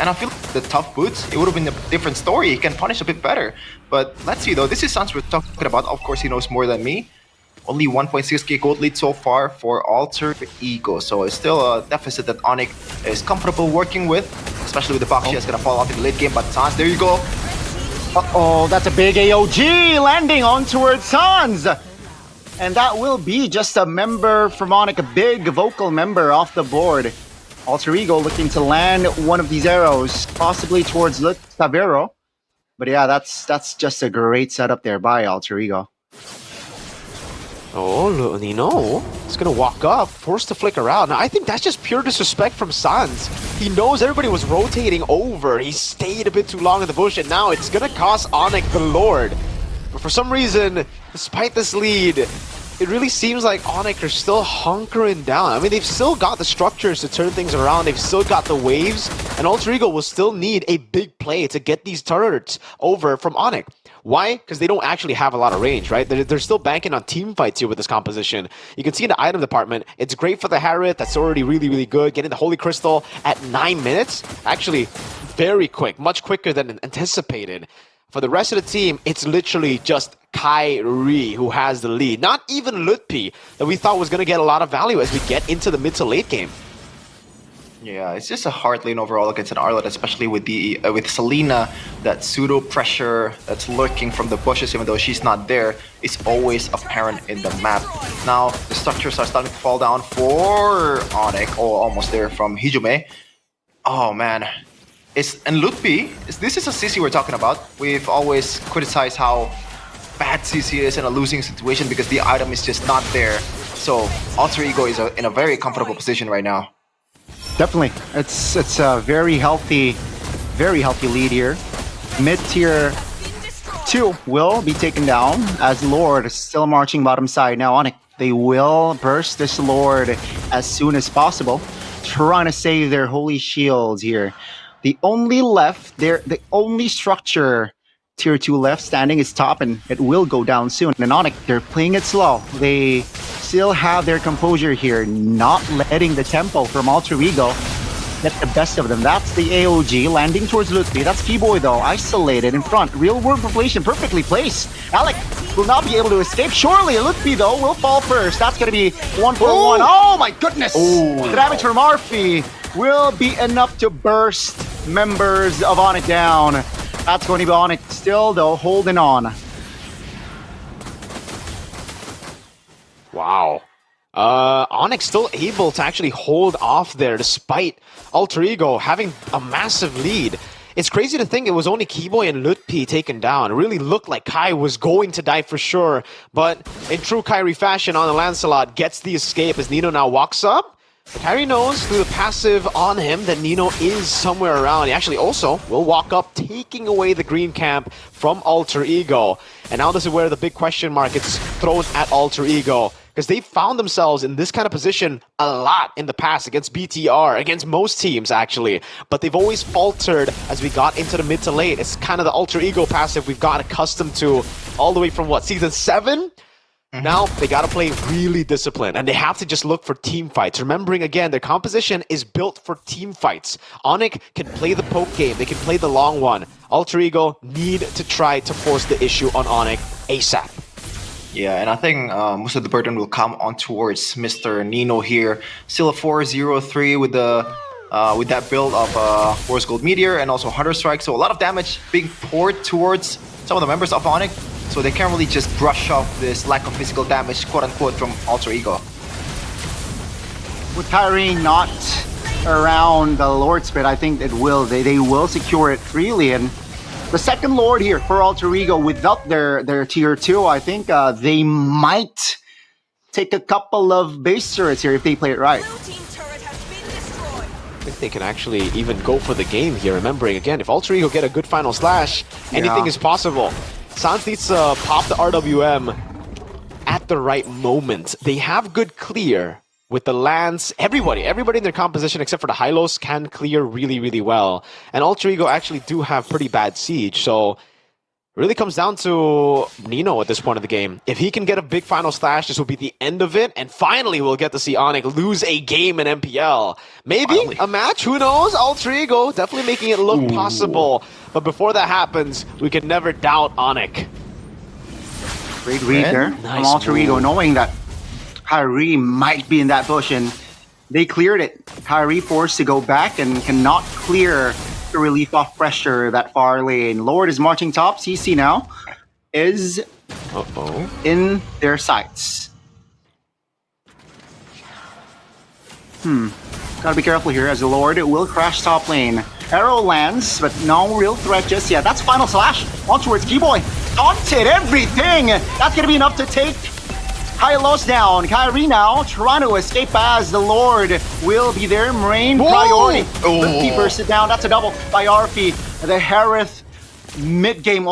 and I feel like the tough boots, it would have been a different story. He can punish a bit better. But let's see though, this is Sans we're talking about. Of course, he knows more than me. Only 1.6k gold lead so far for Alter Ego. So it's still a deficit that Onyx is comfortable working with, especially with the Bakshi that's gonna fall off in the late game. But Sans, there you go. Uh-oh, that's a big AOG landing on towards Sans. And that will be just a member from Onyx, a big vocal member off the board. Alter Ego looking to land one of these arrows, possibly towards Tavero. But yeah, that's just a great setup there by Alter Ego. Oh, Nino is going to walk up, forced to flicker out. Now, I think that's just pure disrespect from Sans. He knows everybody was rotating over. He stayed a bit too long in the bush, and now it's going to cost Onyx the Lord. But for some reason, despite this lead, it really seems like Onyx are still hunkering down. I mean, they've still got the structures to turn things around. They've still got the waves, and Alter Ego will still need a big play to get these turrets over from Onyx. Why? Because they don't actually have a lot of range, right? They're still banking on team fights here with this composition. You can see in the item department, it's great for the Harriet. That's already really, really good. Getting the Holy Crystal at 9 minutes. Actually, very quick. Much quicker than anticipated. For the rest of the team, it's literally just Kyrie who has the lead. Not even Lutpi that we thought was going to get a lot of value as we get into the mid to late game. Yeah, it's just a hard lane overall against an Arlet, especially with the with Selena. That pseudo pressure that's lurking from the bushes, even though she's not there, is always apparent in the map. Now the structures are starting to fall down for Onyx. Oh, almost there from Hijume. Oh man, and Lutpi. This is a CC we're talking about. We've always criticized how bad CC is in a losing situation because the item is just not there. So Alter Ego is in a very comfortable position right now. Definitely, it's a very healthy lead here. Mid tier 2 will be taken down as Lord is still marching bottom side. Now Onyx, they will burst this Lord as soon as possible, trying to save their holy shields here. The only structure tier 2 left standing is top, and it will go down soon. And Onyx, they're playing it slow. They still have their composure here, not letting the tempo from Alter Ego get the best of them. That's the AOG landing towards Lutpi. That's P-Boy though, isolated in front. Real world population perfectly placed. Alec will not be able to escape. Surely Lutpi though will fall first. That's gonna be 1 for 1. Oh my goodness! The damage from Arfi will be enough to burst members of Onyx down. That's going to be Onyx still though, holding on. Wow. Onyx still able to actually hold off there despite Alter Ego having a massive lead. It's crazy to think it was only Keyboy and Lutpi taken down. It really looked like Kai was going to die for sure, but in true Kyrie fashion, on the Lancelot gets the escape as Nino now walks up. Kyrie knows through the passive on him that Nino is somewhere around. He actually also will walk up, taking away the green camp from Alter Ego. And now this is where the big question mark gets thrown at Alter Ego, because they found themselves in this kind of position a lot in the past against BTR, against most teams actually, but they've always faltered as we got into the mid to late. It's kind of the Alter Ego passive we've got accustomed to all the way from what, season 7? Now they gotta play really disciplined, and they have to just look for team fights. Remembering again, their composition is built for team fights. Onyx can play the poke game, they can play the long one. Alter Ego need to try to force the issue on Onyx ASAP. Yeah, and I think most of the burden will come on towards Mr. Nino here. Still a 4-0-3 with that build of Force Gold Meteor and also Hunter Strike. So a lot of damage being poured towards some of the members of Onyx. So they can't really just brush off this lack of physical damage, quote-unquote, from Alter Ego. With Kyrie not around the Lord Spit, I think they will secure it freely. And the second Lord here for Alter Ego without their tier 2, I think they might take a couple of base turrets here if they play it right. I think they can actually even go for the game here, remembering again, if Alter Ego get a good final slash, anything is possible. Sans needs to pop the RWM at the right moment. They have good clear with the Lance. Everybody in their composition except for the Hylos can clear really, really well. And Alter Ego actually do have pretty bad siege, so it really comes down to Nino at this point of the game. If he can get a big final slash, this will be the end of it, and finally we'll get to see Onyx lose a game in MPL. Maybe a match, who knows? Alter Ego definitely making it look possible. But before that happens, we can never doubt Onyx. Great read there from Alter Ego, knowing that Kyrie might be in that bush, and they cleared it. Kyrie forced to go back and cannot clear the relief off pressure that far lane. Lord is marching top. CC now is in their sights. Gotta be careful here as the Lord will crash top lane. Arrow lands, but no real threat just yet. That's Final Slash on towards Keyboy. Taunted everything! That's gonna be enough to take Hylos down. Kyrie now trying to escape as the Lord will be their main priority. He bursts it down. That's a double by Arfi. The Harith mid-game,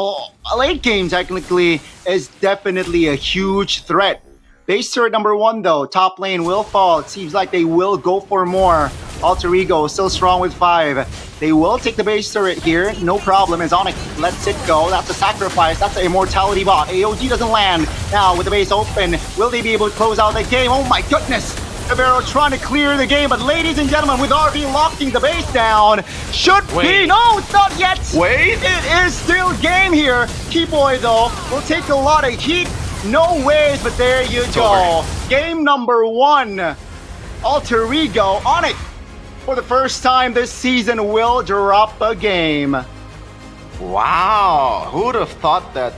late game technically, is definitely a huge threat. Base turret number 1 though, top lane will fall. It seems like they will go for more. Alter Ego still strong with 5. They will take the base turret here, no problem. As Onyx lets it go, that's a sacrifice, that's the immortality bot. AOG doesn't land. Now with the base open, will they be able to close out the game? Oh my goodness! Navarro trying to clear the game, but ladies and gentlemen, with RV locking the base down, should be, no, it's not yet! Wait! It is still game here. Keyboy though, will take a lot of heat. No ways, but there you go. Game number 1. Alter Ego on it. For the first time this season will drop a game. Wow, who would have thought that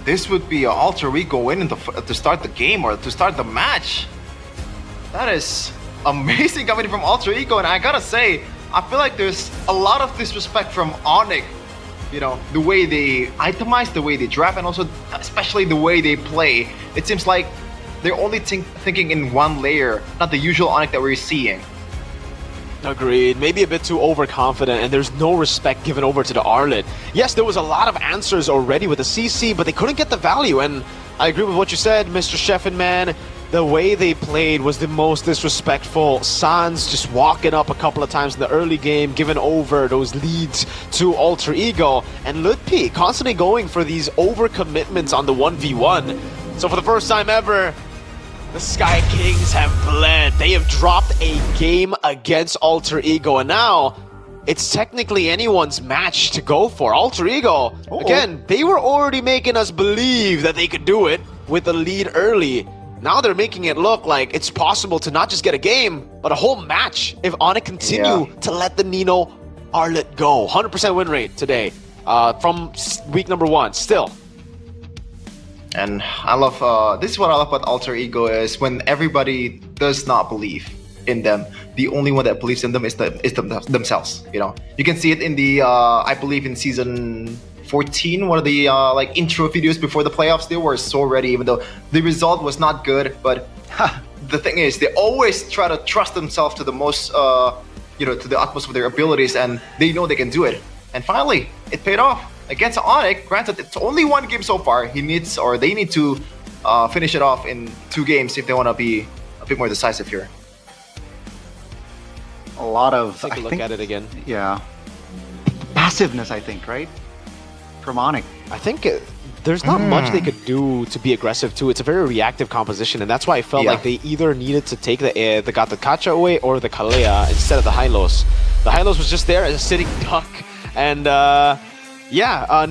this would be an Alter Ego win to start the game or to start the match? That is amazing coming from Alter Ego, and I gotta say, I feel like there's a lot of disrespect from Onyx. You know, the way they itemize, the way they draft, and also especially the way they play. It seems like they're only thinking in one layer, not the usual Onyx that we're seeing. Agreed. Maybe a bit too overconfident, and there's no respect given over to the Arlet. Yes, there was a lot of answers already with the CC, but they couldn't get the value, and I agree with what you said, Mr. Sheffenman. The way they played was the most disrespectful. Sans just walking up a couple of times in the early game, giving over those leads to Alter Ego, and Lutpi constantly going for these overcommitments on the 1v1. So for the first time ever, the Sky Kings have bled. They have dropped a game against Alter Ego, and now it's technically anyone's match to go for. Alter Ego, again, they were already making us believe that they could do it with the lead early. Now they're making it look like it's possible to not just get a game, but a whole match if Onyx continue to let the Nino Arlet go. 100% win rate today from week number 1 still. And I love, this is what I love about Alter Ego is when everybody does not believe in them, the only one that believes in them is themselves, you know. You can see it in the, I believe in season 14, one of the like intro videos before the playoffs. They were so ready, even though the result was not good. But the thing is, they always try to trust themselves to the most, you know, to the utmost of their abilities, and they know they can do it. And finally, it paid off against Onyx. Granted, it's only 1 game so far. They need to finish it off in 2 games if they want to be a bit more decisive here. A lot of Take a look at it again. Yeah, passiveness, I think, right? From Onyx. I think there's not much they could do to be aggressive too. It's a very reactive composition, and that's why I felt like they either needed to take the Gatakacha away or the Kalea instead of the Hylos. The Hylos was just there as a sitting duck, and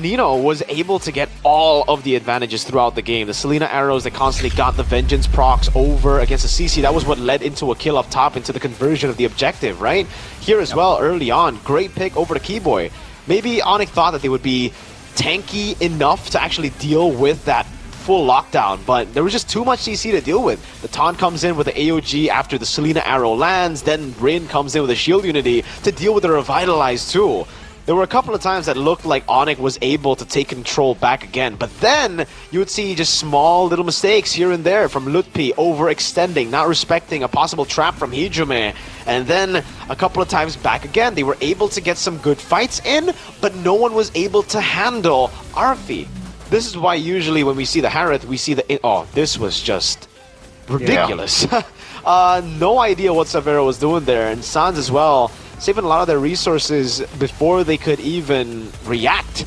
Nino was able to get all of the advantages throughout the game. The Selena arrows that constantly got the Vengeance procs over against the CC, that was what led into a kill up top, into the conversion of the objective, right? Here as well, early on, great pick over to Keyboy. Maybe Onyx thought that they would be tanky enough to actually deal with that full lockdown, but there was just too much CC to deal with. The taunt comes in with the AOG after the Selena arrow lands, then Rin comes in with a shield unity to deal with the revitalized too. There were a couple of times that looked like Onyx was able to take control back again, but then you would see just small little mistakes here and there from Lutpi, overextending, not respecting a possible trap from Hijime, and then a couple of times back again. They were able to get some good fights in, but no one was able to handle Arfi. This is why usually when we see the Harith, we see the... Oh, this was just ridiculous. No idea what Savera was doing there, and Sans as well, saving a lot of their resources before they could even react.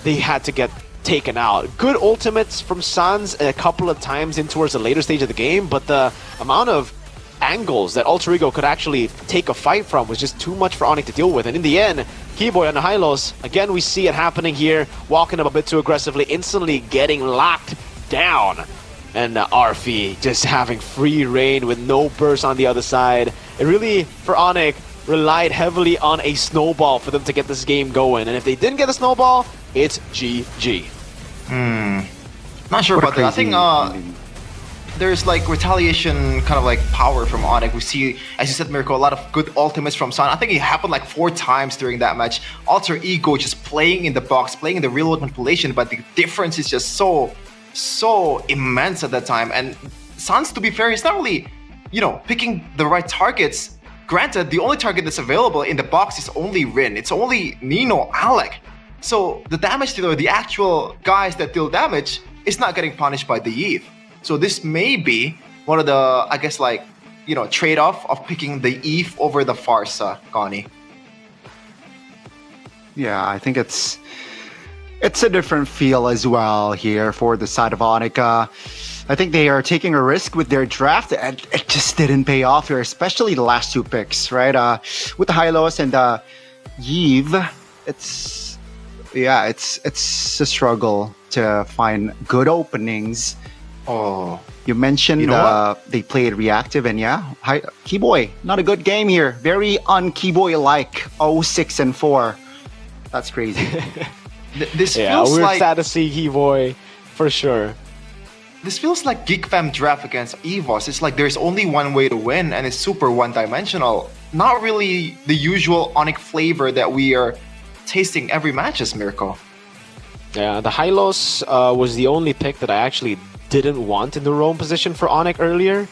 They had to get taken out. Good ultimates from Sans a couple of times in towards the later stage of the game, but the amount of angles that Alter Ego could actually take a fight from was just too much for Onyx to deal with. And in the end, Keyboy on the Hylos, again we see it happening here, walking up a bit too aggressively, instantly getting locked down. And Arfi just having free reign with no burst on the other side. It really, for Onyx, relied heavily on a snowball for them to get this game going. And if they didn't get a snowball, it's GG. Not sure about that. I think there's like retaliation kind of like power from Onyx. We see, as you said, Mirko, a lot of good ultimates from Sun. I think it happened like 4 times during that match. Alter Ego just playing in the box, playing in the real world manipulation, but the difference is just so immense at that time. And Suns, to be fair, is not really, picking the right targets. Granted, the only target that's available in the box is only Rin. It's only Nino, Alec. So the damage dealer, the actual guys that deal damage, is not getting punished by the Eve. So this may be one of the, I guess, like, trade-off of picking the Eve over the Farsa, Connie. Yeah, I think it's a different feel as well here for the side of Onika. I think they are taking a risk with their draft, and it just didn't pay off here, especially the last 2 picks, right? With the Hylos and Yves, it's a struggle to find good openings. Oh, you mentioned they played reactive, and Keyboy, not a good game here. Very un-Keyboy-like 0-6 and 4. That's crazy. This feels we're like sad to see Keyboy for sure. This feels like Geek Fam draft against EVOS. It's like there's only one way to win, and it's super one-dimensional. Not really the usual Onyx flavor that we are tasting every match as Mirko. Yeah, the Hylos was the only pick that I actually didn't want in the roam position for Onyx earlier.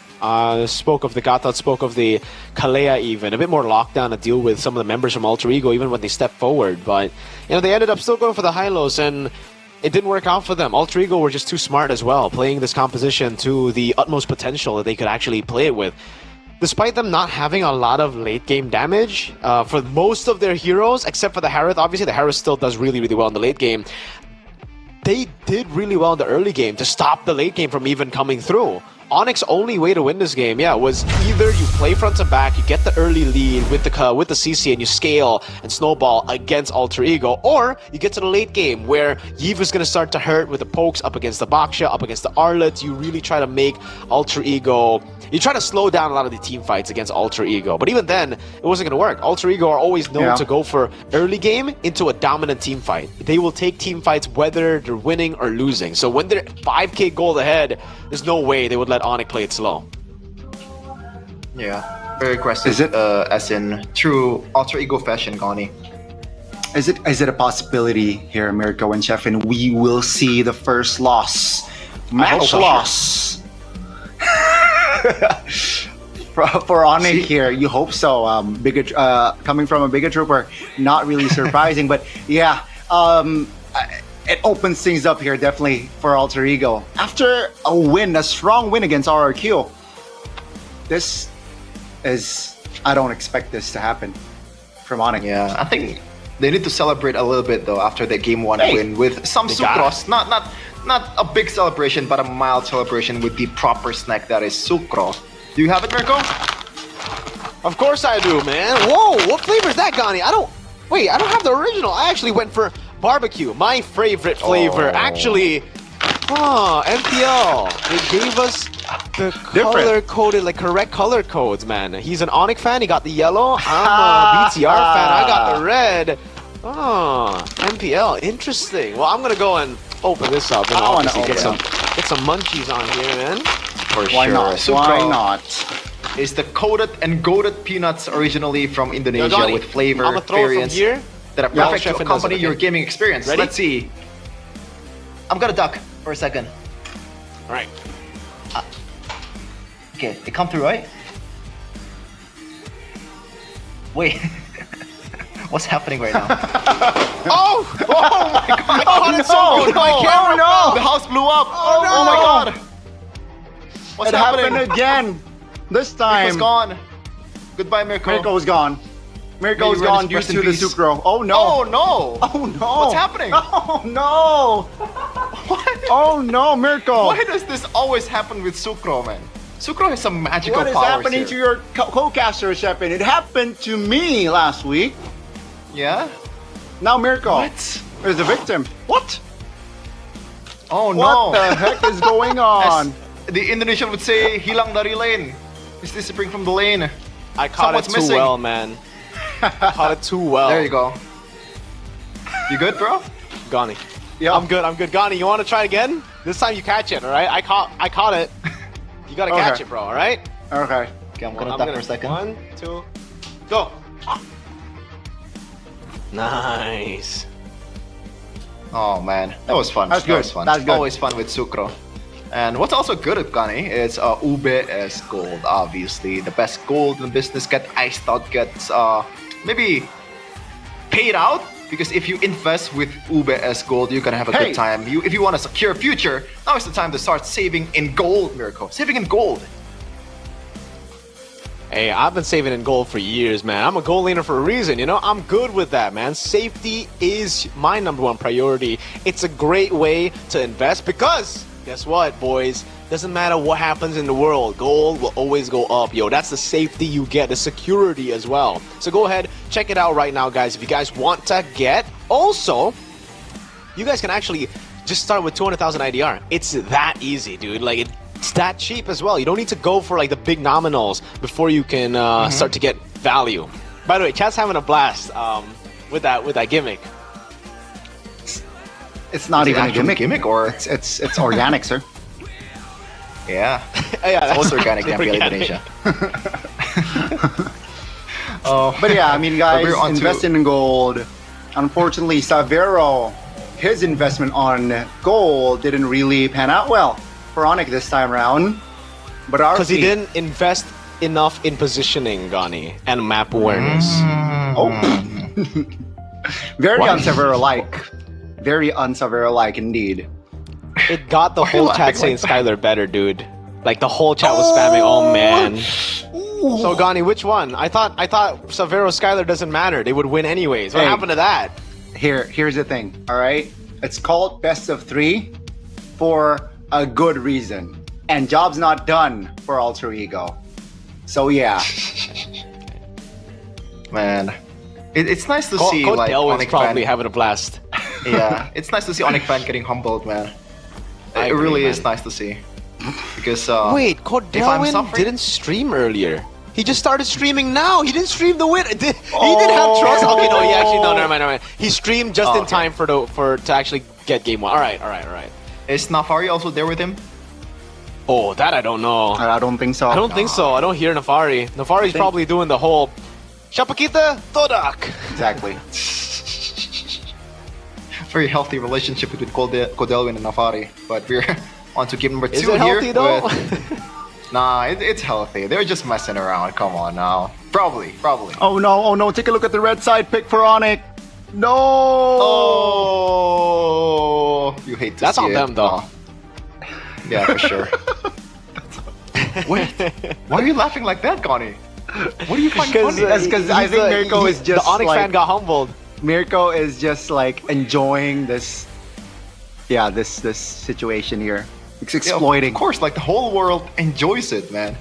Spoke of the Gatot, spoke of the Kalea even. A bit more lockdown to deal with some of the members from Alter Ego even when they step forward. But, they ended up still going for the Hylos, and it didn't work out for them. Alter Ego were just too smart as well, playing this composition to the utmost potential that they could actually play it with. Despite them not having a lot of late-game damage, for most of their heroes, except for the Harith, obviously the Harith still does really, really well in the late game. They did really well in the early game to stop the late game from even coming through. Onyx's only way to win this game, was either you play front to back, you get the early lead with the CC and you scale and snowball against Alter Ego, or you get to the late game where Yves is going to start to hurt with the pokes up against the Baksha, up against the Arlets. You really try to make Alter Ego, you try to slow down a lot of the team fights against Alter Ego, but even then, it wasn't going to work. Alter Ego are always known to go for early game into a dominant team fight. They will take team fights whether they're winning or losing. So when they're 5k gold ahead, there's no way they would let Onyx play it slow. Yeah, very aggressive. Is it as in true Alter Ego fashion, Connie? Is it a possibility here, Mirko and Chef, and we will see the first loss, match loss for Onyx here? You hope so. Coming from a bigger trooper, not really surprising, but it opens things up here definitely for Alter Ego. After a strong win against RRQ, I don't expect this to happen from Onyx. Yeah, I think they need to celebrate a little bit though after the game 1 win with some sucros. Not a big celebration, but a mild celebration with the proper snack that is sucro. Do you have it, Mirko? Of course I do, man. Whoa, what flavor is that, Gani? I don't have the original. I actually went for barbecue, my favorite flavor. Actually, MPL, they gave us the color-coded, correct color codes, man. He's an Onyx fan, he got the yellow. I'm a BTR fan, I got the red. MPL, interesting. Well, I'm gonna go and open this up and obviously get some munchies on here, man. For Why sure. not? Sucro Why not? Is the coated and goated peanuts originally from Indonesia with flavor I'm gonna throw it from here. that are perfect to accompany your gaming experience. Ready? Let's see. I'm gonna duck for a second. All right. Okay, they come through, right? Wait. What's happening right now? oh my god! Oh, it's so good! My camera! no! The house blew up! Oh, no! Oh my god! What's it happening? happened again. This time. Mirko's gone. Goodbye, Mirko. Mirko's gone. Mirko's May gone due rest in to the peace. sucro. Oh no! Oh no! Oh no! What's happening? Oh no! What? Oh no, Mirko! Why does this always happen with sucro, man? Sucro has some magical powers. What is happening here. to your co-caster, Shepin? It happened to me last week. Yeah? Now Mirko What? is the victim. What? Oh no! What the heck is going on? As the Indonesian would say, hilang dari lane. He's disappearing from the lane. I caught Someone's it too missing. well, man. Caught it too well. There you go. You good, bro? Gani. Yeah, I'm good. Gani, you want to try again? This time you catch it, all right? I caught it. You gotta catch it, bro. All right? Okay. Okay, I'm gonna tap for a second. 1, 2, go. Nice. Oh man, that was fun. That's That good. was fun. That's good. Always fun with Sucro. And what's also good at Gani is Ube as gold. Obviously, the best gold in the business get iced out, gets maybe paid out. Because if you invest with Ube as gold, you're gonna have a good time. If you want a secure future, now is the time to start saving in gold, Mirko. Saving in gold. Hey, I've been saving in gold for years, man. I'm a gold laner for a reason, you know? I'm good with that, man. Safety is my #1 priority. It's a great way to invest because, guess what, boys? Doesn't matter what happens in the world, gold will always go up, yo. That's the safety you get, the security as well. So go ahead, check it out right now, guys, if you guys want to get. Also, you guys can actually just start with 200,000 IDR. It's that easy, dude. Like, it's that cheap as well. You don't need to go for like the big nominals before you can start to get value. By the way, chat's having a blast with that gimmick. It's not Is it even a actually gimmick. or It's organic, sir. yeah, Yeah, it's also that's organic in MPL organic. Indonesia. But yeah, I mean, guys, we're on to- investing in gold. Unfortunately, Savero, his investment on gold didn't really pan out well for Onyx this time around. But Because he didn't invest enough in positioning, Gani, and map awareness. Oh, very Why? unsavero-like. Very unsavero-like indeed. It got the Why whole you chat laughing saying like that? Skylar better, dude. Like the whole chat was spamming. Oh man. So Gani, which one? I thought Savero Skylar doesn't matter. They would win anyways. What Hey. happened to that? Here's the thing, all right? It's called best of 3 for a good reason. And job's not done for Alter Ego. So yeah. Man, it's nice to see Code like Delwyn's Onyx probably fan. having a blast. Yeah, it's nice to see Onyx fan getting humbled, man. I It agree, really man. is nice to see. Because Wait, Code if I'm Delwyn suffering- didn't stream earlier. He just started streaming now. He didn't stream the win. He didn't have trust. Okay, no, he actually never mind. He streamed just in time to actually get game 1. All right. Is Nafari also there with him? Oh, that I don't know. I don't think so. I don't think so. I don't hear Nafari. Nafari's probably doing the whole Shapakita Todak. Exactly. Very healthy relationship between Kodelwyn and Nafari. But we're on to game number 2 Is here. it healthy though? Nah, it's healthy. They're just messing around. Come on now. Probably. Oh no, take a look at the red side pick for Onyx. No! Oh, you hate to That's see on it. them though. Oh. Yeah, for sure. Wait, why are you laughing like that, Connie? What are you finding funny? That's because I think Mirko is just the Onyx like, fan got humbled. Mirko is just like enjoying this situation here. It's exploiting. Yeah, of course, like the whole world enjoys it, man.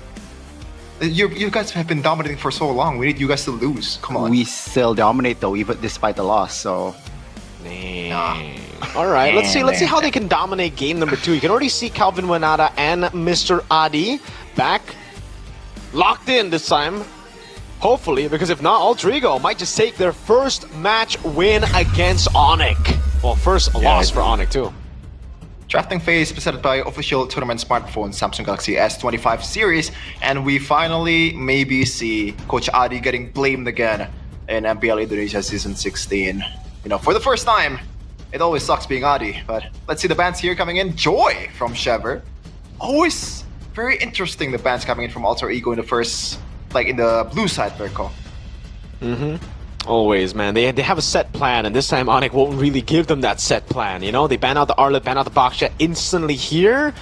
You guys have been dominating for so long. We need you guys to lose. Come on. We still dominate though, even despite the loss. So. All right, let's see how they can dominate game number 2. You can already see Calvin Wanada and Mr. Adi back, locked in this time. Hopefully, because if not, Alter Ego might just take their first match win against Onyx. Well, first loss for Onyx too. Drafting phase presented by official tournament smartphone Samsung Galaxy S25 series, and we finally maybe see Coach Adi getting blamed again in MPL Indonesia Season 16. You know, for the first time. It always sucks being Adi, but let's see the bans here coming in. Joy from Shever. Always very interesting, the bans coming in from Alter Ego in the first, like in the blue side, Mirko. Always, man. They have a set plan, and this time Onyx won't really give them that set plan, you know? They ban out the Arlet, ban out the Baksha instantly here.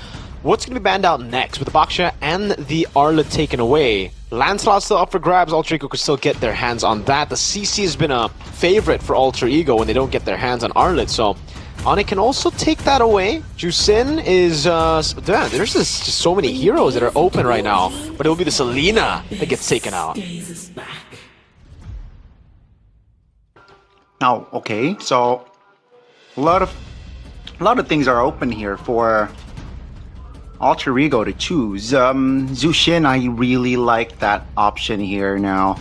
What's going to be banned out next with the Baksha and the Arlet taken away? Lancelot's still up for grabs. Alter Ego could still get their hands on that. The CC has been a favorite for Alter Ego when they don't get their hands on Arlet, so Onyx can also take that away. Jusin is... damn, there's just so many heroes that are open right now, but it will be the Selena that gets taken out. Now, okay, so a lot of a lot of things are open here for Alter Ego to choose. Zushin, I really like that option here now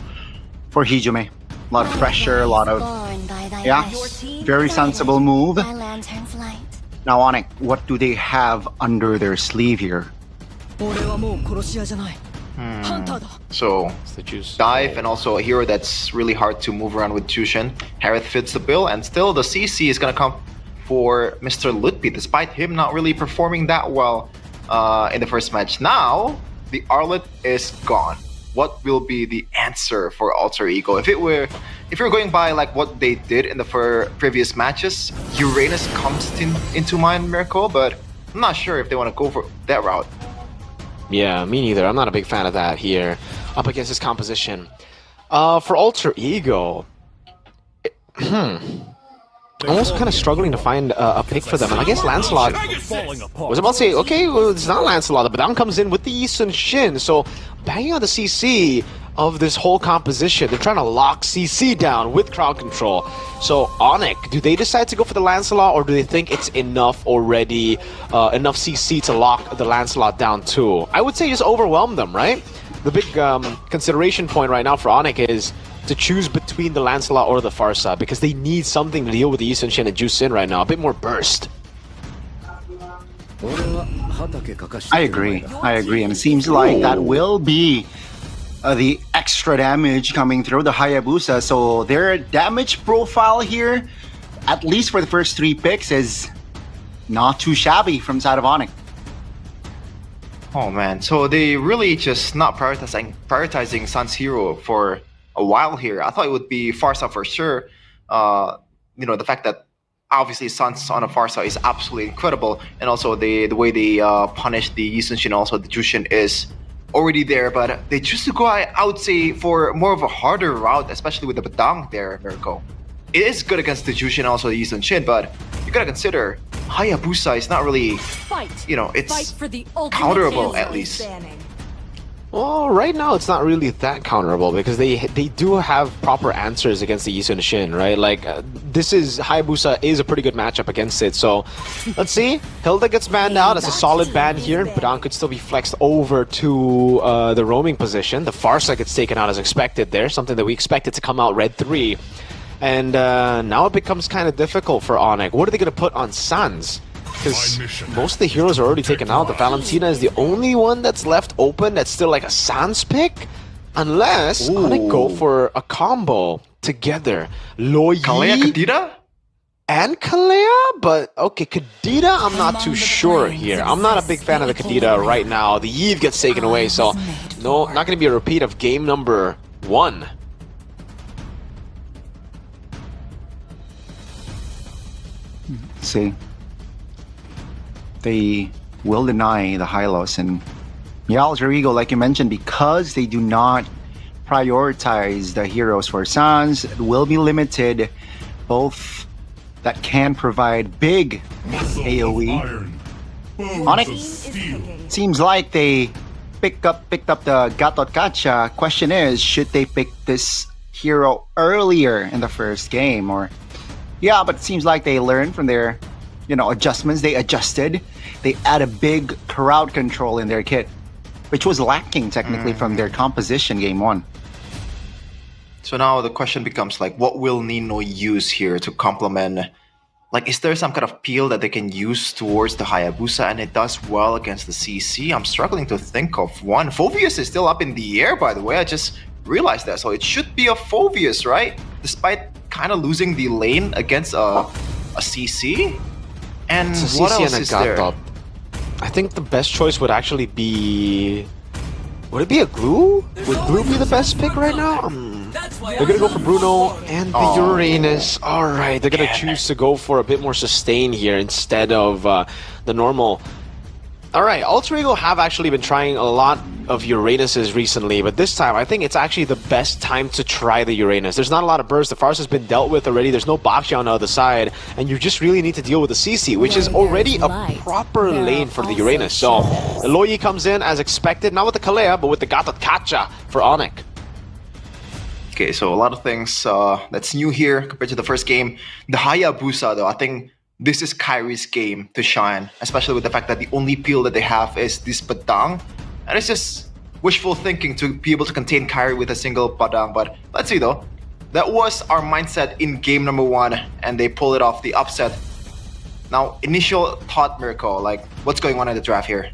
for Hijime. A lot of pressure, a lot of... Yeah, very sensible move. Now, Onyx, what do they have under their sleeve here? So, dive and also a hero that's really hard to move around with Jushin. Harith fits the bill, and still the CC is gonna come for Mr. Lutpi, despite him not really performing that well in the first match. Now, the Arlet is gone. What will be the answer for Alter Ego? If you're going by like what they did in the previous matches, Uranus comes into mind, Mirko, but I'm not sure if they want to go for that route. Yeah, me neither. I'm not a big fan of that here up against this composition. For Alter Ego, I'm also kind of struggling to find a pick for them. And I guess Lancelot was about to say, okay, well, it's not Lancelot, but down comes in with the Eastern Shin. So banging on the CC of this whole composition. They're trying to lock CC down with crowd control. So Onyx, do they decide to go for the Lancelot, or do they think it's enough already, enough CC to lock the Lancelot down too? I would say just overwhelm them, right? The big consideration point right now for Onyx is to choose between the Lancelot or the Farsa, because they need something to deal with the Eastern Shin and Juicin right now. A bit more burst. I agree. And it seems like that will be the extra damage coming through the Hayabusa. So their damage profile here, at least for the first 3 picks, is not too shabby from side of Onyx. Oh man, so they really just not prioritizing Sun's hero for a while here. I thought it would be Farsa for sure. You know, the fact that obviously Sun's on a Farsa is absolutely incredible, and also the way they punish the Eastern Shin, also the Jushin is already there, but they choose to go, I would say, for more of a harder route, especially with the Badang there, Mirko. It is good against the Jushin, also the Eastern Shin, but you gotta consider Hayabusa is not really, you know, it's counterable at least. Well, right now it's not really that counterable, because they do have proper answers against the Eastern Shin, right? Like, this is, Hayabusa is a pretty good matchup against it, so let's see. Hilda gets banned out. That's a solid ban here. Badang could still be flexed over to the roaming position. The Farsa gets taken out as expected there, something that we expected to come out red 3. And now it becomes kind of difficult for Onyx. What are they going to put on Sans? Because most of the heroes are already taken out. The Valentina is the only one that's left open that's still like a Sans pick. Unless Onyx go for a combo together. Loyi, Kalea, Kadita? And Kalea? But okay, Kadita, I'm not too sure here. I'm not a big fan of the Kadita right now. The Eve gets taken away, so no, not going to be a repeat of game number 1. See, they will deny the Hylos, and yeah, Alter Ego, like you mentioned, because they do not prioritize the heroes for Sans, it will be limited, both that can provide big AoE. Onyx seems like they picked up the Gatot Kacha. Question is, should they pick this hero earlier in the first game, or... Yeah, but it seems like they learned from their, you know, adjustments. They adjusted. They add a big crowd control in their kit, which was lacking technically from their composition game 1. So now the question becomes like, what will Nino use here to complement? Like, is there some kind of peel that they can use towards the Hayabusa, and it does well against the CC? I'm struggling to think of one. Phoveus is still up in the air, by the way. I just realized that. So it should be a Phoveus, right? Despite kind of losing the lane against a CC. And what else is there? I think the best choice would actually be... Would it be a Glue? Would Glue be the best pick right now? They're gonna go for Bruno and the Uranus. Alright, they're gonna choose to go for a bit more sustain here instead of the normal. Alright, Alter Ego have actually been trying a lot of Uranuses recently, but this time I think it's actually the best time to try the Uranus. There's not a lot of burst, the Farsa has been dealt with already, there's no Bakshi on the other side, and you just really need to deal with the CC, which is already a proper lane for the Uranus. So, Loyi comes in as expected, not with the Kalea, but with the Gatot Kacha for Onyx. Okay, so a lot of things that's new here compared to the first game. The Hayabusa, though, I think this is Kyrie's game to shine, especially with the fact that the only peel that they have is this Padang. And it's just wishful thinking to be able to contain Kyrie with a single Padang. But let's see though. That was our mindset in game number 1, and they pull it off, the upset. Now, initial thought, Mirko, like, what's going on in the draft here?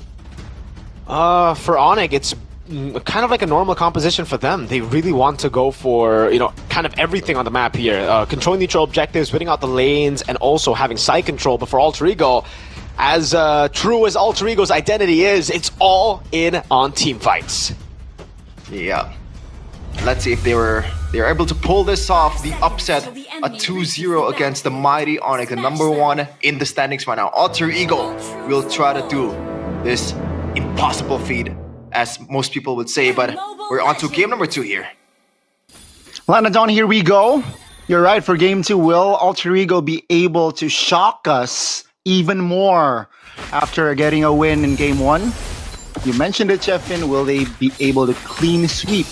For Onyx, it's kind of like a normal composition for them. They really want to go for, kind of everything on the map here. Controlling neutral objectives, winning out the lanes, and also having side control. But for Alter Ego, as true as Alter Ego's identity is, it's all in on team fights. Yeah. Let's see if they're able to pull this off, the upset, a 2-0 against the mighty Onyx, the number 1 in the standings right now. Alter Ego will try to do this impossible feat, as most people would say, but we're on to game number 2 here. Lanadon, here we go. You're right, for game 2, will Alter Ego be able to shock us even more after getting a win in game 1? You mentioned it, Chefin. Will they be able to clean sweep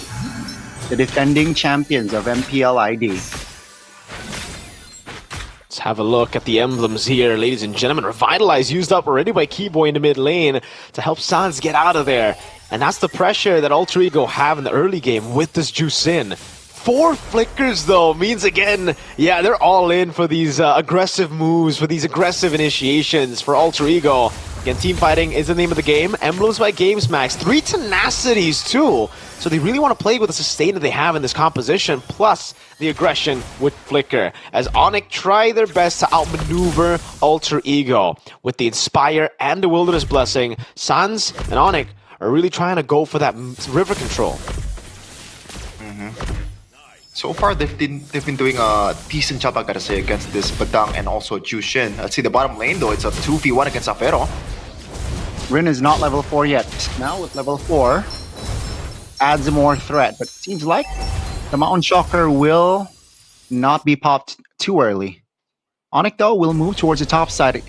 the defending champions of MPL ID? Let's have a look at the emblems here, ladies and gentlemen. Revitalize used up already by Keyboy in the mid lane to help Sans get out of there. And that's the pressure that Alter Ego have in the early game with this Juice in. 4 flickers though means again, yeah, they're all in for these aggressive moves, for these aggressive initiations for Alter Ego. Again, team fighting is the name of the game. Emblems by GamesMax, 3 tenacities too. So they really want to play with the sustain that they have in this composition, plus the aggression with Flicker. As Onyx try their best to outmaneuver Alter Ego. With the Inspire and the Wilderness Blessing, Sans and Onyx are really trying to go for that river control. So far, they've been doing a decent job, I gotta say, against this Badang and also Jushin. Let's see the bottom lane though, it's a 2v1 against Afero. Rin is not level 4 yet. Now with level 4, adds more threat, but it seems like the Mountain Shocker will not be popped too early. Onyx though will move towards the top side.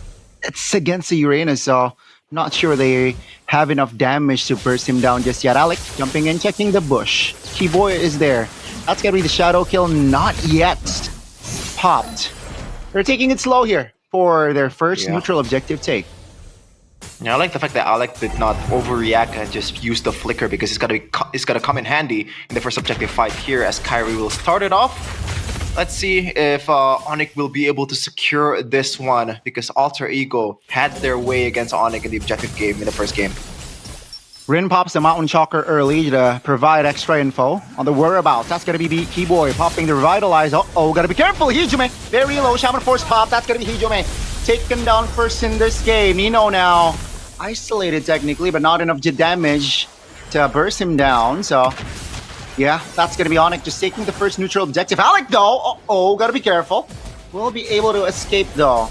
It's against the Uranus, so not sure they have enough damage to burst him down just yet. Alex jumping in, checking the bush. Keyboy is there. That's gonna be the shadow kill, not yet popped. They're taking it slow here for their first neutral objective take. Yeah, I like the fact that Alec did not overreact and just use the flicker, because it's gotta come in handy in the first objective fight here, as Kyrie will start it off. Let's see if Onyx will be able to secure this one, because Alter Ego had their way against Onyx in the objective game in the first game. Rin pops the Mountain Shocker early to provide extra info on the whereabouts. That's gonna be Keyboy popping the Revitalize. Uh-oh, gotta be careful. Hijume, very low. Shaman Force pop. That's gonna be Hijume. Taken down first in this game. Nino now isolated technically, but not enough damage to burst him down. So, yeah, that's gonna be Onyx just taking the first neutral objective. Alec though, uh-oh, gotta be careful. Will be able to escape though.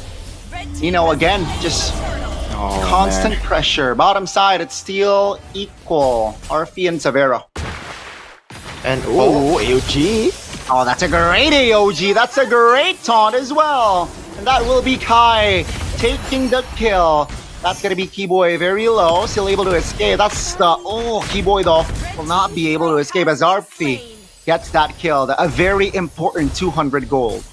Nino again, just constant pressure. Bottom side, it's still equal. Arfi and Savero. And AOG. Oh, that's a great AOG. That's a great taunt as well. And that will be Kai taking the kill. That's gonna be Keyboy very low, still able to escape. That's the Keyboy though will not be able to escape as Arfi gets that kill. A very important 200 gold.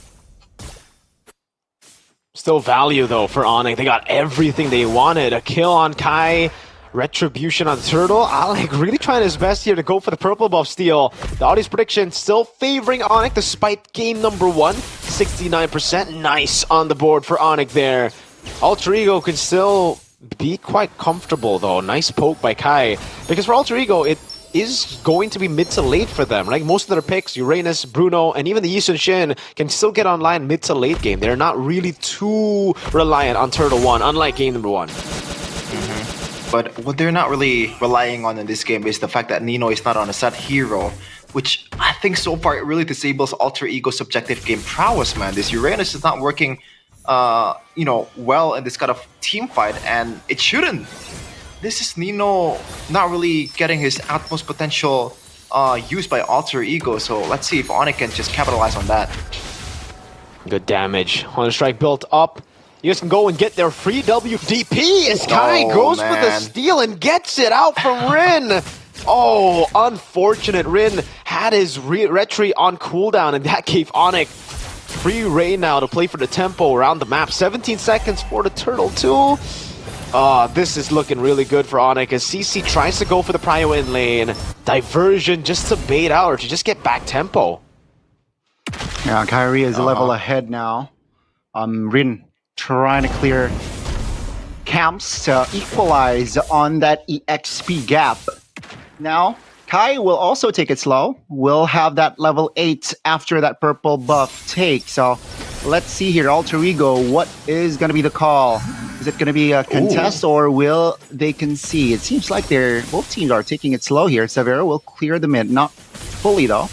Still value though for Onyx. They got everything they wanted. A kill on Kai, retribution on Turtle. Alec really trying his best here to go for the purple buff steal. The audience prediction still favoring Onyx despite game number 1. 69%. Nice on the board for Onyx there. Alter Ego can still be quite comfortable though. Nice poke by Kai. Because for Alter Ego, it is going to be mid to late for them. Like most of their picks, Uranus, Bruno, and even the Yisun Shin can still get online mid to late game. They're not really too reliant on Turtle 1, unlike game number 1. But what they're not really relying on in this game is the fact that Nino is not on a set hero, which I think so far it really disables Alter Ego's subjective game prowess, man. This Uranus is not working, well in this kind of team fight, and it shouldn't. This is Nino not really getting his utmost potential used by Alter Ego, so let's see if Onyx can just capitalize on that. Good damage. On the strike built up. You guys can go and get their free WDP as Kai goes for the steal and gets it out from Rin. Oh, unfortunate. Rin had his retry on cooldown, and that gave Onyx free reign now to play for the tempo around the map. 17 seconds for the turtle too. This is looking really good for Onyx as CC tries to go for the prio in lane. Diversion just to bait out or to just get back tempo. Yeah, Kyrie is a level ahead now. Rin trying to clear camps to equalize on that EXP gap. Now, Kai will also take it slow. We'll have that level 8 after that purple buff take. So let's see here, Alter Ego, what is going to be the call? Is it going to be a contest or will they concede? It seems like both teams are taking it slow here. Severo will clear the mid, not fully though,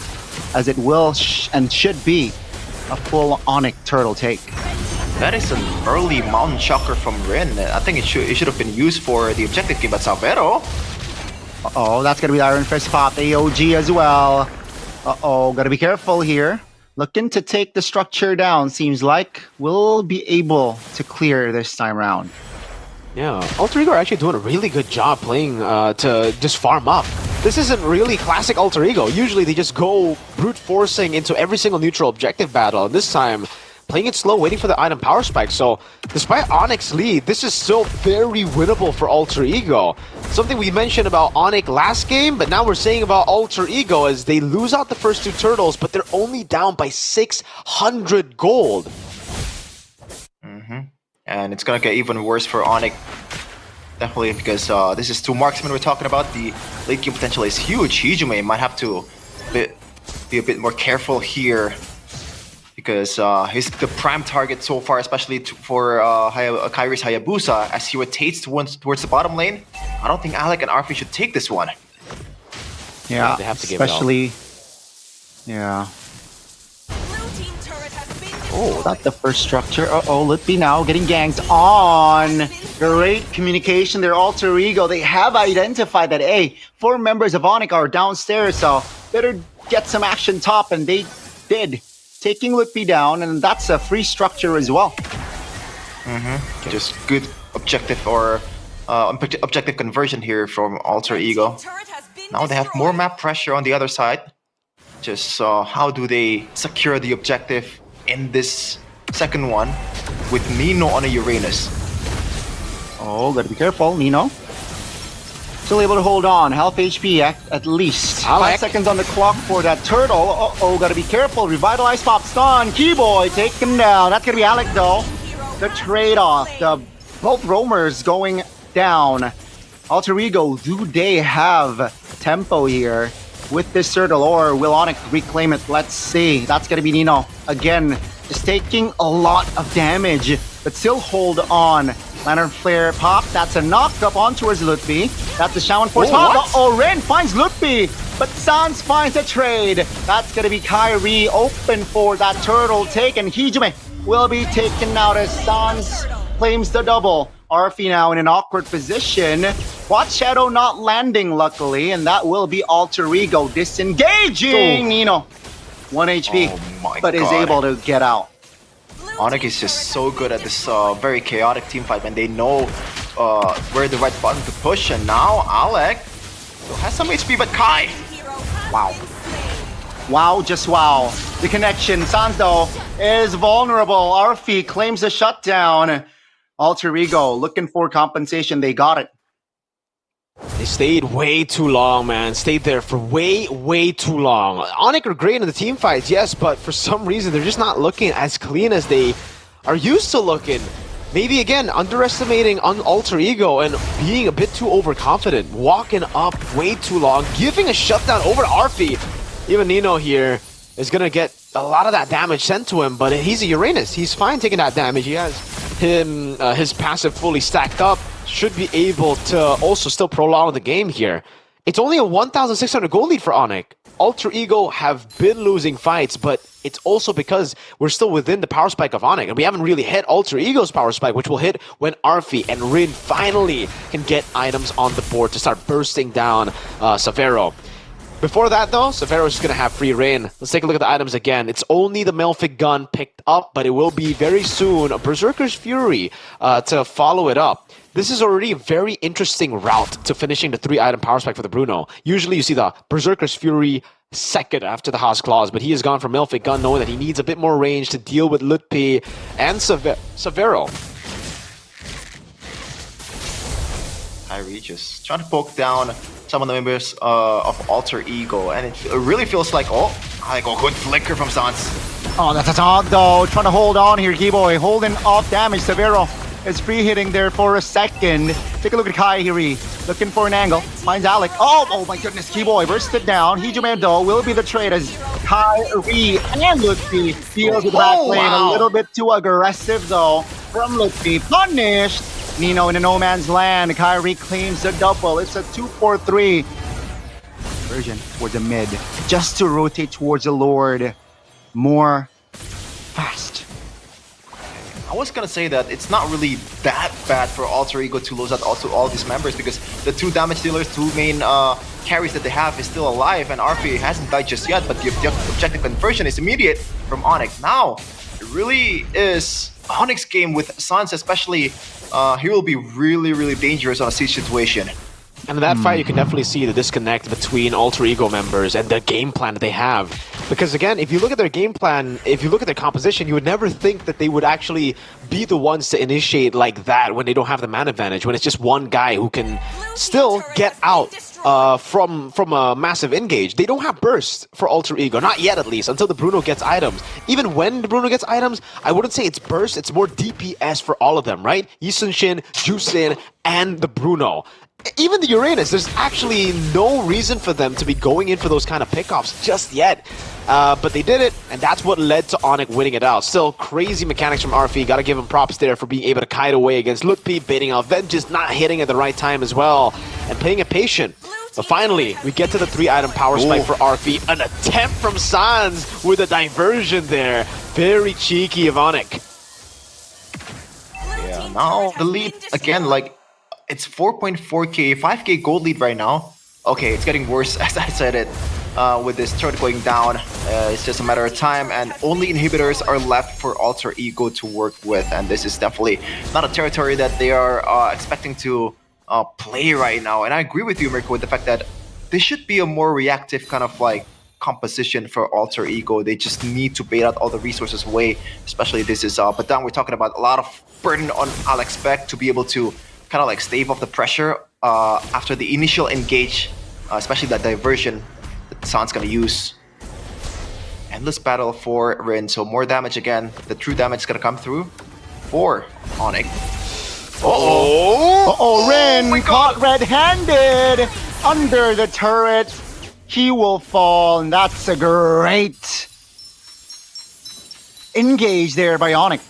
as it will and should be a full Onyx turtle take. That is an early Mountain Shocker from Rin. I think it should have been used for the objective game, but Savero. Uh-oh, that's gonna be the Iron Fist pop. AOG as well. Uh-oh, gotta be careful here. Looking to take the structure down, seems like. We'll be able to clear this time around. Yeah, Alter Ego are actually doing a really good job playing to just farm up. This isn't really classic Alter Ego. Usually they just go brute forcing into every single neutral objective battle. And this time, playing it slow, waiting for the item power spike. So, despite Onyx lead, this is still very winnable for Alter Ego. Something we mentioned about Onyx last game, but now we're saying about Alter Ego as they lose out the first 2 turtles, but they're only down by 600 gold. And it's gonna get even worse for Onyx. Definitely, because this is 2 marksmen we're talking about. The late game potential is huge. Hijume might have to be a bit more careful here, because he's the prime target so far, especially for Kyrie's Hayabusa, as he rotates towards the bottom lane. I don't think Alec and Arfi should take this one. Yeah, they have to give it especially... Yeah. Oh, that's the first structure. Uh-oh, Litby now getting ganked on. Great communication there, Alter Ego. They have identified that, hey, 4 members of Onyx are downstairs, so better get some action top, and they did. Taking Litby down, and that's a free structure as well. Just good objective or objective conversion here from Alter Ego. Now they have more map pressure on the other side. Just how do they secure the objective in this second one with Nino on a Uranus? Oh, gotta be careful, Nino. Still able to hold on. Half HP at least. Alec. 5 seconds on the clock for that turtle. Uh-oh, gotta be careful. Revitalize pop stun. Keyboy taken down. That's gonna be Alec though. The trade-off. Both roamers going down. Alter Ego, do they have tempo here with this turtle, or will Onyx reclaim it? Let's see. That's gonna be Nino. Again, just taking a lot of damage, but still hold on. Lantern Flare pop, that's a knock up on towards Lutby. That's the Shaman Force pop. Oh, Ren finds Lutby, but Sans finds a trade. That's gonna be Kyrie open for that turtle take, and Hijume will be taken out as Sans claims the double. Arfi now in an awkward position. Watch Shadow not landing, luckily, and that will be Alter Ego disengaging. Nino, 1 HP, but is able to get out. Onyx is just so good at this very chaotic team fight, and they know where the right button to push. And now Alec still has some HP, but Kai, wow. Wow, just wow. The connection, Sanzo is vulnerable. Arfi claims a shutdown. Alter Ego looking for compensation. They got it. They stayed way too long, man. Stayed there for way too long. Onyx are great in the team fights, yes, but for some reason they're just not looking as clean as they are used to looking. Maybe again, underestimating Alter Ego and being a bit too overconfident. Walking up way too long, giving a shutdown over to Arfi. Even Nino here is gonna get a lot of that damage sent to him, but he's a Uranus. He's fine taking that damage. He has his passive fully stacked up. Should be able to also still prolong the game here. It's only a 1,600 gold lead for Onyx. Alter Ego have been losing fights, but it's also because we're still within the power spike of Onyx, and we haven't really hit Alter Ego's power spike, which will hit when Arfi and Rin finally can get items on the board to start bursting down Savero. Before that though, Savero is just going to have free reign. Let's take a look at the items again. It's only the Melfic gun picked up, but it will be very soon a Berserker's Fury to follow it up. This is already a very interesting route to finishing the 3-item power spike for the Bruno. Usually you see the Berserker's Fury, second after the Haas clause, but he has gone for Melfic Gun knowing that he needs a bit more range to deal with Lutpi and Severo. Kyrie just trying to poke down some of the members of Alter Ego, and it really feels like, oh, like a good flicker from Sans. Oh, that's a dog though. Trying to hold on here, Keyboy. Holding off damage. Severo is free hitting there for a second. Take a look at Kyrie. Looking for an angle. Finds Alec. Oh my goodness. Keyboy bursted down. Hijuman though will be the trade as Kyrie and Lutfi deals with the back lane. A little bit too aggressive though from Lutfi. Punished. Nino in a no man's land. Kyrie claims the double. It's a 2-4-3. Version for the mid. Just to rotate towards the Lord. More fast. I was gonna say that it's not really that bad for Alter Ego to lose out also all these members, because the two damage dealers, two main carries that they have is still alive, and RP hasn't died just yet, but the objective conversion is immediate from Onyx. Now, it really is Onyx game with Sans, especially he will be really dangerous on a siege situation. And in that fight, you can definitely see the disconnect between Alter Ego members and the game plan that they have. Because again, if you look at their game plan, if you look at their composition, you would never think that they would actually be the ones to initiate like that when they don't have the man advantage, when it's just one guy who can still get out from a massive engage. They don't have burst for Alter Ego, not yet at least, until the Bruno gets items. Even when the Bruno gets items, I wouldn't say it's burst, it's more DPS for all of them, right? Yisunshin, Jusin, and the Bruno. Even the Uranus, there's actually no reason for them to be going in for those kind of pickoffs just yet. But they did it, and that's what led to Onyx winning it out. Still, crazy mechanics from RFE. Gotta give him props there for being able to kite away against Lutpi, baiting out Vengeance, not hitting at the right time as well, and playing it patient. But finally, we get to the 3-item power spike for RFE. An attempt from Sans with a diversion there. Very cheeky of Onyx. Yeah, now the lead, again, like, it's 4.4k, 5k gold lead right now. Okay, it's getting worse as I said it. With this turret going down, it's just a matter of time, and only inhibitors are left for Alter Ego to work with, and this is definitely not a territory that they are expecting to play right now. And I agree with you, Mirko, with the fact that this should be a more reactive kind of like composition for Alter Ego. They just need to bait out all the resources away, especially this is but then we're talking about a lot of burden on Alex Beck to be able to kind of like stave off the pressure after the initial engage, especially that diversion that Sans gonna use. Endless battle for Rin, so more damage again. The true damage is gonna come through for Onyx. Rin caught red-handed under the turret. He will fall, and that's a great engage there by Onyx.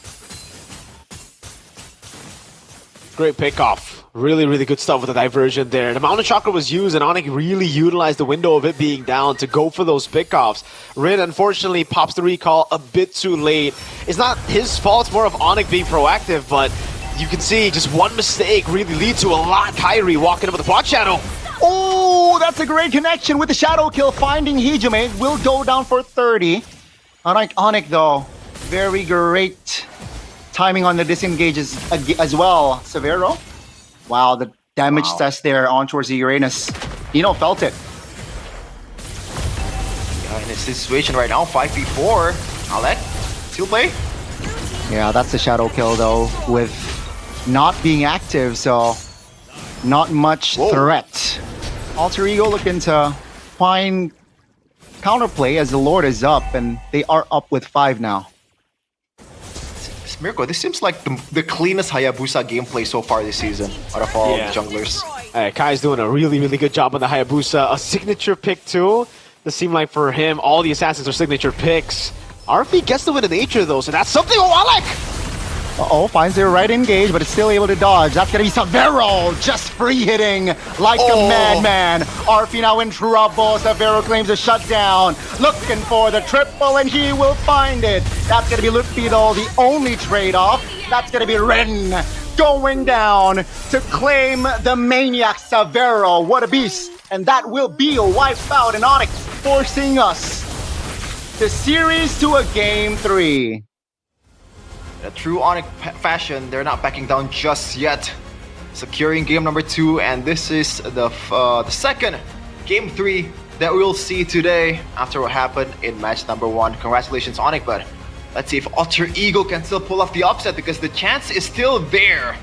Great pickoff. Really good stuff with the diversion there. The Mountain Chakra was used, and Onyx really utilized the window of it being down to go for those pickoffs. Rin, unfortunately, pops the recall a bit too late. It's not his fault, it's more of Onyx being proactive, but you can see just one mistake really leads to a lot. Kyrie walking up with the quad shadow. Oh, that's a great connection with the shadow kill. Finding Hijume will go down for 30. Unlike Onyx, though, very great timing on the disengages as well. Severo. Wow, the damage test there on towards the Uranus. Nino felt it. Yeah, in this situation right now, 5v4. Alec, still play? Yeah, that's the shadow kill though, with not being active, so not much threat. Alter Ego looking to find counterplay as the Lord is up, and they are up with 5 now. Mirko, this seems like the cleanest Hayabusa gameplay so far this season out of all the junglers. Kai's doing a really good job on the Hayabusa. A signature pick too. This seemed like for him, all the assassins are signature picks. RP gets the win in nature though, so that's something. Oh, Alec! Finds their right engage, but is still able to dodge. That's gonna be Severo, just free hitting like a madman. RP now in trouble. Severo claims a shutdown, looking for the triple, and he will find it. That's gonna be Lutfi though, the only trade-off. That's gonna be Ren going down to claim the maniac Severo. What a beast! And that will be a wipe out in Onyx, forcing us the series to a game 3. In a true Onyx fashion, they're not backing down just yet. Securing game number 2, and this is the second game 3 that we'll see today after what happened in match number 1. Congratulations, Onyx, but let's see if Alter Ego can still pull off the upset because the chance is still there.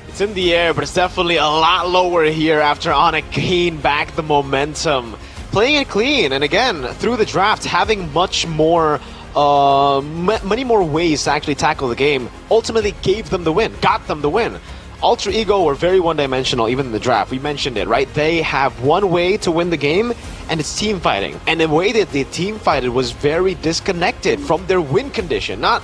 It's in the air, but it's definitely a lot lower here after Onyx gained back the momentum. Playing it clean, and again, through the draft, having much more, many more ways to actually tackle the game, ultimately gave them the win, got them the win. Alter Ego were very one-dimensional, even in the draft. We mentioned it, right? They have one way to win the game, and it's team fighting. And the way that they team fighted was very disconnected from their win condition. Not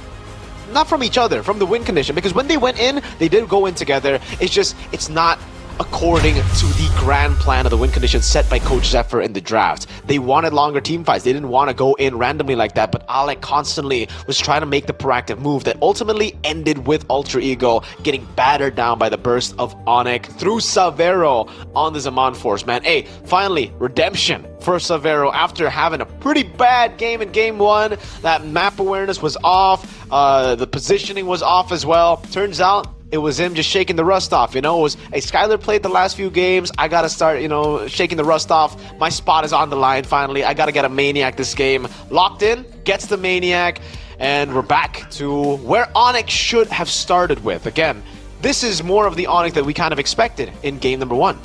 from each other, from the win condition. Because when they went in, they did go in together. It's just, it's not according to the grand plan of the win condition set by Coach Zephyr in the draft. They wanted longer team fights. They didn't want to go in randomly like that, but Alec constantly was trying to make the proactive move that ultimately ended with Alter Ego getting battered down by the burst of Onyx through Savero on the Zaman Force, man. Hey, finally, redemption for Savero after having a pretty bad game in game 1. That map awareness was off. The positioning was off as well. Turns out it was him just shaking the rust off, you know. It was, hey, Skylar played the last few games. I gotta start, you know, shaking the rust off. My spot is on the line finally. I gotta get a Maniac this game. Locked in, gets the Maniac, and we're back to where Onyx should have started with. Again, this is more of the Onyx that we kind of expected in game number 1.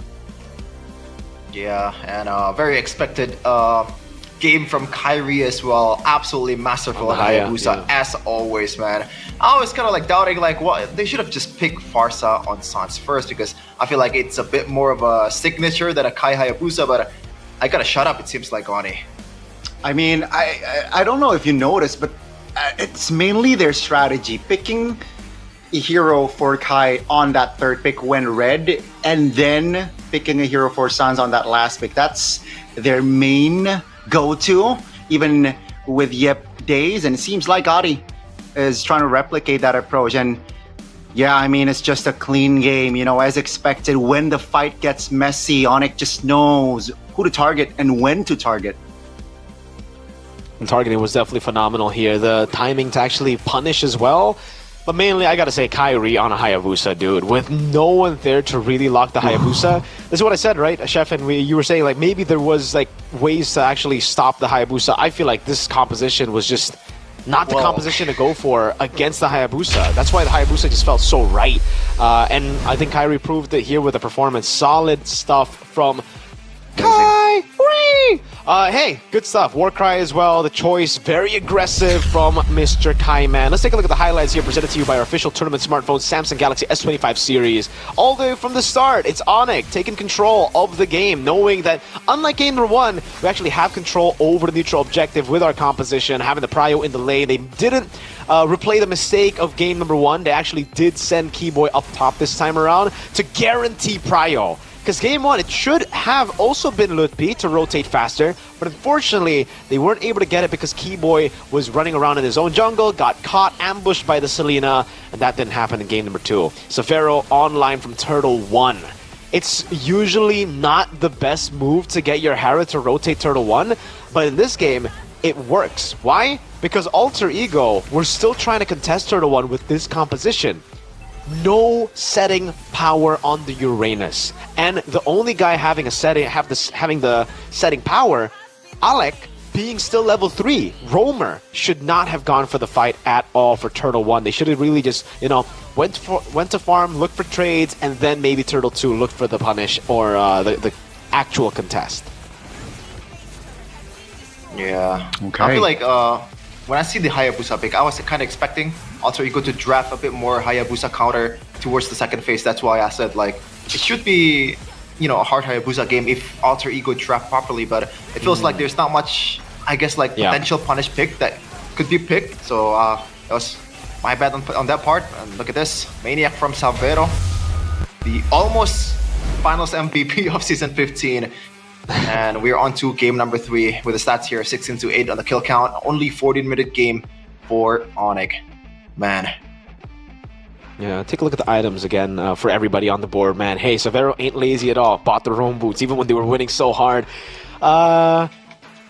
Yeah, and very expected game from Kyrie as well. Absolutely masterful on Hayabusa, as always, man. I was kind of like doubting, like, what they should have just picked Farsa on Sans first, because I feel like it's a bit more of a signature than a Kai Hayabusa, but I gotta shut up, it seems like, Oni. I mean, I don't know if you noticed, but it's mainly their strategy. Picking a hero for Kai on that third pick when red, and then picking a hero for Sans on that last pick. That's their main go-to, even with Yep days, and it seems like Adi is trying to replicate that approach. And yeah, I mean, it's just a clean game, you know, as expected. When the fight gets messy, Onyx just knows who to target and when to target. And targeting was definitely phenomenal here. The timing to actually punish as well. But mainly, I gotta say, Kyrie on a Hayabusa, dude. With no one there to really lock the Hayabusa. This is what I said, right, Chef? And you were saying, like, maybe there was, like, ways to actually stop the Hayabusa. I feel like this composition was just not the composition to go for against the Hayabusa. That's why the Hayabusa just felt so right. And I think Kyrie proved it here with a performance. Solid stuff from Kyrie! Hey, good stuff. Warcry as well. The choice, very aggressive from Mr. Kaiman. Let's take a look at the highlights here presented to you by our official tournament smartphone, Samsung Galaxy S25 series. All the way from the start, it's Onyx taking control of the game, knowing that unlike game number 1, we actually have control over the neutral objective with our composition, having the prio in the lane. They didn't replay the mistake of game number 1. They actually did send Keyboy up top this time around to guarantee prio. Because game 1, it should have also been Lutpi to rotate faster, but unfortunately, they weren't able to get it because Keyboy was running around in his own jungle, got caught, ambushed by the Selena, and that didn't happen in game number 2. Savero online from Turtle 1. It's usually not the best move to get your Hera to rotate Turtle 1, but in this game, it works. Why? Because Alter Ego were still trying to contest Turtle 1 with this composition. No setting power on the Uranus, and the only guy having the setting power, Alec, being still level 3. Roamer should not have gone for the fight at all for Turtle 1. They should have really just, you know, went to farm, looked for trades, and then maybe Turtle 2 looked for the punish or the actual contest. Yeah. Okay. I feel like when I see the Hayabusa pick, I was kind of expecting Alter Ego to draft a bit more Hayabusa counter towards the second phase. That's why I said, like, it should be, you know, a hard Hayabusa game if Alter Ego draft properly, but it feels like there's not much, I guess, like, potential punish pick that could be picked. So that was my bad on that part. And look at this, Maniac from Savero, the almost finals MVP of season 15. And we're on to game number 3 with the stats here, 16-8 on the kill count. Only 14-minute game for Onyx. Man. Yeah, take a look at the items again for everybody on the board, man. Hey, Savero ain't lazy at all. Bought the roam boots, even when they were winning so hard.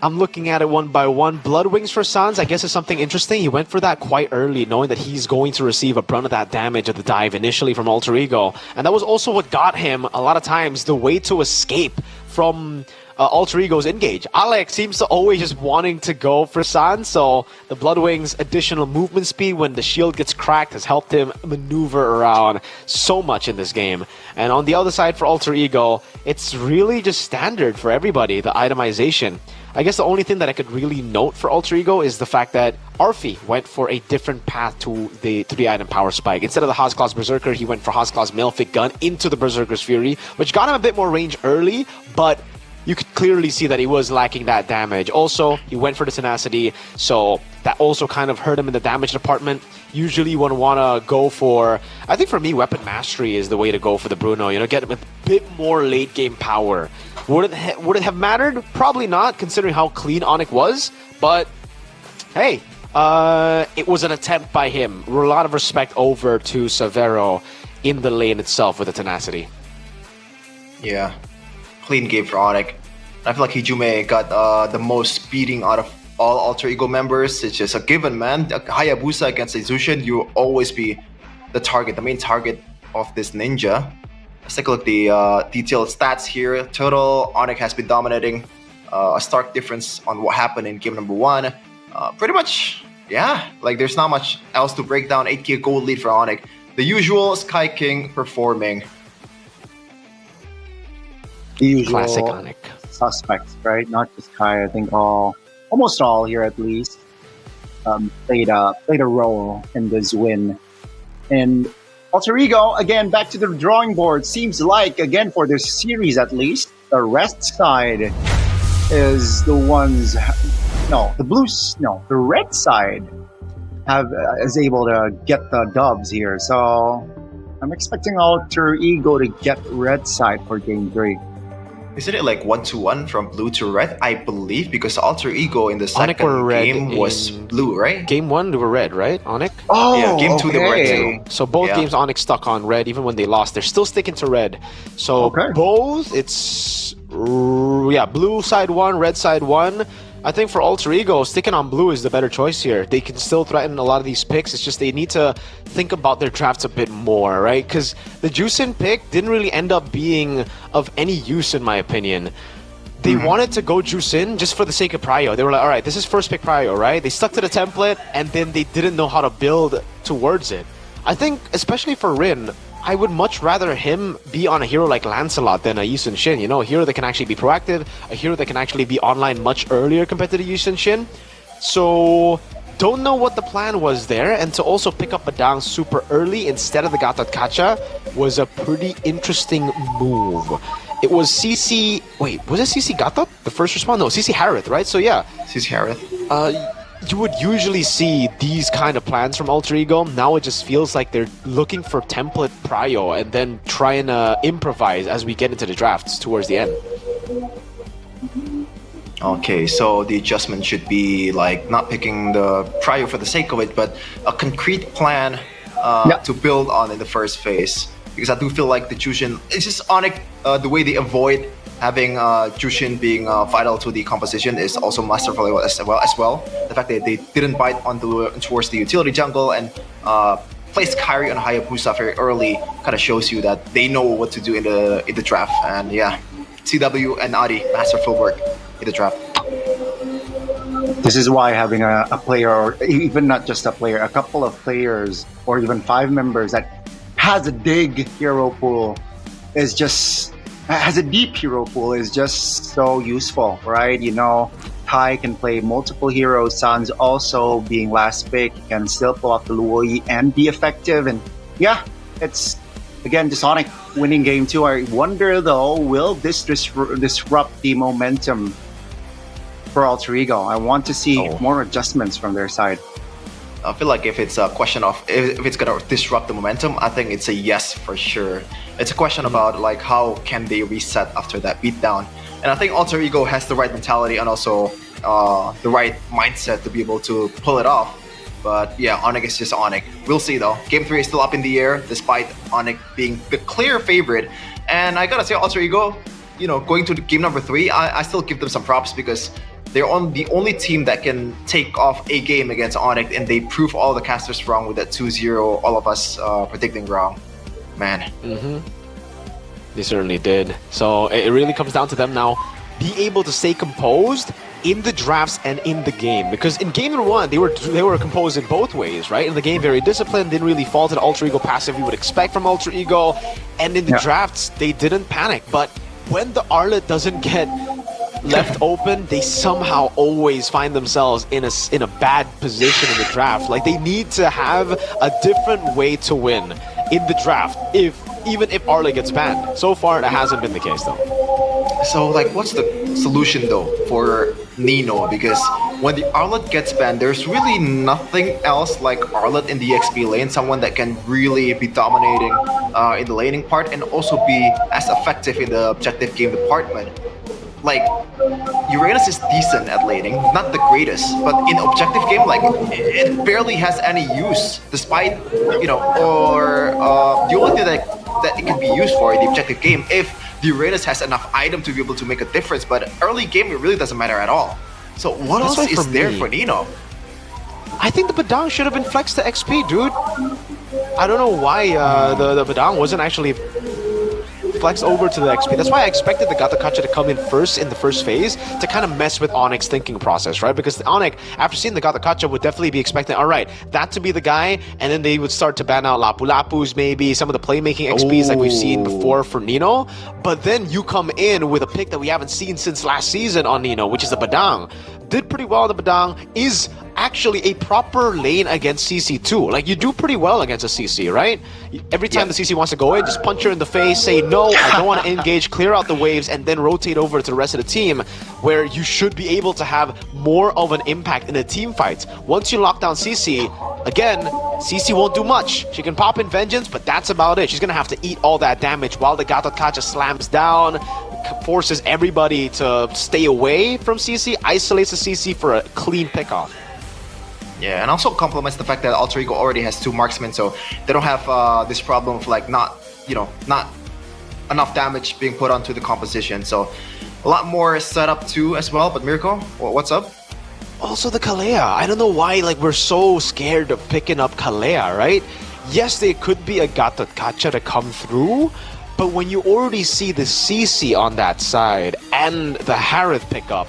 I'm looking at it one by one. Blood Wings for Sans, I guess, is something interesting. He went for that quite early, knowing that he's going to receive a brunt of that damage of the dive initially from Alter Ego. And that was also what got him, a lot of times, the way to escape from Alter Ego's engage. Alex seems to always just wanting to go for San, so the Bloodwing's additional movement speed when the shield gets cracked has helped him maneuver around so much in this game. And on the other side for Alter Ego, it's really just standard for everybody, the itemization. I guess the only thing that I could really note for Alter Ego is the fact that Arfi went for a different path to the item power spike. Instead of the Haas-Class Berserker, he went for Haas-Class Malefic Gun into the Berserker's Fury, which got him a bit more range early, but you could clearly see that he was lacking that damage. Also, he went for the Tenacity, so that also kind of hurt him in the damage department. Usually you want to go for, I think for me, Weapon Mastery is the way to go for the Bruno. You know, get him a bit more late game power. Would it have mattered? Probably not, considering how clean Onyx was. But hey, it was an attempt by him. A lot of respect over to Severo in the lane itself with the Tenacity. Yeah, clean game for Onyx. I feel like Hijume got the most beating out of all Alter Ego members. It's just a given, man. Hayabusa against a Zushin, you will always be the target, the main target of this ninja. Let's take a look at the detailed stats here. Total, Onyx has been dominating. A stark difference on what happened in game number 1. Pretty much, yeah, like there's not much else to break down. 8k gold lead for Onyx. The usual Sky King performing. The usual Classic Onyx suspects, right? Not just Kai. I think almost all here at least played a role in this win. And Alter Ego, again, back to the drawing board. Seems like, again, for this series at least, the rest side is the ones... the red side is able to get the dubs here. So I'm expecting Alter Ego to get red side for game 3. Isn't it like 1-1 from blue to red? I believe, because Alter Ego in the second game was blue, right? Game 1 they were red, right? Onyx? Oh, yeah, game 2 they were red too. So both games Onyx stuck on red, even when they lost. They're still sticking to red. So both, it's blue side 1, red side 1. I think for Alter Ego, sticking on blue is the better choice here. They can still threaten a lot of these picks. It's just they need to think about their drafts a bit more, right? Because the Juicin pick didn't really end up being of any use, in my opinion. They wanted to go Juicin just for the sake of Prio. They were like, all right, this is first pick Prio, right? They stuck to the template, and then they didn't know how to build towards it. I think, especially for Rin, I would much rather him be on a hero like Lancelot than a Yi Sun Shin. You know, a hero that can actually be proactive, a hero that can actually be online much earlier compared to the Yi Sun Shin. So, don't know what the plan was there, and to also pick up a down super early instead of the Gatot Kacha was a pretty interesting move. It was CC... Wait, was it CC Gatot? The first respawn? No, CC Harith, right? So yeah. CC Harith. You would usually see these kind of plans from Alter Ego. Now it just feels like they're looking for template prio and then trying to improvise as we get into the drafts towards the end. Okay, so the adjustment should be like not picking the prio for the sake of it, but a concrete plan to build on in the first phase. Because I do feel like the Jushin, it's just Onyx, the way they avoid having Jushin being vital to the composition is also masterful as well. The fact that they didn't bite towards the utility jungle and placed Kairi on Hayabusa very early kind of shows you that they know what to do in the draft. And yeah, CW and Adi, masterful work in the draft. This is why having a player, or even not just a player, a couple of players, or even 5 members that has a big hero pool is just... has a deep hero pool is just so useful, right? You know, Tai can play multiple heroes. San's also being last pick. He can still pull off the Luoi and be effective. And yeah, it's, again, just Sonic winning game 2. I wonder, though, will this disrupt the momentum for Alter Ego? I want to see more adjustments from their side. I feel like if it's a question of if it's gonna disrupt the momentum, I think it's a yes for sure. It's a question about like how can they reset after that beatdown, and I think Alter Ego has the right mentality and also the right mindset to be able to pull it off. But yeah, Onyx is just Onyx. We'll see though. Game 3 is still up in the air despite Onyx being the clear favorite. And I gotta say, Alter Ego, you know, going to game number 3, I still give them some props because they're the only team that can take off a game against Onyx, and they prove all the casters wrong with that 2-0, all of us predicting wrong. Man. They certainly did. So it really comes down to them now. Be able to stay composed in the drafts and in the game, because in game number 1 they were composed in both ways, right? In the game, very disciplined, didn't really fall to the Alter Ego passive you would expect from Alter Ego, and in the drafts they didn't panic. But when the Arlet doesn't get left open, they somehow always find themselves in a bad position in the draft. Like, they need to have a different way to win in the draft, even if Arlet gets banned. So far, that hasn't been the case though. So, like, what's the solution though for Nino? Because when the Arlet gets banned, there's really nothing else like Arlet in the XP lane, someone that can really be dominating in the laning part and also be as effective in the objective game department. Like, Uranus is decent at laning, not the greatest, but in objective game, like, it barely has any use, despite, you know, or the only thing that it can be used for in the objective game if the Uranus has enough item to be able to make a difference, but early game, it really doesn't matter at all. So what else is there for Nino? I think the Badang should have been flexed to XP, dude. I don't know why the Badang wasn't actually flexed over to the XP. That's why I expected the Gata Kacha to come in first in the first phase to kind of mess with Onyx's thinking process, right? Because Onyx, after seeing the Gata Kacha, would definitely be expecting, all right, that to be the guy, and then they would start to ban out Lapu Lapus, maybe some of the playmaking XPs like we've seen before for Nino. But then you come in with a pick that we haven't seen since last season on Nino, which is the Badang. Did pretty well. The Badang is actually a proper lane against CC too. Like, you do pretty well against a CC, right? Every time the CC wants to go in, just punch her in the face, say no, I don't want to engage, clear out the waves, and then rotate over to the rest of the team, where you should be able to have more of an impact in a team fight. Once you lock down CC, again, CC won't do much. She can pop in Vengeance, but that's about it. She's gonna have to eat all that damage while the Gatot Kacha slams down, forces everybody to stay away from CC, isolates the CC for a clean pickoff. Yeah, and also complements the fact that Alter Ego already has 2 marksmen, so they don't have this problem of like not enough damage being put onto the composition. So a lot more setup too as well. But Miracle, what's up? Also the Kalea. I don't know why like we're so scared of picking up Kalea, right? Yes, there could be a Gatot Kacha to come through, but when you already see the CC on that side and the Harith pickup,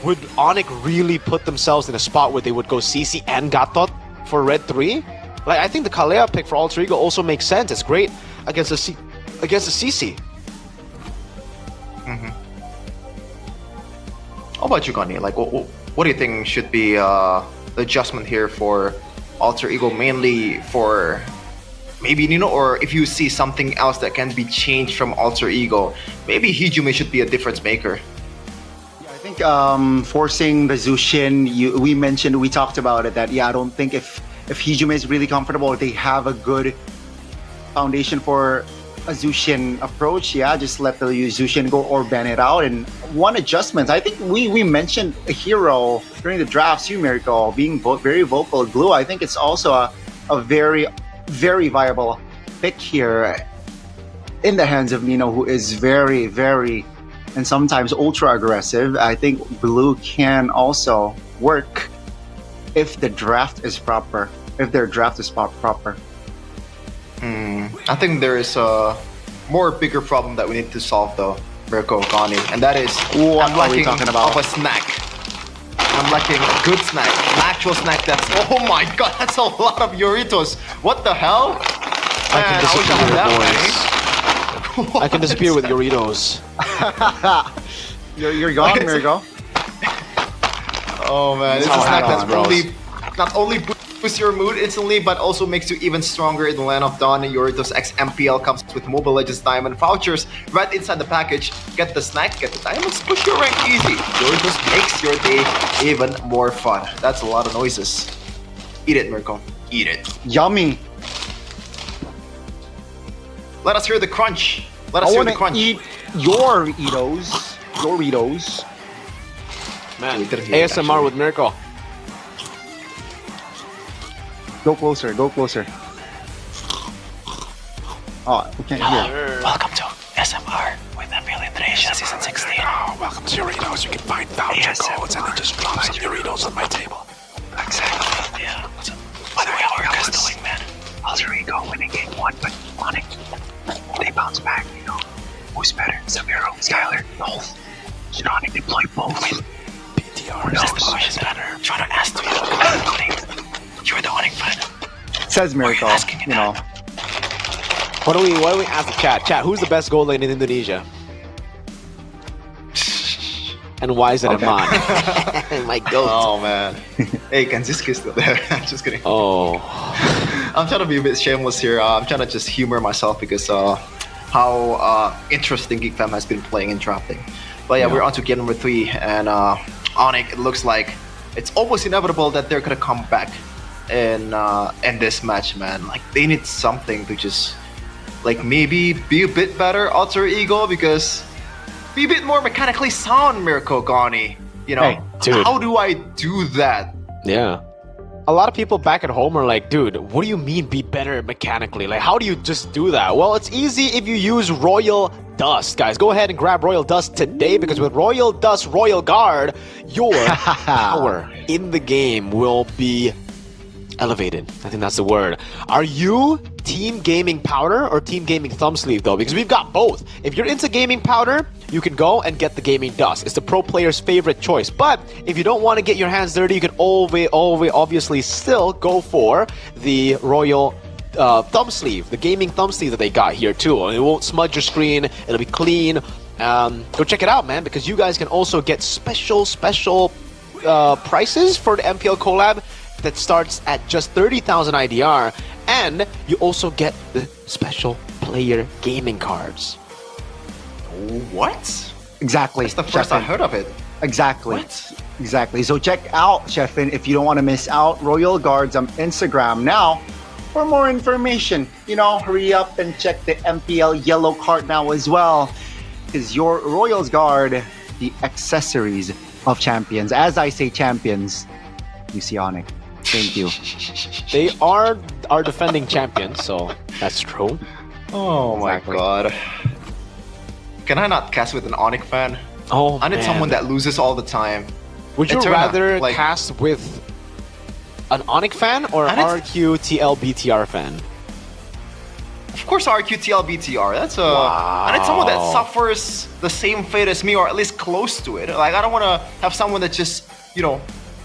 would Onyx really put themselves in a spot where they would go CC and Gatot for Red 3? Like, I think the Kalea pick for Alter Ego also makes sense. It's great against the CC. Mm-hmm. How about you, Connie? Like, what do you think should be the adjustment here for Alter Ego, mainly for maybe Nino, or if you see something else that can be changed from Alter Ego, maybe Hijime should be a difference maker. I think forcing the Zushin, we talked about it, that I don't think if Hijime is really comfortable, they have a good foundation for a Zushin approach, just let the Zushin go or ban it out. And one adjustment, I think we mentioned a hero during the drafts, Miracle, being very vocal. Glue, I think it's also a very, very viable pick here in the hands of Nino, who is very, very and sometimes ultra aggressive. I think Blue can also work if the draft is proper. If their draft is proper. I think there is a more bigger problem that we need to solve though, Mirko, Connie, and that is what I'm are we lacking talking about? of a snack. I'm lacking a good snack, an actual snack that's, oh my god, that's a lot of Doritos. What the hell? Man, I wish I had that. I can disappear with Doritos. You're gone, Mirko. Oh man, it's a snack that's not only boosts your mood instantly, but also makes you even stronger in the Land of Dawn. Doritos X MPL comes with Mobile Legends Diamond vouchers right inside the package. Get the snack, get the diamonds, push your rank easy. Doritos makes your day even more fun. That's a lot of noises. Eat it, Mirko. Eat it. Yummy. Let us hear the crunch. Let us hear the crunch. Eat your Doritos. Man, ASMR with Mirko. Go closer, go closer. Oh, we can't hear. Welcome to SMR with MPL ID S16 Season 16. Oh, welcome to Doritos. You can find voucher codes and then just drop some Doritos on my table. Exactly. Yeah. By the way, how are you guys doing, man? Alter Ego winning game 1, but Onyx, they bounce back, Trying to ask you. You're the Onyx fan. Says Miracle, you know. What do we ask the chat? Chat, who's the best gold lane in Indonesia? And why is it Iman? My goat. Oh man. Hey, Kanziski's still there. I'm just kidding. Oh. I'm trying to be a bit shameless here. I'm trying to just humor myself because how interesting Geek Fam has been playing in drafting. But yeah, we're on to game number 3, and Onyx, it looks like it's almost inevitable that they're gonna come back in this match, man. Like they need something to just like maybe be a bit better alter ego, because be a bit more mechanically sound, Mirko Gani. You know, Hey, dude. how do I do that? Yeah. A lot of people back at home are like, dude, what do you mean be better mechanically? Like, how do you just do that? Well, it's easy if you use Royal Dust, guys. Go ahead and grab Royal Dust today, because with Royal Dust Royal Guard, your power in the game will be elevated. I think that's the word. Are you Team Gaming Powder or Team Gaming Thumb Sleeve, though? Because we've got both. If you're into Gaming Powder, you can go and get the Gaming Dust. It's the pro player's favorite choice. But if you don't want to get your hands dirty, you can always obviously still go for the Royal Thumb Sleeve, the Gaming Thumb Sleeve that they got here too. It won't smudge your screen. It'll be clean. Go check it out, man, because you guys can also get special prices for the MPL collab that starts at just 30,000 IDR, and you also get the special player gaming cards. What? Exactly. That's the first I Chefin. heard of it. Exactly. What? Exactly. So check out, Chefin, if you don't want to miss out, Royal Guards on Instagram now. For more information, hurry up and check the MPL yellow card now as well. Because your Royals Guard, the accessories of champions. As I say champions, you see Onyx. Thank you. They are our defending champions, so that's true. Oh my god. Can I not cast with an Onyx fan? Oh, I need man. someone that loses all the time. Would you Eterna, rather like- cast with an Onyx fan or an I RQ TLBTR fan? Of course, RQTLBTR. That's I need someone that suffers the same fate as me, or at least close to it. Like I don't want to have someone that just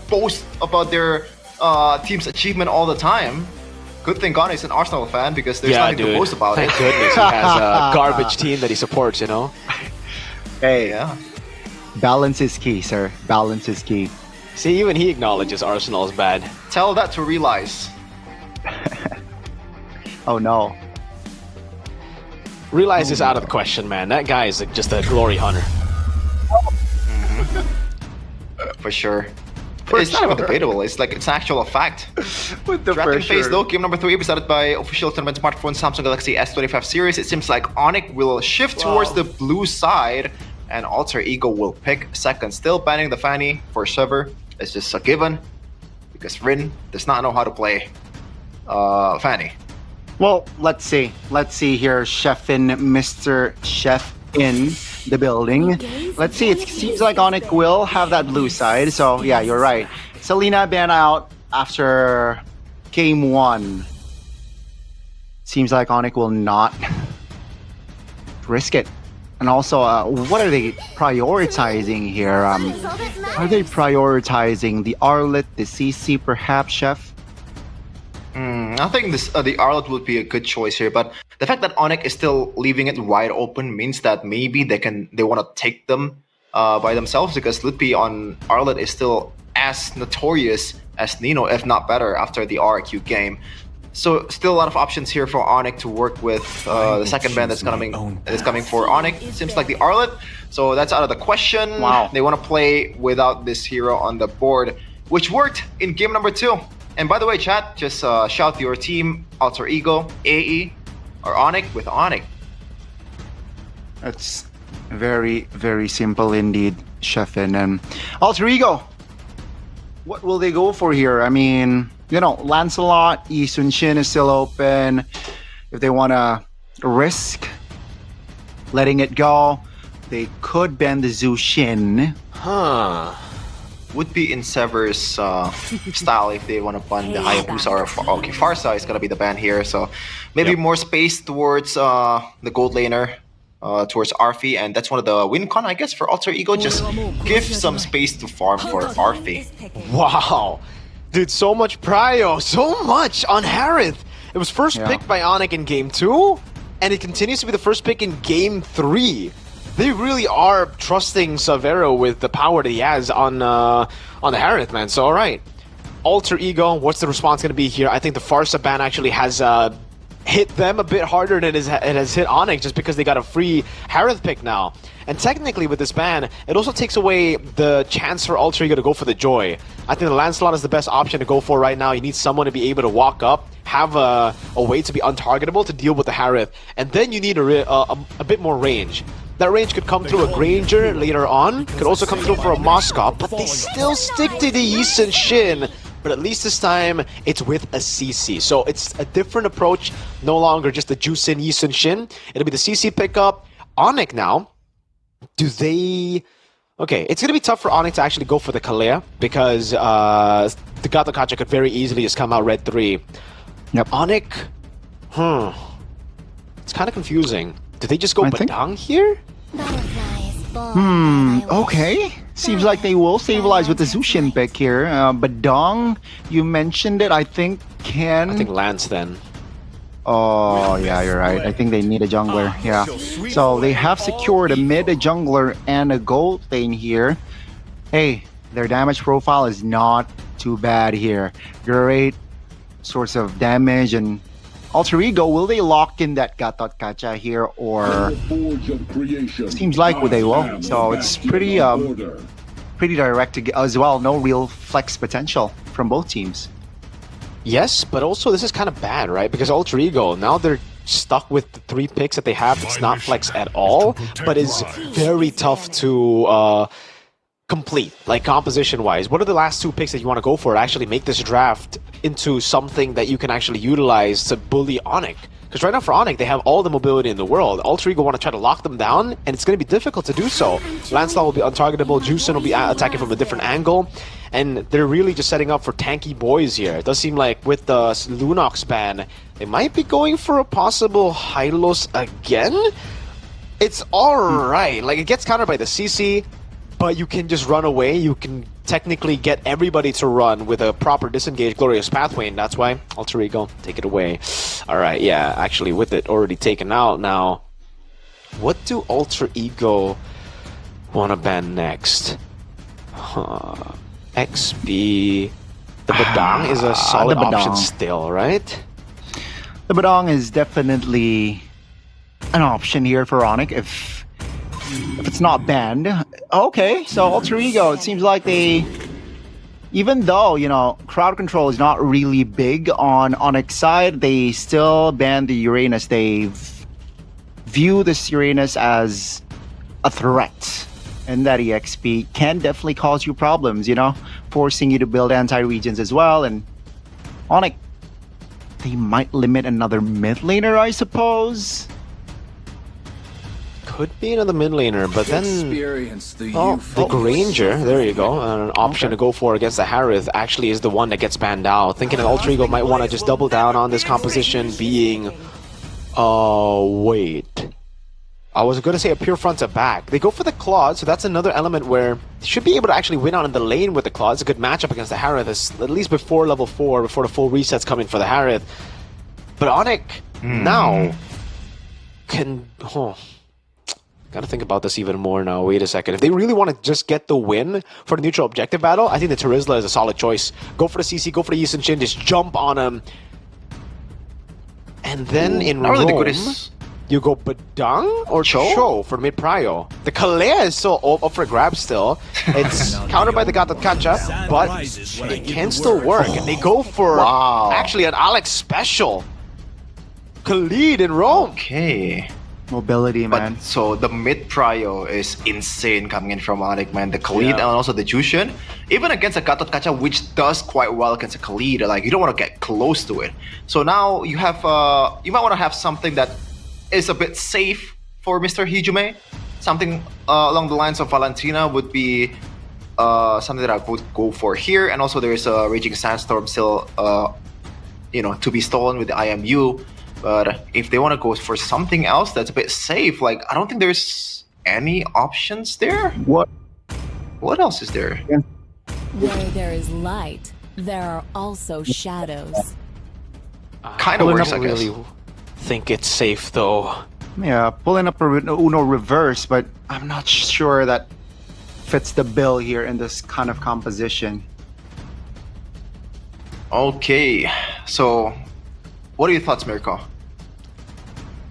boast about their team's achievement all the time. Good thing Ghana is an Arsenal fan, because there's nothing to boast about. Thank goodness he has a garbage team that he supports. Hey, yeah. Balance is key, sir. Balance is key. See, even he acknowledges Arsenal is bad. Tell that to realize. Oh no. Realize is out of the question, man. That guy is just a glory hunter. For sure. It's not even debatable. It's like it's actual a fact. With the Drafting phase pressure. though, game number 3 presented by official tournament smartphone Samsung Galaxy S25 series. It seems like Onyx will shift towards the blue side, and Alter Ego will pick second. Still banning the Fanny for Shiver. It's just a given, because Rin does not know how to play Fanny. Well, let's see. Let's see here, Chefin, Mr. Chef in the building. Let's see. It seems like Onyx will have that blue side. So yeah, you're right. Selena ban out after game 1. Seems like Onyx will not risk it. And also, what are they prioritizing here? Are they prioritizing the Arlet, the CC, perhaps, Chef? I think the Arlet would be a good choice here, but the fact that Onyx is still leaving it wide open means that maybe they want to take them by themselves, because Lutpi on Arlet is still as notorious as Nino, if not better, after the RQ game. So still a lot of options here for Onyx to work with. The second band that's coming for Onyx seems like the Arlet, so that's out of the question. Wow. They want to play without this hero on the board, which worked in game number 2. And by the way, chat, just shout your team, Alter Ego, AE, or Onyx with Onyx. That's very, very simple indeed, Chefin. And Alter Ego, what will they go for here? I mean, Lancelot, Yi Sun Shin is still open. If they want to risk letting it go, they could ban the Zhu Shin. Would be in Sever's style if they want to ban the Hayabusa or Farsa is going to be the ban here. So maybe more space towards the gold laner towards Arfi, and that's one of the win con, I guess, for Alter Ego. Just give some space to farm for Arfi. Wow. Dude, so much prio, so much on Harith. It was first picked by Onyx in Game 2, and it continues to be the first pick in Game 3. They really are trusting Savero with the power that he has on the Harith, man. So, all right. Alter Ego, what's the response going to be here? I think the Farsa ban actually has hit them a bit harder than it has hit Onyx, just because they got a free Harith pick now. And technically with this ban, it also takes away the chance for Alter Ego to go for the Joy. I think the Lancelot is the best option to go for right now. You need someone to be able to walk up, have a way to be untargetable to deal with the Harith, and then you need a bit more range. That range could come through a Granger later on, could also come through for a Moskov, but they still stick to the Yi Sun Shin. But at least this time, it's with a CC. So it's a different approach, no longer just the Jusin Yi Sun Shin. It'll be the CC pickup. Onyx now, do they... Okay, it's going to be tough for Onyx to actually go for the Kalea, because the Gato Kacha could very easily just come out red 3. Yep. Onyx, it's kind of confusing. Did they just go Badang here? Okay. Seems like they will stabilize with the Zushin pick here. Badong, you mentioned it, I think I think Lance then. Oh, yeah, you're right. I think they need a jungler, yeah. So they have secured a mid, a jungler, and a gold lane here. Hey, their damage profile is not too bad here. Great source of damage, and Alter Ego, will they lock in that Gatot Kacha here, or seems like they will. So it's pretty direct as well. No real flex potential from both teams. Yes, but also this is kind of bad, right? Because Alter Ego, now they're stuck with the 3 picks that they have. It's not flex at all, but is very tough to complete, like composition-wise. What are the last 2 picks that you want to go for to actually make this draft into something that you can actually utilize to bully Onyx? Because right now for Onyx, they have all the mobility in the world. Alter Ego want to try to lock them down, and it's going to be difficult to do so. Lancelot will be untargetable, Jusin will be attacking from a different angle, and they're really just setting up for tanky boys here. It does seem like with the Lunox ban, they might be going for a possible Hylos again? It's alright, like it gets countered by the CC, but you can just run away. You can technically get everybody to run with a proper disengaged Glorious Pathway, and that's why Alter Ego, take it away. Alright, yeah, actually with it already taken out now, what do Alter Ego want to ban next? XP... The Badang is a solid option still, right? The Badong is definitely an option here for Onyx if it's not banned. Okay, so Alter Ego, it seems like they, even though, you know, crowd control is not really big on Onyx side, they still ban the Uranus. They view this Uranus as a threat, and that EXP can definitely cause you problems, you know, forcing you to build anti-regions as well. And Onyx, they might limit another mid laner, I suppose. Could be another mid laner, but then the Granger, there you go, an option to go for against the Harith actually is the one that gets banned out. Thinking that Alter Ego might want to just double down on this composition being... wait. I was going to say a pure front to back. They go for the Claws, so that's another element where they should be able to actually win out in the lane with the Claws. It's a good matchup against the Harith, at least before level 4, before the full resets come in for the Harith. But Onyx now can... Gotta think about this even more now. Wait a second. If they really want to just get the win for the neutral objective battle, I think the Terizla is a solid choice. Go for the CC, go for the Yi Sun Shin, just jump on him. And then in Rome, you go Badang or Cho for mid prio. The Kalea is still up for grabs still. It's countered by the Gatot Kacha, but it can still work. And they go for actually an Alex special. Khalid in Rome. Okay. Mobility, man. But, so the mid prio is insane coming in from Onyx, man. The Khalid and also the Jushin. Even against a Gatot Kacha, which does quite well against a Khalid, like you don't want to get close to it. So now you have, you might want to have something that is a bit safe for Mr. Hijume. Something along the lines of Valentina would be something that I would go for here. And also there is a Raging Sandstorm still, you know, to be stolen with the IMU. But if they want to go for something else that's a bit safe, like I don't think there's any options there. What else is there? Where there is light, there are also shadows. Kind of works, I guess. really think it's safe though. Yeah, pulling up a Uno reverse, but I'm not sure that fits the bill here in this kind of composition. Okay, so what are your thoughts, Mirko?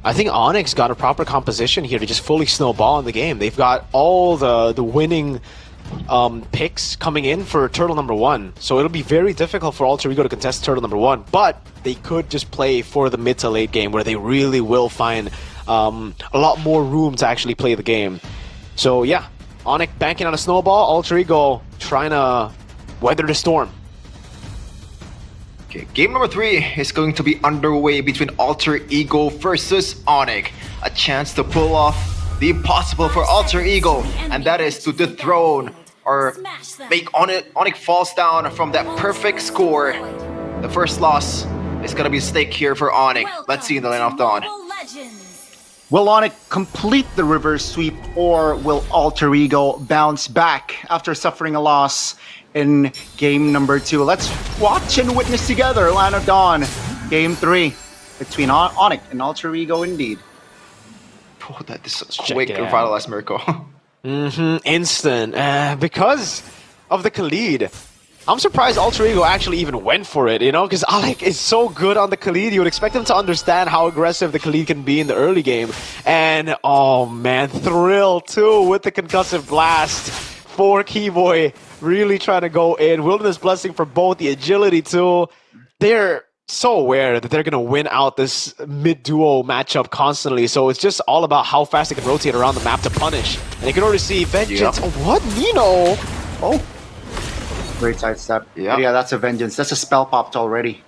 I think Onyx got a proper composition here to just fully snowball in the game. They've got all the winning picks coming in for turtle number 1. So it'll be very difficult for Alter Ego to contest turtle number 1. But they could just play for the mid to late game where they really will find a lot more room to actually play the game. So yeah, Onyx banking on a snowball, Alter Ego trying to weather the storm. Okay, game number 3 is going to be underway between Alter Ego versus Onyx. A chance to pull off the impossible for Alter Ego, and that is to dethrone or make Onyx falls down from that perfect score. The first loss is gonna be a stake here for Onyx. Let's see in the Land of Dawn. Will Onyx complete the reverse sweep, or will Alter Ego bounce back after suffering a loss in game number 2? Let's watch and witness together Land of Dawn, game 3 between Onyx and Alter Ego indeed. Oh, that is so quick and vitalized, Mirko. Instant. Because of the Khalid. I'm surprised Alter Ego actually even went for it, you know, because Alec is so good on the Khalid. You would expect him to understand how aggressive the Khalid can be in the early game. And, oh man, Thrill too with the concussive blast for Keyboy. Really trying to go in. Wilderness Blessing for both, the agility too. They're so aware that they're going to win out this mid-duo matchup constantly. So it's just all about how fast they can rotate around the map to punish. And you can already see Vengeance. Yep. Oh, what? Nino? Oh. Great sidestep. Yeah, that's a Vengeance. That's a spell popped already.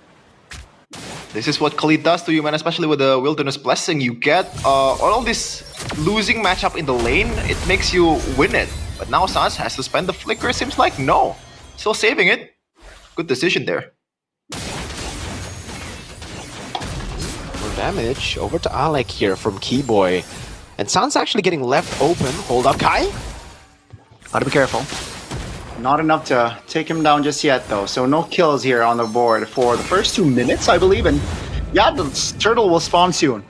This is what Khalid does to you, man, especially with the Wilderness Blessing. You get all this losing matchup in the lane, it makes you win it. But now Sans has to spend the flicker, seems like. No. Still saving it. Good decision there. More damage over to Alec here from Keyboy. And Sans actually getting left open. Hold up, Kai. Gotta be careful. Not enough to take him down just yet, though. So no kills here on the board for the first 2 minutes, I believe. And yeah, the turtle will spawn soon.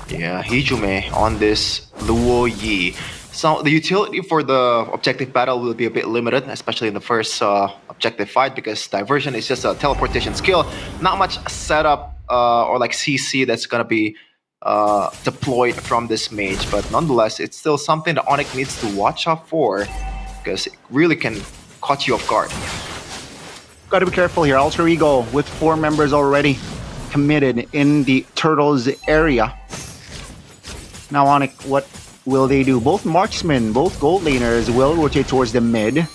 Yeah, Hijume on this Luo Yi. So the utility for the objective battle will be a bit limited, especially in the first objective fight, because diversion is just a teleportation skill. Not much setup or like CC that's gonna be deployed from this mage, but nonetheless, it's still something that Onyx needs to watch out for, because it really can catch you off guard. Gotta be careful here. Alter Ego with 4 members already committed in the Turtles area. Now Onyx, what will they do? Both marksmen, both gold laners will rotate towards the mid.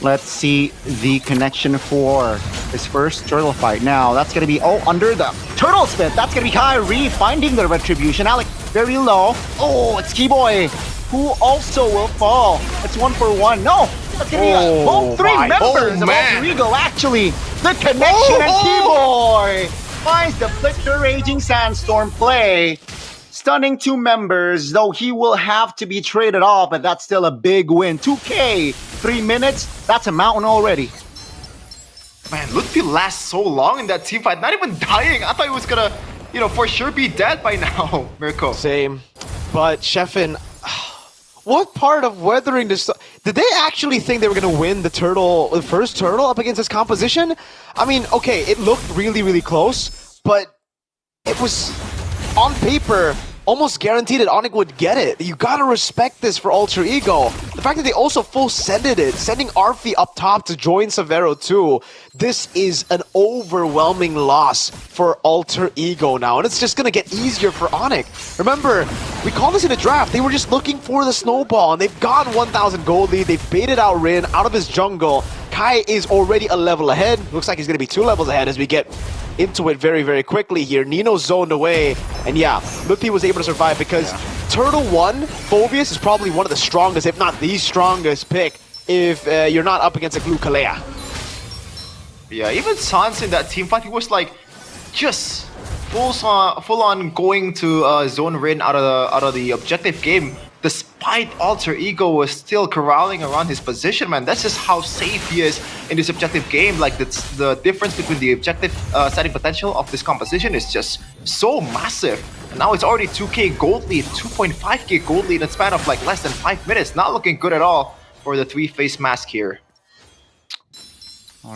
Let's see the connection for this first turtle fight. Now, that's going to be, under the turtle spit. That's going to be Kyrie finding the retribution. Alec, very low. Oh, it's Keyboy, who also will fall. It's 1 for 1. No, that's going to be both 3 members of Alter Ego. Actually, the connection and Keyboy finds the Flicker Raging Sandstorm play. Stunning 2 members, though he will have to be traded off, but that's still a big win. 2K, 3 minutes, that's a mountain already. Man, Lutfi lasts so long in that team fight, not even dying. I thought he was gonna, for sure be dead by now, Mirko. Same. But Sheffin, what part of weathering this? Did they actually think they were gonna win the first turtle up against this composition? I mean, okay, it looked really, really close, but it was on paper almost guaranteed that Onyx would get it. You gotta respect this for Alter Ego. The fact that they also full-sended it, sending Arfi up top to join Severo too. This is an overwhelming loss for Alter Ego now, and it's just gonna get easier for Onyx. Remember, we called this in a draft. They were just looking for the snowball, and they've gotten 1,000 gold lead. They've baited out Rin out of his jungle. Kai is already a level ahead. Looks like he's gonna be 2 levels ahead as we get into it very, very quickly here. Nino zoned away, and yeah, Luthi was able to survive because Turtle 1, Phobius is probably one of the strongest, if not the strongest pick, if you're not up against a Glue Kalea. Yeah, even Sans in that team fight, he was like just full on going to zone Rin out of the objective game, despite Alter Ego was still corralling around his position, man. That's just how safe he is in this objective game. Like the difference between the objective setting potential of this composition is just so massive. And now it's already 2k gold lead, 2.5k gold lead in a span of like less than 5 minutes. Not looking good at all for the three-face mask here.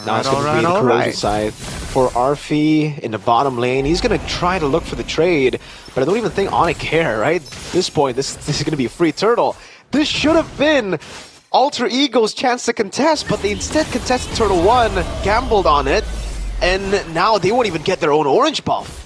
Now it's going to be the corrosive side for Arfi in the bottom lane. He's going to try to look for the trade, but I don't even think Onyx care, right? At this point, this is going to be a free turtle. This should have been Alter Ego's chance to contest, but they instead contested Turtle 1, gambled on it, and now they won't even get their own orange buff.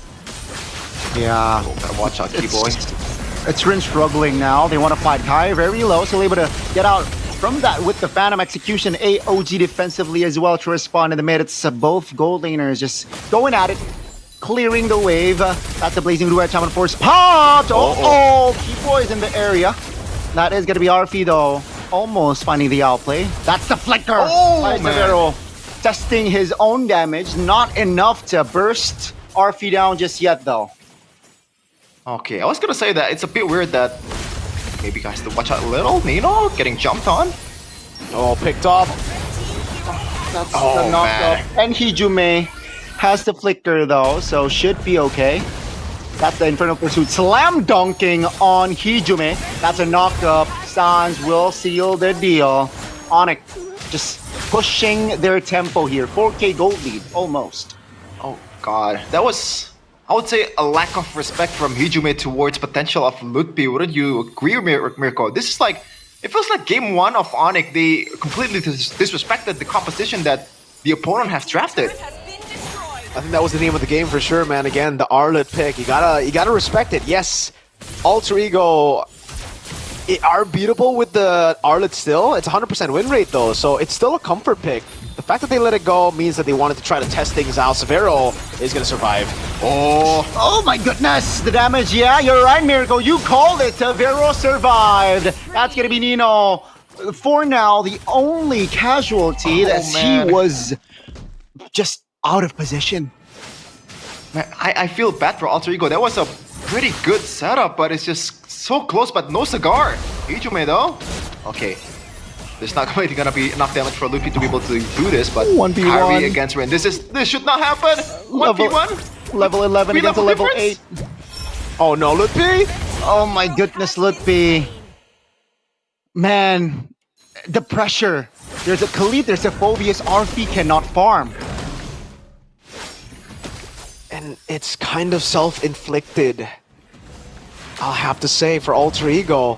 Yeah. Gotta watch out, Keyboy. It's Rin struggling now. They want to fight Kai very low, so they're able to get out from that with the Phantom Execution. AOG defensively as well to respond in the mid. It's both gold laners just going at it, clearing the wave. That's the Blazing Blue Edge Shaman Force popped! Oh, Keyboy's in the area. That is going to be Arfi though, almost finding the outplay. That's the flicker by Severo. Testing his own damage, not enough to burst Arfi down just yet though. Okay, I was gonna say that it's a bit weird that maybe guys to watch out a little. Nino getting jumped on. Oh, picked up. That's the knocked up. And Hijume has the flicker though, so should be okay. That's the Infernal Pursuit slam dunking on Hijume. That's a knock up. Sans will seal the deal. Onyx just pushing their tempo here. 4k gold lead, almost. Oh god, that was, I would say, a lack of respect from Hijume towards potential of Lutpi. Wouldn't you agree, Mirko? This is like, it feels like game one of Onyx, they completely disrespected the composition that the opponent has drafted. I think that was the name of the game for sure, man. Again, the Arlet pick. You gotta respect it. Yes, Alter Ego are beatable with the Arlet still. It's 100% win rate though, so it's still a comfort pick. The fact that they let it go means that they wanted to try to test things out. Severo is gonna survive. Oh my goodness, the damage. Yeah, you're right, Miracle. You called it. Severo survived. That's gonna be Nino. For now, the only casualty that he was just out of position. Man, I feel bad for Alter Ego. That was a pretty good setup, but it's just so close, but no cigar. Hijume though. Okay. There's not going to be enough damage for Luffy to be able to do this, but 1v1 Kyrie against Rin. This should not happen. 1v1. Level 11 against a level 8. Oh no, Lutpi! Oh my goodness, Lutpi. Man, the pressure. There's a Khalid, there's a Phobius. Arfi cannot farm. And it's kind of self-inflicted. I'll have to say, for Alter Ego,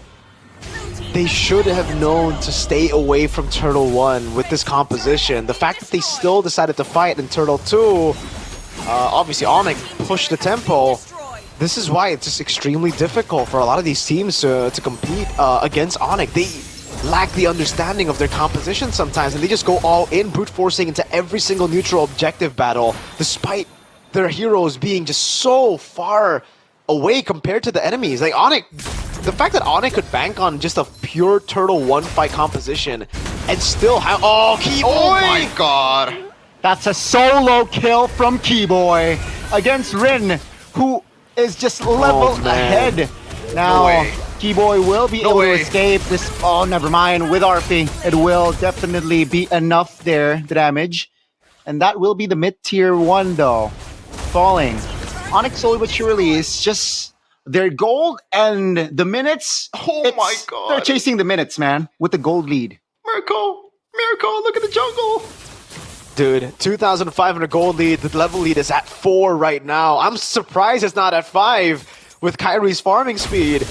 they should have known to stay away from Turtle 1 with this composition. The fact that they still decided to fight in Turtle 2, obviously Onyx pushed the tempo. This is why it's just extremely difficult for a lot of these teams to compete against Onyx. They lack the understanding of their composition sometimes, and they just go all in, brute forcing into every single neutral objective battle, despite their heroes being just so far away compared to the enemies. Like Onyx, the fact that Onyx could bank on just a pure Turtle 1 fight composition and still have— oh, Keyboy! Oh my god! That's a solo kill from Keyboy against Rin, who is just level ahead. Now, Keyboy will be able to escape this. Oh, never mind. With Arfi, it will definitely be enough there, the damage. And that will be the mid-tier 1 though. Falling. Onyx slowly but surely is just their gold and the minutes. Oh my god. They're chasing the minutes, man, with the gold lead. Miracle, look at the jungle. Dude, 2,500 gold lead. The level lead is at 4 right now. I'm surprised it's not at 5 with Kyrie's farming speed.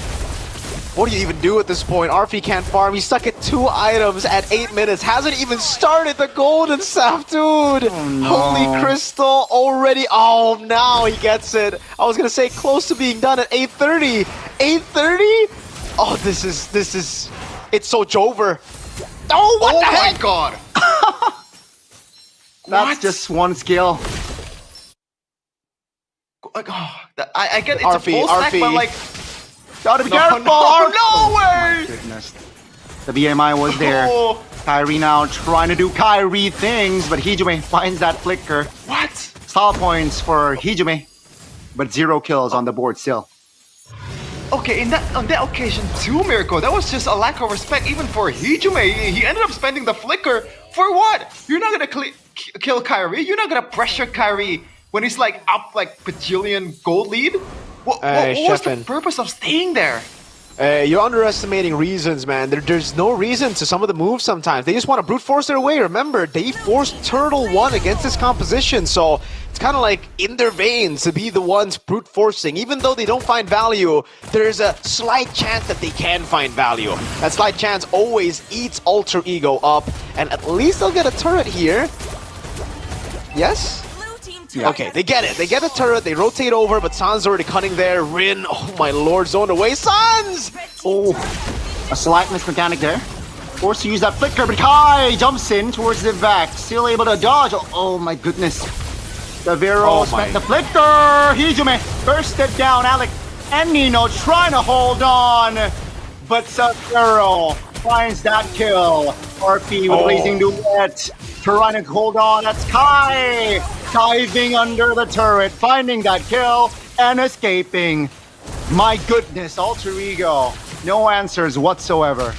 What do you even do at this point? Arfi can't farm. He's stuck at 2 items at 8 minutes. Hasn't even started the golden sap, dude. Oh, no. Holy crystal already. Oh, now he gets it. I was gonna say close to being done at 8:30. 8:30? Oh, this is. It's so Jover. Oh, what the heck? Oh my god. That's just one skill. Like, oh, I get it's a full stack, but like. Gotta be careful! No way! Goodness. The BMI was there. Kyrie now trying to do Kyrie things, but Hijume finds that flicker. What? Stall points for Hijume. but 0 kills on the board still. Okay, on that occasion too, Mirko, that was just a lack of respect even for Hijime. He ended up spending the flicker for what? You're not gonna kill Kyrie. You're not gonna pressure Kyrie when he's like up like bajillion gold lead. What was the purpose of staying there? You're underestimating reasons, man. There's no reason to some of the moves sometimes. They just want to brute force their way. Remember, they forced Turtle 1 against this composition, so it's kind of like in their veins to be the ones brute forcing. Even though they don't find value, there's a slight chance that they can find value. That slight chance always eats Alter Ego up, and at least they'll get a turret here. Yes? Yeah. Okay, they get it. They get the turret, they rotate over, but San's already cutting there. Rin, oh my lord, zoned away. Sans! Oh, a slight mismechanic there. Forced to use that flicker, but Kai jumps in towards the back. Still able to dodge. Oh my goodness. The Vero spent the flicker. Hijime bursted down. Alec and Nino trying to hold on. But Vero finds that kill. RP with Blazing Duet. Trying to hold on. That's Kai. Diving under the turret, finding that kill, and escaping. My goodness, Alter Ego. No answers whatsoever.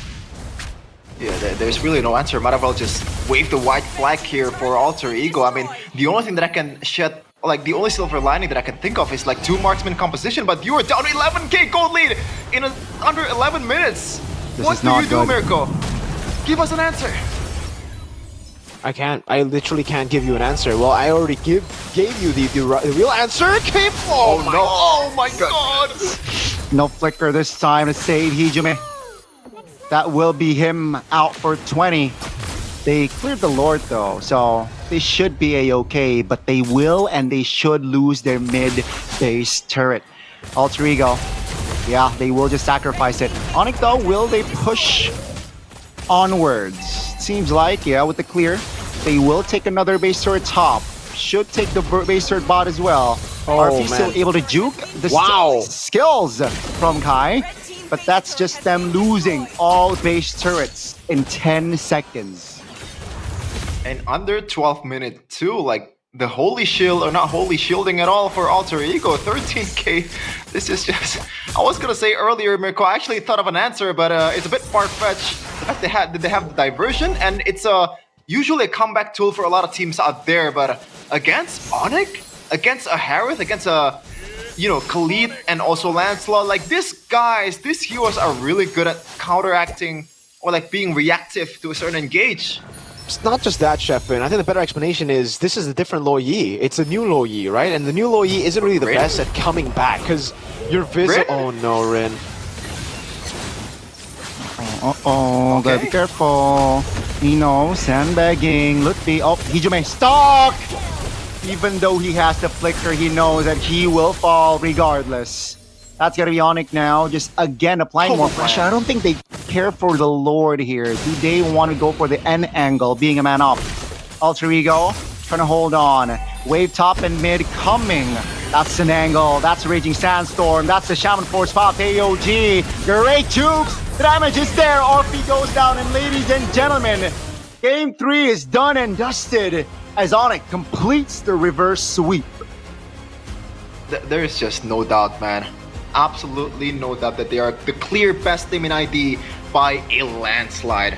Yeah, there's really no answer. Might as well just wave the white flag here for Alter Ego. I mean, the only thing that I can shed, like the only silver lining that I can think of is like 2 marksman composition, but you are down 11k gold lead in under 11 minutes. What do you do, Mirko? Give us an answer. I can't. I literally can't give you an answer. Well, I already gave you the real answer. Came from. Oh my god! No flicker this time to save Hijime. That will be him out for 20. They cleared the Lord though, so they should be a-okay, but they will and they should lose their mid-base turret. Alter Ego, yeah, they will just sacrifice it. Onyx though, will they push onwards? Seems like, yeah, with the clear, they will take another base turret top. Should take the base turret bot as well. RP still able to juke the skills from Kai, but that's just them losing all base turrets in 10 seconds. And under 12 minutes too, like the holy shield, or not holy shielding at all for Alter Ego, 13k. This is just, I was gonna say earlier, Mirko, I actually thought of an answer, but it's a bit far-fetched. They have the diversion, and it's usually a comeback tool for a lot of teams out there, but against Onyx, against a Harith, against a, you know, Khalid and also Lancelot, like these heroes are really good at counteracting or like being reactive to a certain engage. It's not just that, Shepin. I think the better explanation is this is a different Lo Yi. It's a new Lo Yi, right? And the new Lo Yi isn't really the best at coming back because you're visible. Oh no, Rin. Gotta be careful. Nino sandbagging. Lutfi. Oh, Hijime stuck! Even though he has the flicker, he knows that he will fall regardless. That's gonna be Onyx now. Just again applying more pressure. I don't think they care for the Lord here. Do they want to go for the N angle, being a man up? Alter Ego trying to hold on. Wave top and mid coming. That's an angle. That's a Raging Sandstorm. That's the Shaman Force pop. AOG. Great jukes. The damage is there. RP goes down. And ladies and gentlemen, Game 3 is done and dusted as Onyx completes the reverse sweep. There is just no doubt, man. Absolutely no doubt that they are the clear best team in ID by a landslide.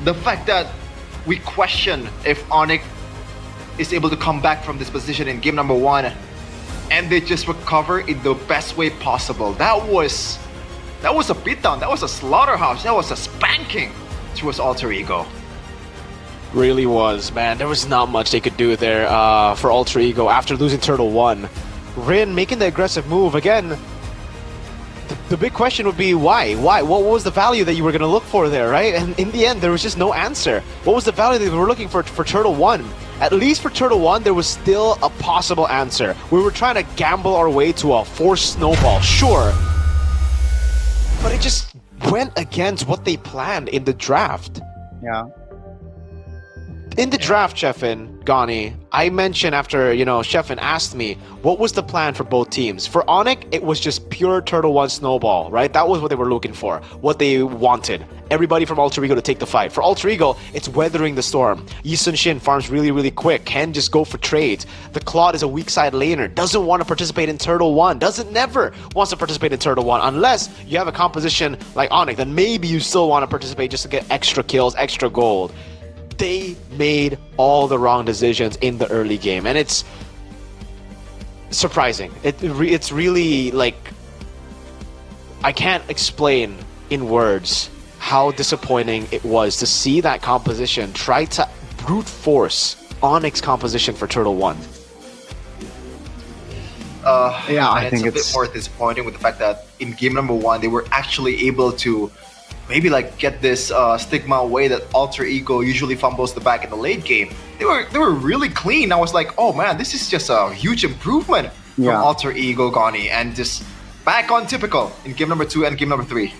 The fact that we question if Onyx is able to come back from this position in game number 1 and they just recover in the best way possible. That was a beatdown, that was a slaughterhouse, that was a spanking towards Alter Ego. Really was, man. There was not much they could do there for Alter Ego after losing Turtle 1. Rin making the aggressive move again. The big question would be why? Why? What was the value that you were going to look for there, right? And in the end, there was just no answer. What was the value that we were looking for Turtle 1? At least for Turtle 1, there was still a possible answer. We were trying to gamble our way to a forced snowball, sure. But it just went against what they planned in the draft. Yeah. In the draft, Sheffin, Gani, I mentioned after, Sheffin asked me, what was the plan for both teams? For Onyx, it was just pure Turtle 1 snowball, right? That was what they were looking for, what they wanted. Everybody from Alter Ego to take the fight. For Alter Ego, it's weathering the storm. Yi Sun Shin farms really, really quick, can just go for trades. The Claude is a weak side laner, doesn't want to participate in Turtle 1, never wants to participate in Turtle 1, unless you have a composition like Onyx, then maybe you still want to participate just to get extra kills, extra gold. They made all the wrong decisions in the early game, and it's surprising. It's really like, I can't explain in words how disappointing it was to see that composition try to brute force Onyx composition for Turtle 1. I think it's a bit more disappointing with the fact that in game number 1 they were actually able to maybe like get this stigma away that Alter Ego usually fumbles the back in the late game. They were really clean. I was like, oh man, this is just a huge improvement from Alter Ego, Gani, and just back on typical in game number 2 and game number 3.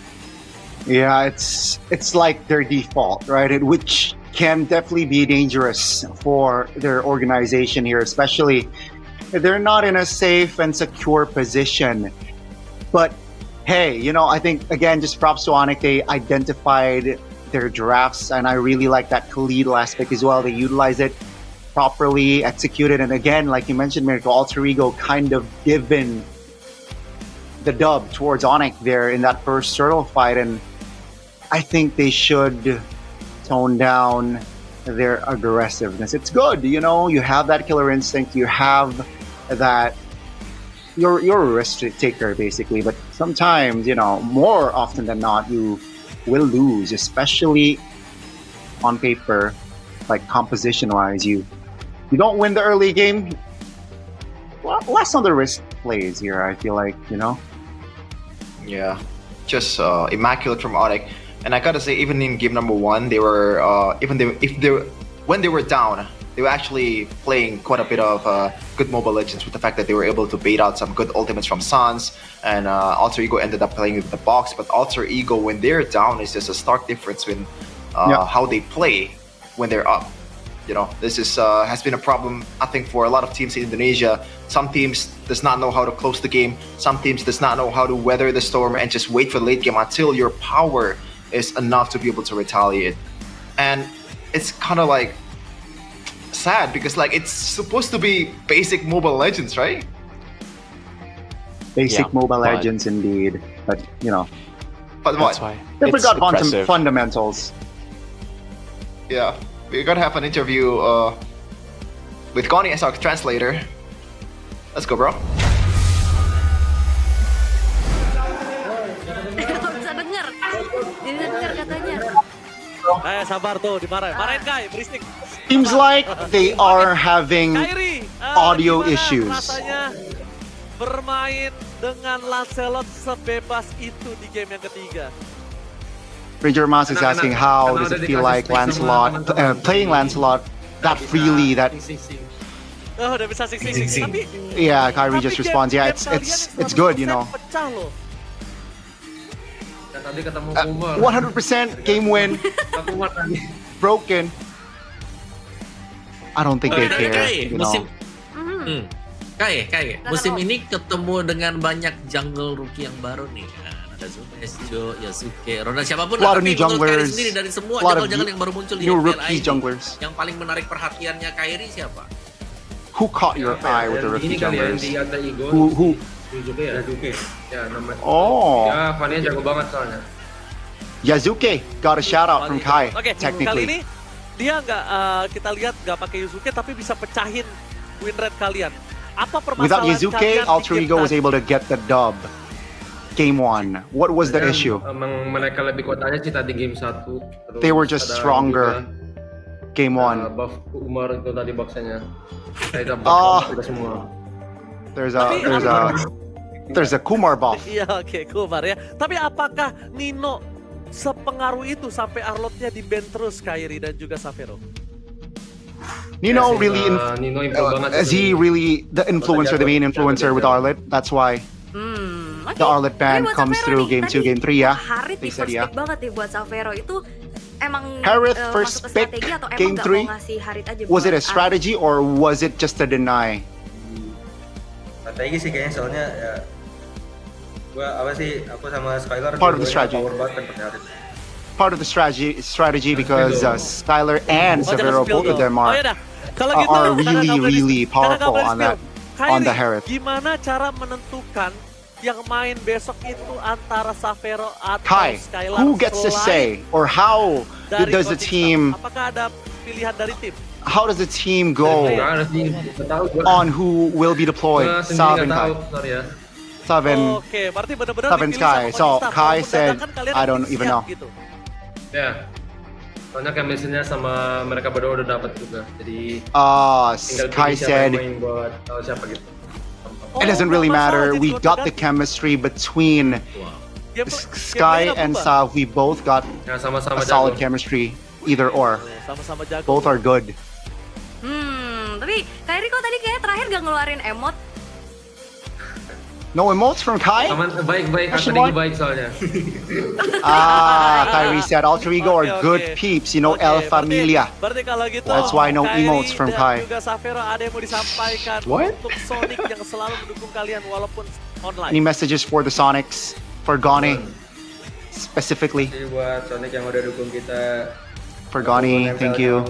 Yeah, it's like their default, right? Which can definitely be dangerous for their organization here, especially if they're not in a safe and secure position. But hey, I think, again, just props to Onyx. They identified their drafts, and I really like that Khalid aspect as well. They utilize it properly, executed, and again, like you mentioned, Miracle, Alter Ego kind of given the dub towards Onyx there in that first turtle fight, and I think they should tone down their aggressiveness. It's good, you have that killer instinct, you have that. You're a risk taker, basically, but sometimes, more often than not, you will lose, especially on paper, like composition-wise. You don't win the early game. Less on the risk plays here, I feel like, Yeah, just immaculate from Onyx. And I gotta say, even in game number 1, they were when they were down, they were actually playing quite a bit of good Mobile Legends with the fact that they were able to bait out some good ultimates from Sans, and Alter Ego ended up playing with the box. But Alter Ego, when they're down, is just a stark difference in how they play when they're up. This is has been a problem, I think, for a lot of teams in Indonesia. Some teams does not know how to close the game. Some teams does not know how to weather the storm and just wait for the late game until your power is enough to be able to retaliate. And it's kind of like sad because like it's supposed to be basic Mobile Legends, right? Basic Mobile Legends indeed, but But what? They forgot fundamentals. Yeah, we're gonna have an interview with Gani as our translator. Let's go, bro. Bisa denger. Jadi denger katanya. Sabar tuh, dimarahin Kai, berisik. Seems like they are having audio gimana issues. rasanya bermain dengan Lancelot sebebas itu di game yang ketiga? Ranger Mas is asking how does it feel like Lancelot playing Lancelot that freely, that Oh, udah bisa sing. Tapi yeah, Kyrie just responds, yeah, it's good, pecah loh. Tadi ketemu Kumar. 100% game win. Broken. I don't think they care. Musim musim ini ketemu dengan banyak jungle rookie yang baru nih kan. Ada Zumesjo, Yasuke, Ronan, siapapun A lot lah. of new Tapi menurut Kairi junglers, sendiri dari semua a lot of jungle yang baru muncul di new MPL rookie ID, junglers. yang paling menarik perhatiannya Kairi siapa? Who caught your eye with the rookie junglers? Who? Yazuke ya namanya. Oh. Ya Fanny jago banget soalnya. Yazuke got a shout out from Kai. Oke, kali technically. ini dia nggak kita lihat nggak pakai Yusuke tapi bisa pecahin win rate kalian. Apa Without permasalahan Yazuke, kalian Alter di game Ego was tadi? able to get the dub. Game 1. What was the issue? Emang mereka lebih kuat aja sih tadi game 1. They were just stronger. Game 1. Buff Umar itu tadi boxnya. Kita Oh. kita semua. There's a Kumar buff. Iya, oke, Kumar ya. Tapi apakah Nino sepengaruh itu sampai Arlotnya di-ban terus Kairi dan juga Savero? Nino really, Nino improve banget. is he really the influencer, the main influencer with Arlet? That's why the Arlet ban comes through game 2, game 3 ya. Harit They nih said first ya. pick banget nih buat Savero itu emang Harith masuk first ke pick, strategi atau game emang nggak 3? mau ngasih Harith aja? Was it a buat strategy or was it just a deny? Strategi sih kayaknya, soalnya ya aku sama Skylar Part of the strategy. power banget kan pakai Harith. Part of the strategy because Skylar and Severo, both of them Oh ya dah. Kalau gitu, are kakak nggak berani really spill. Kakak nggak powerful berani on that spill. on the Kyrie, Harith. gimana cara menentukan yang main besok itu antara Savero atau Kai, Skylar? who gets to say or how dari does the coaching team staff? Apakah ada pilihan dari tim? how does the team go on who will be deployed? Sav and Kai. Sav and Oke, berarti benar-benar Sav and dipilih Sky. sama So coaching staff. Kai Walaupun said, dadakan kalian I don't siap even know. gitu. Ya, soalnya chemistry-nya sama mereka berdua udah dapat juga. Jadi tinggal Kai pilih siapa said yang main buat tahu siapa gitu. it doesn't really matter. We got the chemistry between Sky and Sav. We both got Ya, sama-sama a solid jago. chemistry, either or. Sama-sama jago. Both are good. Tapi Kyrie kok tadi kayak terakhir gak ngeluarin emot? No emotes from Kai? Baik-baik, Question aku mark? baik soalnya. Kyrie said Alter Ego are good peeps, you know, El Familia. Berarti kalau gitu, That's why no Kyrie emotes from dan Kai. juga Savero ada yang mau disampaikan What? untuk Sonic yang selalu mendukung kalian walaupun online. Any messages for the Sonics? For Gani, specifically? Jadi buat Sonic yang udah dukung kita. For Gani, thank you.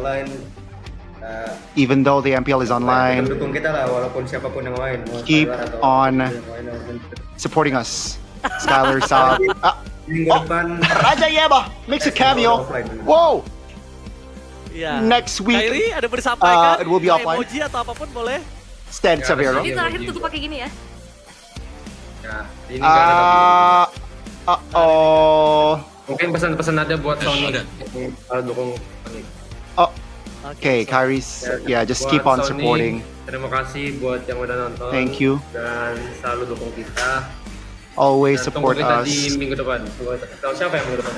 Even though the MPL is online, Dukung kita lah walaupun siapapun yang main. Mau keep Skylar atau on yang main, walaupun supporting us. Skylar, Sav. minggu depan Raja Yeba makes a cameo. Whoa! Iya. Next week, Kyrie ada yang mau disampaikan? it will be offline. Emoji atau apapun boleh. Stead Severo. Jadi terakhir tutup pakai gini ya? Ya, ini nggak ada. Oh. Mungkin pesan-pesan aja buat Sonic kalau dukung Sonic. Okay, Kyrie's, yeah, just keep on Sonic, supporting. Terima kasih buat yang udah nonton. Thank you. Dan selalu dukung kita. Always Dan support tunggu kita us. di minggu depan. Tahu siapa yang minggu depan?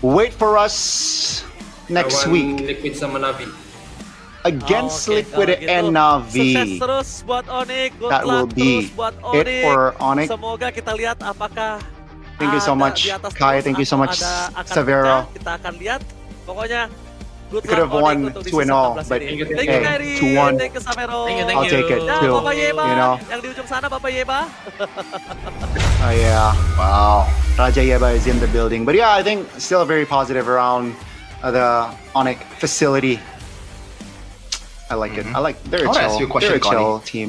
Wait for us next Lawan week Liquid sama Navi. against Liquid Kalau gitu, and Sukses Navi. terus buat Onyx, good That will luck be terus buat it Onyx. for Onyx. Semoga kita lihat apakah Thank you so ada much, di atas Kai. terus Thank you so atau much, ada akan Severo. pecah. Kita akan lihat. Pokoknya good Could luck have won Onyx untuk di 2-0, season 14 but ini. hey, Thank you Kyrie, 2-1. thank you Savero. I'll take it Ya, too. Bapak Yeba, You know. yang di ujung sana Bapak Yeba. Oh yeah, wow. Raja Yeba is in the building, but yeah, I think still very positive around the Onyx facility. I like it. I like they're a I wanna chill. ask you a question, They're a chill Connie. team.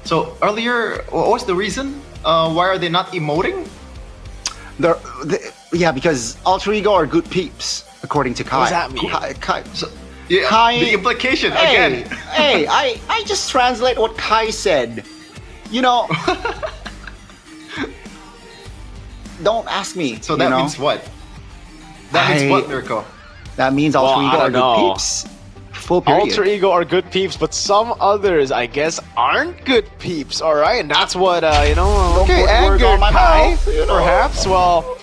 So earlier, what was the reason? Why are they not emoting? Yeah, because Alter Ego are good peeps, according to Kai. What does that mean? Kai, Yeah, Kai, the implication hey, again. hey, I just translate what Kai said. You know, don't ask me. So you that know? means what? That means what, Mirko? That means Alter Well, Ego I are don't know. good peeps. Full period. Alter Ego are good peeps, but some others, I guess, aren't good peeps. All right, and that's what Okay, angered on my Kai, mouth, you know. perhaps. Well,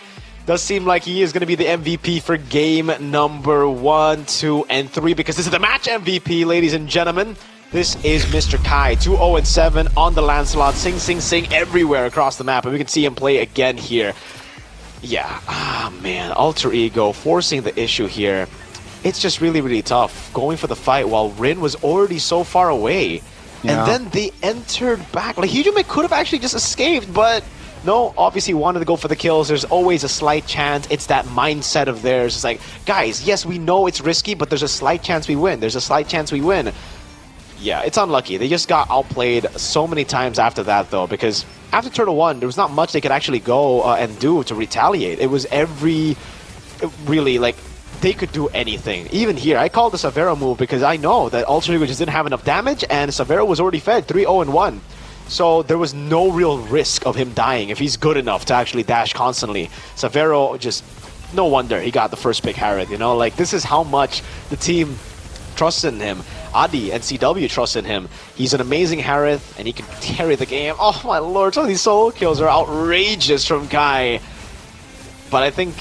does seem like he is going to be the MVP for game number 1, 2, and 3 because this is the match MVP, ladies and gentlemen. This is Mr. Kai, 2-0-7 on the Lancelot, sing everywhere across the map, and we can see him play again here. Yeah, man, Alter Ego forcing the issue here. It's just really, really tough going for the fight while Rin was already so far away. Yeah. And then they entered back. Like, Hijime could have actually just escaped, but no, obviously wanted to go for the kills. There's always a slight chance. It's that mindset of theirs. It's like, guys, yes, we know it's risky, but there's a slight chance we win. There's a slight chance we win. Yeah, it's unlucky. They just got outplayed so many times after that, though, because after Turtle 1, there was not much they could actually go and do to retaliate. It was really, like, they could do anything. Even here, I called the Savero move because I know that Alter Ego just didn't have enough damage, and Savero was already fed 3-0-1. So there was no real risk of him dying if he's good enough to actually dash constantly. Savero just, no wonder he got the first pick Harith, you know? Like, this is how much the team trusts in him. Adi and CW trust in him. He's an amazing Harith, and he can carry the game. Oh my lord, some of these solo kills are outrageous from Kai. But I think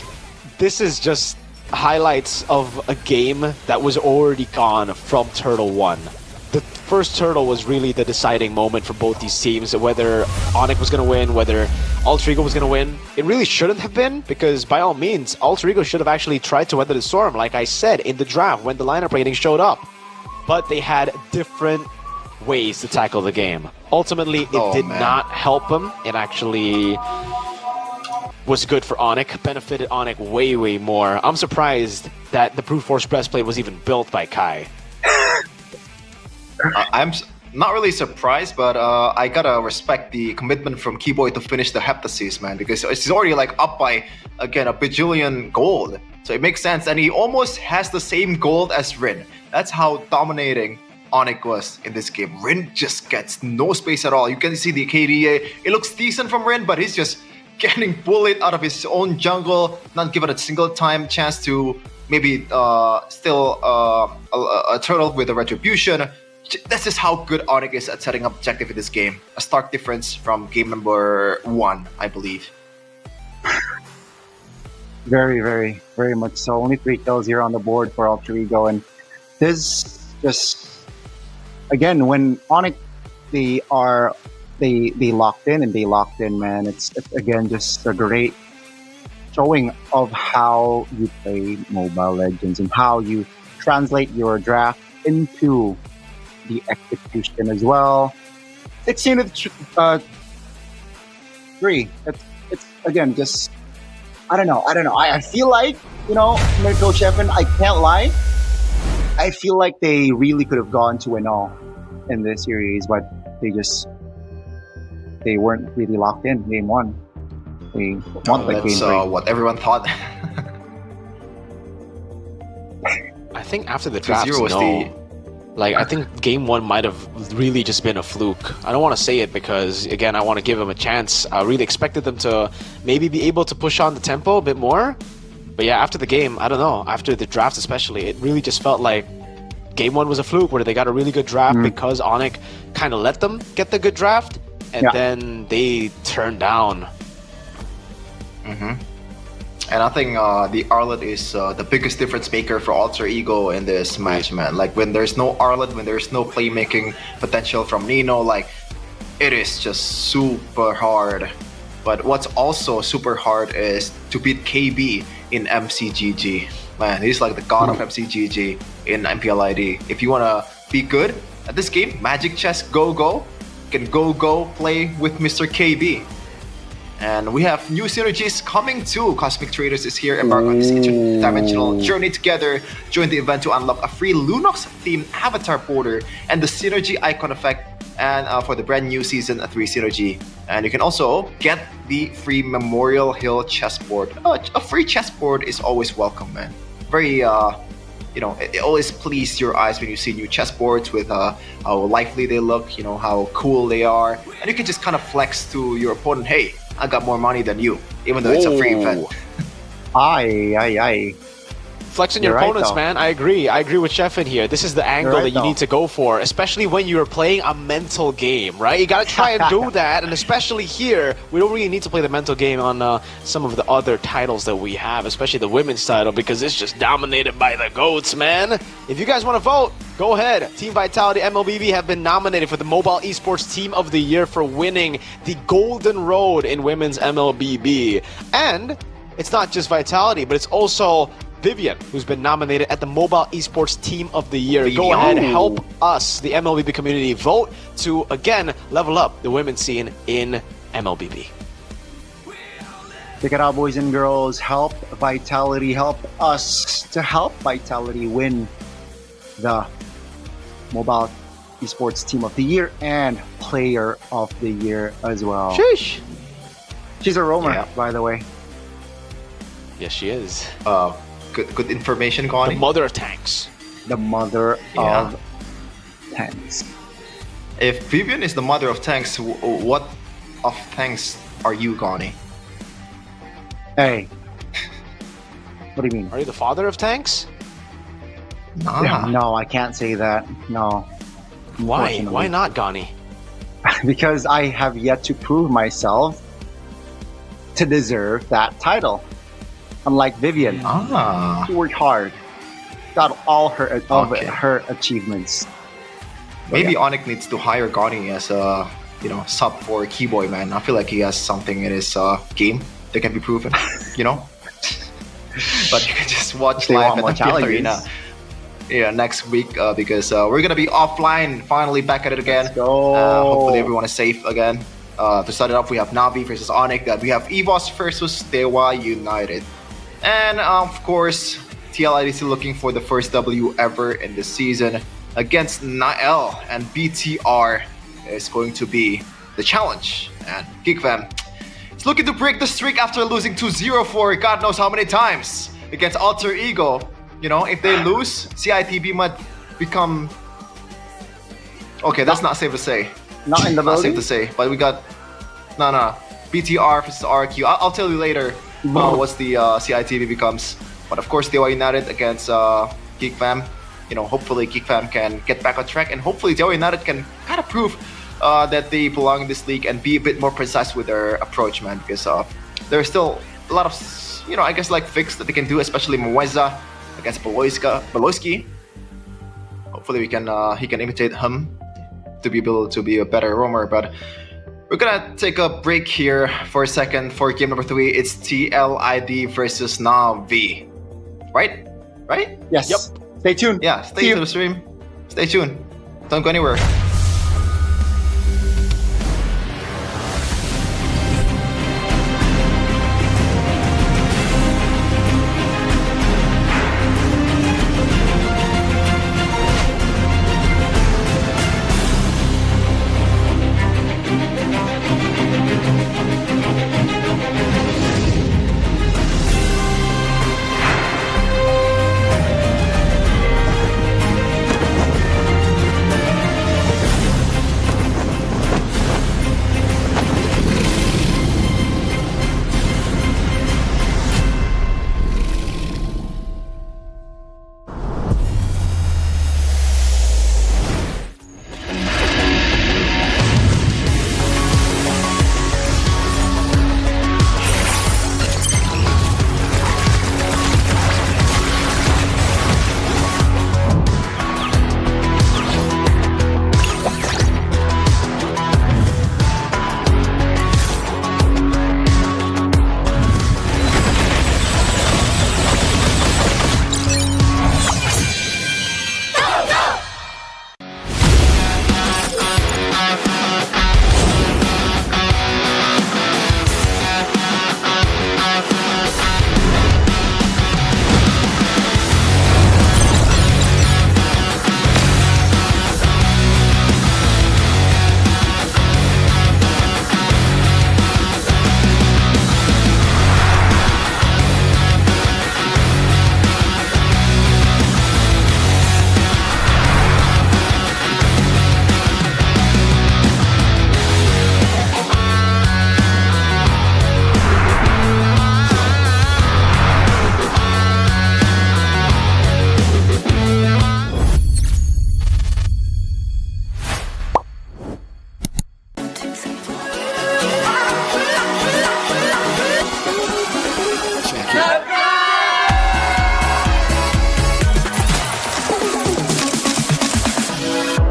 this is just highlights of a game that was already gone from Turtle 1. The first Turtle was really the deciding moment for both these teams, whether Onyx was going to win, whether Alter Ego was going to win. It really shouldn't have been, because by all means, Alter Ego should have actually tried to weather the storm, like I said, in the draft when the lineup rating showed up. But they had different ways to tackle the game. Ultimately, it did not help them. It actually was good for Onyx, benefited Onyx way, way more. I'm surprised that the Brute Force Breastplate was even built by Kai. I'm not really surprised, but I gotta respect the commitment from Keyboy to finish the Heptasis, man, because it's already like up by, again, a bajillion gold. So it makes sense, and he almost has the same gold as Rin. That's how dominating Onyx was in this game. Rin just gets no space at all. You can see the KDA. It looks decent from Rin, but he's just getting bullied out of his own jungle, not given a single time chance to maybe still a turtle with a retribution. That's just how good Onyx is at setting up objective in this game. A stark difference from game number 1, I believe. Very, very, very much so. Only 3 kills here on the board for Alter Ego, and this just, again, when Onyx they locked in, man. It's again just a great showing of how you play Mobile Legends and how you translate your draft into the execution as well. 16 to 3. It's again just I don't know. I feel like, Mirko Sheffin, I can't lie. I feel like they really could have gone to an all in this series, but they weren't really locked in game 1. They won the game 3. What everyone thought. I think after the draft, I think game 1 might have really just been a fluke. I don't want to say it because, again, I want to give them a chance. I really expected them to maybe be able to push on the tempo a bit more. But yeah, after the game, I don't know. After the draft especially, it really just felt like game 1 was a fluke where they got a really good draft because Onyx kind of let them get the good draft. And then they turned down. And I think the Arlet is the biggest difference maker for Alter Ego in this match, man. Like when there's no Arlet, when there's no playmaking potential from Nino, like it is just super hard. But what's also super hard is to beat KB in MCGG. Man, he's like the god of MCGG in MPL ID. If you want to be good at this game, Magic Chess Go, can go play with Mr. KB. And we have new synergies coming too. Cosmic Traders is here, embark on this interdimensional journey together. Join the event to unlock a free Lunox-themed avatar border and the synergy icon effect, and for the brand new Season 3 synergy. And you can also get the free Memorial Hill chessboard. A free chessboard is always welcome, man. Very, it always pleases your eyes when you see new chessboards with how lively they look, how cool they are. And you can just kind of flex to your opponent, hey, I got more money than you, even though it's a free event. Aye. Flexing your opponents, man. I agree with Sheffin here. This is the angle that you need to go for, especially when you're playing a mental game, right? You gotta try and do that, and especially here, we don't really need to play the mental game on some of the other titles that we have, especially the women's title, because it's just dominated by the GOATs, man. If you guys want to vote, go ahead. Team Vitality MLBB have been nominated for the Mobile Esports Team of the Year for winning the Golden Road in women's MLBB. And it's not just Vitality, but it's also Vivian, who's been nominated at the Mobile Esports Team of the Year. Go ahead, help us, the MLBB community, vote to, again, level up the women's scene in MLBB. Check it out, boys and girls. Help Vitality, help us to help Vitality win the Mobile Esports Team of the Year and Player of the Year as well. Sheesh. She's a roamer, by the way. Yes, she is. Good information, Connie. The mother of tanks. The mother of tanks. If Vivian is the mother of tanks, what of tanks are you, Connie? Hey. What do you mean? Are you the father of tanks? No, I can't say that. No. Why? Why not, Gani? Because I have yet to prove myself to deserve that title. Unlike Vivian, she worked hard, got all her achievements. Maybe Onyx needs to hire Gani as a sub for Keyboy, man. I feel like he has something in his game that can be proven, But you can just watch live at MPL Arena. Yeah, next week because we're gonna be offline, finally back at it again. Hopefully everyone is safe again. To start it off, we have Navi versus Onyx. That we have EVOS versus Dewa United, and of course TL IDC looking for the first W ever in this season against Nael, and BTR is going to be the challenge. And Geekfam is looking to break the streak after losing 2-0 for God knows how many times against Alter Ego. If they lose, CITB might become... Okay, that's not safe to say. Not in the Not safe voting? to say, but we got... No. BTR versus RQ. I'll tell you later what's the CITB becomes. But of course, Dewa United against Geekfam. Hopefully Geekfam can get back on track, and hopefully Dewa United can kind of prove that they belong in this league and be a bit more precise with their approach, man. Because there's still a lot of, I guess like fix that they can do, especially Mweza against Beloski. Hopefully he can imitate him to be able to be a better roamer. But we're gonna take a break here for a second for game number 3. It's TLID versus Navi. Right? Yes. Yep. Stay tuned. Yeah, stay to the stream. Stay tuned. Don't go anywhere.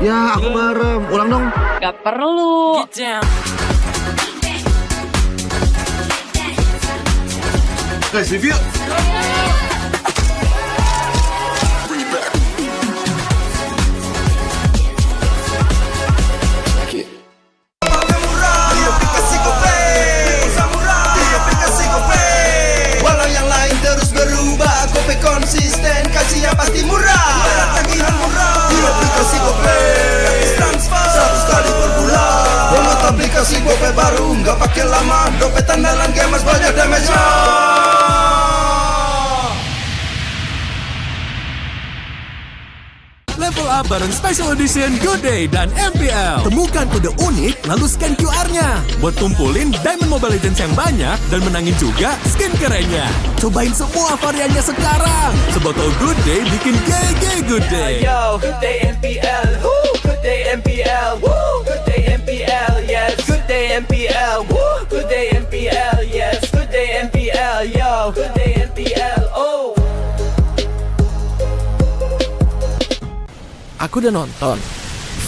Ya, aku merem. Ulang dong. Gak perlu. Guys, review. Walau yang lain terus berubah, Gope konsisten, kasihnya pasti murah. Tagihan murah di aplikasi Gope, gratis transfer 100 kali per bulan. Download aplikasi Gope baru, nggak pakai lama. Dompet andalan gamers banyak damage-nya. Level up bareng Special Edition Good Day dan MPL. Temukan kode unik, lalu scan QR-nya. Buat kumpulin Diamond Mobile Legends yang banyak dan menangin juga skin kerennya. Cobain semua variannya sekarang. Sebotol Good Day bikin GG Good Day. Yo, Good Day MPL, woo, Good Day MPL, woo, Good Day MPL, yes, Good Day MPL, woo, Good Day MPL, yes, Good Day MPL, yo, Good Day MPL, oh. Aku udah nonton.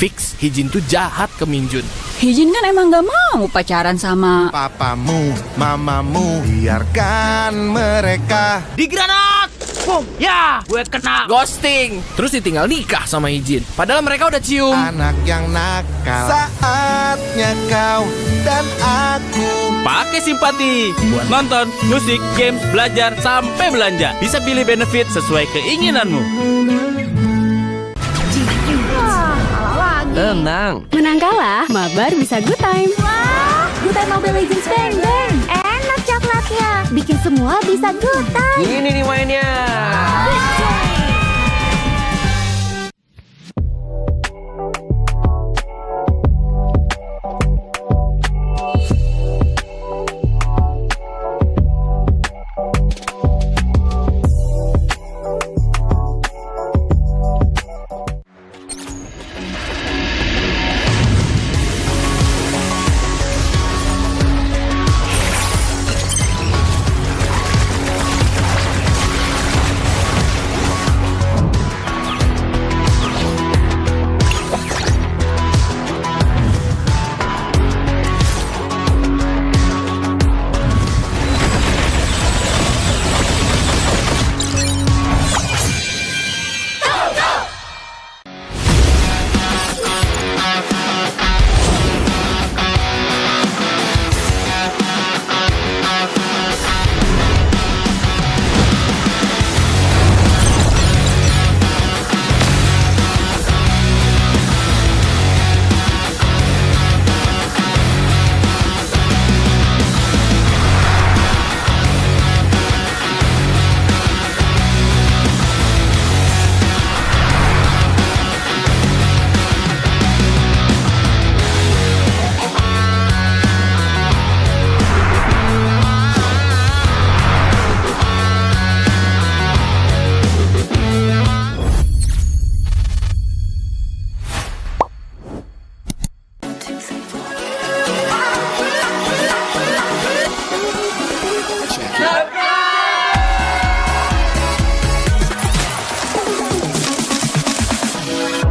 Fix Hijin tuh jahat ke Minjun. Hijin kan emang gak mau pacaran sama papamu, mamamu, biarkan mereka. Di granat! Boom! Ya, gue kena ghosting. Terus ditinggal nikah sama Hijin. Padahal mereka udah cium. Anak yang nakal. Saatnya kau dan aku Pakai simpati buat nonton, musik, games, belajar, sampai belanja. Bisa pilih benefit sesuai keinginanmu. Tenang. Menang kalah, mabar bisa good time. Wah, good time Mobile Legends Bang Bang. Enak coklatnya, bikin semua bisa good time. Ini nih mainnya.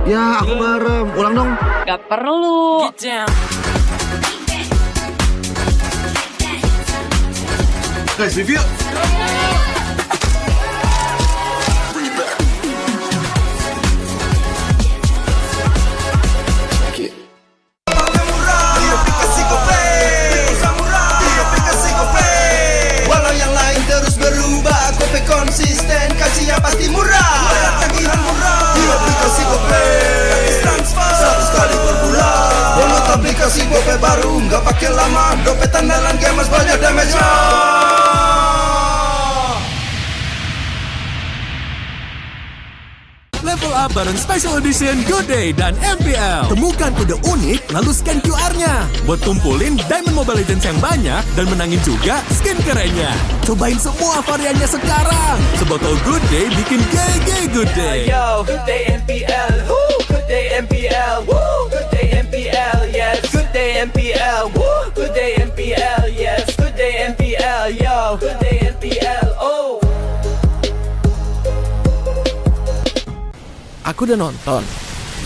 Ya, aku merem. Ulang dong. Gak perlu. Guys, review. Walau yang lain terus berubah, Gope konsisten, kasihnya pasti murah. Tagihan murah di aplikasi Gope, gratis transfer 100 kali per bulan. Download aplikasi Gope baru, nggak pakai lama. Dompet andalan gamers banyak damage-nya. Level up bareng Special Edition Good Day dan MPL. Temukan kode unik, lalu scan QR-nya. Buat tumpulin Diamond Mobile Legends yang banyak dan menangin juga skin kerennya. Cobain semua variannya sekarang. Sebotol Good Day bikin GG Good Day. Yo, good day MPL, woo, good day MPL, woo, good day MPL, yes, good day MPL, woo, good day MPL, yes, good day MPL, yo, good day MPL, oh. Aku udah nonton.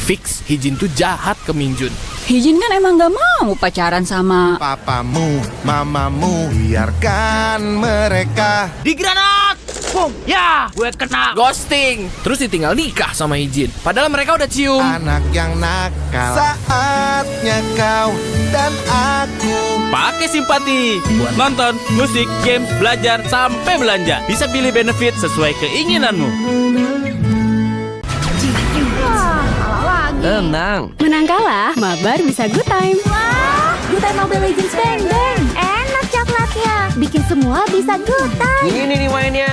Fix, Hijin tuh jahat ke Mingjun. Hijin kan emang gak mau pacaran sama papamu, mamamu, biarkan mereka. Di granat! Boom! Ya, gue kena ghosting. Terus ditinggal nikah sama Hijin. Padahal mereka udah cium. Anak yang nakal. Saatnya kau dan aku. Pakai simpati buat nonton, musik, games, belajar, sampai belanja. Bisa pilih benefit sesuai keinginanmu. Tenang. Menang kalah, mabar bisa good time. Wah, good time Mobile Legends Bang Bang. Enak coklatnya, bikin semua bisa good time. Ini nih mainnya.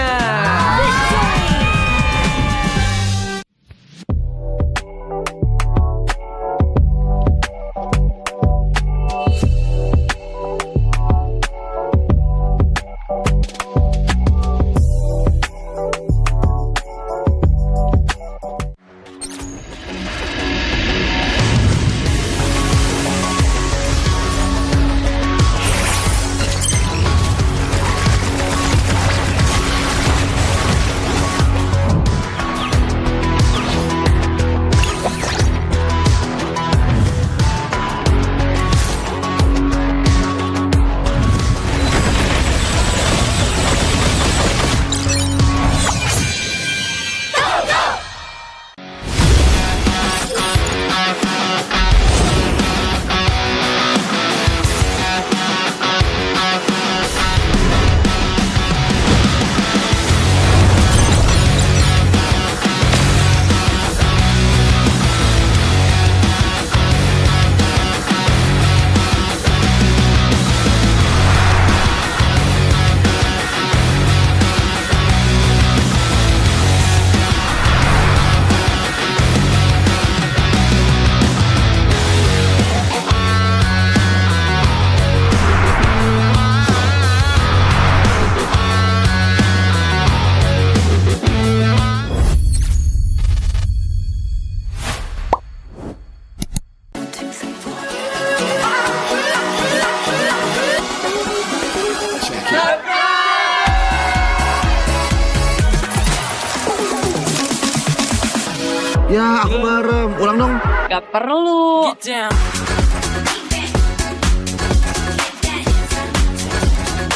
Ya, aku bareng. Ulang dong. Gak perlu.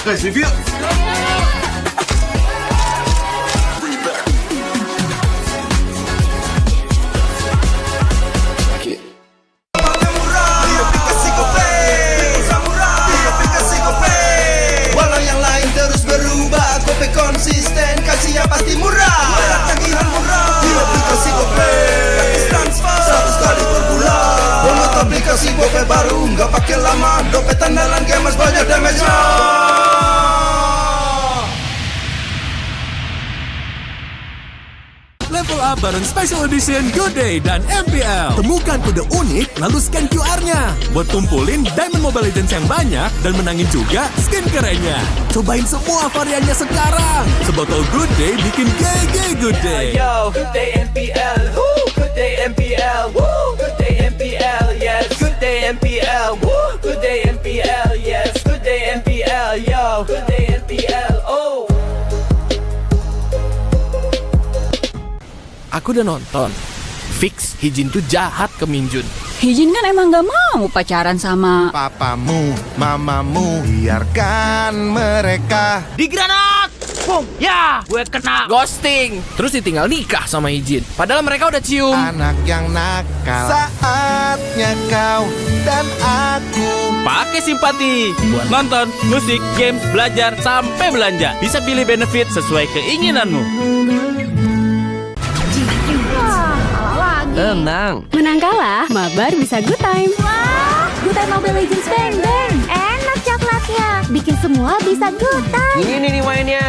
Guys, review. Walau yang lain terus berubah, Gope konsisten, kasihnya pasti murah. Tagihan murah di aplikasi Gope, gratis transfer 100 kali per bulan. Download aplikasi Gope baru, nggak pakai lama. Dompet andalan gamers banyak damage-nya. Level up bareng Special Edition Good Day dan MPL. Temukan kode unik, lalu scan QR-nya. Buat tumpulin Diamond Mobile Legends yang banyak dan menangin juga skin kerennya. Cobain semua variannya sekarang. Sebotol Good Day bikin GG Good Day. Yo, Good Day MPL, woo, Good Day MPL, woo, Good Day MPL, yes, Good Day MPL, woo, Good Day MPL, yes, Good Day MPL, yo, Good Day MPL, oh. Aku udah nonton. Fix Hijin tuh jahat ke Minjun. Hijin kan emang gak mau pacaran sama Papamu, mamamu, biarkan mereka. Di granat! Boom! Ya, gue kena ghosting. Terus ditinggal nikah sama Hijin. Padahal mereka udah cium. Anak yang nakal. Saatnya kau dan aku Pakai simpati buat nonton, musik, games, belajar, sampai belanja. Bisa pilih benefit sesuai keinginanmu. Tenang. Menang kalah, mabar bisa good time. Wah, good time Mobile Legends bang bang. Enak coklatnya, bikin semua bisa good time. Ini nih mainnya.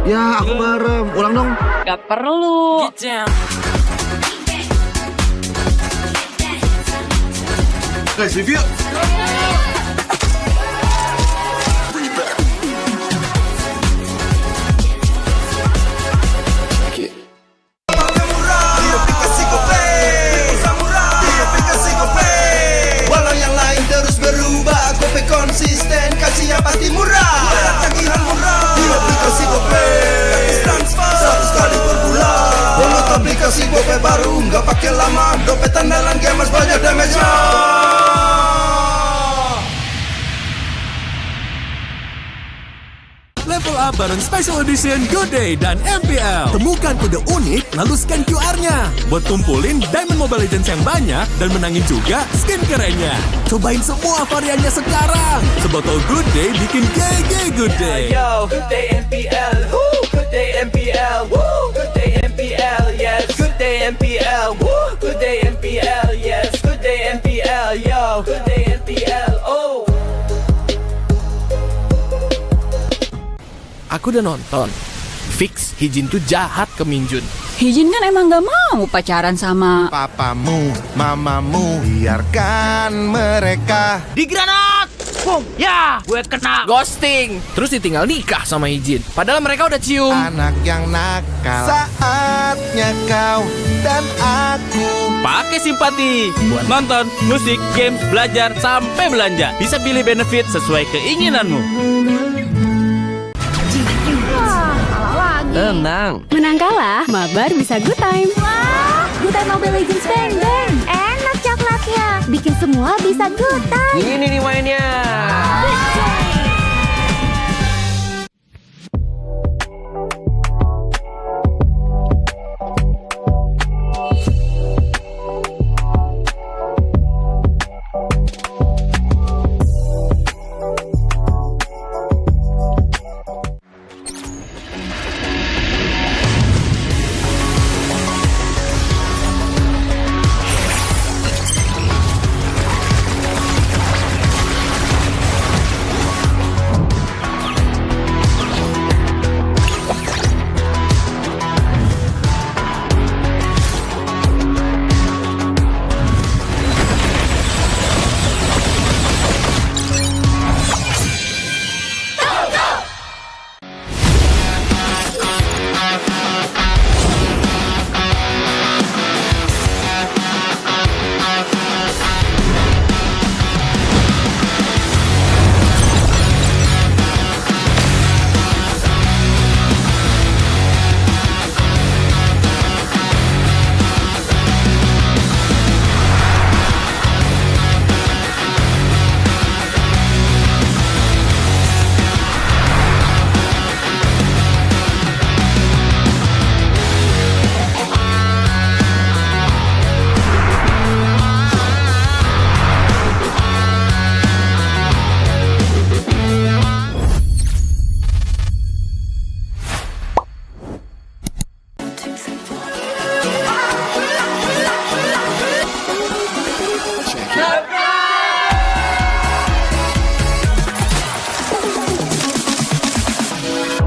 Ya, aku bareng. Ulang dong. Gak perlu. Guys, review. Walau yang lain terus berubah, Gope konsisten, kasihnya pasti murah. Tagihan murah di aplikasi Gope, gratis transfer 100 kali per bulan. Download aplikasi Gope baru, nggak pakai lama. Dompet andalan gamers banyak damage-nya. Level up bareng Special Edition Good Day dan MPL. Temukan kode unik, lalu scan QR-nya. Buat tumpulin Diamond Mobile Legends yang banyak dan menangin juga skin kerennya. Cobain semua variannya sekarang. Sebotol Good Day bikin GG Good Day. Yo, Good Day MPL, woo, Good Day MPL, woo, Good Day MPL, yes, Good Day MPL, woo, Good Day MPL, yes, Good Day MPL, yo, Good Day MPL, oh. Aku udah nonton. Fix Hijin tuh jahat ke Minjun. Hijin kan emang gak mau pacaran sama Papamu, mamamu, biarkan mereka. Di granat! Boom! Ya, gue kena Ghosting. Terus ditinggal nikah sama Hijin. Padahal mereka udah cium. Anak yang nakal. Saatnya kau dan aku pakai simpati buat nonton, musik, games, belajar, sampai belanja. Bisa pilih benefit sesuai keinginanmu. Tenang. Menang kalah, mabar bisa good time. Wah, good time Mobile Legends bang bang. Enak coklatnya, bikin semua bisa good time. Ini nih mainnya.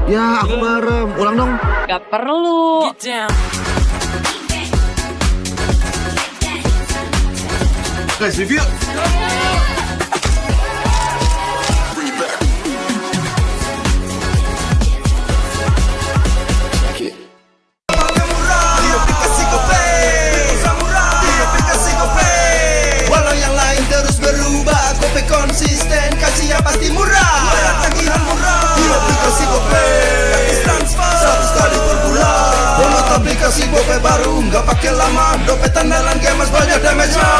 Ya, aku bareng. Ulang dong. Gak perlu. Guys, review. Walau yang lain terus berubah, Gope konsisten, kasihnya pasti murah. Bayar tagihan murah di aplikasi Gope, gratis transfer 100 kali per bulan. Download aplikasi Gope baru, nggak pakai lama. Dompet andalan gamers banyak damage-nya.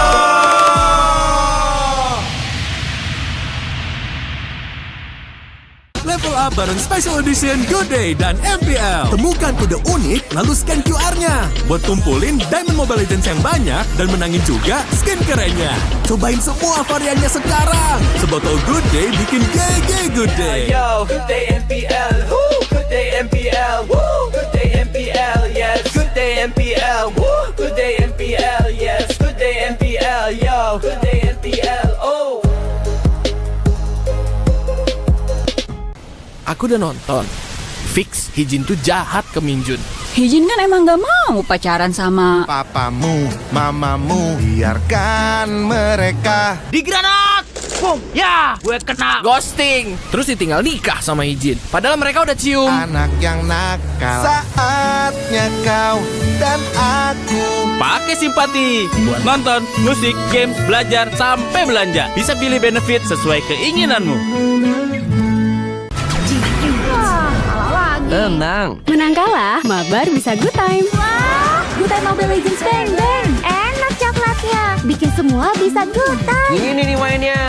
Level up bareng Special Edition Good Day dan MPL. Temukan kode unik, lalu scan QR-nya. Buat tumpulin Diamond Mobile Legends yang banyak dan menangin juga skin kerennya. Cobain semua variannya sekarang. Sebotol Good Day bikin GG Good Day. Yo, good day MPL, woo, good day MPL, woo, good day MPL, yes, good day MPL, woo, good day MPL, yes, good day MPL, yo, good day MPL, oh. Aku udah nonton. Fix Hijin tuh jahat ke Minjun. Hijin kan emang gak mau pacaran sama Papamu, mamamu, biarkan mereka. Di granat! Boom! Ya, gue kena Ghosting. Terus ditinggal nikah sama Hijin. Padahal mereka udah cium. Anak yang nakal. Saatnya kau dan aku pakai simpati buat nonton, musik, games, belajar, sampai belanja. Bisa pilih benefit sesuai keinginanmu. Tenang. Menang kalah, mabar bisa good time. Wah, good time Mobile Legends bang bang. Enak coklatnya, bikin semua bisa good time. Ini nih mainnya.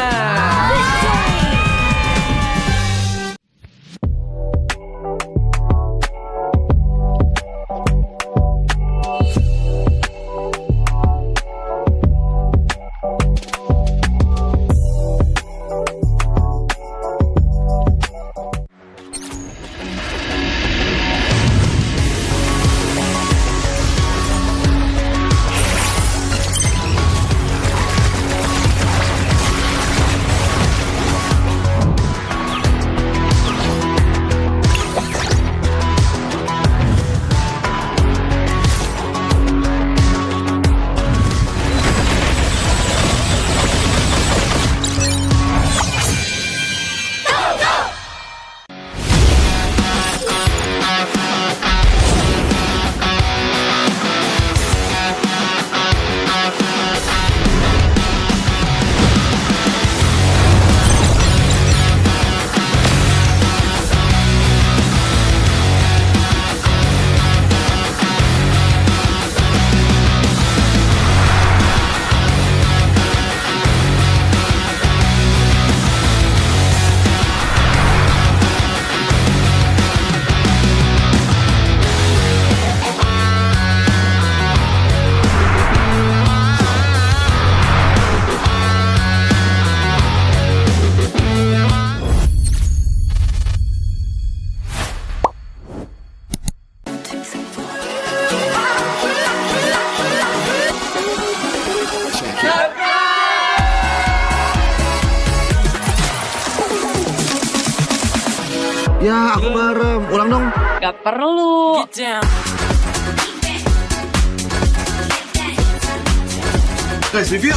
Ya, aku merem. Ulang dong. Gak perlu. Guys, review.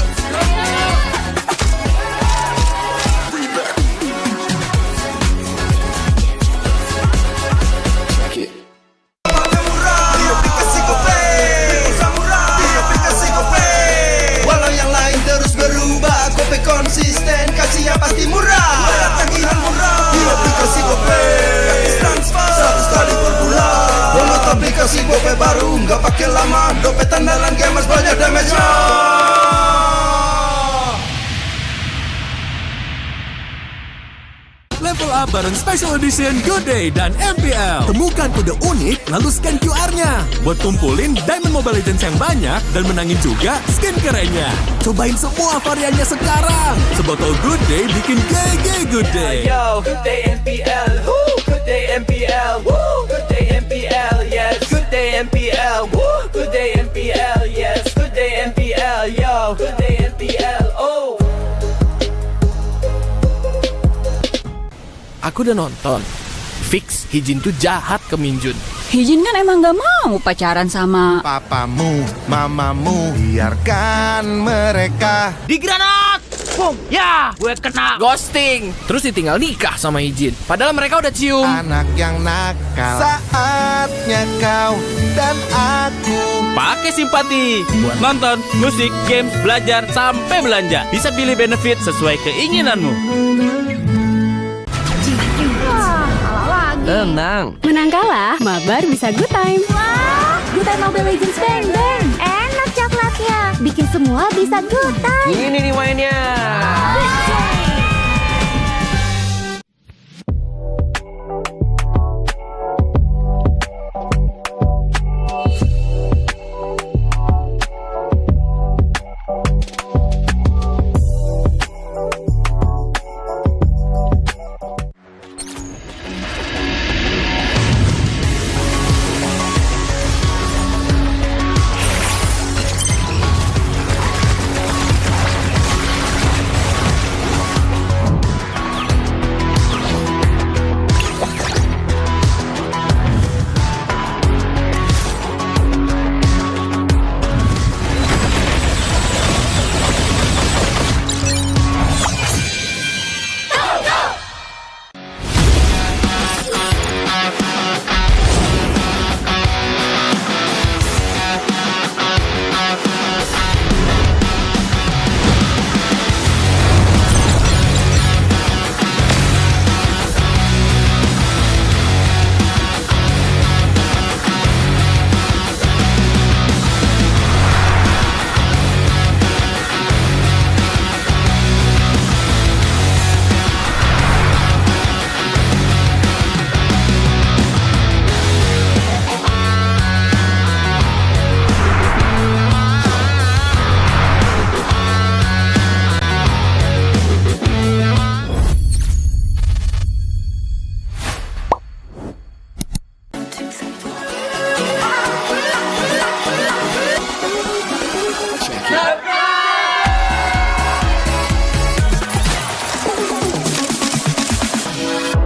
Walau yang lain terus berubah, Gope konsisten, kasihnya pasti murah. Bayar tagihan murah di aplikasi Gope, gratis transfer 100 kali per bulan. Download aplikasi Gope baru, nggak pakai lama. Dompet andalan gamers banyak damage-nya. Level up bareng Special Edition Good Day dan MPL. Temukan kode unik, lalu scan QR-nya. Buat kumpulin Diamond Mobile Legends yang banyak dan menangin juga skin kerennya. Cobain semua variannya sekarang. Sebotol Good Day bikin GG Good Day. Yo, Good Day MPL, woo, Good Day MPL, woo, Good Day MPL, yes, Good Day MPL, woo, Good Day MPL, yes, Good Day MPL, yo, Good Day MPL, oh. Aku udah nonton. Fix, Hijin tuh jahat ke Minjun. Hijin kan emang gak mau pacaran sama Papamu, mamamu, biarkan mereka. Di granat! Boom! Ya, gue kena ghosting. Terus ditinggal nikah sama Hijin. Padahal mereka udah cium. Anak yang nakal. Saatnya kau dan aku. Pakai simpati buat nonton, musik, games, belajar, sampai belanja. Bisa pilih benefit sesuai keinginanmu. Tenang. Menang kalah, mabar bisa good time. Wah, good time Mobile Legends Bang Bang. Enak coklatnya. Bikin semua bisa good time. Ini nih mainnya.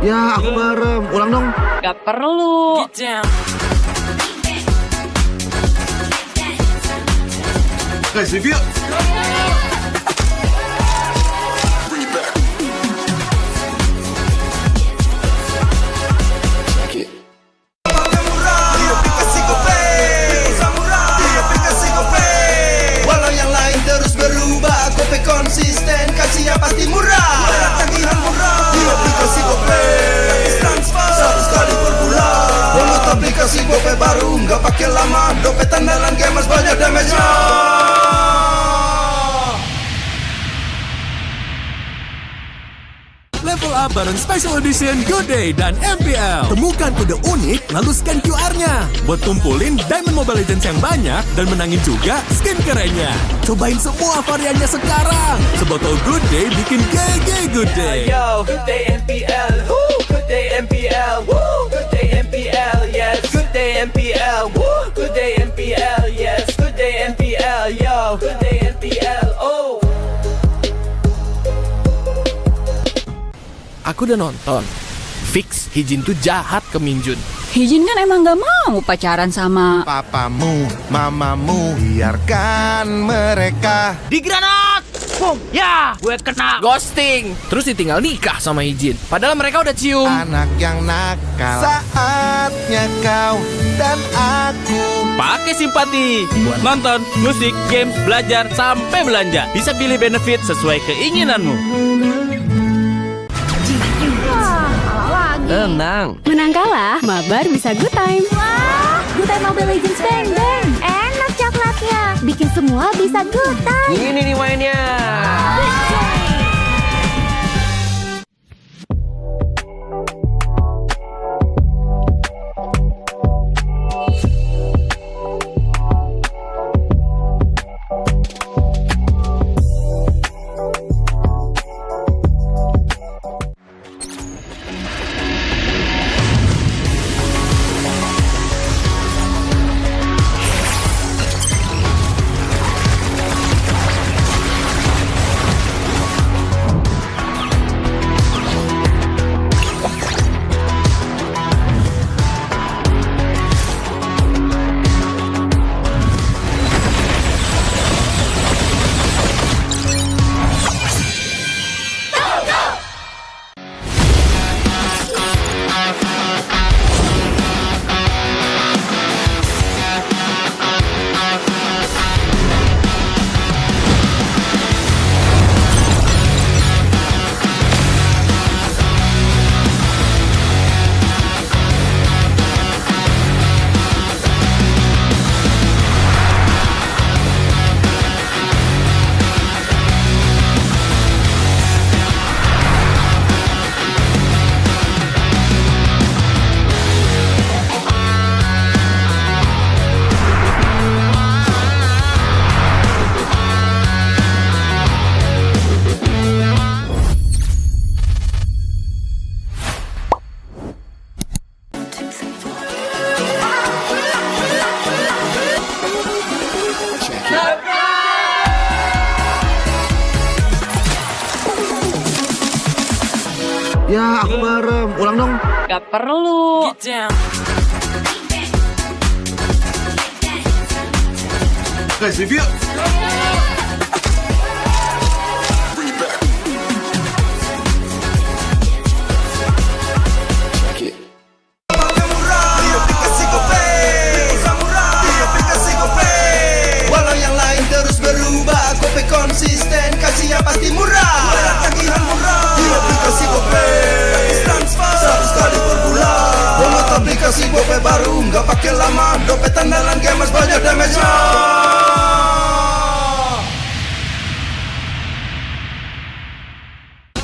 Ya, aku merem. Ulang dong. Gak perlu. Guys, review. Walau yang lain terus berubah, Gope konsisten, kasihnya pasti murah. Bayar tagihan murah di aplikasi Gope, gratis transfer 100 kali per bulan. Download aplikasi Gope baru, nggak pakai lama. Dompet andalan gamers banyak damage-nya. Level up bareng Special Edition Good Day dan MPL. Temukan kode unik, lalu scan QR-nya. Buat kumpulin Diamond Mobile Legends yang banyak dan menangin juga skin kerennya. Cobain semua variannya sekarang. Sebotol Good Day bikin GG Good Day. Yo, Good Day MPL, woo, Good Day MPL, woo, Good Day MPL, yes, Good Day MPL, woo, Good Day MPL, yes, Good Day MPL, yo, Good Day MPL, oh. Aku udah nonton. Fix Hijin tuh jahat ke Minjun. Hijin kan emang gak mau pacaran sama Papamu, mamamu, biarkan mereka. Di granat! Boom! Ya, gue kena ghosting. Terus ditinggal nikah sama Hijin. Padahal mereka udah cium. Anak yang nakal. Saatnya kau dan aku Pakai simpati buat nonton, musik, games, belajar, sampai belanja. Bisa pilih benefit sesuai keinginanmu. Tenang. Menang kalah, mabar bisa good time. Wah, good time Mobile Legends bang bang. Enak coklatnya, bikin semua bisa good time. Ini nih mainnya. Ya, aku bareng. Ulang dong. Gak perlu. Guys, review. Walau yang lain terus berubah, Gope konsisten, kasihnya pasti murah. Tagihan murah di aplikasi Gope, gratis transfer 100 kali per bulan. Download aplikasi Gope baru, nggak pakai lama. Dompet andalan gamers banyak damage-nya.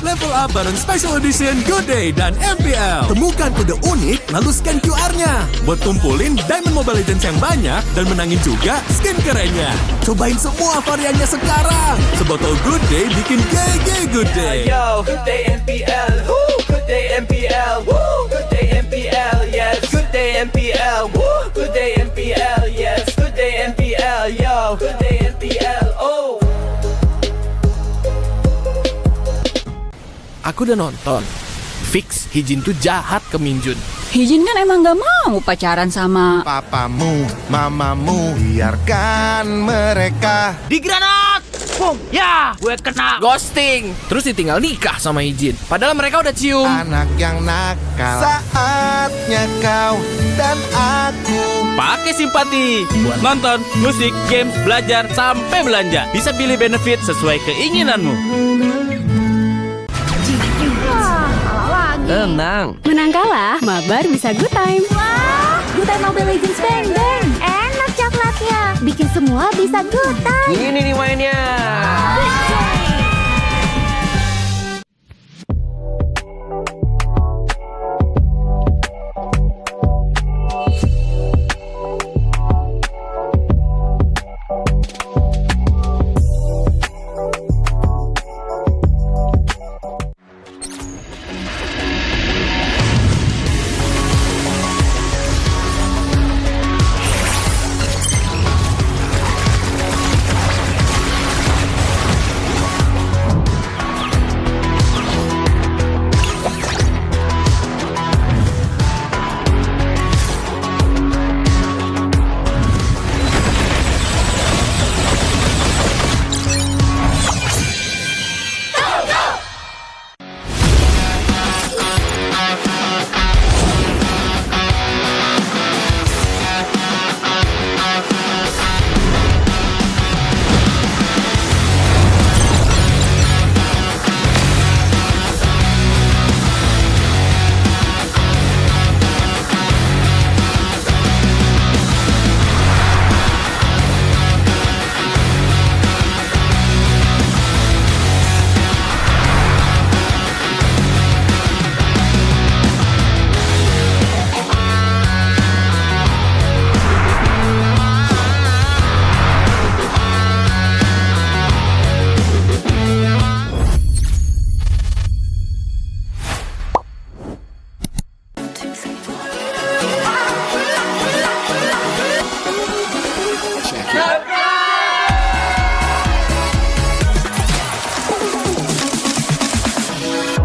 Level up bareng Special Edition Good Day dan MPL. Temukan kode unik lalu scan QR-nya. Buat kumpulin Diamond Mobile Legends yang banyak dan menangin juga skin kerennya. Cobain semua variannya sekarang. Sebotol Good Day bikin GG Good Day. Yo, Good Day MPL, woo, Good Day MPL, woo, Good Day MPL, yes, Good Day MPL, woo, Good Day MPL, yes, Good Day MPL, yo, Good Day MPL, oh. Aku udah nonton. Fix Hijin tuh jahat ke Minjun. Hijin kan emang gak mau pacaran sama Papamu, mamamu, biarkan mereka. Di granat! Boom! Ya, gue kena ghosting. Terus ditinggal nikah sama Hijin. Padahal mereka udah cium. Anak yang nakal. Saatnya kau dan aku Pakai simpati buat nonton, musik, games, belajar, sampai belanja. Bisa pilih benefit sesuai keinginanmu. Tenang. Menang kalah, mabar bisa good time. Wah, good time Mobile Legends bang bang. Enak coklatnya, bikin semua bisa good time. Ini nih mainnya.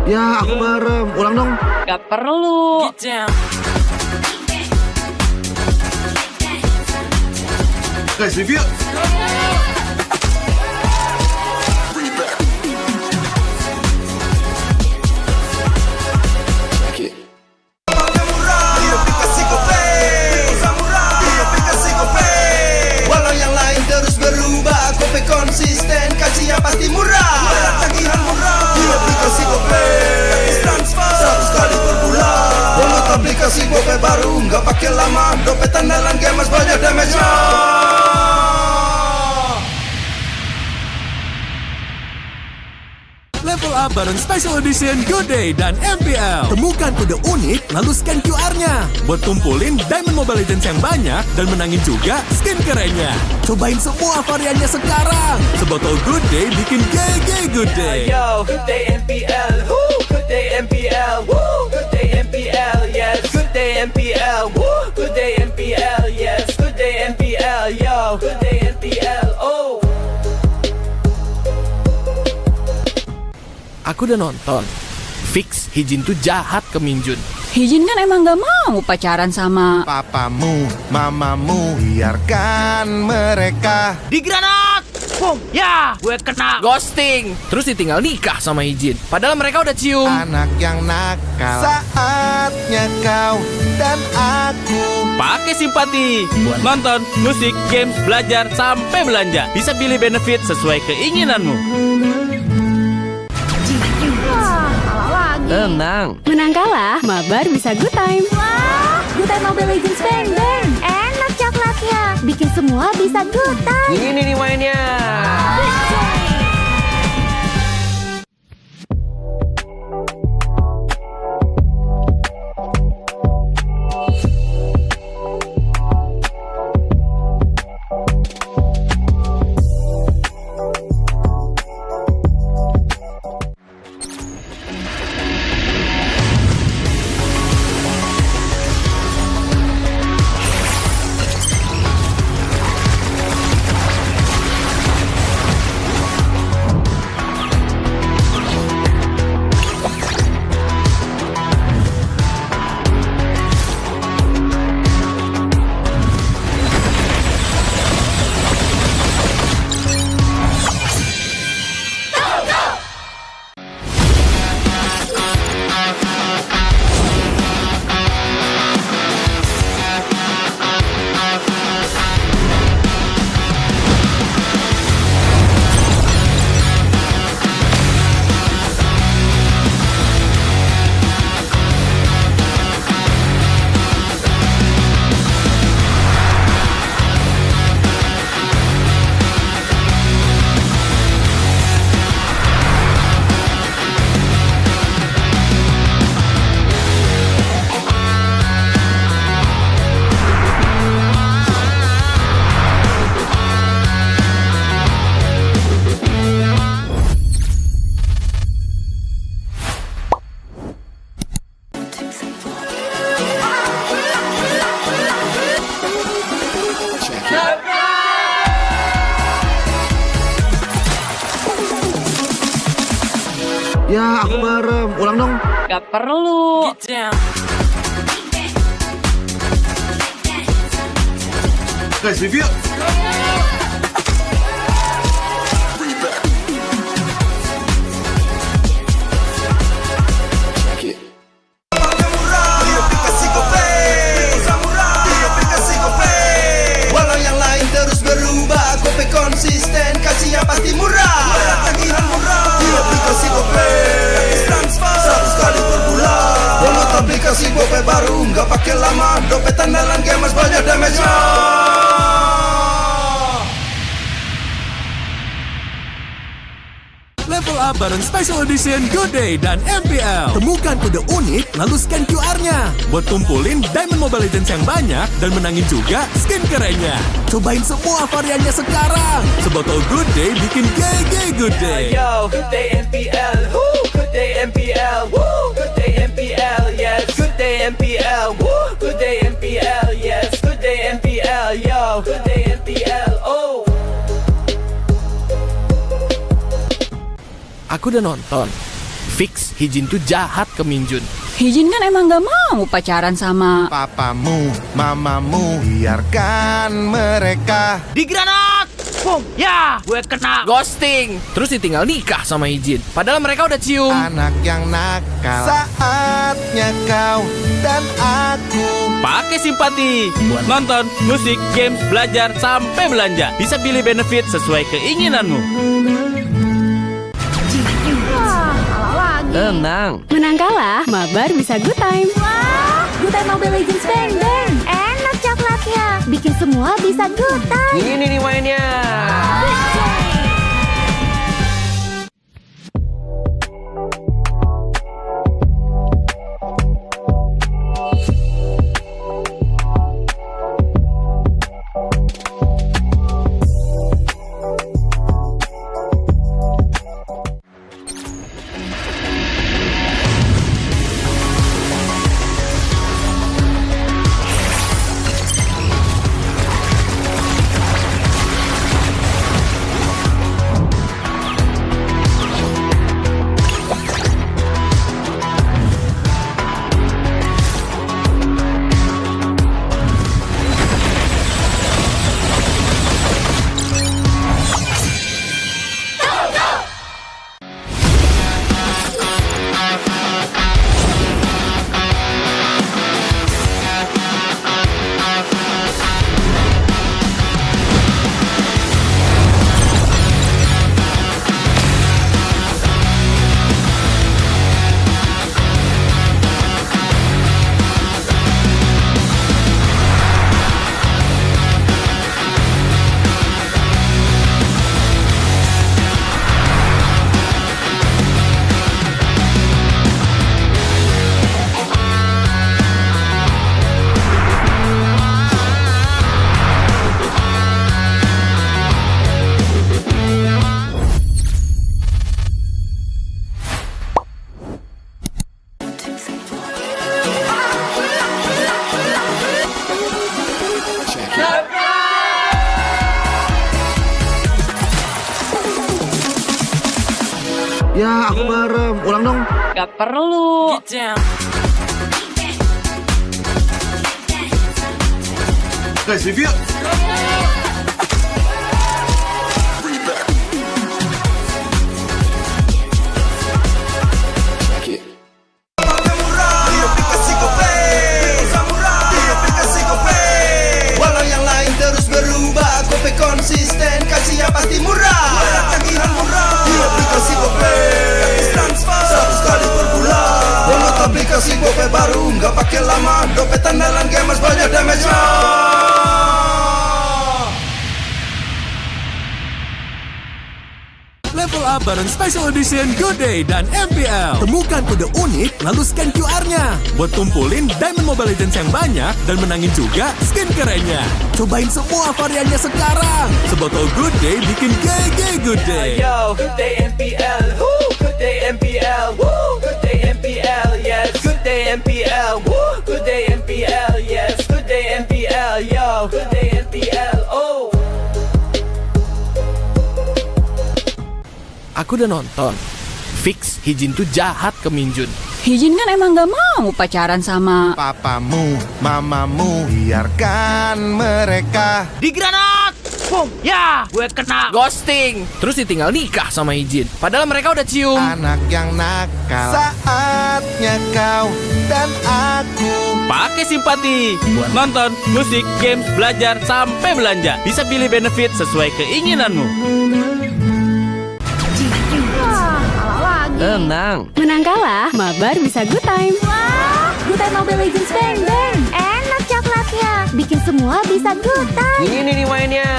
Ya, aku bareng. Ulang dong. Gak perlu. Guys, review. Walau yang lain terus berubah, Gope konsisten, kasihnya pasti murah. Tagihan murah di aplikasi Gope, transfer 100 kali per bulan. Download aplikasi Gope baru, nggak pakai lama. Dompet andalan gamers banyak damage-nya. Level up bareng Special Edition Good Day dan MPL. Temukan kode unik, lalu scan QR-nya. Buat kumpulin Diamond Mobile Legends yang banyak dan menangin juga skin kerennya. Cobain semua variannya sekarang. Sebotol Good Day bikin GG Good Day. Yo, Good Day MPL, woo! Good Day MPL, woo! Good Day MPL, yes. Good Day MPL, woo! Good Day MPL, yes. Good Day MPL, yo. Good Day MPL, oh. Aku udah nonton. Fix, Hijin tuh jahat ke Minjun. Hijin kan emang gak mau pacaran sama Papamu, mamamu, biarkan mereka. Di granat! Boom! Ya! Gue kena ghosting. Terus ditinggal nikah sama Hijin. Padahal mereka udah cium. Anak yang nakal. Saatnya kau dan aku Pakai simpati buat nonton, musik, games, belajar, sampai belanja. Bisa pilih benefit sesuai keinginanmu. Tenang. Menang kalah, mabar bisa good time. Wah, good time Mobile Legends bang bang. Enak coklatnya, bikin semua bisa good time. Ini nih mainnya. Ya, aku bareng. Ulang dong. Gak perlu. Guys, review. Walau yang lain terus berubah, Gope konsisten, kasihnya pasti murah. Tagihan murah di aplikasi Gope, transfer 100 kali per bulan. Download aplikasi Gope baru, nggak pakai lama. Dompet andalan gamers banyak damage-nya. Level up bareng Special Edition Good Day dan MPL. Temukan kode unik, lalu scan QR-nya. Buat kumpulin Diamond Mobile Legends yang banyak dan menangin juga skin kerennya. Cobain semua variannya sekarang. Sebotol Good Day bikin GG Good Day. Yo, Good Day MPL, woo! Good Day MPL, woo! Good Day MPL, yes. Good Day MPL, woo! Good Day MPL, yes. Good Day MPL, yo. Good Day MPL, oh. Aku udah nonton. Fix Hijin tuh jahat ke Minjun. Hijin kan emang gak mau pacaran sama Papamu, mamamu, biarkan mereka. Di granat! Boom! Ya, gue kena ghosting. Terus ditinggal nikah sama Hijin. Padahal mereka udah cium. Anak yang nakal. Saatnya kau dan aku Pakai simpati buat nonton, musik, games, belajar, sampai belanja. Bisa pilih benefit sesuai keinginanmu. Tenang. Menang kalah, mabar bisa good time. Wah, good time Mobile Legends Bang Bang. Enak coklatnya. Bikin semua bisa good time. Ini nih mainnya. Ya, aku bareng. Ulang dong. Gak perlu. Guys, review. Walau yang lain terus berubah, Gope konsisten, kasihnya pasti murah. Tagihan murah di aplikasi Gope, gratis transfer 100 kali per bulan. Download aplikasi Gope baru, nggak pakai lama. Dompet andalan gamers banyak damage-nya. Level up bareng Special Edition Good Day dan MPL. Temukan kode unik, lalu scan QR-nya. Buat tumpulin Diamond Mobile Legends yang banyak dan menangin juga skin kerennya. Cobain semua variannya sekarang. Sebotol Good Day bikin GG Good Day. Yo, good day MPL, woo, good day MPL, woo, good day MPL, yes, good day MPL, woo, good day MPL, yes, good day MPL, yo, good day MPL, oh. Aku udah nonton. Fix Hijin tuh jahat ke Minjun. Hijin kan emang gak mau pacaran sama Papamu, mamamu, biarkan mereka. Di granat! Boom! Ya, gue kena ghosting. Terus ditinggal nikah sama Hijin. Padahal mereka udah cium. Anak yang nakal. Saatnya kau dan aku Pakai simpati buat nonton, musik, games, belajar, sampai belanja. Bisa pilih benefit sesuai keinginanmu. Tenang. Menang kalah, mabar bisa good time. Wah, good time Mobile Legends Bang Bang. Enak coklatnya. Bikin semua bisa good time. Ini nih mainnya.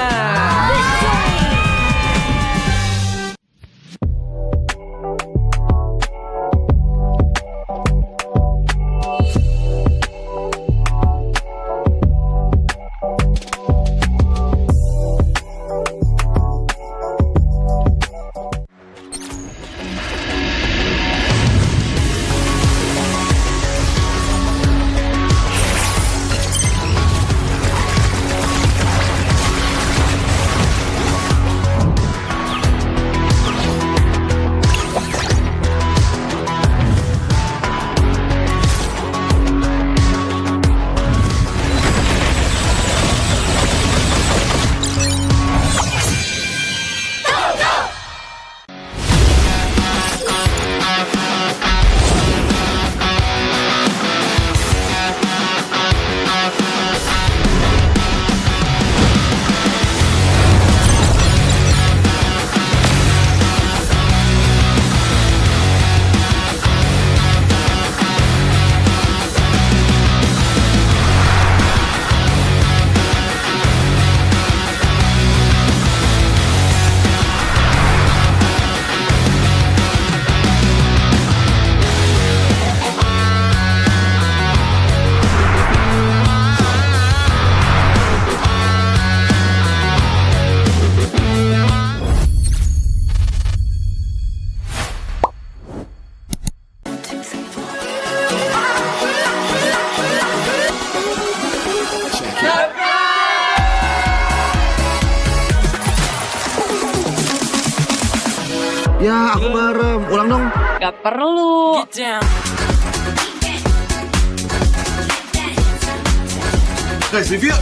Ya, aku merem. Ulang dong. Gak perlu. Guys, review.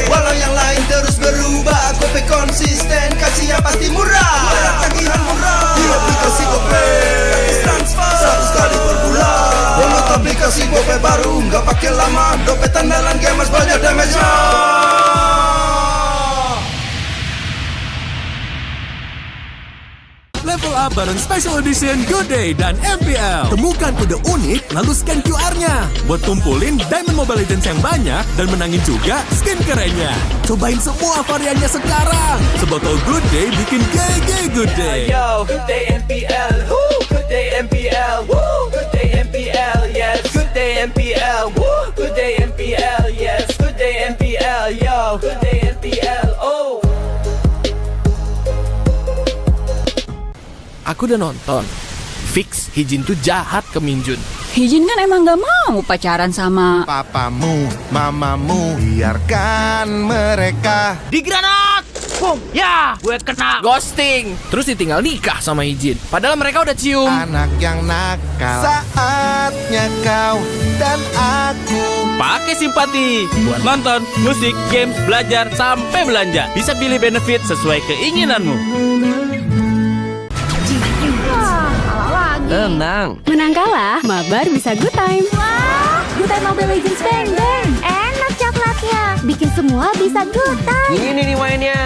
Walau yang lain terus berubah, Gope konsisten, kasihnya pasti murah. Bayar tagihan murah di aplikasi Gope, gratis transfer 100 kali per bulan. Download aplikasi Gope baru, nggak pakai lama. Dompet andalan gamers banyak damage-nya. Level up bareng Special Edition Good Day dan MPL. Temukan kode unik, lalu scan QR-nya. Buat kumpulin Diamond Mobile Legends yang banyak dan menangin juga skin kerennya. Cobain semua variannya sekarang. Sebotol Good Day bikin GG Good Day. Yo, Good Day MPL, woo, Good Day MPL, woo, Good Day MPL, yes, Good Day MPL, woo, Good Day MPL, yes, Good Day MPL, yo, Good Day MPL, oh. Aku udah nonton. Fix, Hijin tuh jahat ke Minjun. Hijin kan emang gak mau pacaran sama Papamu, mamamu, biarkan mereka. Di granat! Boom! Ya! Gue kena ghosting. Terus ditinggal nikah sama Hijin. Padahal mereka udah cium. Anak yang nakal. Saatnya kau dan aku Pakai simpati buat nonton, musik, games, belajar, sampai belanja. Bisa pilih benefit sesuai keinginanmu. Tenang. Menang kalah, mabar bisa good time. Wah, good time Mobile Legends bang bang. Enak coklatnya, bikin semua bisa good time. Ini nih mainnya.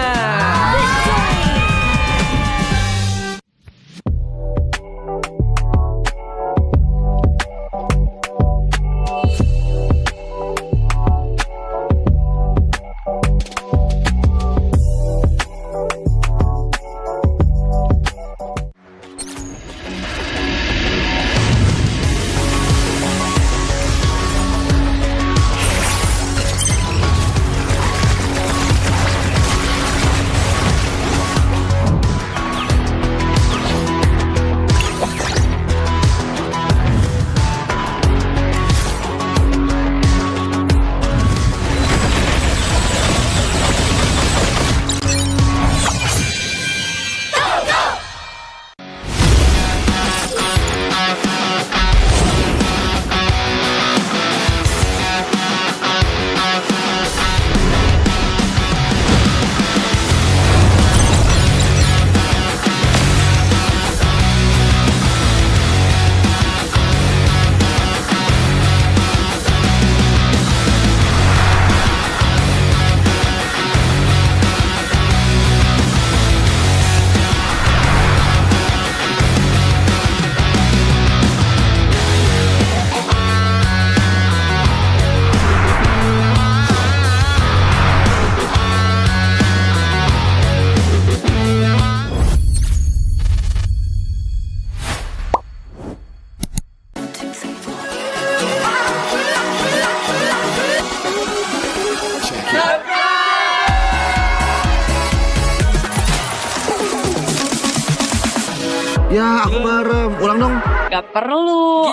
Ya, aku merem. Ulang dong. Gak perlu.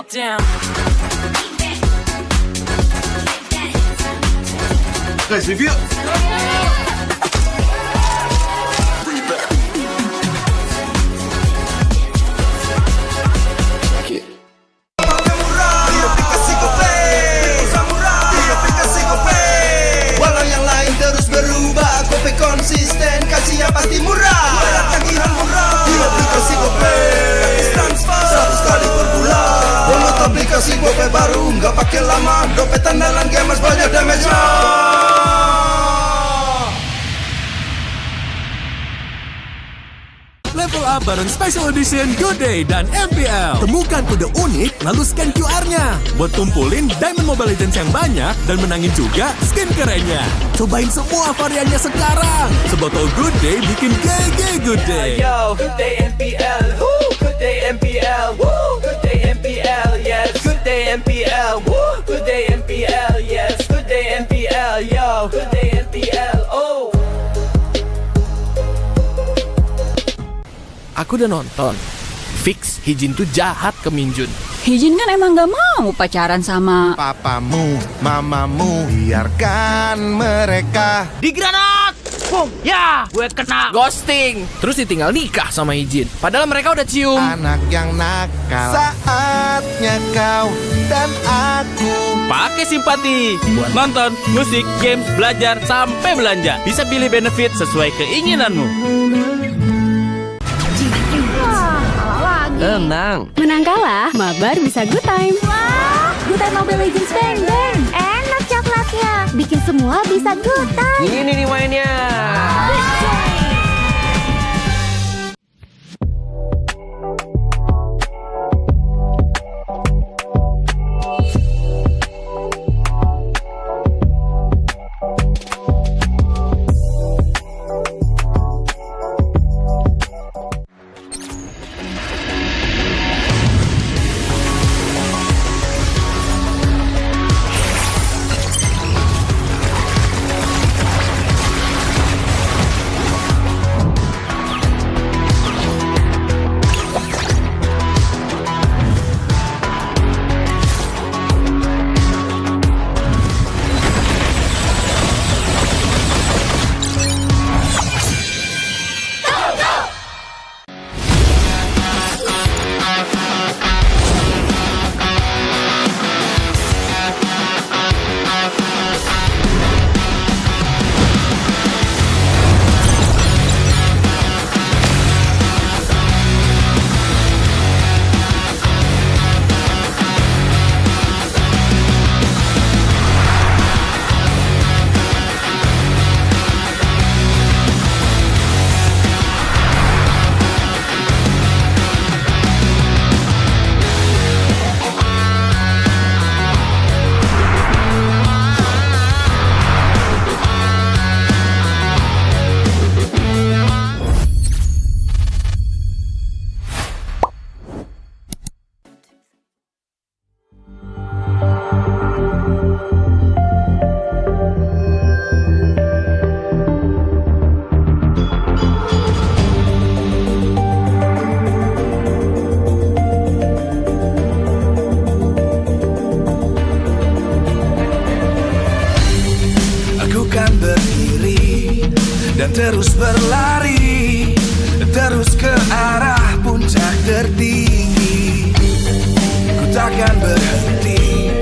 Guys, review. Walau yang lain terus berubah, Gope konsisten, kasihnya pasti murah. Bayar tagihan murah di aplikasi Gope, gratis transfer 100 kali per bulan. Download aplikasi Gope baru, nggak pakai lama. Dompet andalan gamers banyak damage-nya. Level up bareng Special Edition Good Day dan MPL. Temukan kode unik, lalu scan QR-nya. Buat kumpulin Diamond Mobile Legends yang banyak dan menangin juga skin kerennya. Cobain semua variannya sekarang. Sebotol Good Day bikin GG Good Day. Yo, Good Day MPL, woo, Good Day MPL, woo, Good Day MPL, yes, Good Day MPL, woo, Good Day MPL, yes, Good Day MPL, yo, Good Day MPL, oh. Aku udah nonton. Fix, Hijin tuh jahat ke Minjun. Hijin kan emang gak mau pacaran sama Papamu, mamamu, biarkan mereka. Di granat! Boom! Ya, gue kena ghosting. Terus ditinggal nikah sama Hijin. Padahal mereka udah cium. Anak yang nakal. Saatnya kau dan aku Pakai simpati buat nonton, musik, games, belajar, sampai belanja. Bisa pilih benefit sesuai keinginanmu. Tenang. Menang kalah, mabar bisa good time. Wah, good time Mobile Legends bang bang. Enak coklatnya, bikin semua bisa good time. Ini nih mainnya. dan terus berlari, terus ke arah puncak tertinggi. Ku takkan berhenti,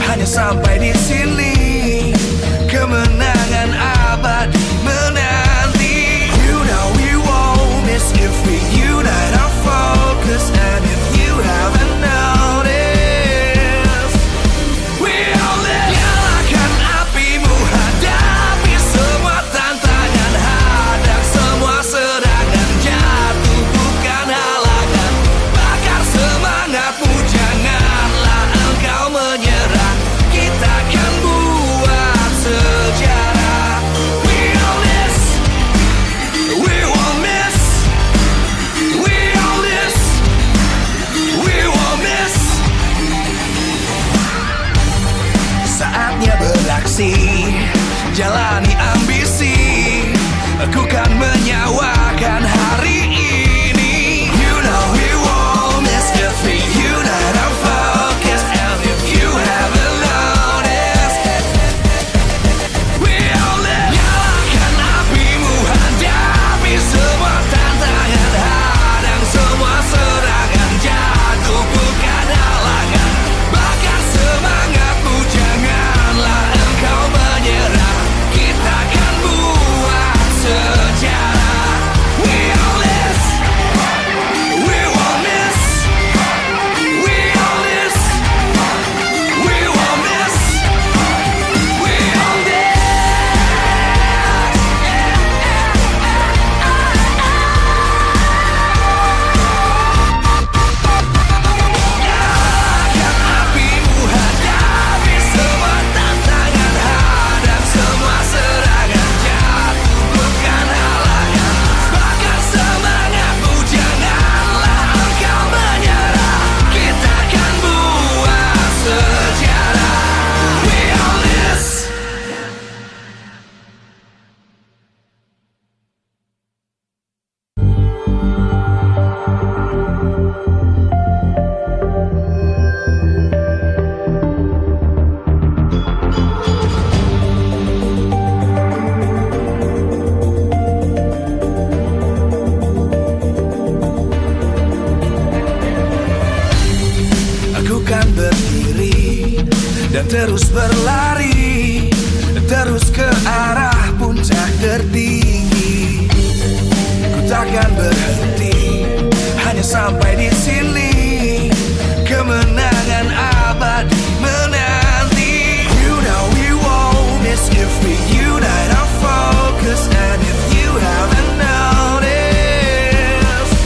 hanya sampai di sini. Kemenangan abadi menanti. You know we won't miss if we unite our focus. And if you haven't noticed, we'll nyalakan apimu, hadapi semua tantangan, hadang semua serangan, jatuh bukan halangan, bakar semangatmu, janganlah engkau menyerah. Kita akan terus berlari, terus ke arah puncak tertinggi. Ku takkan berhenti, hanya sampai di sini. Kemenangan abadi menanti. You know we won't miss if we unite our focus. And if you haven't noticed,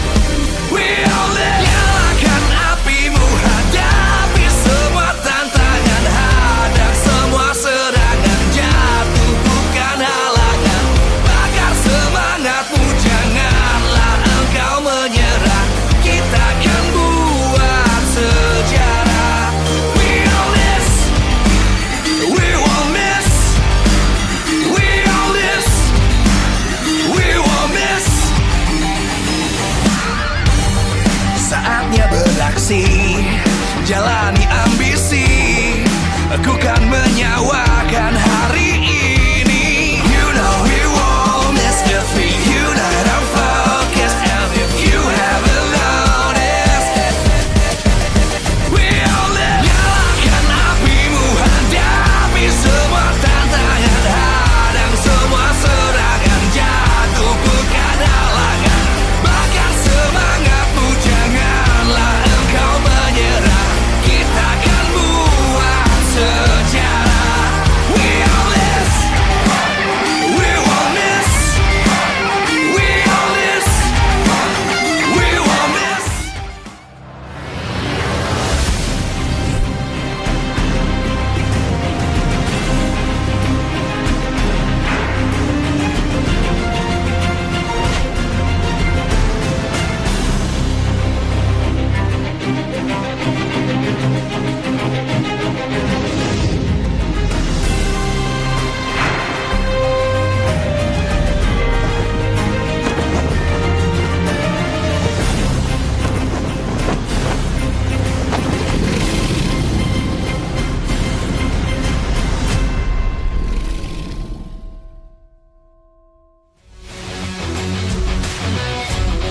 we'll nyalakan apimu, hadapi semua tantangan, hadang semua serangan, jatuh bukan halangan, bakar semangatmu, janganlah engkau menyerah, kita akan buat sejarah. We all this, we won't miss, we all this, we won't miss. Saatnya beraksi, jalani ambisi, aku kan menyawakan hari ini. You know we won't miss if we unite our focus. And if you haven't noticed, we'll nyalakan apimu, hadapi semua tantangan, hadang semua serangan, jatuh bukan halangan, bakar semangatmu, janganlah engkau menyerah, kita akan buat sejarah. We all this, we won't miss, we all this, we won't miss.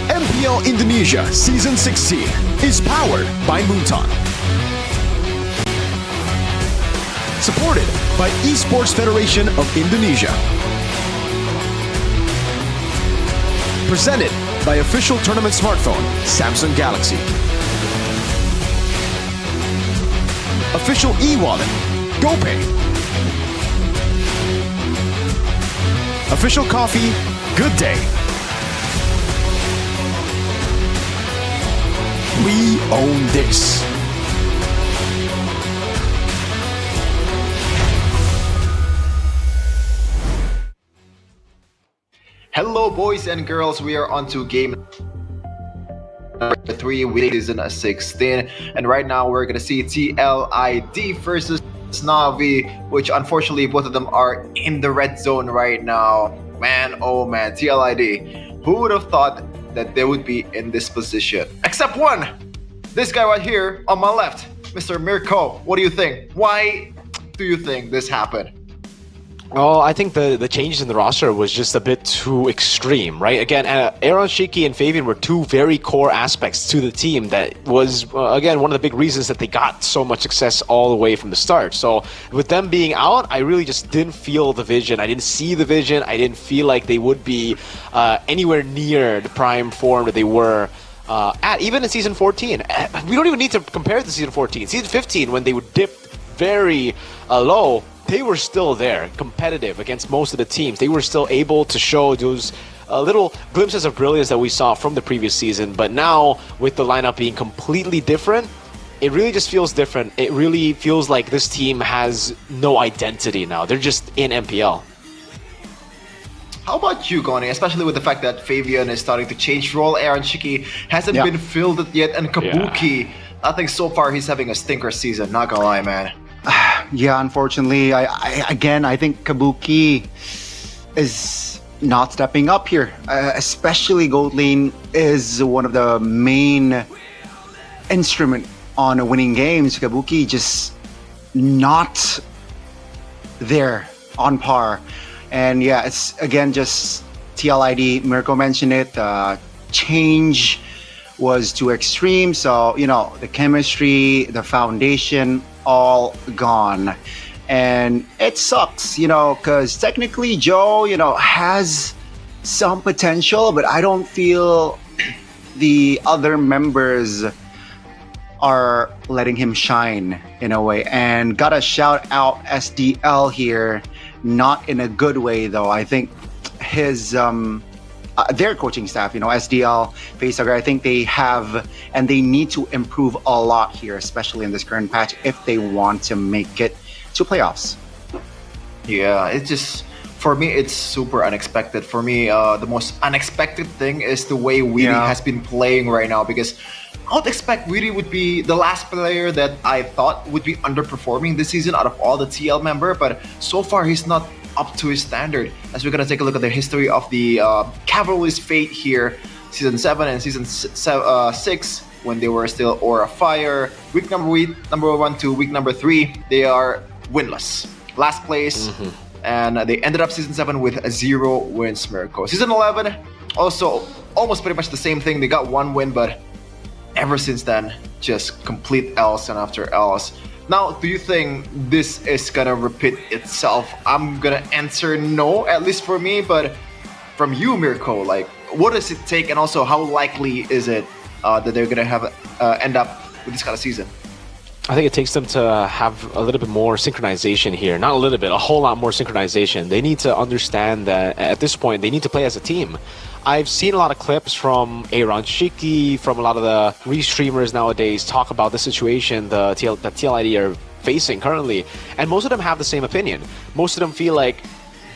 MPL Indonesia Season 16 is powered by Moonton. Supported by Esports Federation of Indonesia. Presented by official tournament smartphone Samsung Galaxy. Official e-wallet GoPay. Official coffee Good Day. We own this. Hello, boys and girls. We are on to game number 3, with season 16, and right now we're gonna see TLID versus Navi, which unfortunately both of them are in the red zone right now. Man, oh man, TLID. Who would have thought that they would be in this position? Except one, this guy right here on my left, Mr. Mirko. What do you think? Why do you think this happened? Oh, I think the changes in the roster was just a bit too extreme, right? Again, Aaron, Shiki, and Fabian were two very core aspects to the team that was, again, one of the big reasons that they got so much success all the way from the start. So with them being out, I really just didn't feel the vision. I didn't see the vision. I didn't feel like they would be anywhere near the prime form that they were at, even in Season 14. We don't even need to compare it to Season 14. Season 15, when they would dip very low, they were still there, competitive against most of the teams. They were still able to show those little glimpses of brilliance that we saw from the previous season. But now, with the lineup being completely different, it really just feels different. It really feels like this team has no identity now. They're just in MPL. How about you, Goni? Especially with the fact that Fabian is starting to change role. Aaron Shiki hasn't been filled yet, and Kabuki, I think so far he's having a stinker season. Not gonna lie, man. Yeah, unfortunately, I think Kabuki is not stepping up here. Especially Gold Lane is one of the main instrument on winning games. Kabuki just not there on par. And yeah, it's again just TLID. Mirko mentioned it. Change was too extreme. So, you know, the chemistry, the foundation all gone. And it sucks, because technically Joe, has some potential, but I don't feel the other members are letting him shine in a way. And gotta shout out SDL here, not in a good way though. I think his their coaching staff, SDL, Facehugger, I think they have and they need to improve a lot here, especially in this current patch, if they want to make it to playoffs. Yeah, it's just, for me, it's super unexpected. For me, the most unexpected thing is the way Weedy has been playing right now, because I would expect Weedy would be the last player that I thought would be underperforming this season out of all the TL member, but so far he's not up to his standard. As we're gonna take a look at the history of the Cavalry's fate here, Season 7 and Season 6, when they were still Aura Fire. Week number 1 to week number 3, they are winless. Last place, and they ended up Season 7 with 0 wins, Mirko. Season 11, also almost pretty much the same thing. They got 1 win, but ever since then, just complete L's and after L's. Now, do you think this is gonna repeat itself? I'm gonna answer no, at least for me, but from you, Mirko, like, what does it take, and also how likely is it that they're gonna have end up with this kind of season? I think it takes them to have a little bit more synchronization here. Not a little bit, a whole lot more synchronization. They need to understand that at this point, they need to play as a team. I've seen a lot of clips from Aaron Shiki, from a lot of the re-streamers nowadays talk about the situation that TLID are facing currently, and most of them have the same opinion. Most of them feel like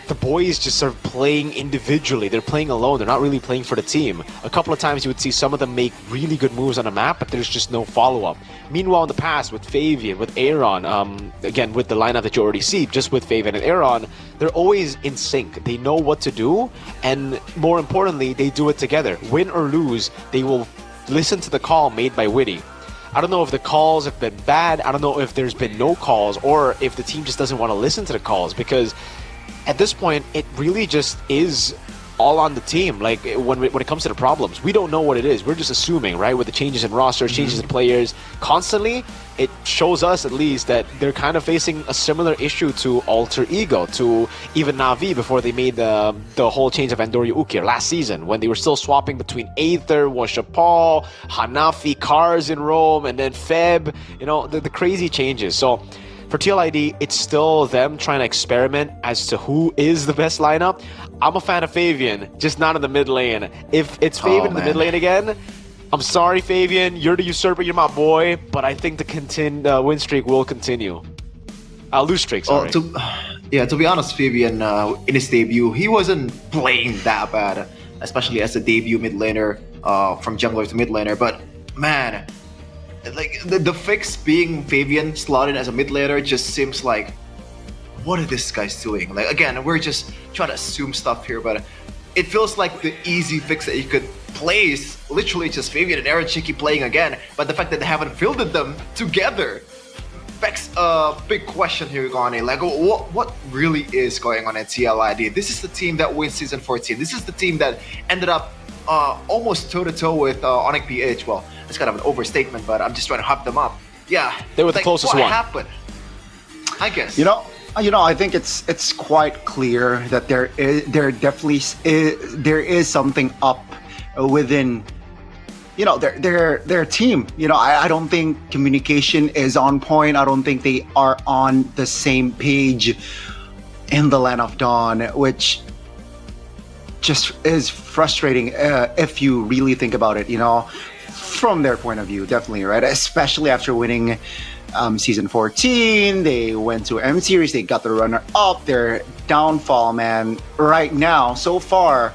the boys just are playing individually. They're playing alone. They're not really playing for the team. A couple of times you would see some of them make really good moves on the map, but there's just no follow-up. Meanwhile, in the past, with Fabian, with Aaron, again, with the lineup that you already see, just with Fabian and Aaron, they're always in sync. They know what to do, and more importantly, they do it together. Win or lose, they will listen to the call made by Witty. I don't know if the calls have been bad. I don't know if there's been no calls, or if the team just doesn't want to listen to the calls, because at this point, it really just is all on the team. Like, when it comes to the problems, we don't know what it is. We're just assuming, right? With the changes in rosters, changes in players, constantly, it shows us at least that they're kind of facing a similar issue to Alter Ego, to even Na'Vi before they made the whole change of Andoria Ukir last season, when they were still swapping between Aether, Washapal, Hanafi, Cars in Rome, and then Feb, the crazy changes. So for TLID, it's still them trying to experiment as to who is the best lineup. I'm a fan of Fabian, just not in the mid lane. If it's Fabian in the mid lane again, I'm sorry, Fabian. You're the usurper. You're my boy. But I think the win streak will continue. Lose streak, sorry. To be honest, Fabian, in his debut, he wasn't playing that bad, especially as a debut mid laner, from jungler to mid laner. But man, like the fix being Fabian slotted as a mid laner just seems like, what are these guys doing? Like, again, we're just trying to assume stuff here, but it feels like the easy fix that you could play is literally just Fabian and Aaron Shiki playing again. But the fact that they haven't fielded them together begs a big question here, Gane. Like, what really is going on at TLID? This is the team that wins Season 14. This is the team that ended up almost toe-to-toe with Onyx PH. Well, it's kind of an overstatement, but I'm just trying to hype them up. Yeah, they were the closest one. What happened? I guess. I think it's quite clear that there is something up within their team. I don't think communication is on point. I don't think they are on the same page in the Land of Dawn, which just is frustrating if you really think about it, from their point of view, definitely, right? Especially after winning Season 14, they went to M Series, they got the runner-up. Their downfall, man, right now, so far,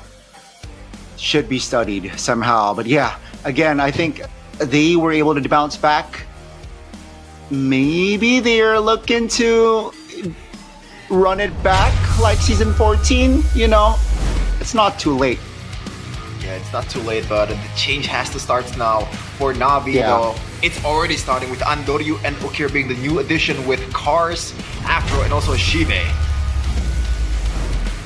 should be studied somehow. But yeah, again, I think they were able to bounce back. Maybe they're looking to run it back like Season 14, It's not too late. Yeah, it's not too late, but the change has to start now for Na'Vi. Though it's already starting with Andoryu and Ukir being the new addition with Cars, Afro, and also Shibe.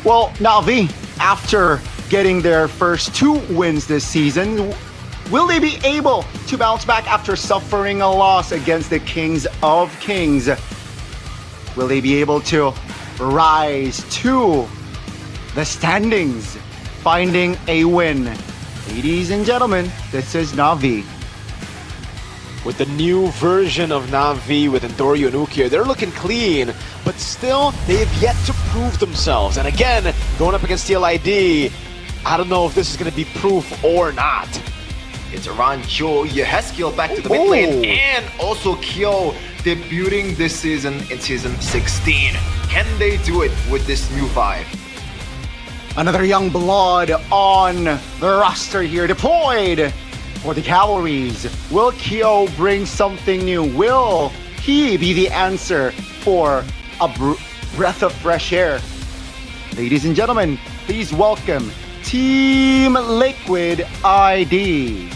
Well, Na'Vi, after getting their first 2 wins this season, Will they be able to bounce back after suffering a loss against the Kings of Kings? Will they be able to rise to the standings, finding a win? Ladies and gentlemen, this is Na'Vi. With the new version of Na'Vi with Endorio and Ukiyo, they're looking clean, but still, they have yet to prove themselves. And again, going up against TLID, I don't know if this is going to be proof or not. It's Rancho Yehezkiel back to the mid lane, and also Kyo debuting this season in Season 16. Can they do it with this new vibe? Another young blood on the roster here, deployed for the Cavalries. Will Kyo bring something new? Will he be the answer for a breath of fresh air? Ladies and gentlemen, please welcome Team Liquid ID.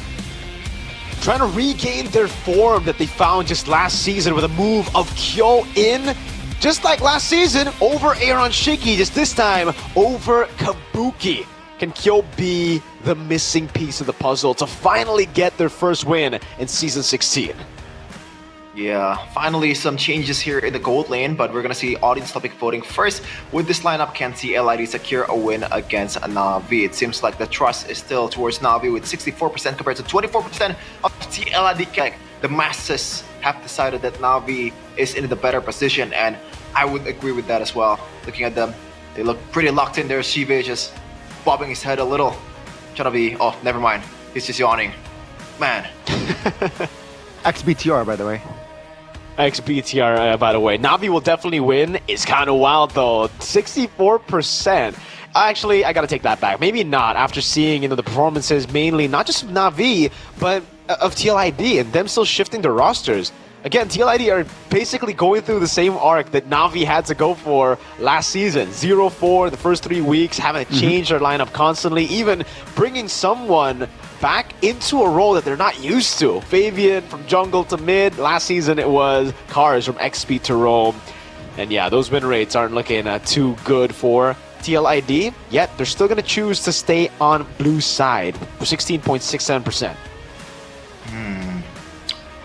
Trying to regain their form that they found just last season with a move of Kyo in. Just like last season, over Aaron Shiki, just this time over Kabuki. Can Kyo be the missing piece of the puzzle to finally get their first win in Season 16? Yeah, finally some changes here in the gold lane, but we're gonna see audience topic voting first. With this lineup, can TLID secure a win against Na'Vi? It seems like the trust is still towards Na'Vi with 64% compared to 24% of TLID. Like, the masses have decided that Na'Vi is in the better position, and I would agree with that as well. Looking at them, they look pretty locked in there. Shive just bobbing his head a little, trying to be, oh, never mind, he's just yawning. Man. XBTR, by the way. XBTR, by the way. Na'Vi will definitely win. It's kind of wild, though. 64%. Actually, I gotta take that back. Maybe not, after seeing, the performances mainly, not just of Na'Vi, but of TLID, and them still shifting their rosters. Again, TLID are basically going through the same arc that Na'Vi had to go for last season. 0-4 the first 3 weeks, having to change their lineup constantly, even bringing someone back into a role that they're not used to. Fabian from jungle to mid. Last season it was Cars from XP to roam. And yeah, those win rates aren't looking too good for TLID, yet they're still going to choose to stay on blue side for 16.67%.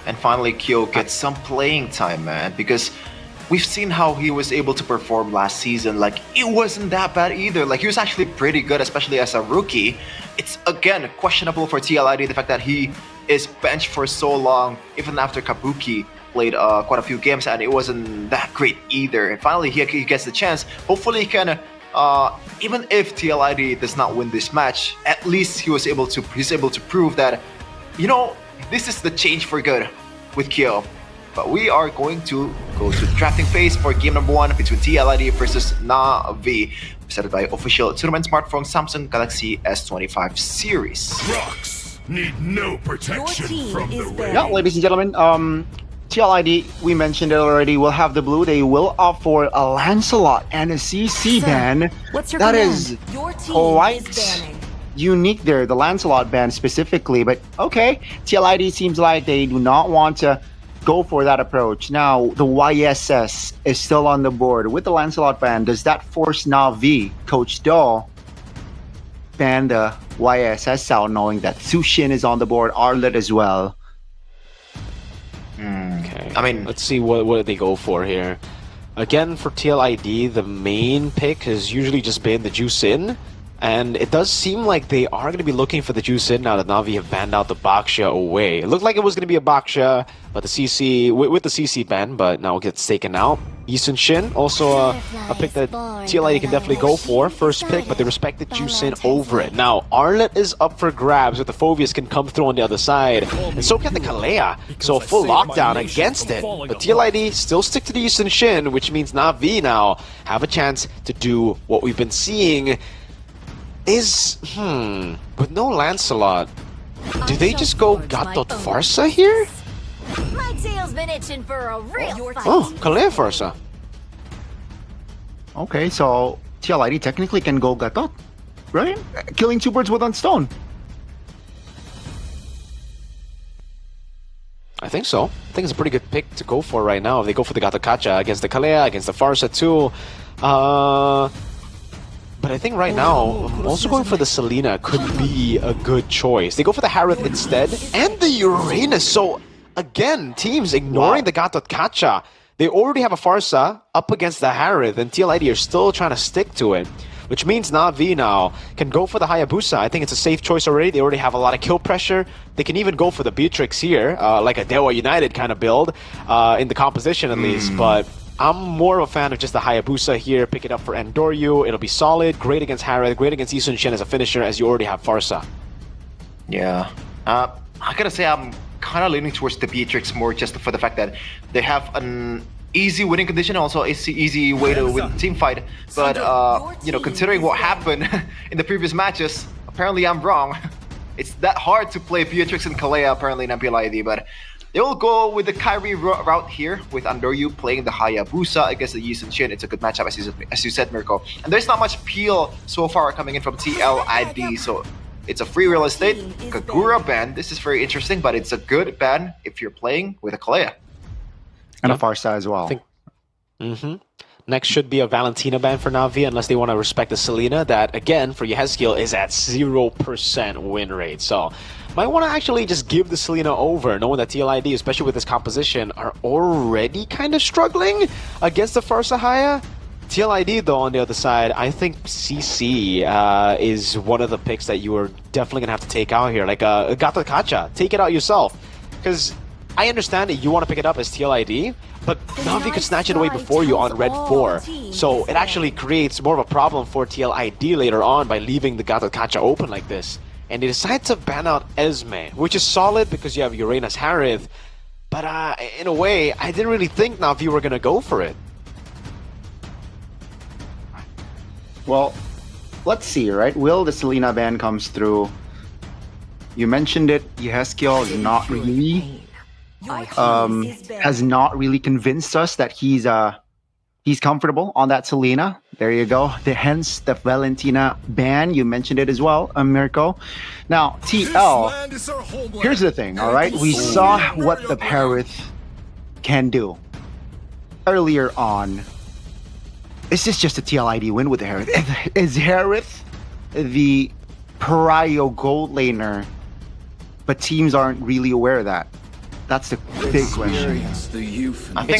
And finally, Kyo gets some playing time, man, because we've seen how he was able to perform last season. Like, it wasn't that bad either. Like, he was actually pretty good, especially as a rookie. It's, again, questionable for TLID, the fact that he is benched for so long, even after Kabuki played quite a few games, and it wasn't that great either. And finally, he gets the chance. Hopefully, he can, even if TLID does not win this match, at least he's able to prove that, this is the change for good with Kyo. But we are going to go to the drafting phase for game number 1 between TLID versus Na'Vi, presented by official tournament smartphone Samsung Galaxy S25 series. Rocks need no protection from the rain. Yeah, ladies and gentlemen, TLID, we mentioned it already, will have the blue. They will opt for a Lancelot and a CC ban. What's your that command? is Your team quite is banning. unique there, the Lancelot ban specifically. But okay, TLID seems like they do not want to go for that approach. Now, the YSS is still on the board with the Lancelot ban. Does that force Na'Vi, Coach Do, ban the YSS out, knowing that Sushin is on the board, Arlet as well? Okay. I mean, let's see what they go for here. Again, for TLID, the main pick has usually just been the Juice In. And it does seem like they are going to be looking for the Juice In now that Na'Vi have banned out the Baksha away. It looked like it was going to be a Baksha, but the CC, with the CC ban, but now it gets taken out. Yisun Shin, also a pick that TLID can definitely go for. First pick, but they respect the Juice In over it. Now, Arlet is up for grabs, but the Phobius can come through on the other side. And so can the Kalea. So a full lockdown against it. But TLID still stick to the Yisun Shin, which means Na'Vi now have a chance to do what we've been seeing. With no Lancelot, do they just go Gatot Farsa here? My tail's been itching for a real fight. Oh, Kalea Farsa. Okay, so TLID technically can go Gatot, right? Killing two birds with one stone. I think so. I think it's a pretty good pick to go for right now. If they go for the Gatot Kacha against the Kalea, against the Farsa too. But I think right now, also going for the Selena could be a good choice. They go for the Harith instead, and the Uranus. So again, teams ignoring the Gatot Kacha. They already have a Farsa up against the Harith, and TLID are still trying to stick to it. Which means Na'Vi now can go for the Hayabusa. I think it's a safe choice already. They already have a lot of kill pressure. They can even go for the Beatrix here, like a Dewa United kind of build, in the composition at least. But I'm more of a fan of just the Hayabusa here. Pick it up for Endoryu. It'll be solid. Great against Harith. Great against Yi Sun-shin as a finisher, as you already have Farsa. Yeah. I gotta say I'm kind of leaning towards the Beatrix more just for the fact that they have an easy winning condition, also easy way to win team fight. But you know, considering what happened in the previous matches, apparently I'm wrong. It's that hard to play Beatrix and Kalea apparently in MPL ID, but they will go with the Kyrie route here with Andoryu playing the Hayabusa against the Yi Sun-shin. It's a good matchup as you said, Mirko. And there's not much peel so far coming in from TLID, so it's a free real estate. Kagura ban, this is very interesting, but it's a good ban if you're playing with a Kalea. And a Farsa as well. Next should be a Valentina ban for Na'Vi, unless they want to respect the Selena, that again for Yehezkiel is at 0% win rate. So might want to actually just give the Selena over, knowing that TLID, especially with this composition, are already kind of struggling against the Farsa Haya. TLID though, on the other side, I think CC is one of the picks that you are definitely gonna have to take out here, like Gatot Kacha. Take it out yourself, because I understand that you want to pick it up as TLID, but Na'Vi could snatch it away before you on red 4. So it actually creates more of a problem for TLID later on by leaving the Gatot Kacha open like this. And they decide to ban out Esme, which is solid because you have Uranus Harith. But in a way, I didn't really think Na'Vi were going to go for it. Well, let's see, right? Will the Selena ban comes through? You mentioned it, Yehezkiel is not really has not really convinced us that he's comfortable on that Selena. There you go. Hence the Valentina ban. You mentioned it as well, Mirko. Now, TL, here's the thing, all right? We saw what the Harith can do earlier on. Is this just a TLID win with the Harith? Is Harith the pariah gold laner, but teams aren't really aware of that? That's the big question. It's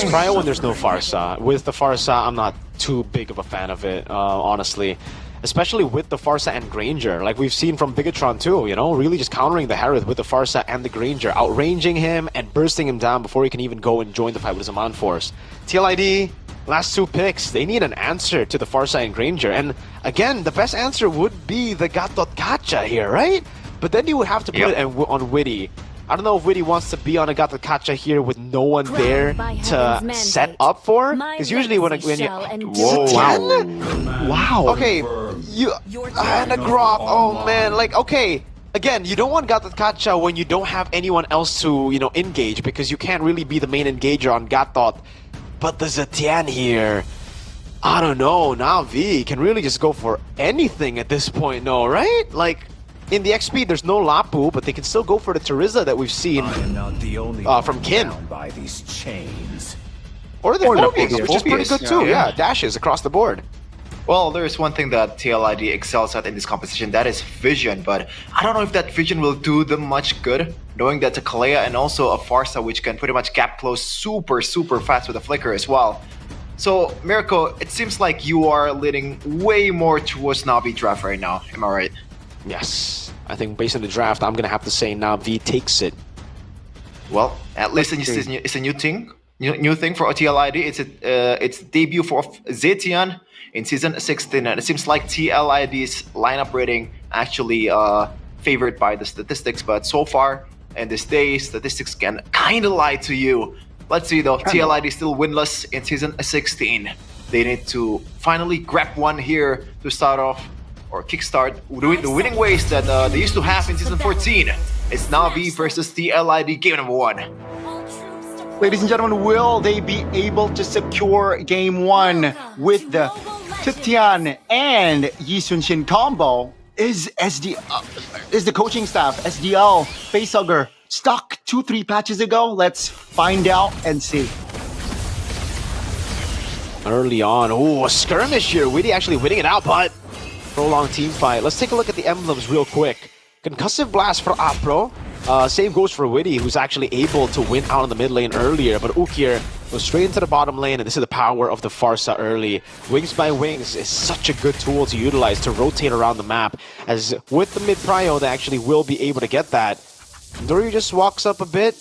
Cryo when there's no Farsa. With the Farsa, I'm not too big of a fan of it, honestly. Especially with the Farsa and Granger. Like we've seen from Bigatron too, you know? Really just countering the Harith with the Farsa and the Granger. Outranging him and bursting him down before he can even go and join the fight with his Zaman Force. TLID, last 2 picks, they need an answer to the Farsa and Granger. And again, the best answer would be the Gatot Kacha here, right? But then you would have to put it on Witty. I don't know if Witty wants to be on a Gatot Kacha here with no one there to set up for. Because usually when you... Whoa, wow. Okay, and a Grop, oh man, like, okay. Again, you don't want Gatot Kacha when you don't have anyone else to, you know, engage, because you can't really be the main engager on Gatot. But the Zetian here, I don't know, Na'Vi can really just go for anything at this point, no, right? Like, in the XP, there's no Lapu, but they can still go for the Terizla that we've seen from Kin. By these chains. Or the Phobius, which is pretty good too, yeah, dashes across the board. Well, there's one thing that TLID excels at in this competition, that is vision, but I don't know if that vision will do them much good, knowing that a Kalea and also a Farsa which can pretty much gap close super fast with a flicker as well. So, Mirko, it seems like you are leaning way more towards Na'Vi draft right now, am I right? Yes, I think based on the draft, I'm gonna have to say Na'Vi takes it. Well, at least it's a new thing. New thing for TLID. It's debut for Zetian in season 16, and it seems like TLID's lineup rating actually favored by the statistics. But so far, in this day, statistics can kind of lie to you. Let's see though. TLID is still winless in season 16. They need to finally grab one here to start off or kickstart the winning ways that they used to have in season 14. It's Na'Vi versus TLID game number 1. Ladies and gentlemen, will they be able to secure game 1 with the Titian and Yi Sun-shin combo? Is the coaching staff, SDL, Facehugger, stuck 2-3 patches ago? Let's find out and see. Early on, ooh, a skirmish here. Witty actually winning it out, but prolonged team fight. Let's take a look at the emblems real quick. Concussive Blast for Apro. Same goes for Witty, who's actually able to win out in the mid lane earlier, but Ukir goes straight into the bottom lane, and this is the power of the Farsa early. Wings by Wings is such a good tool to utilize to rotate around the map, as with the mid prio, they actually will be able to get that. Dory just walks up a bit.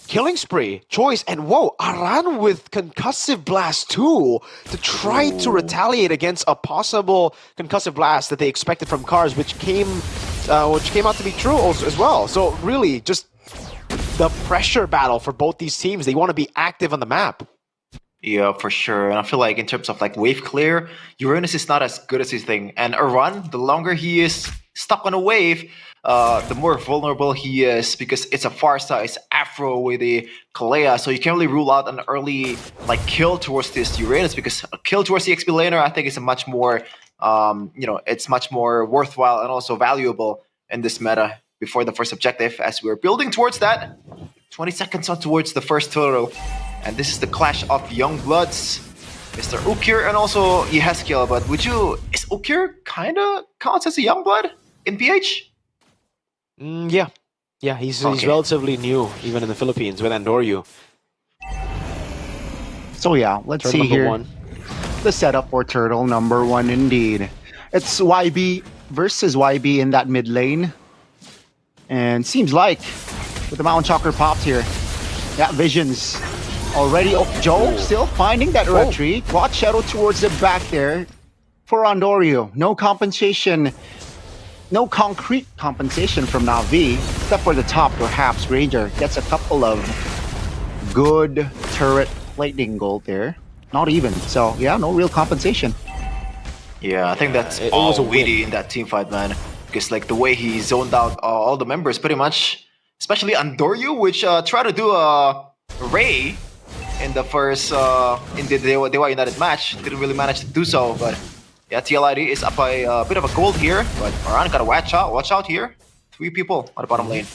Killing Spree, Choice, and whoa, Aran with Concussive Blast too, to try to retaliate against a possible Concussive Blast that they expected from Cars, which came out to be true also, as well. So really, just the pressure battle for both these teams. They want to be active on the map. Yeah, for sure. And I feel like in terms of like wave clear, Uranus is not as good as his thing. And Aran, the longer he is stuck on a wave, the more vulnerable he is, because it's a Farsa, it's Afro with the Kalea, so you can't really rule out an early like kill towards this Uranus, because a kill towards the XP laner I think is a much more it's much more worthwhile and also valuable in this meta before the first objective, as we're building towards that. 20 seconds on towards the first turtle, and this is the clash of young bloods, Mr. Ukir and also Yehezkiel. But is Ukir kinda counts as a young blood in PH? Yeah, he's relatively new, even in the Philippines with Andoryu. So yeah, let's Turtle see here. One. The setup for Turtle number 1 indeed. It's YB versus YB in that mid lane. And seems like with the Mountain Chalker popped here. Yeah, Visions already. Oh, Joe still finding that retreat. Watch Shadow towards the back there for Andoryu. No compensation. No concrete compensation from Na'Vi, except for the top, perhaps. Ranger gets a couple of good turret lightning gold there. Not even. So, yeah, no real compensation. Yeah, I think that's all Witty in that team fight, man. Because like the way he zoned out all the members pretty much, especially Andoryu, which tried to do a Ray in the first, in the Dewa United match. Didn't really manage to do so, but yeah, TLID is up by a bit of a gold here, but Aran gotta watch out here. 3 people on the bottom lane.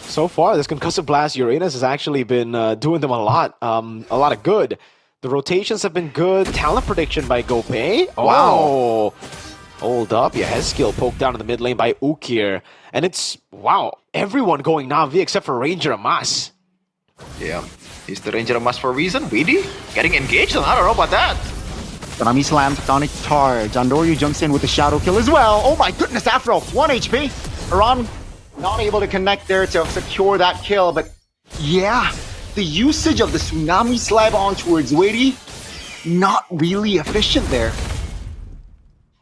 So far, this Concussive Blast Uranus has actually been doing them a lot of good. The rotations have been good. Talent prediction by Gopay. Wow. Hold up. Yehezkiel poked down in the mid lane by Ukir. And it's, wow, everyone going Na'Vi except for Ranger Amas. Yeah, he's the Ranger Amas for a reason. Witty getting engaged, and I don't know about that. Konami Slam, Tectonic Charge. Andoryu jumps in with the Shadow Kill as well. Oh my goodness, Afro, 1 HP. Aran not able to connect there to secure that kill, but yeah, the usage of the Tsunami Slab on towards Witty, not really efficient there.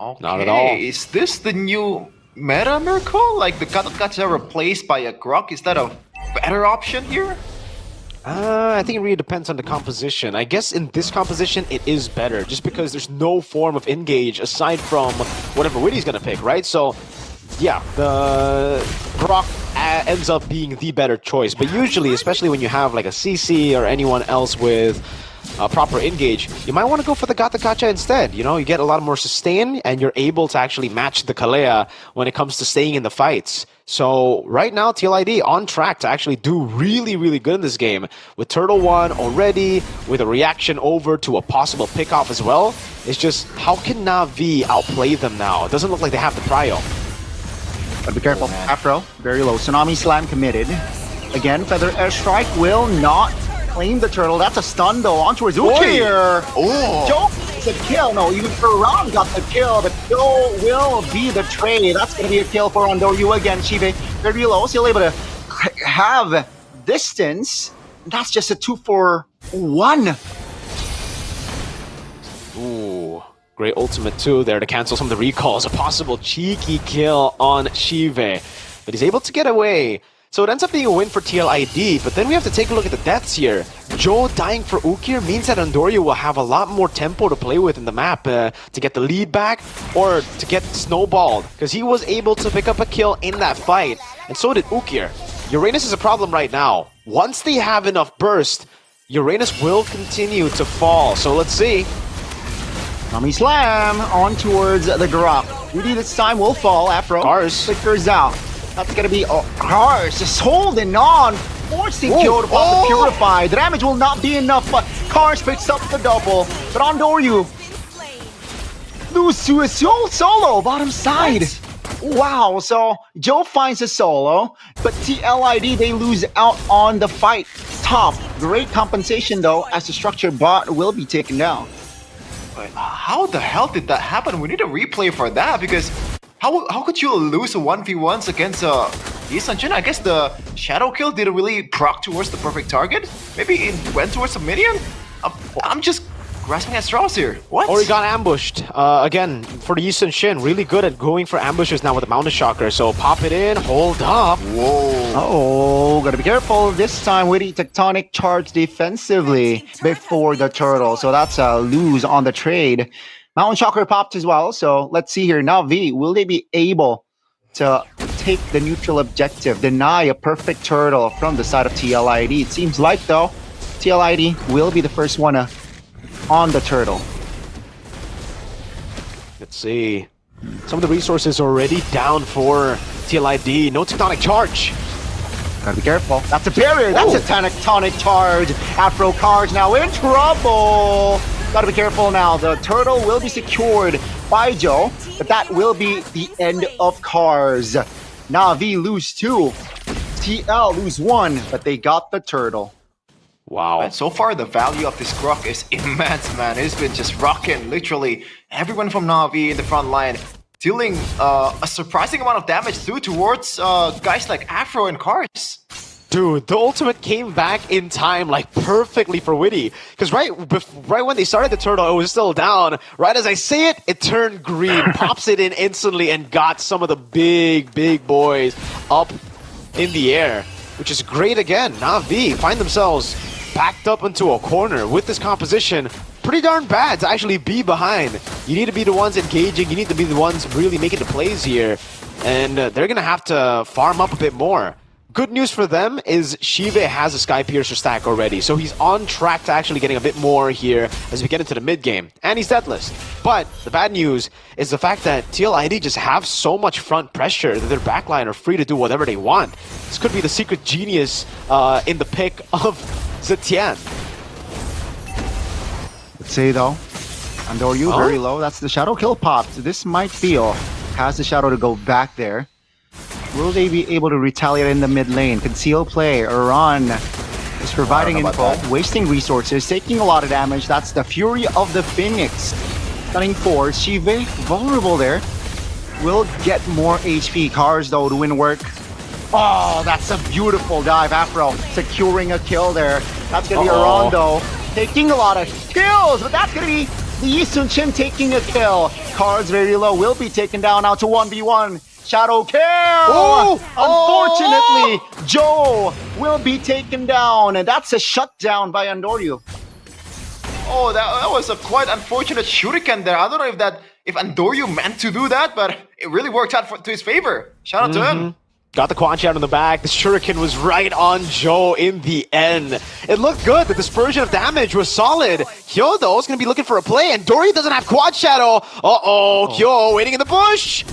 Okay. Not at all. Is this the new meta, Miracle? Like the Katakacha replaced by a Grok? Is that a better option here? I think it really depends on the composition. I guess in this composition, it is better, just because there's no form of engage aside from whatever Witty's gonna pick, right? So, yeah, the Grok ends up being the better choice. But usually, especially when you have like a CC or anyone else with proper engage, you might want to go for the Gatakacha instead. You know, you get a lot more sustain, and you're able to actually match the Kalea when it comes to staying in the fights. So right now, TLID on track to actually do really, really good in this game. With Turtle 1 already, with a reaction over to a possible pick-off as well. It's just, how can Na'Vi outplay them now? It doesn't look like they have the prio. But be careful, Afro, very low. Tsunami Slam committed. Again, Feather Airstrike will not claim the turtle. That's a stun though, on towards Ukir. Joe is a kill. No, even Ferran got the kill, but Joe will be the trade. That's going to be a kill for Andoryu again. Shive very low, still able to have distance. That's just a 2-for-1. Ooh, great ultimate too there to cancel some of the recalls. A possible cheeky kill on Shive, but he's able to get away. So it ends up being a win for TLID, but then we have to take a look at the deaths here. Joe dying for Ukir means that Andoryu will have a lot more tempo to play with in the map to get the lead back or to get snowballed, because he was able to pick up a kill in that fight, and so did Ukir. Uranus is a problem right now. Once they have enough burst, Uranus will continue to fall, so let's see. Tsunami Slam on towards the Grok. Rudy this time will fall. Afro flickers out. That's gonna be Cars just holding on, forcing kill to pop the Purify. The damage will not be enough, but Cars picks up the double. But Andoryu lose to a solo bottom side. Wow, so Joe finds a solo, but TLID, they lose out on the fight. Top. Great compensation though, as the structure bot will be taken down. But how the hell did that happen? We need a replay for that, because how could you lose a 1v1s against Yi-Sun-Jin? I guess the shadow kill didn't really proc towards the perfect target. Maybe it went towards a minion? I'm just grasping at straws here. What? Or he got ambushed. Again, for the Yi-Sun-Shin, really good at going for ambushes now with the Mountain Shocker. So pop it in, hold up. Whoa. Oh, gotta be careful. This time with the Tectonic charge defensively before the turtle. So that's a lose on the trade. Mountain Shocker popped as well. So let's see here. Now V, will they be able to take the neutral objective, deny a perfect turtle from the side of TLID? It seems like though, TLID will be the first one on the turtle. Let's see. Some of the resources already down for TLID. No Tectonic charge. Gotta be careful. That's a barrier. That's a Tectonic charge. Afro Cards now in trouble. Gotta be careful now. The turtle will be secured by Joe, but that will be the end of Cars. Na'Vi lose 2. TL lose 1, but they got the turtle. Wow. And so far, the value of this Grok is immense, man. It's been just rocking, literally. Everyone from Na'Vi in the front line dealing a surprising amount of damage through towards guys like Afro and Cars. Dude, the ultimate came back in time, like perfectly for Witty. Because right when they started the turtle, it was still down. Right as I say it, it turned green, pops it in instantly, and got some of the big boys up in the air, which is great again. Na'Vi find themselves backed up into a corner with this composition. Pretty darn bad to actually be behind. You need to be the ones engaging. You need to be the ones really making the plays here. And they're going to have to farm up a bit more. Good news for them is Shive has a Sky Piercer stack already, so he's on track to actually getting a bit more here as we get into the mid game, and he's deathless. But the bad news is the fact that TLID just have so much front pressure that their backline are free to do whatever they want. This could be the secret genius in the pick of Zetian. Let's say though, Andoryu very low. That's the shadow kill popped. This might feel has the shadow to go back there. Will they be able to retaliate in the mid lane? Conceal play. Iran is providing info, wasting resources, taking a lot of damage. That's the Fury of the Phoenix. Cutting forward. Shive, vulnerable there. Will get more HP. Cars, though, to win work. Oh, that's a beautiful dive. Afro securing a kill there. That's going to be Iran, though. Taking a lot of kills, but that's going to be the Yi-Sun-Shin taking a kill. Cars very low. Will be taken down now to 1v1. Shadow kill! Unfortunately, Joe will be taken down, and that's a shutdown by Andoryu. Oh, that was a quite unfortunate shuriken there. I don't know if Andoryu meant to do that, but it really worked out to his favor. Shout out to him. Got the Quan Chat on the back. The shuriken was right on Joe in the end. It looked good. The dispersion of damage was solid. Kyo, though, is going to be looking for a play, and Dory doesn't have Quad Shadow. Kyo waiting in the bush.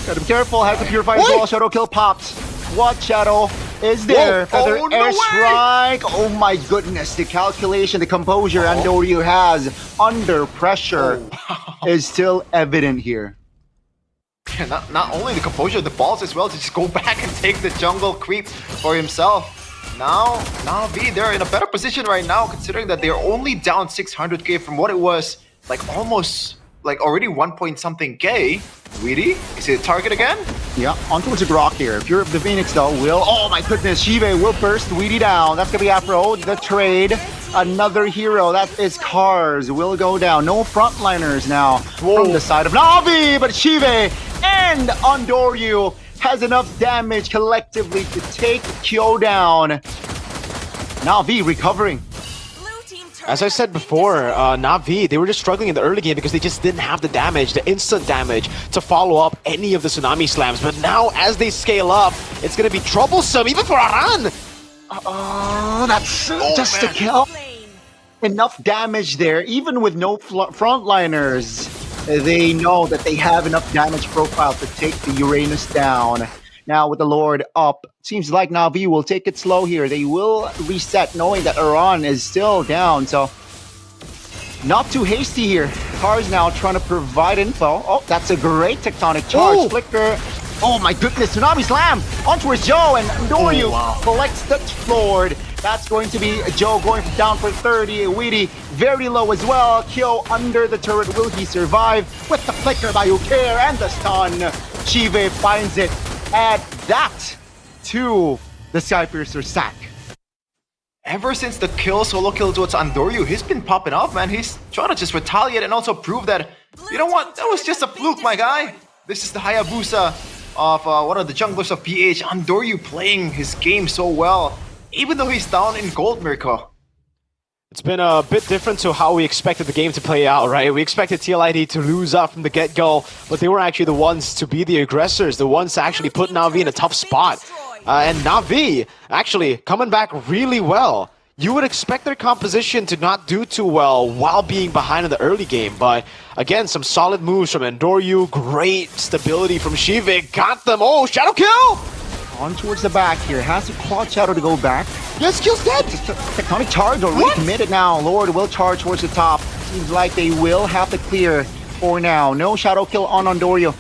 Gotta be careful, has to purify as well. Shadow kill pops. Quad Shadow is there. Feather airstrike. Oh my goodness, the calculation, the composure Andoryu has under pressure is still evident here. Yeah, not only the composure, the balls as well to just go back and take the jungle creep for himself. Now V, they're in a better position right now, considering that they're only down 600k from what it was, like almost like already 1 point something K. Weedy, is it target again? Yeah, on towards the Grok here. Fury of the Phoenix though will, oh my goodness, Shive will burst Weedy down. That's gonna be Afro, the trade. Another hero, that is Cars, will go down. No frontliners now from the side of Na'Vi, but Shive and Andoryu has enough damage collectively to take Kyo down. Na'Vi recovering. As I said before, Na'Vi, they were just struggling in the early game because they just didn't have the damage, the instant damage, to follow up any of the Tsunami Slams. But now, as they scale up, it's going to be troublesome, even for Aran! Oh, that's just a kill. Enough damage there, even with no frontliners. They know that they have enough damage profile to take the Uranus down. Now with the Lord up, seems like Na'Vi will take it slow here. They will reset knowing that Iran is still down. So not too hasty here. Cars now trying to provide info. Oh, that's a great tectonic charge. Ooh. Flicker. Oh my goodness, Tsunami Slam on towards Joe, and Doryu collects the floor. That's going to be Joe going down for 30. Weedy very low as well. Kyo under the turret. Will he survive? With the flicker by Ukair and the stun. Chive finds it. Add that to the Skypiercer sack. Ever since the solo kill towards Andoryu, he's been popping off, man. He's trying to just retaliate and also prove that, you know what, that was just a fluke, my guy. This is the Hayabusa of one of the junglers of PH. Andoryu playing his game so well, even though he's down in gold, Mirko. It's been a bit different to how we expected the game to play out, right? We expected TLID to lose up from the get-go, but they were actually the ones to be the aggressors, the ones to actually put Na'Vi in a tough spot. And Na'Vi actually coming back really well. You would expect their composition to not do too well while being behind in the early game, but again, some solid moves from Andoryu, great stability from Shivik, got them. Oh, Shadow Kill! On towards the back here, has to Claw Shadow to go back. Yes, Kill's dead! Tectonic charge already committed now. Lord will charge towards the top. Seems like they will have to clear for now. No Shadow Kill on Andoryu.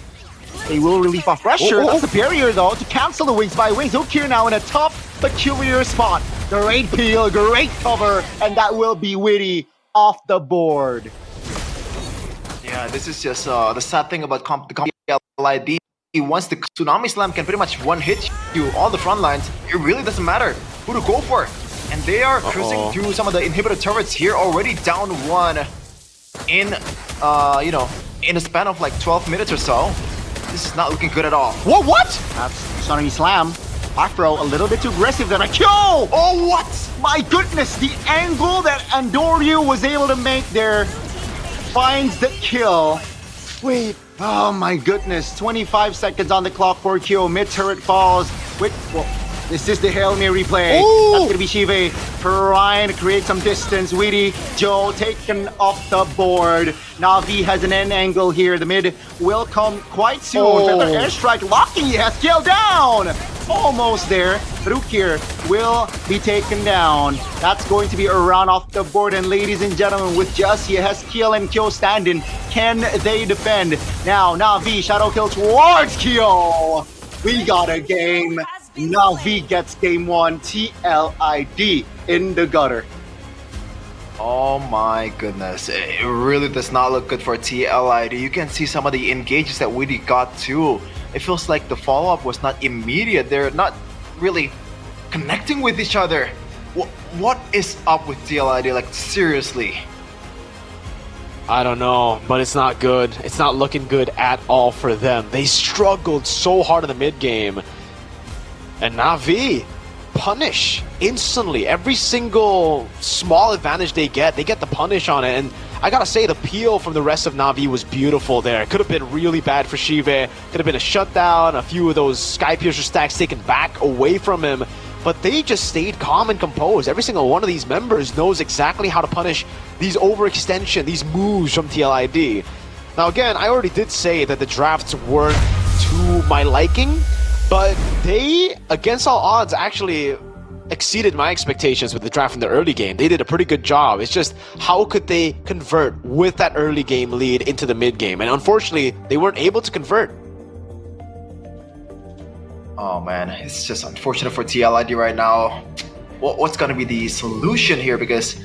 They will relieve off pressure. That's the barrier though to cancel the Wings by Wings. Ukir now in a tough, peculiar spot. Great peel, great cover, and that will be Witty off the board. Yeah, this is just the sad thing about the LID. Once the Tsunami Slam can pretty much one-hit you on the front lines, it really doesn't matter who to go for. And they are cruising through some of the inhibitor turrets here, already down one in, you know, in a span of like 12 minutes or so. This is not looking good at all. Whoa, what? That's Tsunami Slam. Afro a little bit too aggressive than a kill. Oh, what? My goodness, the angle that Andoryu was able to make there finds the kill. Wait, oh my goodness. 25 seconds on the clock for Kyo. Mid turret falls. Wait, well, this is the Hail Mary play. Ooh. That's gonna be Shive trying to create some distance. Weedy, Joe taken off the board. Na'Vi has an end angle here. The mid will come quite soon. Feather airstrike locking. Yes, kill down. Almost there. Rukir will be taken down. That's going to be a run off the board. And ladies and gentlemen, with just Kyo and Kyo standing, can they defend? Now, Na'Vi Shadow Kill towards Kyo. We got a game. Na'Vi gets game one. TLID in the gutter. Oh my goodness, it really does not look good for TLID. You can see some of the engages that Weedy got too. It feels like the follow-up was not immediate. They're not really connecting with each other. What is up with TLID? Like, seriously? I don't know, but it's not good. It's not looking good at all for them. They struggled so hard in the mid game. And Na'Vi punish instantly. Every single small advantage they get the punish on it. And I gotta say, the peel from the rest of Na'Vi was beautiful there. It could have been really bad for Shive. Could have been a shutdown, a few of those Skypiercer stacks taken back away from him. But they just stayed calm and composed. Every single one of these members knows exactly how to punish these overextension, these moves from TLID. Now again, I already did say that the drafts weren't to my liking, but they, against all odds, actually exceeded my expectations with the draft in the early game. They did a pretty good job. It's just, how could they convert with that early game lead into the mid game? And unfortunately, they weren't able to convert. Oh man, it's just unfortunate for TLID right now. What's gonna be the solution here? Because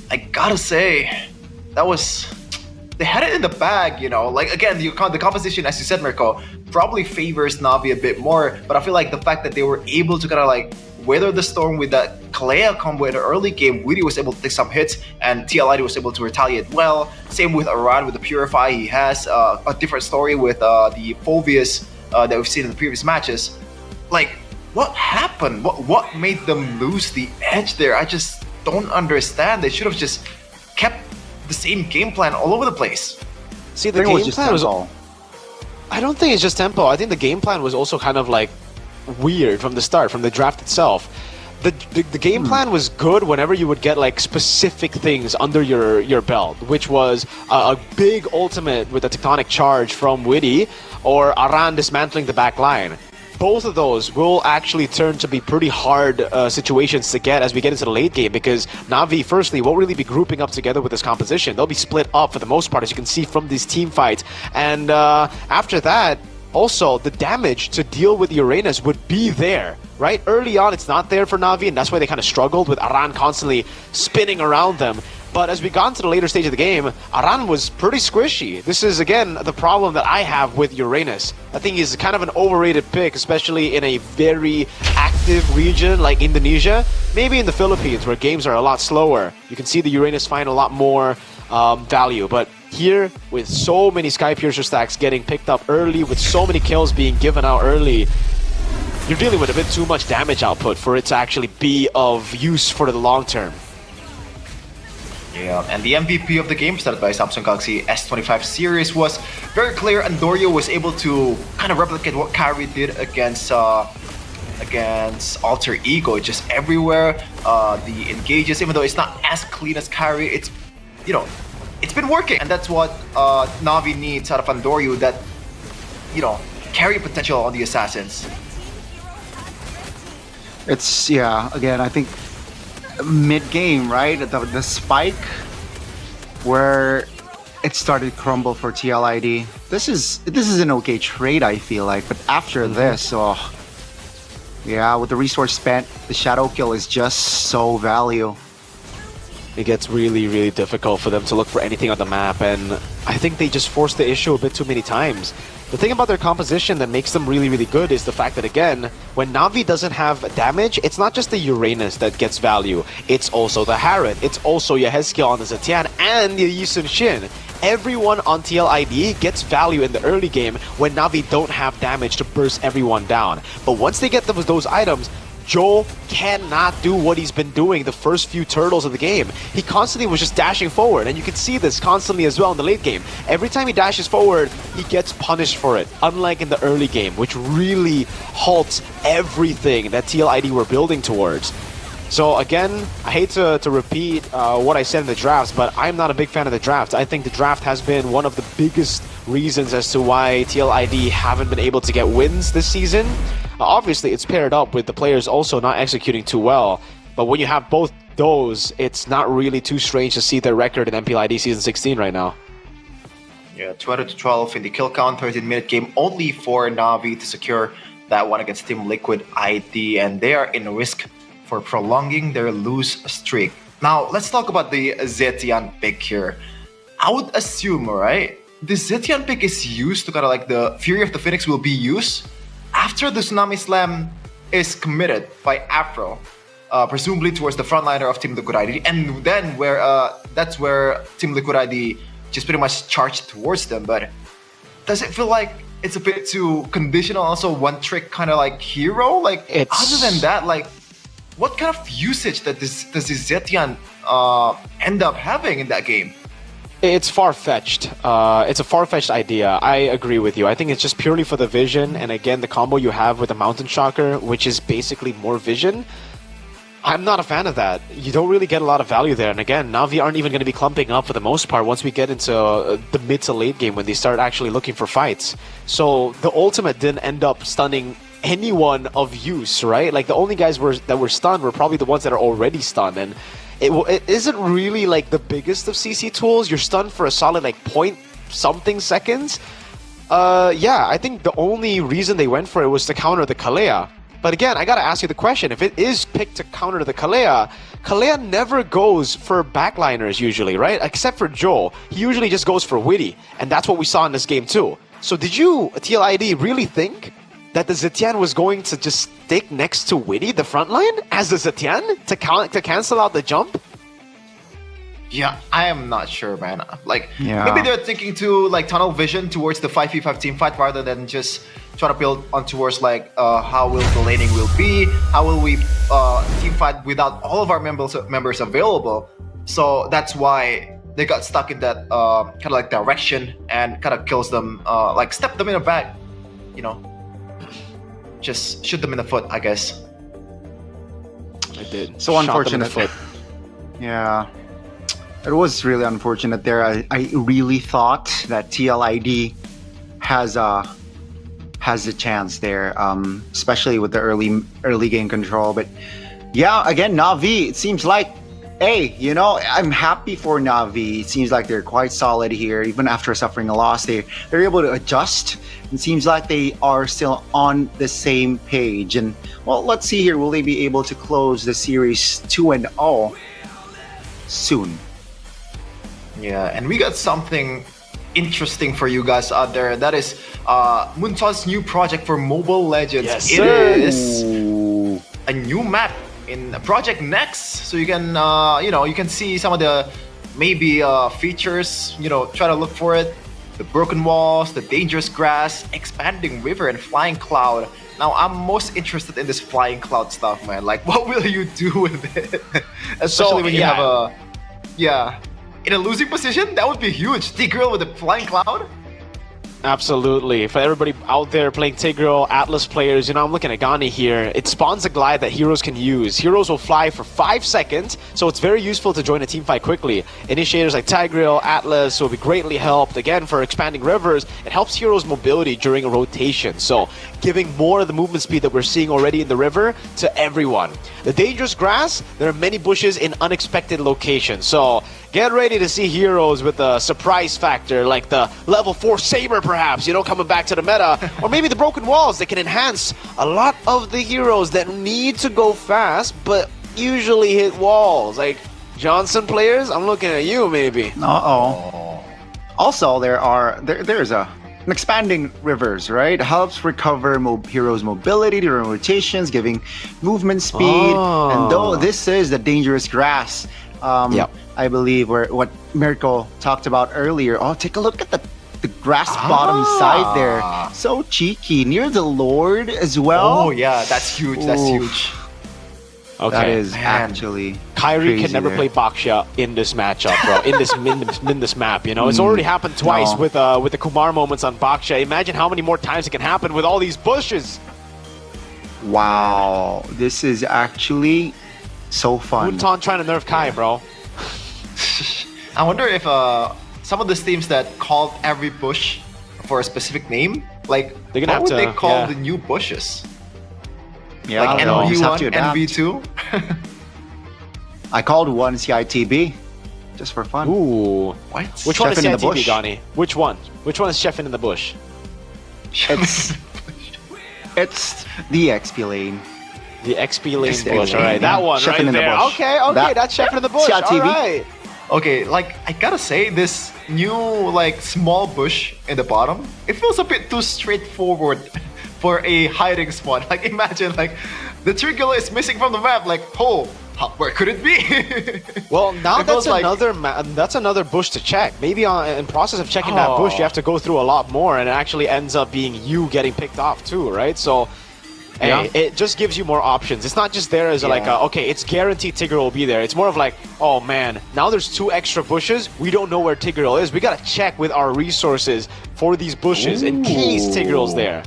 I gotta say, they had it in the bag, you know. Like, again, the composition, as you said, Mirko, probably favors Na'Vi a bit more. But I feel like the fact that they were able to kind of like weather the storm with that Kalea combo in the early game, Weedy was able to take some hits, and TLID was able to retaliate well. Same with Aran with the Purify. He has a different story with the Fulvius that we've seen in the previous matches. Like, what happened? What made them lose the edge there? I just don't understand. They should have just kept the same game plan all over the place. See, the game plan was all. I don't think it's just tempo. I think the game plan was also kind of like weird from the start, from the draft itself. The game plan was good whenever you would get like specific things under your belt, which was a big ultimate with a tectonic charge from Witty, or Aran dismantling the back line. both of those will actually turn to be pretty hard situations to get as we get into the late game, because Na'Vi, firstly, won't really be grouping up together with this composition. They'll be split up for the most part, as you can see from these team fights. And after that, also, the damage to deal with Uranus would be there, right? Early on, it's not there for Na'Vi, and that's why they kind of struggled with Aran constantly spinning around them. But as we got into the later stage of the game, Aran was pretty squishy. This is, again, the problem that I have with Uranus. I think he's kind of an overrated pick, especially in a very active region like Indonesia. Maybe in the Philippines, where games are a lot slower. You can see the Uranus find a lot more value. But here, with so many Sky Piercer stacks getting picked up early, with so many kills being given out early, you're dealing with a bit too much damage output for it to actually be of use for the long term. Yeah, and the MVP of the game, started by Samsung Galaxy S25 series, was very clear. Andorio was able to kind of replicate what Kyrie did against Alter Ego, just everywhere. The engages, even though it's not as clean as Kyrie, it's, you know, it's been working, and that's what Na'Vi needs out of Andorio, that, you know, carry potential on the assassins. It's, yeah, again, I think mid-game, right? The spike where it started to crumble for TLID. This is an okay trade, I feel like, but after this, oh, yeah, with the resource spent, the shadow kill is just so value. It gets really, really difficult for them to look for anything on the map, and I think they just forced the issue a bit too many times. The thing about their composition that makes them really, really good is the fact that, again, when Na'Vi doesn't have damage, it's not just the Uranus that gets value. It's also the Harrod, it's also Yehezkiel on the Zetian, and the Yisun Shin. Everyone on TLID gets value in the early game when Na'Vi don't have damage to burst everyone down. But once they get those items, Joel cannot do what he's been doing the first few turtles of the game. He constantly was just dashing forward, and you can see this constantly as well in the late game. Every time he dashes forward, he gets punished for it, unlike in the early game, which really halts everything that TLID were building towards. So again, I hate to repeat what I said in the drafts, but I'm not a big fan of the draft. I think the draft has been one of the biggest reasons as to why TLID haven't been able to get wins this season. Obviously, it's paired up with the players also not executing too well, but when you have both those, it's not really too strange to see their record in MPL ID Season 16 right now. Yeah, 20-12 in the kill count, 13-minute game only for Na'Vi to secure that one against Team Liquid ID, and they are in risk for prolonging their lose streak. Now, let's talk about the Zetian pick here. I would assume, right, the Zetian pick is used to kind of like the Fury of the Phoenix will be used after the Tsunami Slam is committed by Afro, presumably towards the frontliner of Team Liquid ID, and then that's where Team Liquid ID just pretty much charged towards them. But does it feel like it's a bit too conditional, also one trick kind of like hero? Like, other than that, like, what kind of usage does this Zetian end up having in that game? It's far-fetched. It's a far-fetched idea. I agree with you. I think it's just purely for the vision, and again, the combo you have with the Mountain Shocker, which is basically more vision. I'm not a fan of that. You don't really get a lot of value there, and again, Na'Vi aren't even going to be clumping up for the most part once we get into the mid to late game when they start actually looking for fights. So the ultimate didn't end up stunning anyone of use, right? Like, the only guys that were stunned were probably the ones that are already stunned, and it isn't really like the biggest of CC tools. You're stunned for a solid like point something seconds. Yeah, I think the only reason they went for it was to counter the Kalea. But again, I gotta ask you the question, if it is picked to counter the Kalea, Kalea never goes for backliners usually, right? Except for Joel. He usually just goes for Witty, and that's what we saw in this game too. So did you, TLID, really think that the Zetian was going to just stick next to Witty, the frontline, as the Zetian to cancel out the jump? Yeah, I am not sure, man. Like, yeah. Maybe they're thinking to like tunnel vision towards the 5v5 team fight rather than just try to build on towards like how will the laning will be, how will we team fight without all of our members available. So that's why they got stuck in that kind of like direction and kind of kills them, like step them in the back, you know. Just shoot them in the foot, I guess. I did. So unfortunate. Yeah. It was really unfortunate there. I really thought that TLID has has a chance there, especially with the early game control. But yeah, again, Na'Vi, it seems like, hey, you know, I'm happy for Na'Vi. It seems like they're quite solid here, even after suffering a loss. They're able to adjust. It seems like they are still on the same page. And well, let's see here. Will they be able to close the series 2-0 soon? Yeah, and we got something interesting for you guys out there. That is Munton's new project for Mobile Legends. Yes, It sir. is a new map in Project Next, so you can you can see some of the maybe features. Try to look for it. The broken walls, the dangerous grass, expanding river, and flying cloud. Now I'm most interested in this flying cloud stuff, man. Like, what will you do with it? Especially when you have in a losing position. That would be huge. Tigreal with a flying cloud. Absolutely. For everybody out there playing Tigreal, Atlas players, I'm looking at Gani here. It spawns a glide that heroes can use. Heroes will fly for 5 seconds, so it's very useful to join a team fight quickly. Initiators like Tigreal, Atlas will be greatly helped. Again, for expanding rivers, it helps heroes' mobility during a rotation. So, giving more of the movement speed that we're seeing already in the river to everyone. The dangerous grass, there are many bushes in unexpected locations. So, get ready to see heroes with a surprise factor, like the level 4 Saber, perhaps, coming back to the meta. Or maybe the broken walls that can enhance a lot of the heroes that need to go fast, but usually hit walls. Like Johnson players, I'm looking at you, maybe. Also, there's an expanding rivers, right? Helps recover heroes' mobility during rotations, giving movement speed. And though this is the dangerous grass, I believe what Mirko talked about earlier. Oh, take a look at the grass bottom side there. So cheeky. Near the Lord as well. Oh, yeah. That's huge. That's huge. Okay. That is actually Kyrie can never play Baksha in this matchup, bro. in this map, It's already happened twice with the Kumar moments on Baksha. Imagine how many more times it can happen with all these bushes. Wow. This is actually so fun. Munton trying to nerf Kai, bro. I wonder if some of the teams that called every bush for a specific name, like, they're gonna what have would to they call the new bushes? Yeah, like NV1, NV2? I called one CITB, just for fun. Ooh. What? Which one is Chefing in the CITB, bush. Gani? Which one? Which one is Chefing in the bush? It's the XP lane. The XP lane XP bush, lane. alright. That one Chefing right in the there. bush. Okay, that's Chefing in the bush. CITB. Alright. Okay, like, I gotta say, this new, like, small bush in the bottom, it feels a bit too straightforward for a hiding spot. Like, imagine, like, the Trigula is missing from the map. Like, where could it be? Well, now It that's feels like- another bush to check. Maybe in process of checking that bush, you have to go through a lot more, and it actually ends up being you getting picked off too, right? So, hey, it just gives you more options. It's not just there as okay, it's guaranteed Tigreal will be there. It's more of like, oh man, now there's 2 extra bushes. We don't know where Tigreal is. We gotta check with our resources for these bushes in case Tigreal's there.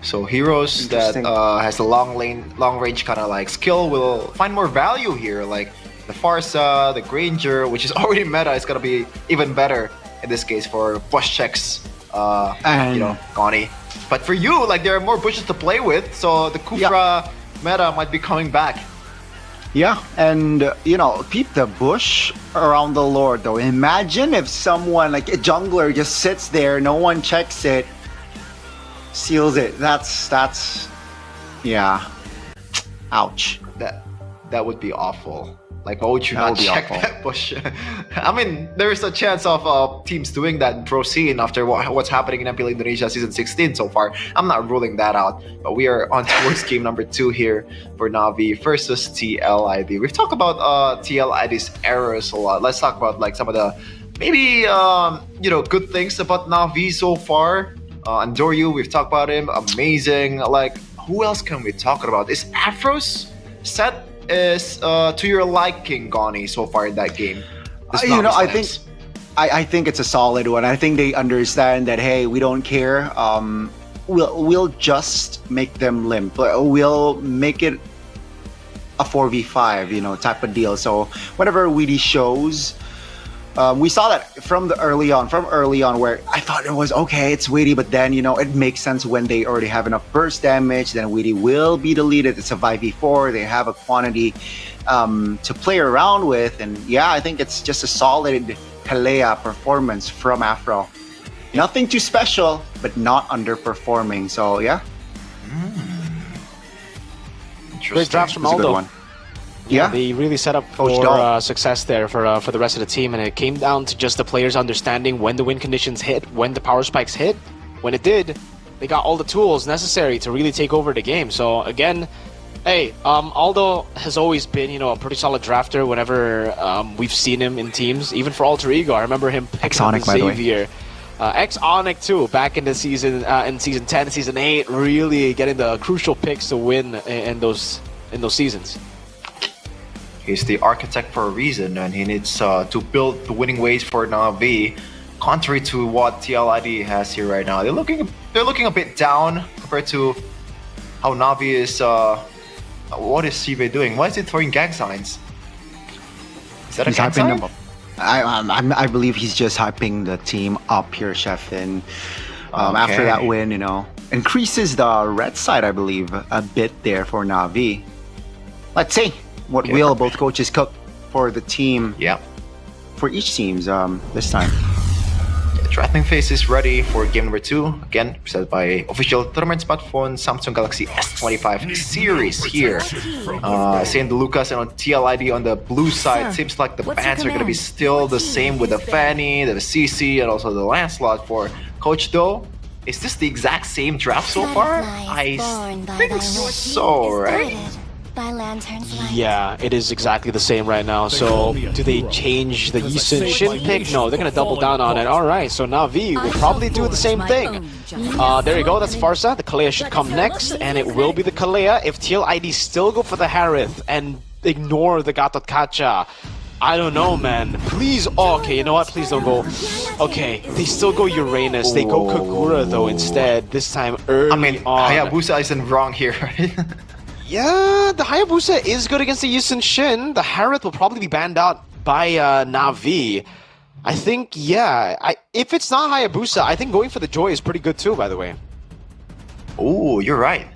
So heroes that has a long range kind of like skill will find more value here. Like the Farsa, the Granger, which is already meta, is gonna be even better in this case for bush checks. Gani. But for you, like, there are more bushes to play with, so the Kufra meta might be coming back. Yeah, and keep the bush around the Lord though. Imagine if someone like a jungler just sits there, no one checks it, seals it. That's ouch. That would be awful. Like, why would you not check that bush? I mean, there's a chance of teams doing that in Pro Scene after what's happening in MPL Indonesia Season 16 so far. I'm not ruling that out. But we are on towards game number 2 here for Na'Vi versus TLID. We've talked about TLID's errors a lot. Let's talk about like some of the maybe good things about Na'Vi so far. Andoryu, we've talked about him. Amazing. Like, who else can we talk about? Is Afro's set is to your liking, Gani, so far in that game? I think it's a solid one. I think they understand that, hey, we don't care. We'll just make them limp. We'll make it a 4v5, type of deal. So whenever Weedy shows We saw that from early on, where I thought it was okay, it's Weedy, but then, it makes sense when they already have enough burst damage, then Weedy will be deleted. It's a 5v4, they have a quantity to play around with, and yeah, I think it's just a solid Kalea performance from Afro. Nothing too special, but not underperforming, so yeah. Great drafts from Aldo. Yeah, they really set up for success there for the rest of the team, and it came down to just the players understanding when the win conditions hit, when the power spikes hit. When it did, they got all the tools necessary to really take over the game. So again, hey, Aldo has always been, a pretty solid drafter whenever we've seen him in teams, even for Alter Ego. I remember him picking up Xavier. X-Onic too, back in season 10, season 8, really getting the crucial picks to win in those seasons. He's the architect for a reason, and he needs to build the winning ways for Na'Vi, contrary to what TLID has here right now. They're looking a bit down compared to how Na'Vi is. What is Sibe doing? Why is he throwing gang signs? Is that a gang sign? I believe he's just hyping the team up here, Chef, and after that win, increases the red side, I believe, a bit there for Na'Vi. Let's see what will both coaches cook for the team. Yeah. For each teams this time. Threatening Phase is ready for game number 2. Again, presented by official tournament smartphone Samsung Galaxy S25 series here. Seeing the Lucas and on TLID on the blue side, seems like the bans are going to be still the same with the Fanny, the CC, and also the Lancelot for Coach Do. Is this the exact same draft so far? I think so, right? Yeah, it is exactly the same right now. So, do they change the Yisun Shin pick? No, they're gonna double down on it. Alright, so Na'Vi will probably do the same thing. There you go, that's Farsa. The Kalea should come next, and it will be the Kalea if TLID still go for the Harith and ignore the Gatot Kacha. I don't know, man. Please, okay, you know what? Please don't go. Okay, they still go Uranus. They go Kagura, though, instead. This time early on. Hayabusa isn't wrong here, right? Yeah, the Hayabusa is good against the Yisun Shin. The Harith will probably be banned out by Na'Vi. I think, yeah. If it's not Hayabusa, I think going for the Joy is pretty good too, by the way. Oh, you're right.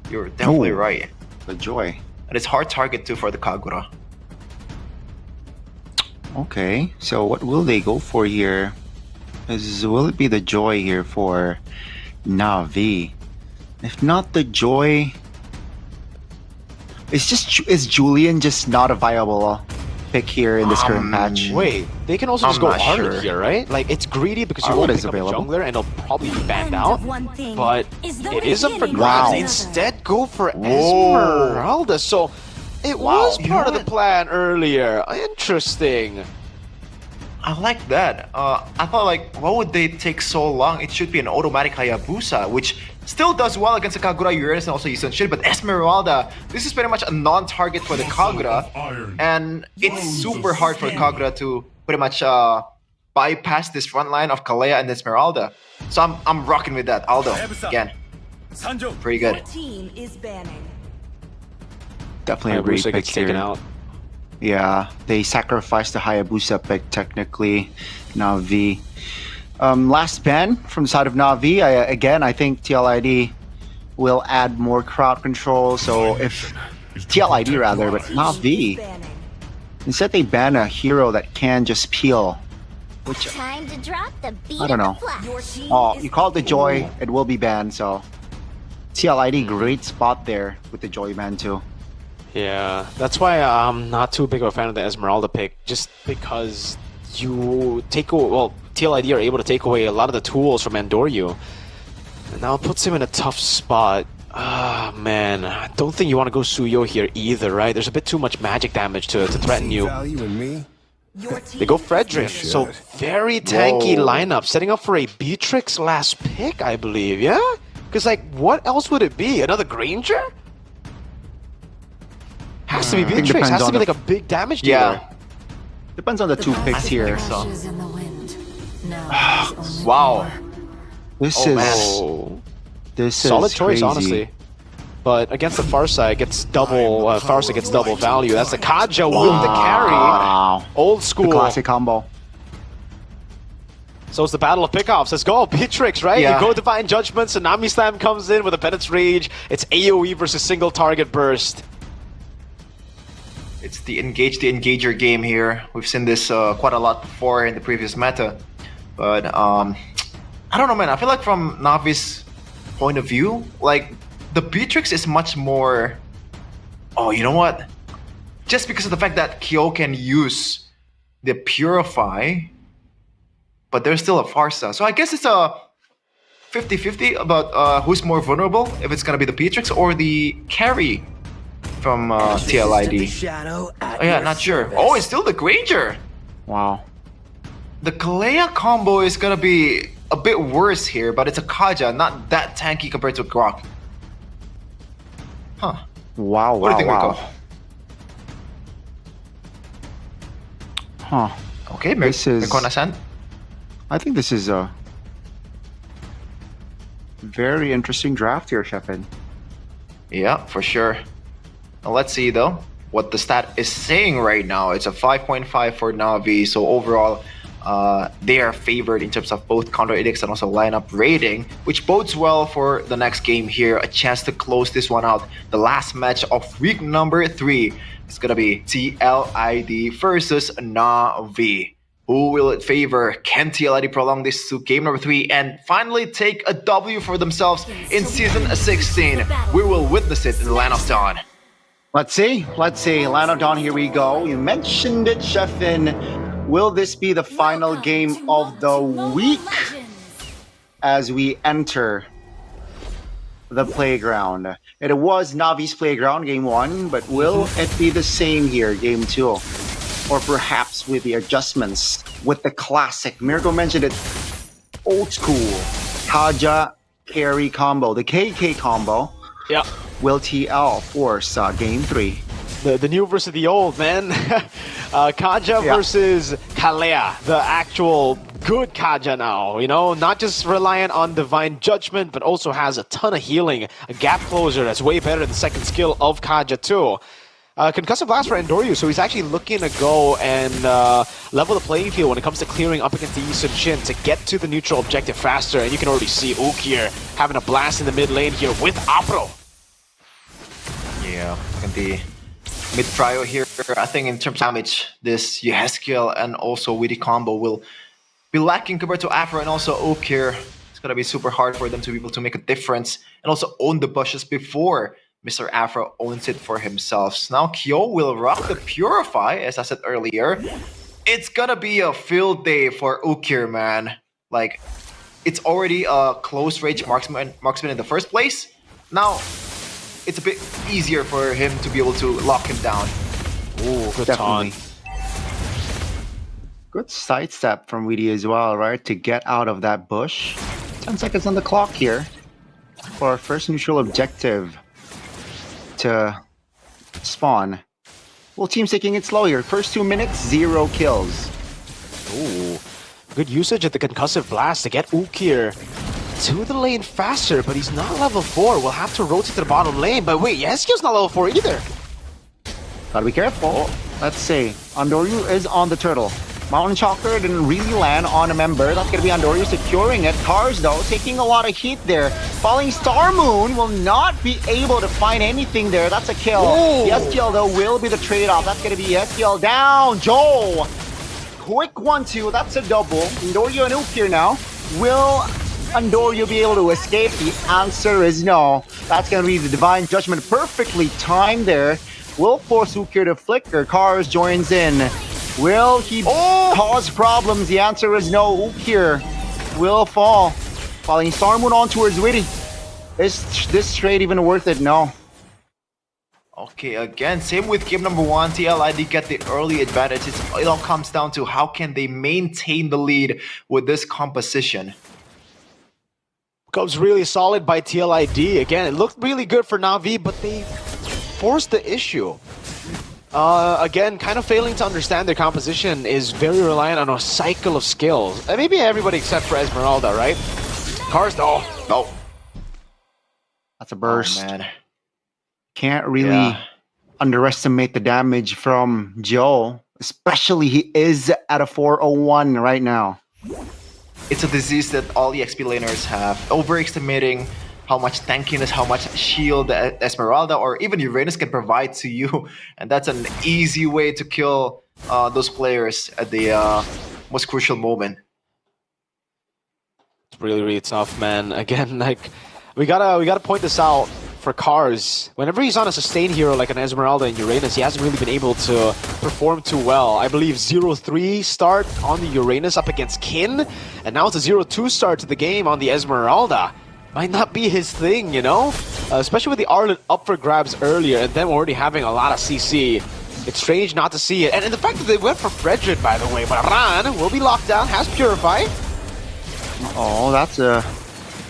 You're definitely right. The Joy. And it's hard target too for the Kagura. Okay, so what will they go for here? Will it be the Joy here for Na'Vi? If not the Joy... Is Julian just not a viable pick here in this current patch? Wait, they can also just go Arctic here, right? Like, it's greedy because you won't pick up a jungler and it'll probably be banned out. But it is up for grabs. They instead go for Esmeralda. So it was part of the plan earlier. Interesting. I like that. I thought, like, why would they take so long? It should be an automatic Hayabusa, which still does well against the Kagura, Uranus, and also Yisun Shin. But Esmeralda, this is pretty much a non-target for the Kagura, and it's super hard for the Kagura to pretty much bypass this front line of Kalea and Esmeralda. So I'm rocking with that. Aldo, again, pretty good. Definitely a great pick here. Taken out. Yeah, they sacrificed the Hayabusa pick technically. Na'Vi. Last ban from the side of Na'Vi. I think TLID will add more crowd control. So if TLID rather, but Na'Vi, instead they ban a hero that can just peel, which I don't know. Oh, you call it the Joy, it will be banned. So TLID, great spot there with the Joy ban too. Yeah, that's why I'm not too big of a fan of the Esmeralda pick, just because you take away, well, TLID are able to take away a lot of the tools from Andoryu. And now it puts him in a tough spot. Ah, man, I don't think you want to go Suyo here either, right? There's a bit too much magic damage to threaten you. They go Frederick, so very tanky lineup, setting up for a Beatrix last pick, I believe, yeah? Because, like, what else would it be? Another Granger? Has to be Beatrix, has to be like a big damage dealer. Yeah. Depends on the two picks here. Wow. This is solid choice, crazy. honestly. But against the Farsa, it gets double. Farsa gets double value. That's the Kaja with the carry. Old school. The classic combo. So it's the battle of pickoffs. Let's go, Beatrix, right? Yeah. You go Divine Judgment, Tsunami Slam comes in with a Bennett's Rage. It's AoE versus single target burst. It's the engager game here. We've seen this quite a lot before in the previous meta. But I don't know, man. I feel like from Navi's point of view, like the Beatrix is much more... Oh, you know what? Just because of the fact that Kyo can use the Purify, but there's still a Farsa. So I guess it's a 50-50 about who's more vulnerable, if it's gonna be the Beatrix or the carry from TLID. Oh yeah, not sure. Oh, it's still the Granger. Wow. The Kalea combo is gonna be a bit worse here, but it's a Kaja, not that tanky compared to Grok. Huh. Wow, What do you think, wow. Rico? Huh. Okay, This is... Mirko-san. I think this is a very interesting draft here, Shepin. Yeah, for sure. Now let's see though what the stat is saying right now. It's a 5.5 for Navi, so overall they are favored in terms of both counter edicts and also lineup rating, which bodes well for the next game here. A chance to close this one out. The last match of week number 3 is gonna be TLID versus Navi. Who will it favor? Can TLID prolong this to game number 3 and finally take a W for themselves in season 16? We will witness it in the Land of Dawn. Let's see. Land of Dawn, here we go. You mentioned it, Sheffin. Will this be the final game of the week as we enter the playground? It was Navi's playground, game 1, but will it be the same here, game 2? Or perhaps with the adjustments, with the classic, Mirko mentioned it, old school, Kaja carry combo, the KK combo. Yeah. Will TL force game 3? The new versus the old, man. Kaja versus Kalea, the actual good Kaja now, you know? Not just reliant on Divine Judgment, but also has a ton of healing, a gap closer that's way better than the second skill of Kaja too. Concussive Blast for Endoryu, so he's actually looking to go and level the playing field when it comes to clearing up against the Yi Sun-shin to get to the neutral objective faster, and you can already see Ook here having a blast in the mid lane here with Apro. Yeah, and the mid trio here, I think in terms of damage, this Yeheskiel and also Witty combo will be lacking compared to Afro and also Ook here. It's gonna be super hard for them to be able to make a difference and also own the bushes before Mr. Afro owns it for himself. So now Kyo will rock the Purify, as I said earlier. It's gonna be a field day for Ook here, man. Like, it's already a close range marksman in the first place. Now, it's a bit easier for him to be able to lock him down. Ooh, good Definitely. Good sidestep from Weedy as well, right? To get out of that bush. 10 seconds on the clock here for our first neutral objective to spawn. Well, team's taking it slow here. First 2 minutes, 0 kills. Ooh, good usage of the Concussive Blast to get Ook here to the lane faster, but he's not level 4. We'll have to rotate to the bottom lane, but wait, Yeskiel's not level 4 either. Gotta be careful. Let's see. Andoryu is on the turtle. Mountain Chalker didn't really land on a member. That's gonna be Andoryu securing it. Cars, though, taking a lot of heat there. Falling Star Moon will not be able to find anything there. That's a kill. Yeskiel, though, will be the trade-off. That's gonna be Yeskiel down. Joel! Quick 1-2. That's a double. Andoryu and Ook here now. Will Andoryu be able to escape? The answer is no. That's gonna be the Divine Judgment. Perfectly timed there. Will force Ook here to flicker. Cars joins in. Will he cause problems? The answer is no. Ook here will fall. Falling Star Moon on towards Witty. Is this trade even worth it? No. Okay, again, same with game number 1. TLID get the early advantage. It all comes down to how can they maintain the lead with this composition. Comes really solid by TLID. Again, it looked really good for Navi, but they forced the issue. Again, kind of failing to understand their composition is very reliant on a cycle of skills. Maybe everybody except for Esmeralda, right? Cars, no. That's a burst. Oh, man. Can't really underestimate the damage from Joe. Especially he is at a 401 right now. it's a disease that all EXP laners have. Overestimating how much tankiness, how much shield that Esmeralda or even Uranus can provide to you. And that's an easy way to kill those players at the most crucial moment. It's really tough, man. Again, like we gotta point this out for Cars. Whenever he's on a sustain hero like an Esmeralda and Uranus, he hasn't really been able to perform too well. I believe 0-3 start on the Uranus up against Kin, and now it's a 0-2 start to the game on the Esmeralda. Might not be his thing, you know? Especially with the Arlet up for grabs earlier and them already having a lot of CC. It's strange not to see it. And the fact that they went for Fredred, by the way. But Ran will be locked down, has Purify. Oh, that's a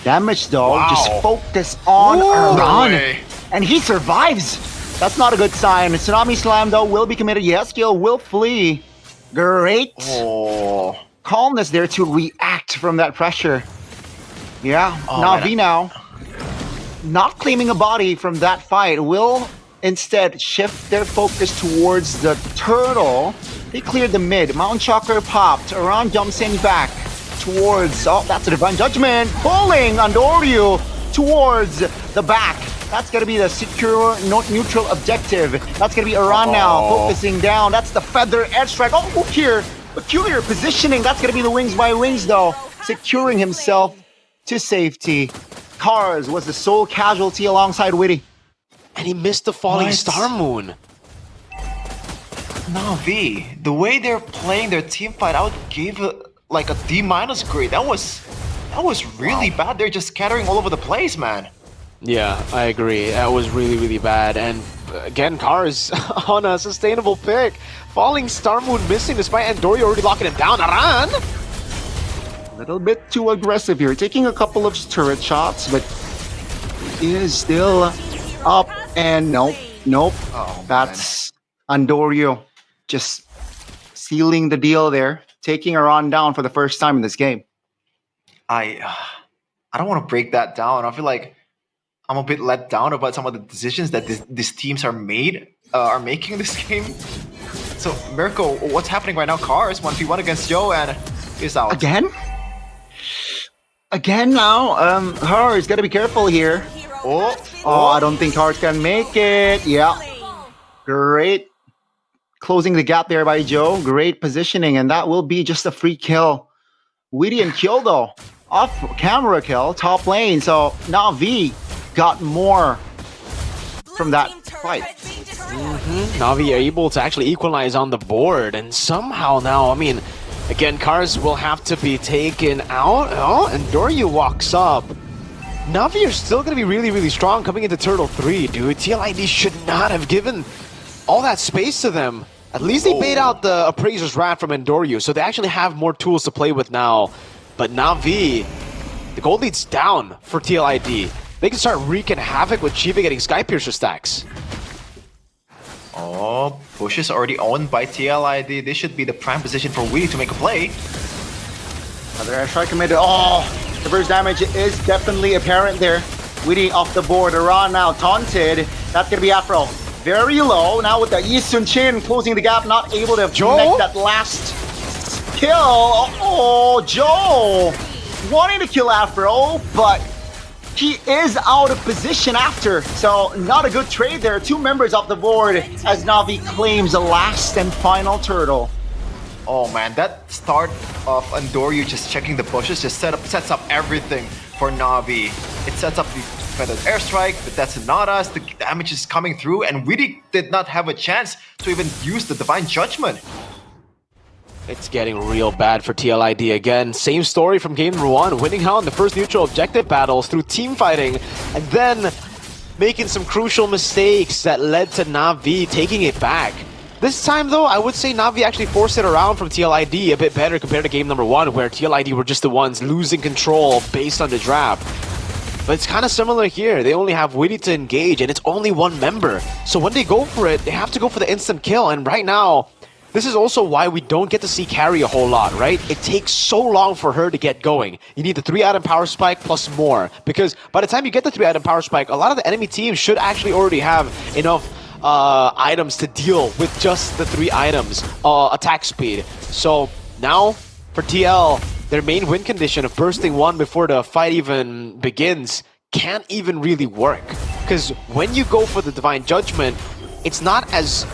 damage though. Wow. Just focus on Ran. way. And he survives. That's not a good sign. Tsunami Slam though will be committed. Yes, Gil will flee. Great calmness there to react from that pressure. Yeah, Na'Vi now, not claiming a body from that fight, will instead shift their focus towards the turtle. They cleared the mid. Mountain Chakra popped. Aran jumps in back towards, oh, that's a Divine Judgment. Pulling Andoryu towards the back. That's going to be the secure neutral objective. That's going to be Aran now, focusing down. That's the Feather Edge Strike. Oh, look here. Peculiar positioning. That's going to be the Wings by Wings though. Securing himself to safety. Cars was the sole casualty alongside Witty. And he missed the falling Star Moon. Na'Vi, the way they're playing their team fight, I would give it like a D- grade. That was really bad. They're just scattering all over the place, man. Yeah, I agree. That was really bad. And again, Cars on a sustainable pick. Falling Star Moon missing despite Andoryu already locking him down. Aran! Little bit too aggressive here, taking a couple of turret shots, but he is still up and nope. Oh, that's Andoryu just sealing the deal there, taking Aran down for the first time in this game. I don't want to break that down. I feel like I'm a bit let down about some of the decisions that these teams are making this game. So Mirko, what's happening right now? Cars 1v1 against Joe and is out. Again now, Cars gotta be careful here. Oh, I don't think Cars can make it. Yeah, great. Closing the gap there by Joe. Great positioning, and that will be just a free kill. Witty and kill though. Off camera kill, top lane. So Na'Vi got more from that fight. Na'Vi are able to actually equalize on the board, and somehow now, I mean, again, Cars will have to be taken out. Oh, and Andoryu walks up. Na'Vi are still going to be really strong coming into Turtle 3, dude. TLID should not have given all that space to them. At least they bait out the Appraiser's Wrath from Andoryu, so they actually have more tools to play with now. But Na'Vi, the gold lead's down for TLID. They can start wreaking havoc with Chiva getting Skypiercer stacks. Oh, Bush is already owned by TLID. This should be the prime position for Witty to make a play. Another airstrike committed. Oh, the first damage is definitely apparent there. Witty off the board. Aran now taunted. That's going to be Afro. Very low. Now with the Yi Sun Chin closing the gap, not able to connect that last kill. Oh, Joe wanting to kill Afro, but he is out of position after. So not a good trade there. Two members off the board as Na'Vi claims the last and final turtle. Oh man, that start of Andoryu just checking the bushes just sets up everything for Na'Vi. It sets up the feathered airstrike, but that's not us. The damage is coming through, and Witty did not have a chance to even use the Divine Judgment. It's getting real bad for TLID again. Same story from game number 1, winning out in the first neutral objective battles through team fighting, and then making some crucial mistakes that led to Na'Vi taking it back. This time though, I would say Na'Vi actually forced it around from TLID a bit better compared to game number 1, where TLID were just the ones losing control based on the draft. But it's kind of similar here. They only have Witty to engage, and it's only one member. So when they go for it, they have to go for the instant kill, and right now, this is also why we don't get to see Carry a whole lot, right? It takes so long for her to get going. You need the 3-item power spike plus more, because by the time you get the 3-item power spike, a lot of the enemy teams should actually already have enough items to deal with just the 3 items attack speed. So now for TL, their main win condition of bursting one before the fight even begins can't even really work. Because when you go for the Divine Judgment, it's not as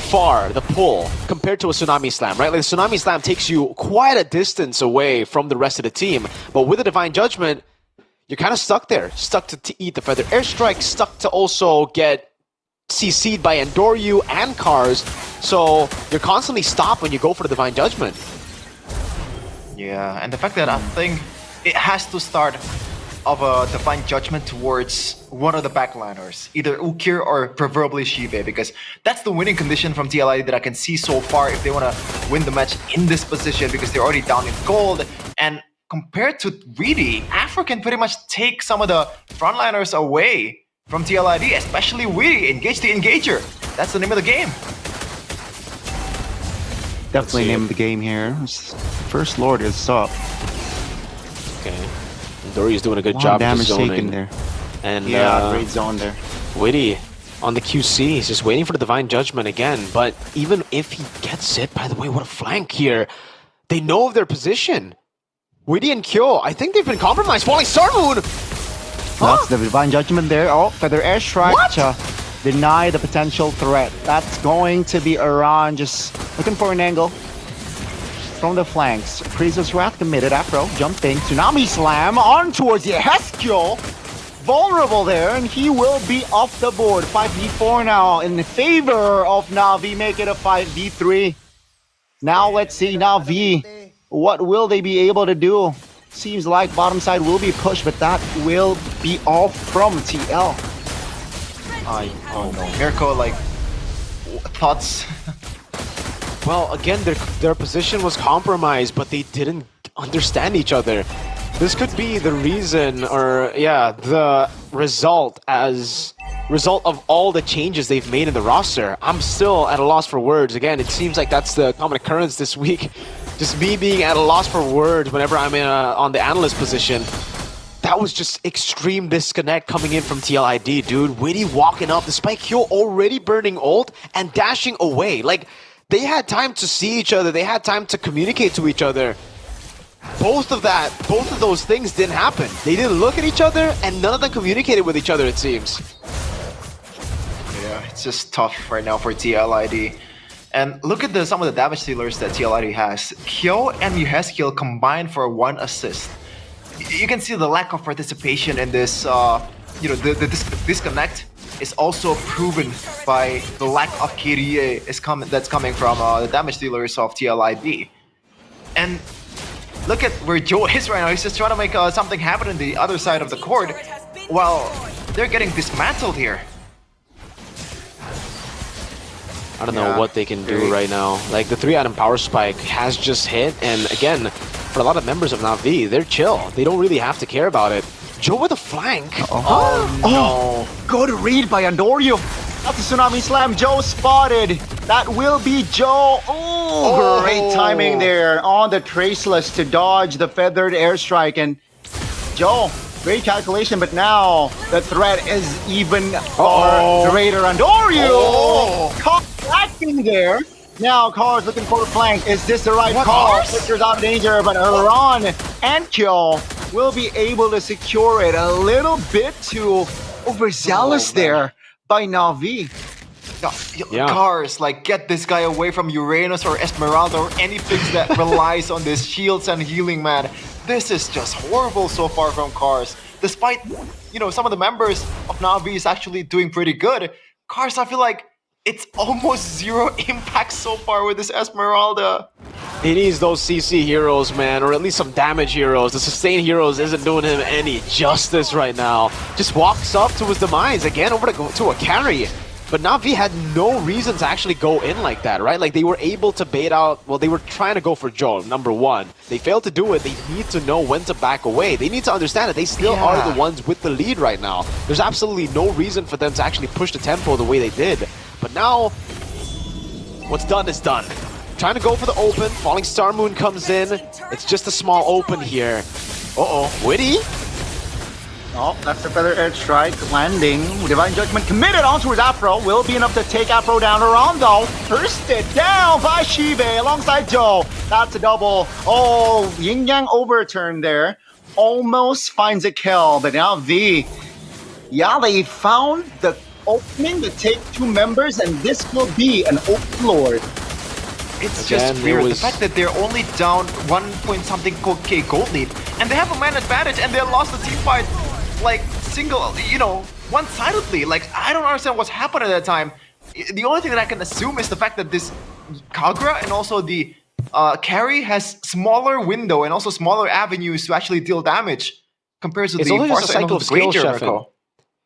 far, the pull, compared to a Tsunami Slam, right? Like the Tsunami Slam takes you quite a distance away from the rest of the team. But with the Divine Judgment, you're kind of stuck there. Stuck to eat the Feather Airstrike, stuck to also get CC'd by Endoryu and Cars. So you're constantly stopped when you go for the Divine Judgment. Yeah, and the fact that I think it has to start of a Divine Judgment towards one of the backliners, either Ukir or preferably Shive, because that's the winning condition from TLI that I can see so far if they want to win the match in this position, because they're already down in gold. And compared to Weedy, Afro can pretty much take some of the frontliners away from TLID, especially Weedy. Engage the Engager. That's the name of the game. Definitely name of the game here. First Lord is up. Okay. Dory's doing a good Wow, job damage just zoning. taken there. And yeah, great zone there. Witty on the QC. He's just waiting for the Divine Judgment again. But even if he gets it, by the way, what a flank here. They know of their position. Witty and Kyo, I think they've been compromised. Falling Star Moon! That's the Divine Judgment there. Oh, Feather Airstrike to deny the potential threat. That's going to be Iran just looking for an angle from the flanks. Priestess Wrath committed. Afro jumping. Tsunami Slam on towards the Heskyo. Vulnerable there, and he will be off the board. 5v4 now in favor of Na'Vi. Make it a 5v3. Now let's see Na'Vi. What will they be able to do? Seems like bottom side will be pushed, but that will be all from TL. Oh no. Mirko, like, thoughts? Well, again, their position was compromised, but they didn't understand each other. This could be the reason, or yeah, the result of all the changes they've made in the roster. I'm still at a loss for words. Again, it seems like that's the common occurrence this week. Just me being at a loss for words whenever I'm on the analyst position. That was just extreme disconnect coming in from TLID, dude. Witty walking up, despite Kyo already burning ult and dashing away. Like, they had time to see each other. They had time to communicate to each other. Both of those things didn't happen. They didn't look at each other, and none of them communicated with each other, it seems. Yeah, it's just tough right now for TLID. And look at some of the damage dealers that TLID has. Kyo and Yuheskiel combined for 1 assist. You can see the lack of participation in this, the disconnect is also proven by the lack of Kyrie that's coming from the damage dealers of TLID. And look at where Joe is right now. He's just trying to make something happen on the other side of the court while they're getting dismantled here. I don't know what they can do right now. Like, the 3-item power spike has just hit, and again, for a lot of members of Na'Vi, they're chill. They don't really have to care about it. Joe with a flank. Oh no. Good read by Endoryu. That's a Tsunami Slam. Joe spotted. That will be Joe. Oh, great timing there on the Traceless to dodge the Feathered Airstrike. And Joe, great calculation, but now the threat is even far greater. Endoryu caught acting there. Now Cars looking for a flank. Is this the right call? Flickers out of danger, but Iran and Kyo will be able to secure it. A little bit too overzealous there by Na'Vi. Cars, like, get this guy away from Uranus or Esmeralda or anything that relies on this shields and healing, man. This is just horrible so far from Cars. Despite, some of the members of Na'Vi is actually doing pretty good, Cars, I feel like it's almost 0 impact so far with this Esmeralda. He needs those CC heroes, man, or at least some damage heroes. The sustain heroes isn't doing him any justice right now. Just walks up to his demise again over to a carry. But Na'Vi had no reason to actually go in like that, right? Like, they were able to bait out, well, they were trying to go for Joe, number 1. They failed to do it. They need to know when to back away. They need to understand that they still are the ones with the lead right now. There's absolutely no reason for them to actually push the tempo the way they did. But now, what's done is done. Trying to go for the open. Falling Star Moon comes in. It's just a small open here. Witty. Oh, that's a feather edge strike landing. Divine Judgment committed onto his Afro. Will be enough to take Afro down around though. First it down by Shive alongside Joe. That's a double. Oh, Yin Yang overturn there. Almost finds a kill, but now V. Yeah, they found the opening to take 2 members, and this will be an Overlord. It's just weird. The fact that they're only down 1 point something K gold lead, and they have a man advantage, and they lost the team fight like one-sidedly. Like, I don't understand what's happened at that time. The only thing that I can assume is the fact that this Kagura and also the carry has smaller window and also smaller avenues to actually deal damage compared to the Farsa and the Granger.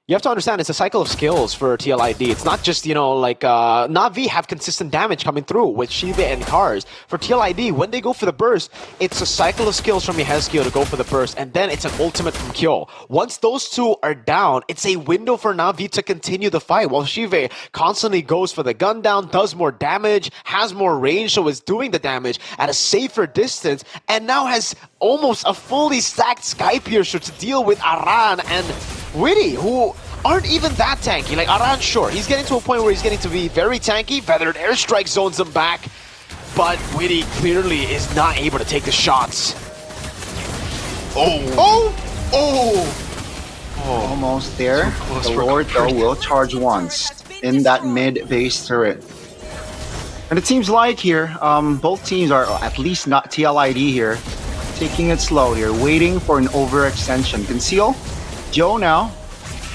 You have to understand, it's a cycle of skills for TLID. It's not just, Na'Vi have consistent damage coming through with Shiva and Cars. For TLID, when they go for the burst, it's a cycle of skills from Yehezkiel to go for the burst, and then it's an ultimate from Kyo. Once those two are down, it's a window for Na'Vi to continue the fight, while Shiva constantly goes for the gun down, does more damage, has more range, so is doing the damage at a safer distance, and now has almost a fully stacked Sky Piercer to deal with Aran and Witty, who aren't even that tanky. Like, Aran, sure, he's getting to a point where he's getting to be very tanky. Feathered Airstrike zones him back, but Witty clearly is not able to take the shots. Almost there. The Lord, though, will charge once in that mid-base turret. And it seems like here, both teams are, at least not TLID here, taking it slow here, waiting for an overextension. Conceal. Joe now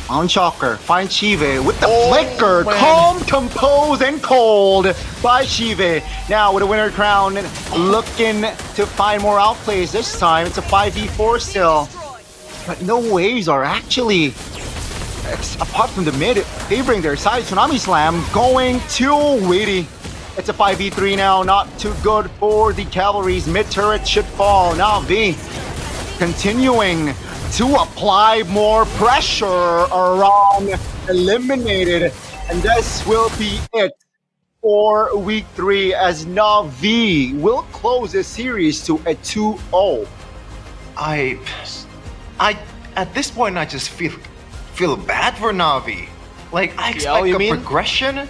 on Shocker, finds Shive with the flicker, calm, composed, and cold by Shive. Now with a winner crown, looking to find more outplays this time. It's a 5v4 still, but no waves are actually, apart from the mid, favoring their side. Tsunami Slam going to Witty. It's a 5v3 now, not too good for the Cavalry's mid turret should fall. Now V continuing to apply more pressure around eliminated, and this will be it for week 3 as Na'Vi will close this series to a 2-0. I at this point I just feel bad for Na'Vi. Like, I expect a progression.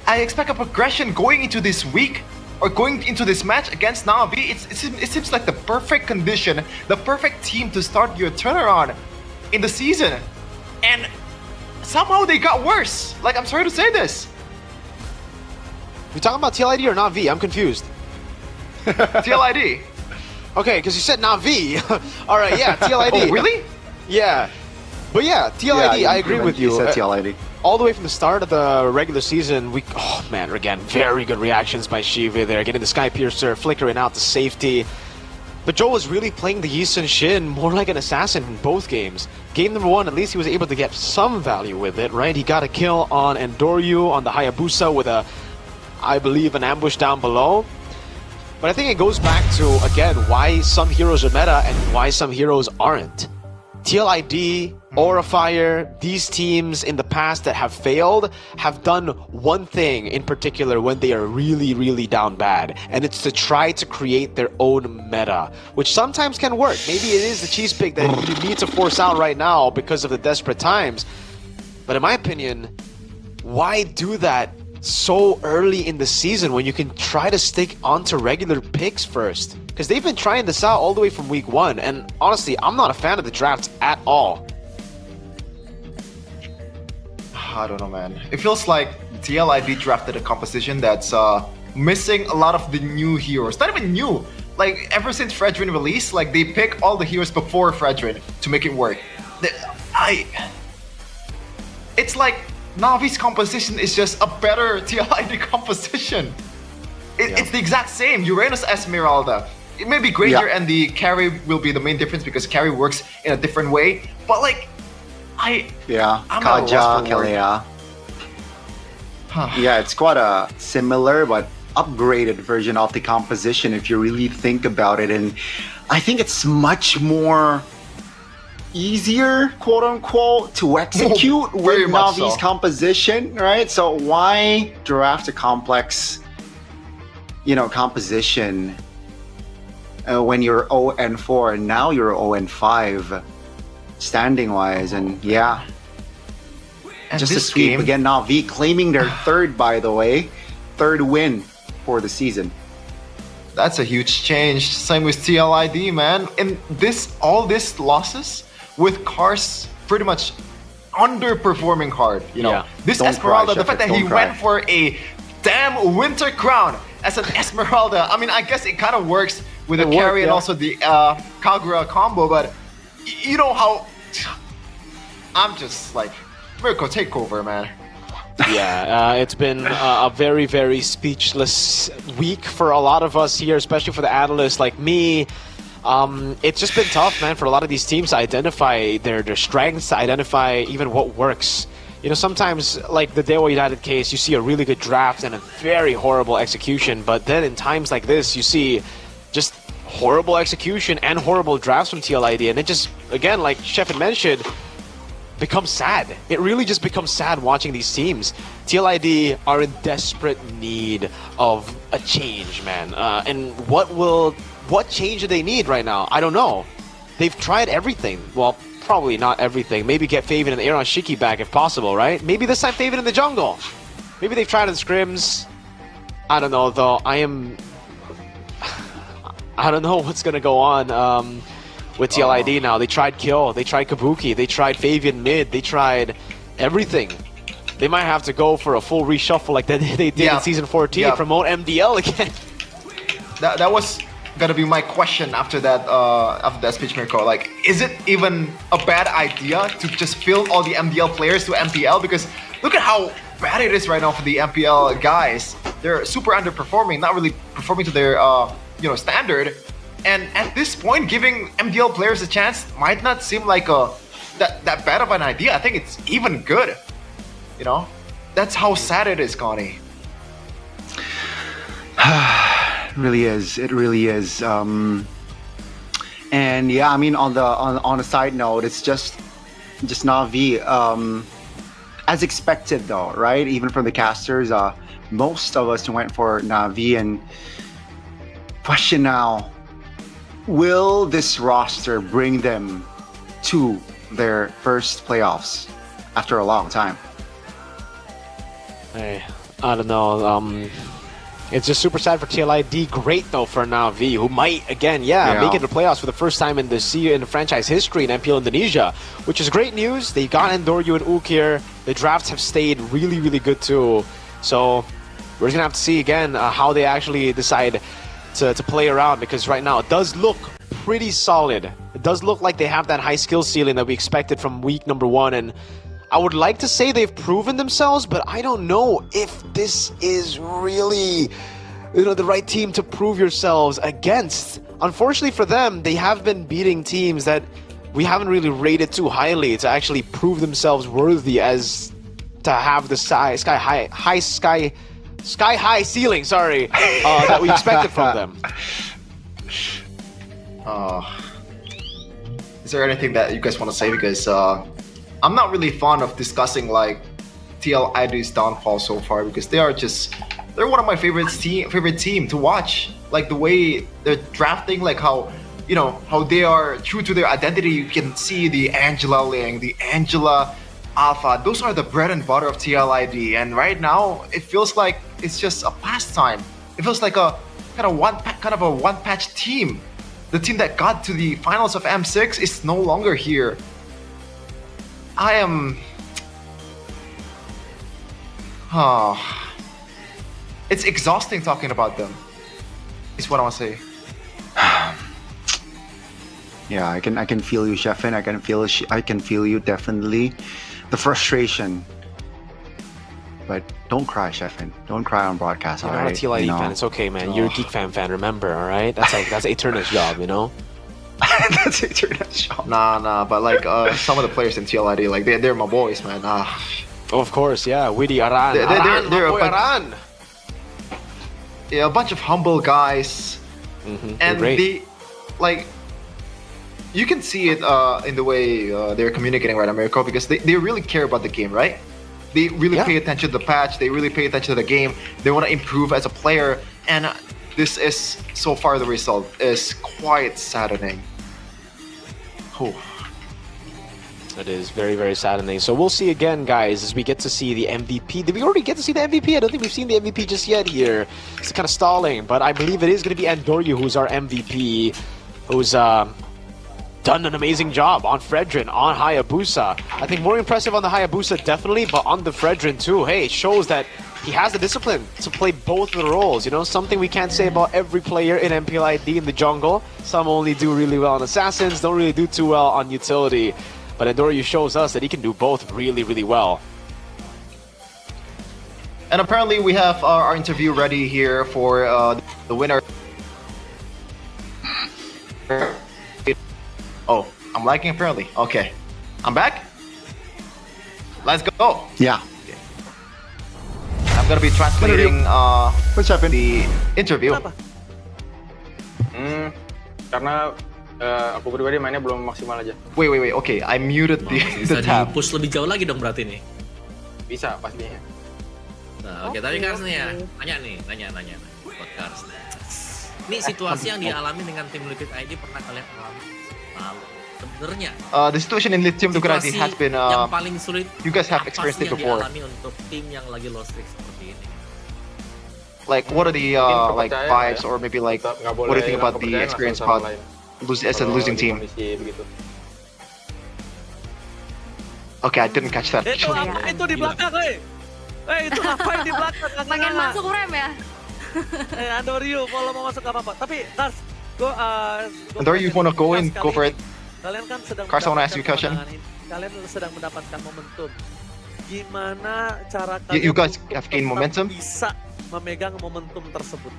I expect a progression going into this week, or going into this match against Na'Vi. It seems like the perfect condition, the perfect team to start your turnaround in the season. And somehow they got worse. Like, I'm sorry to say this. You talking about TLID or Na'Vi? I'm confused. TLID. Okay, because you said Na'Vi. All right, yeah, TLID. Oh, really? Yeah. But yeah, TLID, yeah, I agree with you. You said TLID. All the way from the start of the regular season, again, very good reactions by Shiva there, getting the Sky Piercer, flickering out the safety. But Joe was really playing the Yi Sun-shin more like an assassin in both games. Game number 1, at least he was able to get some value with it, right? He got a kill on Endoryu, on the Hayabusa with I believe, an ambush down below. But I think it goes back to, again, why some heroes are meta and why some heroes aren't. TLID, Aurafire, these teams in the past that have failed have done one thing in particular when they are really, really down bad, and it's to try to create their own meta, which sometimes can work. Maybe it is the cheese pig that you need to force out right now because of the desperate times. But in my opinion, why do that so early in the season when you can try to stick onto regular picks first? Because they've been trying this out all the way from week 1, and honestly, I'm not a fan of the drafts at all. I don't know, man. It feels like TLID drafted a composition that's missing a lot of the new heroes. Not even new. Like, ever since Fredrin released, like, they pick all the heroes before Fredrin to make it work. It's like Na'Vi's composition is just a better TLID composition. It's the exact same. Uranus Esmeralda. It may be Granger and the carry will be the main difference because carry works in a different way. But like, I'm Kaja, Kalea. Yeah, it's quite a similar but upgraded version of the composition if you really think about it. And I think it's much more easier, quote unquote, to execute with Na'Vi's composition, right? So why draft a complex, composition when you're 0-4 and now you're 0-5? standing wise, and yeah. And Just a this sweep game- again. Na'Vi claiming their third, by the way, third win for the season. That's a huge change. Same with TLID, man. And all these losses with Cars pretty much underperforming hard. You know, this Don't Esmeralda, cry, the fact that Sheffield, he don't went cry. for a damn winter crown as an Esmeralda. I mean, I guess it kind of works with the It carry worked, and yeah. also the Kagura combo, but you know how I'm just like Miracle takeover, man. Yeah, it's been a very, very speechless week for a lot of us here, especially for the analysts like me. It's just been tough, man, for a lot of these teams to identify their strengths, to identify even what works. You know, sometimes, like the Dewa United case, you see a really good draft and a very horrible execution, but then in times like this, you see just horrible execution and horrible drafts from TLID, and it just, again, like Sheffin mentioned, becomes sad. It really just becomes sad watching these teams. TLID are in desperate need of a change, man. And what change do they need right now? I don't know. They've tried everything. Well, probably not everything. Maybe get Faven and Aaron Shiki back if possible, right? Maybe this time Faven in the jungle. Maybe they've tried the scrims. I don't know, though. I don't know what's gonna go on. With TLID now, they tried Kill, they tried Kabuki, they tried Fabian mid, they tried everything. They might have to go for a full reshuffle like they did in Season 14, promote MDL again. That was gonna be my question after that speech, Mirko. Like, is it even a bad idea to just fill all the MDL players to MPL? Because look at how bad it is right now for the MPL guys. They're super underperforming, not really performing to their standard. And at this point, giving MDL players a chance might not seem like that bad of an idea. I think it's even good. You know, that's how sad it is, Connie. It really is. It really is. And yeah, I mean, on a side note, it's just Na'Vi. As expected, though, right? Even from the casters, most of us went for Na'Vi. And question now. Will this roster bring them to their first playoffs after a long time? Hey, I don't know. It's just super sad for TLID. Great though for Na'Vi, who might again, make it to playoffs for the first time in the franchise history in MPL Indonesia, which is great news. They got Endoryu and Ukir. The drafts have stayed really, really good too. So we're just gonna have to see again how they actually decide to play around, because right now it does look pretty solid. It does look like they have that high skill ceiling that we expected from week number 1, and I would like to say they've proven themselves, but I don't know if this is really the right team to prove yourselves against. Unfortunately for them, they have been beating teams that we haven't really rated too highly to actually prove themselves worthy as to have the sky high ceiling, that we expected from them. Is there anything that you guys want to say? Because I'm not really fond of discussing like TLID's downfall so far, because they're one of my favorite team to watch. Like the way they're drafting, like how they are true to their identity. You can see the Angela Ling, the Angela Alpha. Those are the bread and butter of TLID, and right now it feels like it's just a pastime. It feels like a kind of a one-patch team. The team that got to the finals of M6 is no longer here. It's exhausting talking about them. Is what I want to say. Yeah, I can feel you, Sheffin. I can feel you definitely. The frustration. But don't cry, Sheffin. Don't cry on broadcast. You're all not a right? TLID fan. It's okay, man. You're a Geek fan, remember, all right? That's Eterna's job, you know? That's Eterna's job. Nah. But like some of the players in TLID, like they're my boys, man. Oh, of course, yeah. Witty Aran. They're Aran. Yeah, a bunch of humble guys, and they like. You can see it in the way they're communicating right now, Mirko, because they really care about the game, right? They really pay attention to the patch. They really pay attention to the game. They want to improve as a player, and this is so far the result is quite saddening. That is very, very saddening. So we'll see again, guys, as we get to see the MVP. Did we already get to see the MVP? I don't think we've seen the MVP just yet here. It's kind of stalling, but I believe it is going to be Andoryu who's our MVP, who's done an amazing job on Fredrin, on Hayabusa. I think more impressive on the Hayabusa, definitely, but on the Fredrin too. Hey, it shows that he has the discipline to play both the roles. You know, something we can't say about every player in MPL ID in the jungle. Some only do really well on Assassins, don't really do too well on utility. But Andoryu shows us that he can do both really, really well. And apparently we have our interview ready here for the winner. Oh, I'm lagging apparently. Okay. I'm back? Let's go! Yeah. I'm gonna be translating what's happened? The interview. Karena aku pribadi mainnya belum maksimal aja. Wait. Okay, I muted the tab. Bisa di-push lebih jauh lagi dong berarti nih. Bisa pastinya. Nah, oke, tapi Kars nih ya, nanya buat Kars. Ini situasi yang dialami dengan tim Liquid ID pernah kalian alami lalu. Sebenarnya the situation in Lithium Liquid ID has been yang paling sulit. You guys have experienced it before. Yang dialami untuk tim yang lagi low streak seperti ini. Like, what are the like vibes or maybe like what do you think about the experience about as a losing team? Okay, I didn't catch that. Itu di belakang, itu ngapain di belakang? Pengen masuk rem ya? Andoryu, kalau mau masuk gak apa-apa. Tapi Kars, Andoryu, you wanna go in? Go for it. Kalian kan sedang Kars, I wanna ask you a question. Kalian sedang mendapatkan momentum. Gimana cara kalian You guys have gained momentum? bisa memegang momentum tersebut?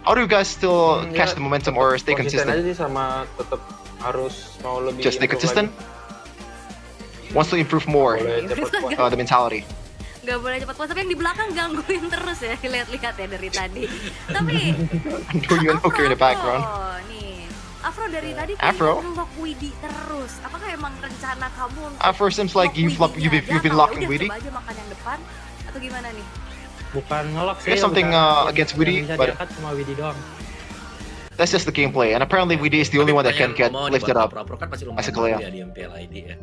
How do you guys still catch the momentum or stay Konsisten aja consistent? sih, sama tetap harus mau lebih. Just stay consistent? Wants to improve more the mentality. Gak boleh cepat puas, tapi yang di belakang gangguin terus ya, lihat-lihat ya dari tadi. Tapi Andoryu and Hooker in the background. Nih, Afro dari tadi Afro? nge-lock Widi terus. Apakah emang rencana kamu untuk Afro seems like you've been locking Widi. Coba aja makan yang depan atau gimana nih? Bukan nge-lock sih. There's something against Widi, but cuma Widi doang. that's just the gameplay. And apparently Widi is the only one that can get lifted up Kan pasti as a lumayan player. di MPL ID ya.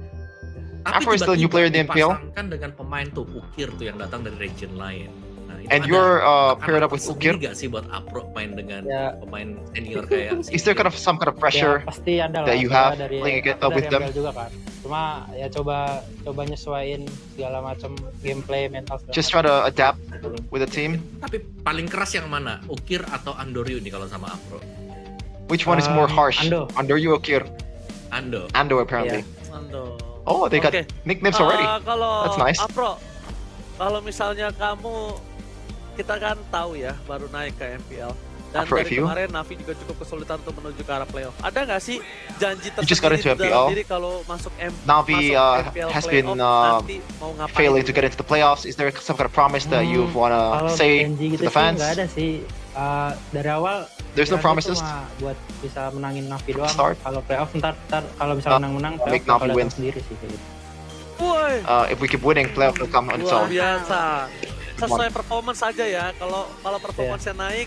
Afro is still a new player in the MPL. Dipasangkan dengan pemain tuh Ukir tuh yang datang dari region lain. Nah, itu And ada you're paired up with sedih Ukir. nggak sih buat Afro main dengan pemain senior kayak Is there kind of some kind of pressure Pasti ada lah, that you have dari playing with them? MPL juga kan. Cuma ya coba nyesuaiin segala macam gameplay mental. Just try to adapt with the team. Tapi paling keras yang mana? Ukir atau Andoryu nih kalau sama Afro? Which one is more harsh? Andoryu or Ukir? Ando apparently. Ando. Oh, they got nicknames already. Kalau That's nice. Afro, kalau misalnya kamu, kita kan tahu ya, baru naik ke MPL. Dan Afro, dari if you- kemarin Navi juga cukup kesulitan untuk menuju ke arah playoff. Ada nggak sih janji just got into tersendiri dalam MPL. diri kalau masuk Navi MPL has playoff, been nanti mau ngapain? failing to get into the playoffs. Is there some kind of promise that you wanna Kalau say janji to gitu the fans? sih nggak ada sih. Dari awal There's no niatnya promises? cuma buat bisa menangin Navi doang. Start. Kalau playoff ntar kalau misalnya menang make playoff bakal Navi datang win. sendiri sih kayak gitu. Woi, If we keep winning, playoff will come on its luar own. biasa. Sesuai performance saja ya. Kalau performance-nya naik,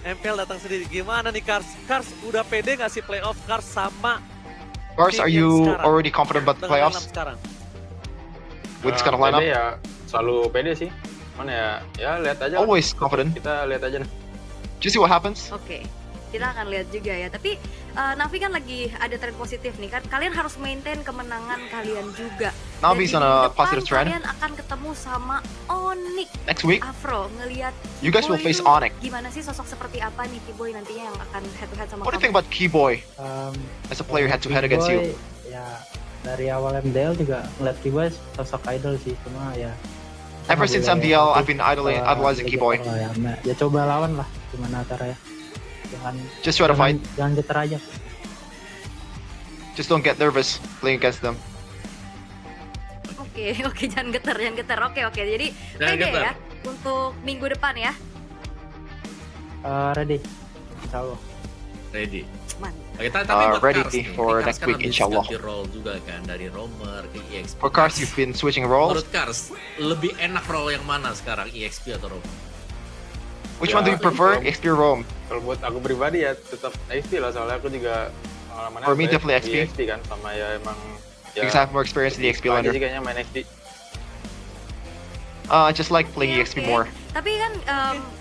MPL datang sendiri. Gimana nih Kars? Kars udah pede nggak sih playoff Kars sama Kars, are tim yang you sekarang? already confident about the Dengan playoffs lineup sekarang? with this kind of lineup? Pede ya, selalu pede sih. Mana ya lihat aja. Always confident. Kita lihat aja nih. Just see what happens. Oke, kita akan lihat juga ya. Tapi Navi kan lagi ada tren positif nih kan. Kalian harus maintain kemenangan kalian juga. Navi's Dan on di a depan positive trend. Kalian akan ketemu sama Onyx. Next week, Afro ngelihat you guys will Kiboy face dulu. Onyx. Gimana sih sosok seperti apa nih Kiboy nantinya yang akan head to head sama What do you kamu? think about Keyboy as a player head to head against you? Ya dari awal MDL juga ngeliat Kiboy sosok idol sih, cuma ya Ever since MPL, I've been idolizing Keyboy. Ya coba lawan lah gimana caranya. Just try to fight. Jangan getar aja. Just don't get nervous playing against them. Oke, jangan getar. Oke. Jadi Jangan pede getar. ya untuk minggu depan ya. Ready. Insyaallah. Ready. Mantap. Oke, tapi buat Ready Kars nih. for Kars next kan week, habis insyaallah. ganti role juga kan dari roamer ke EXP. For Kars, you've been switching roles. Menurut Kars, lebih enak role yang mana sekarang, EXP atau roamer? Which one do you prefer, XP or Rome? Kalau buat aku pribadi ya tetap XP lah, soalnya aku juga pengalamannya For me, apa ya, definitely di XP. XP kan, sama ya emang Because I have more experience in the EXP laner. I just like playing EXP more. Tapi kan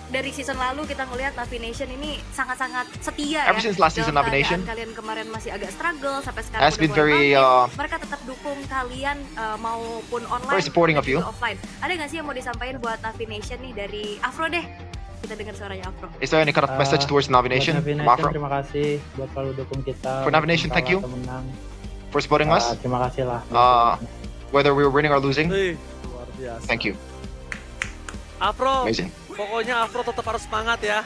dari season lalu kita ngelihat Navi Nation ini sangat-sangat setia Ever ya. since last season Dalam Navi Nation, kalian kemarin masih agak struggle sampai sekarang has been very mereka tetap dukung kalian maupun online very supporting of you. offline. Ada nggak sih yang mau disampaikan buat Navi Nation nih dari Afro deh? Kita dengar suaranya Afro. Is there any kind of message towards Navi Nation? Afro? Terima kasih buat selalu dukung kita. For Navi Nation, thank you for supporting us. Terima kasih lah. Whether we were winning or losing, Luar biasa. thank you. Afro, Amazing. pokoknya Afro tetap harus semangat ya.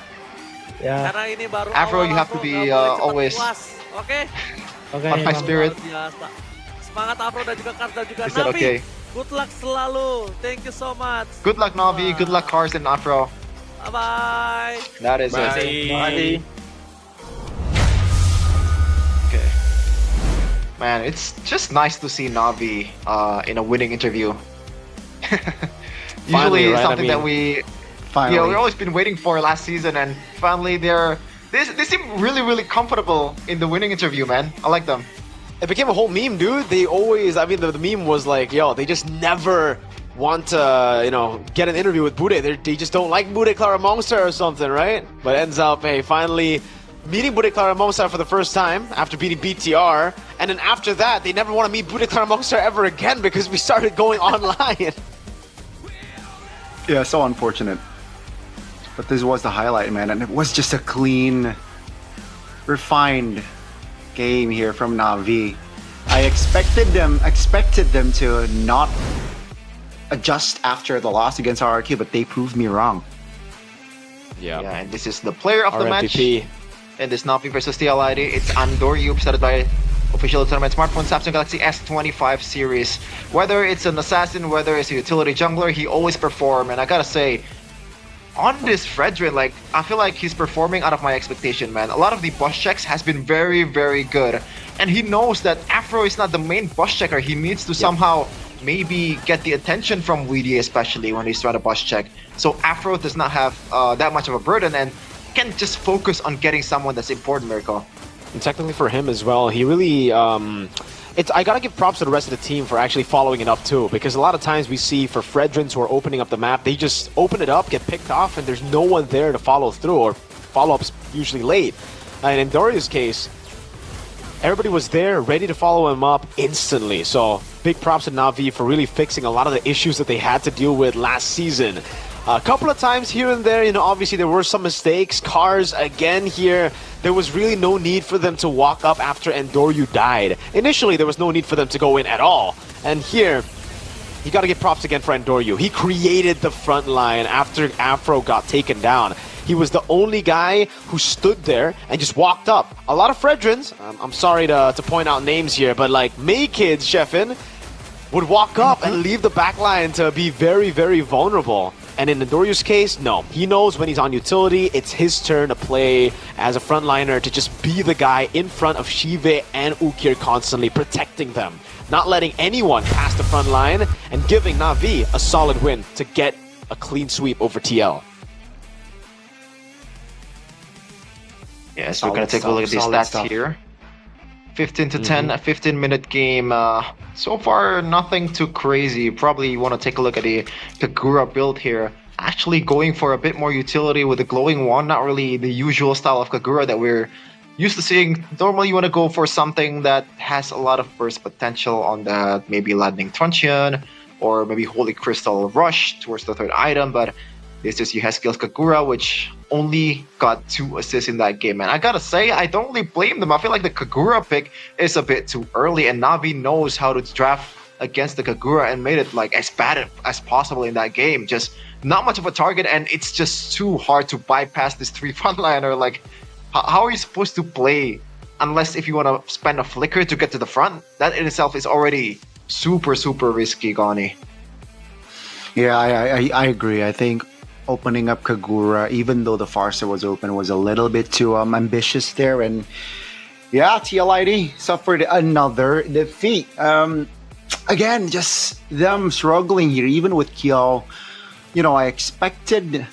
Ya. Karena ini baru Afro, awal you have to Afro, be nggak boleh cepat always puas. Oke? on high spirit. Luar biasa. Semangat Afro dan juga Kars dan juga Is that Navi. okay? Good luck selalu. Thank you so much. Good luck, Navi. Good luck, Cars and Afro. Bye-bye. That is Bye. it. Okay. Man, it's just nice to see Navi in a winning interview. Finally, Usually right? something that we've always been waiting for last season, and finally they seem really comfortable in the winning interview, man. I like them. It became a whole meme, dude. They always, I mean, the meme was like, yo, they just never want to, get an interview with Bude. They just don't like Bude Claramonster or something, right? But ends up, hey, finally meeting Bude Claramonster for the first time after beating BTR. And then after that, they never want to meet Bude Claramonster ever again because we started going online. Yeah, so unfortunate. But this was the highlight, man, and it was just a clean, refined game here from Navi. I expected them to not adjust after the loss against RRQ, but they proved me wrong. Yeah, and this is the player of the match MVP. in this Navi versus TLID. It's Andoryu, presented by official tournament smartphone Samsung Galaxy S25 series. Whether it's an assassin, whether it's a utility jungler, he always perform. And I gotta say, on this Fredrin, like, I feel like he's performing out of my expectation, man. A lot of the boss checks has been very good. And he knows that Afro is not the main boss checker. He needs to somehow maybe get the attention from Weedy, especially when he's trying to boss check. So Afro does not have that much of a burden and can just focus on getting someone that's important, Miracle. And technically for him as well, he really, I gotta give props to the rest of the team for actually following it up too, because a lot of times we see for Fredrins who are opening up the map, they just open it up, get picked off, and there's no one there to follow through, or follow-ups usually late. And in Doria's case, everybody was there, ready to follow him up instantly. So big props to Navi for really fixing a lot of the issues that they had to deal with last season. A couple of times here and there, obviously there were some mistakes. Cars, again here, there was really no need for them to walk up after Andoryu died. Initially, there was no need for them to go in at all. And here, you gotta give props again for Andoryu. He created the front line after Afro got taken down. He was the only guy who stood there and just walked up. A lot of Fredrins, I'm sorry to point out names here, but like May Kids, Sheffin, would walk up and leave the backline to be very vulnerable. And in Andoryu's case, no. He knows when he's on utility, it's his turn to play as a frontliner, to just be the guy in front of Shive and Ukir constantly, protecting them, not letting anyone pass the front line, and giving Navi a solid win to get a clean sweep over TL. Yes, we're gonna take a look at these stats here. 15 to 10, a 15-minute game. So far, nothing too crazy. Probably you want to take a look at the Kagura build here. Actually going for a bit more utility with the glowing wand. Not really the usual style of Kagura that we're used to seeing. Normally, you want to go for something that has a lot of burst potential on that. Maybe Lightning Truncheon or maybe Holy Crystal Rush towards the third item. But this is Yuheskill's Kagura, which only got 2 assists in that game. And I gotta say, I don't really blame them. I feel like the Kagura pick is a bit too early, and Navi knows how to draft against the Kagura and made it like as bad as possible in that game. Just not much of a target, and it's just too hard to bypass this 3 frontliner. Like, how are you supposed to play unless if you want to spend a flicker to get to the front? That in itself is already super risky, Gani. Yeah, I agree. I think opening up Kagura, even though the Farsa was open, was a little bit too ambitious there. And yeah, TLID suffered another defeat. Again, just them struggling here, even with Kyo. I expected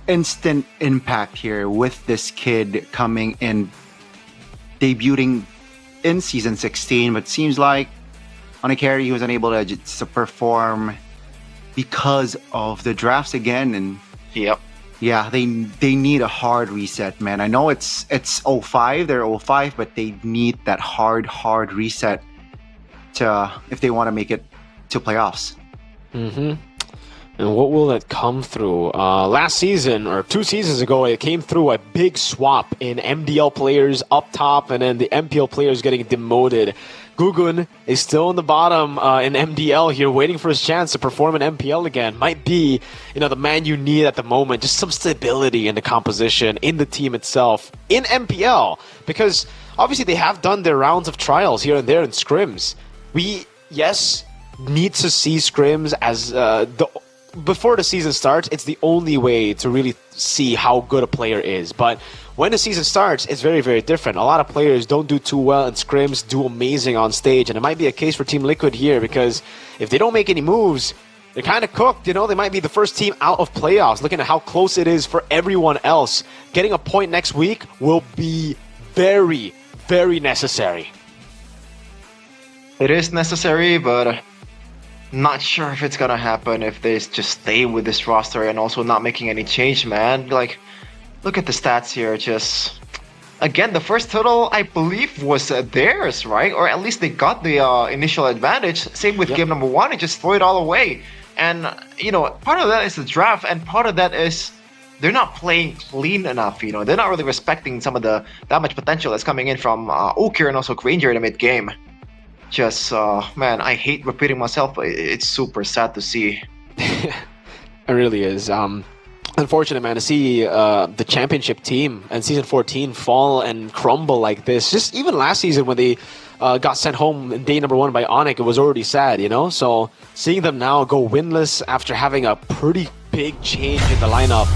instant impact here with this kid coming in, debuting in Season 16, but seems like on a carry, he was unable to just perform because of the drafts again. And yep. Yeah, they need a hard reset, man. I know it's 05, they're 05, but they need that hard reset to if they want to make it to playoffs. Mm-hmm. And what will it come through? Last season, or 2 seasons ago, it came through a big swap in MDL players up top, and then the MPL players getting demoted. Gugun is still in the bottom in MDL here, waiting for his chance to perform in MPL again. Might be, the man you need at the moment. Just some stability in the composition, in the team itself, in MPL. Because obviously they have done their rounds of trials here and there in scrims. We, yes, need to see scrims as before the season starts. It's the only way to really see how good a player is. But when the season starts, it's very, very different. A lot of players don't do too well in scrims, do amazing on stage. And it might be a case for Team Liquid here, because if they don't make any moves, they're kind of cooked. They might be the first team out of playoffs. Looking at how close it is for everyone else, getting a point next week will be very, very necessary. It is necessary, but not sure if it's gonna happen if they just stay with this roster and also not making any change, man. Like, look at the stats here. Just again, the first total I believe was theirs, right? Or at least they got the initial advantage. Same with game number 1, they just throw it all away. And part of that is the draft, and part of that is they're not playing clean enough. They're not really respecting some of the damage potential that's coming in from Ukir and also Granger in the mid game. Just, man, I hate repeating myself, but it's super sad to see. It really is. Unfortunate, man, to see the championship team and Season 14 fall and crumble like this. Just even last season when they got sent home in day number 1 by Onyx, it was already sad, So seeing them now go winless after having a pretty big change in the lineup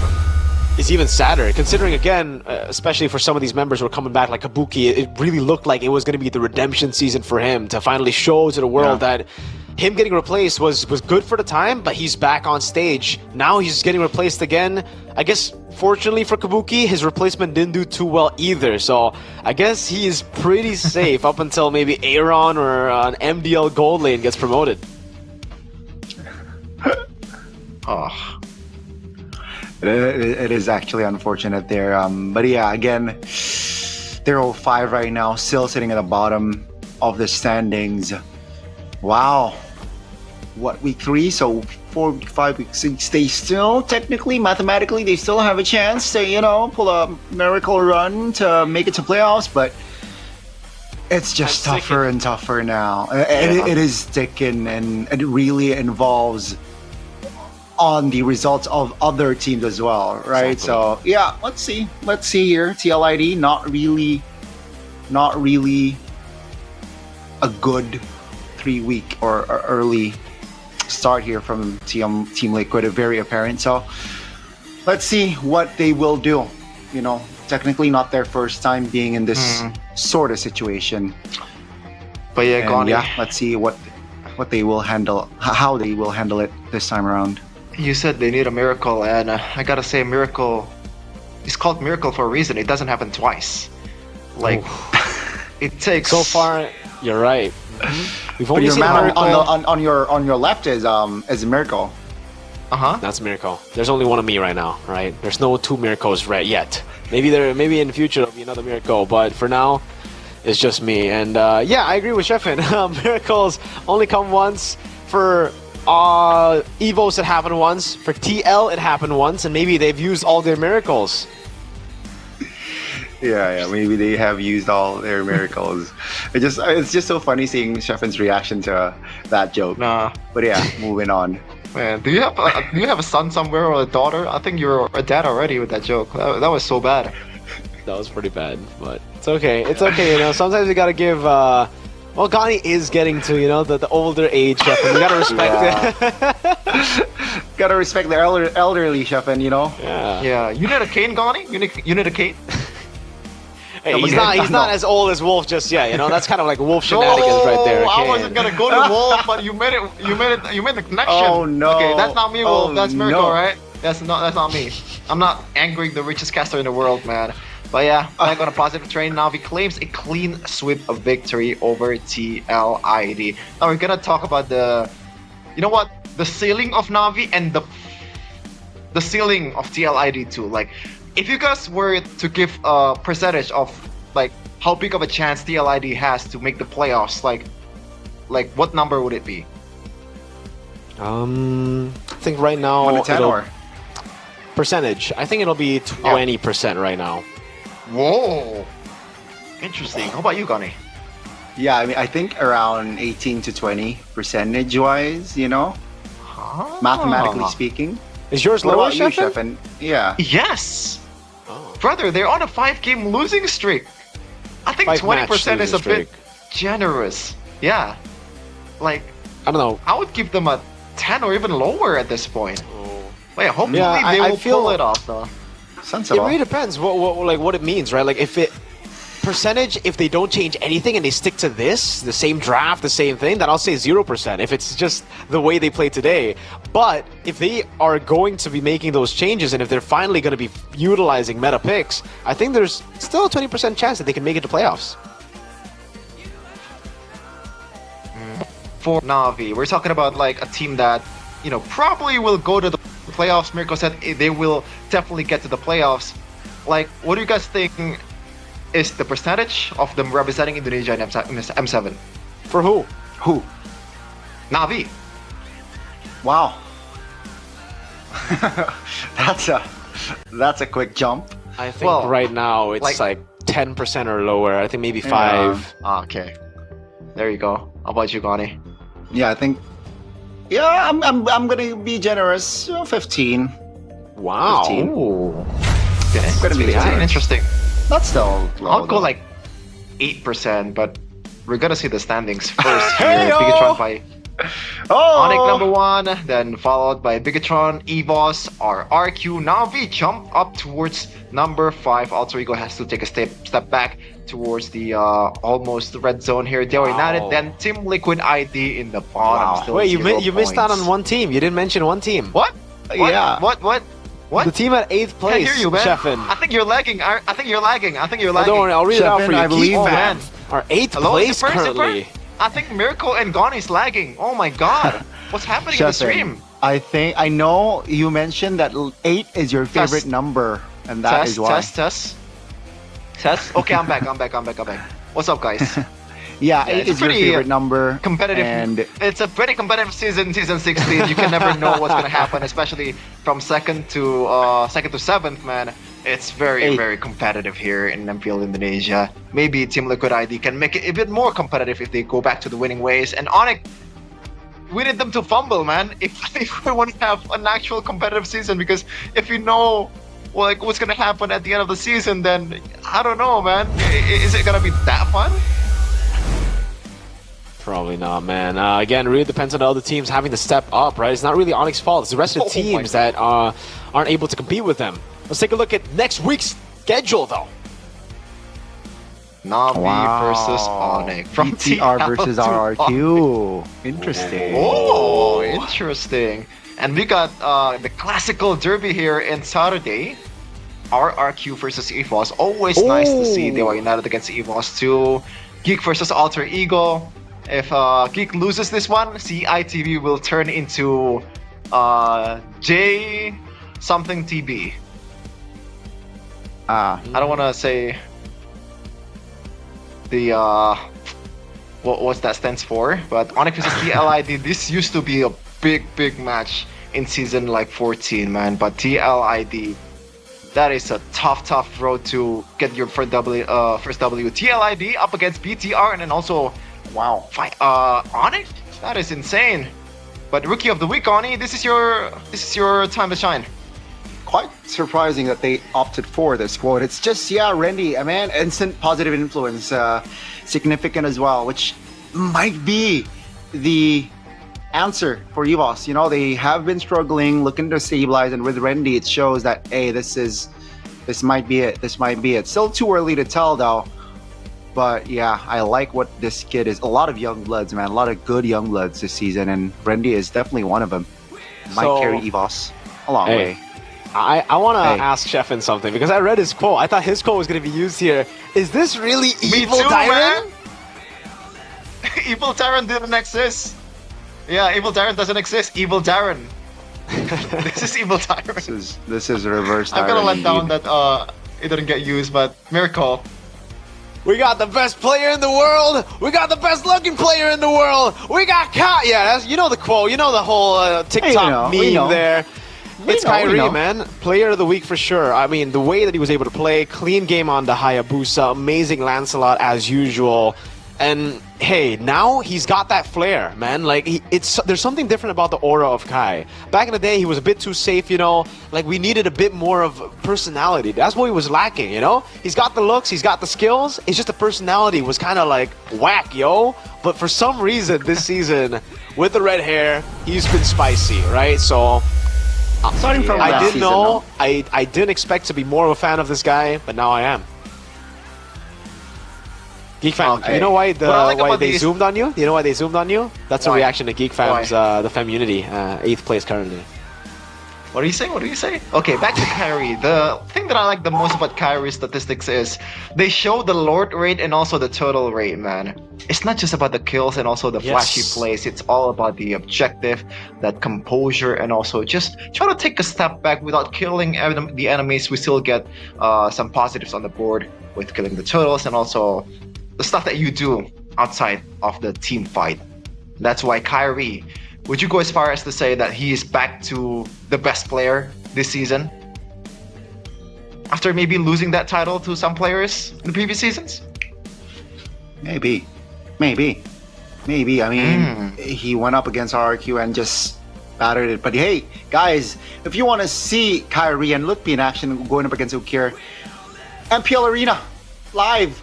is even sadder, considering, again, especially for some of these members who are coming back, like Kabuki, it really looked like it was going to be the redemption season for him to finally show to the world that him getting replaced was good for the time, but he's back on stage. Now he's getting replaced again. I guess, fortunately for Kabuki, his replacement didn't do too well either, so I guess he is pretty safe up until maybe Aaron or an MDL Gold Lane gets promoted. Oh. It is actually unfortunate there. But yeah, again, they're 05 right now, still sitting at the bottom of the standings. Wow. What, week 3? So 4, 5, week 6, they still, technically, mathematically, they still have a chance to, pull a miracle run to make it to playoffs, but it's just tougher and tougher now. It is sticking, and it really involves on the results of other teams as well, right? Exactly. So yeah, let's see here. TLID not really a good 3-week or early start here from Team Liquid, very apparent. So let's see what they will do. Technically not their first time being in this sort of situation. But yeah, Goni, let's see what they will handle, how they will handle it this time around. You said they need a miracle, and I gotta say, miracle is called miracle for a reason. It doesn't happen twice. Like, it takes. So far, you're right. We've only your seen man on your left is a miracle. That's a miracle. There's only one of me right now, right? There's no 2 miracles yet. Maybe in the future there'll be another miracle, but for now, it's just me. And yeah, I agree with Sheffin. Miracles only come once. For Evos, it happened once. For TL, it happened once, and maybe they've used all their miracles. Yeah, maybe they have used all their miracles. It's just so funny seeing Sheffin's reaction to that joke. Nah. But yeah, moving on. Man, do you have a son somewhere or a daughter? I think you're a dad already with that joke. That was so bad. That was pretty bad, but it's okay. It's okay, Sometimes you gotta give. Well, Gani is getting to the older age, Sheffin. You gotta respect it. Gotta respect the elderly, Sheffin. Yeah. You need a cane, Gani? You need a cane? Hey, he's not as old as Wolf just yet. That's kind of like Wolf shenanigans right there. I wasn't gonna go to Wolf, but you made the connection. Oh no. Okay, that's not me, Wolf. That's Miracle, right? That's not me. I'm not angering the richest caster in the world, man. But yeah, back on a positive train. Navi claims a clean sweep of victory over TLID. Now we're gonna talk about the ceiling of Navi and the ceiling of TLID too. Like, if you guys were to give a percentage of like how big of a chance TLID has to make the playoffs, like what number would it be? I think right now 1 to 10 or percentage. I think it'll be 20% right now. Whoa, interesting. How about you, Gani? Yeah, I mean, I think around 18 to 20 percentage-wise, mathematically speaking. Is yours What lower, about you, Shefin? Shefin? Yeah. Yes, brother, they're on a 5-game losing streak. I think 20% is a bit generous. Yeah, like I don't know. I would give them a 10 or even lower at this point. Wait, hopefully Yeah, they I will feel- pull it off though. It really depends what it means, right? Like if they don't change anything and they stick to this, the same draft, the same thing, then I'll say 0%. If it's just the way they play today. But if they are going to be making those changes and if they're finally going to be utilizing meta picks, I think there's still a 20% chance that they can make it to playoffs. For Navi, we're talking about like a team that probably will go to the playoffs. Mirko said they will definitely get to the playoffs. Like, what do you guys think is the percentage of them representing Indonesia in M7? For who? Who? Navi. Wow. That's a quick jump. I think right now it's like 10% or lower. I think maybe 5. Okay. There you go. How about you, Gani? Yeah, I think. Yeah, I'm gonna be generous. 15. Wow. 15. Okay. It's gonna be 15. Interesting. That's still low, I'll go though. like 8%, but we're gonna see the standings first here. Bigatron by Onyx number 1, then followed by Bigatron, EVOS, RRQ. Navi jump up towards number 5. Alter Ego has to take a step back towards the almost red zone here. They were United, then Team Liquid ID in the bottom. Still Wait, 0 you missed out points. on one team. You didn't mention one team. What? Yeah. What? The team at 8th place. Can't hear you, man. Shefin. I think you're lagging. I think you're lagging. Oh, don't worry, I'll read it out for you. I believe Keep that. Our 8th Hello? place Is it first? currently. I think Mirko and Gani is lagging. Oh my god. What's happening in the Shefin, stream? I know you mentioned that 8 is your favorite number, and that is why. Test. Okay, I'm back. What's up, guys? Yeah, Yeah, 8 it's is your pretty, favorite number. Competitive. And It's a pretty competitive season 16. You can never know what's gonna happen, especially from second to 7th, man. It's very competitive here in MPL Indonesia. Maybe Team Liquid ID can make it a bit more competitive if they go back to the winning ways. And Onyx, we need them to fumble, man, if we want to have an actual competitive season. Because if you know like what's gonna happen at the end of the season, then I don't know, man. Is it gonna be that fun? Probably not, man. Again, it really depends on the other teams having to step up, right? It's not really Onyx's fault. It's the rest of the teams that aren't able to compete with them. Let's take a look at next week's schedule, though. Navi versus Onyx. From BTR versus TL to RRQ. Interesting. Oh, interesting. And we got the classical derby here in Saturday. RRQ versus EVOS. Always nice to see they were united against EVOS too. Geek versus Alter Ego. If Geek loses this one, CITV will turn into J something TB. I don't want to say the what that stands for, but Onyx versus TLID. This used to be a big match in season like 14, man. But TLID, that is a tough road to get your first W. TLID up against BTR, and then also Onyx. That is insane. But Rookie of the Week, Oni, this is your time to shine. Quite surprising that they opted for this quote. It's just, Randy, man, instant positive influence, significant as well, which might be the answer for EVOS. You know, they have been struggling, looking to stabilize, and with Randy, it shows that, hey, this might be it. This might be it. Still too early to tell, though. But yeah, I like what this kid is. A lot of young bloods, man. A lot of good young bloods this season, and Randy is definitely one of them. Might carry EVOS a long way. I want to ask Sheffin something because I read his quote. I thought his quote was going to be used here. Is this really Evil Tyrant? Evil Tyrant didn't exist. Yeah, Evil Tyrant doesn't exist. Evil Darren. This is Evil Tyrant. This is reverse. I'm gonna let down that it didn't get used, but miracle. We got the best player in the world. We got the best looking player in the world. We got Yeah, that's, you know the quote. You know the whole TikTok meme there. It's Kyrie, man. Player of the week for sure. I mean, the way that he was able to play, clean game on the Hayabusa, amazing Lancelot as usual. And hey, now he's got that flair, man. Like there's something different about the aura of Kai. Back in the day, he was a bit too safe, you know. Like we needed a bit more of personality. That's what he was lacking, you know. He's got the looks, he's got the skills. It's just the personality was kind of like whack, yo. But for some reason, this season, with the red hair, he's been spicy, right? So starting from I last didn't season, know. I didn't expect to be more of a fan of this guy, but now I am. Geek Fam, you know why they zoomed on you? You know why they zoomed on you? That's a reaction to Geek Fam's the Femunity, 8th place currently. What do you say? What do you say? Okay, back to Kyrie. The thing that I like the most about Kyrie's statistics is they show the Lord rate and also the total rate, man. It's not just about the kills and also the flashy plays. It's all about the objective, that composure, and also just try to take a step back without killing the enemies. We still get some positives on the board with killing the totals and also the stuff that you do outside of the team fight. That's why Kyrie, would you go as far as to say that he is back to the best player this season? After maybe losing that title to some players in the previous seasons? Maybe. I mean, he went up against RRQ and just battered it. But hey, guys, if you want to see Kyrie and Lutpi in action going up against Ukir, MPL Arena, live,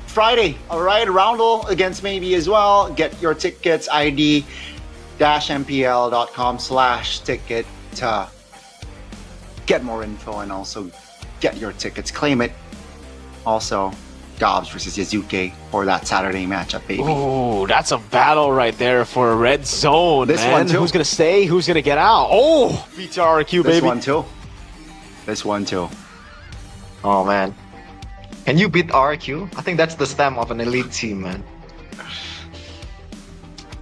Friday, alright, Roundel against maybe as well. Get your tickets, id-mpl.com/ticket to get more info and also get your tickets, claim it. Also, Dobbs versus Yazuke for that Saturday matchup, baby. Oh, that's a battle right there for a red zone, This man. one too. Who's gonna stay? Who's gonna get out? Oh, BTRQ, baby. This one too. Oh, man. Can you beat RQ? I think that's the stem of an elite team, man.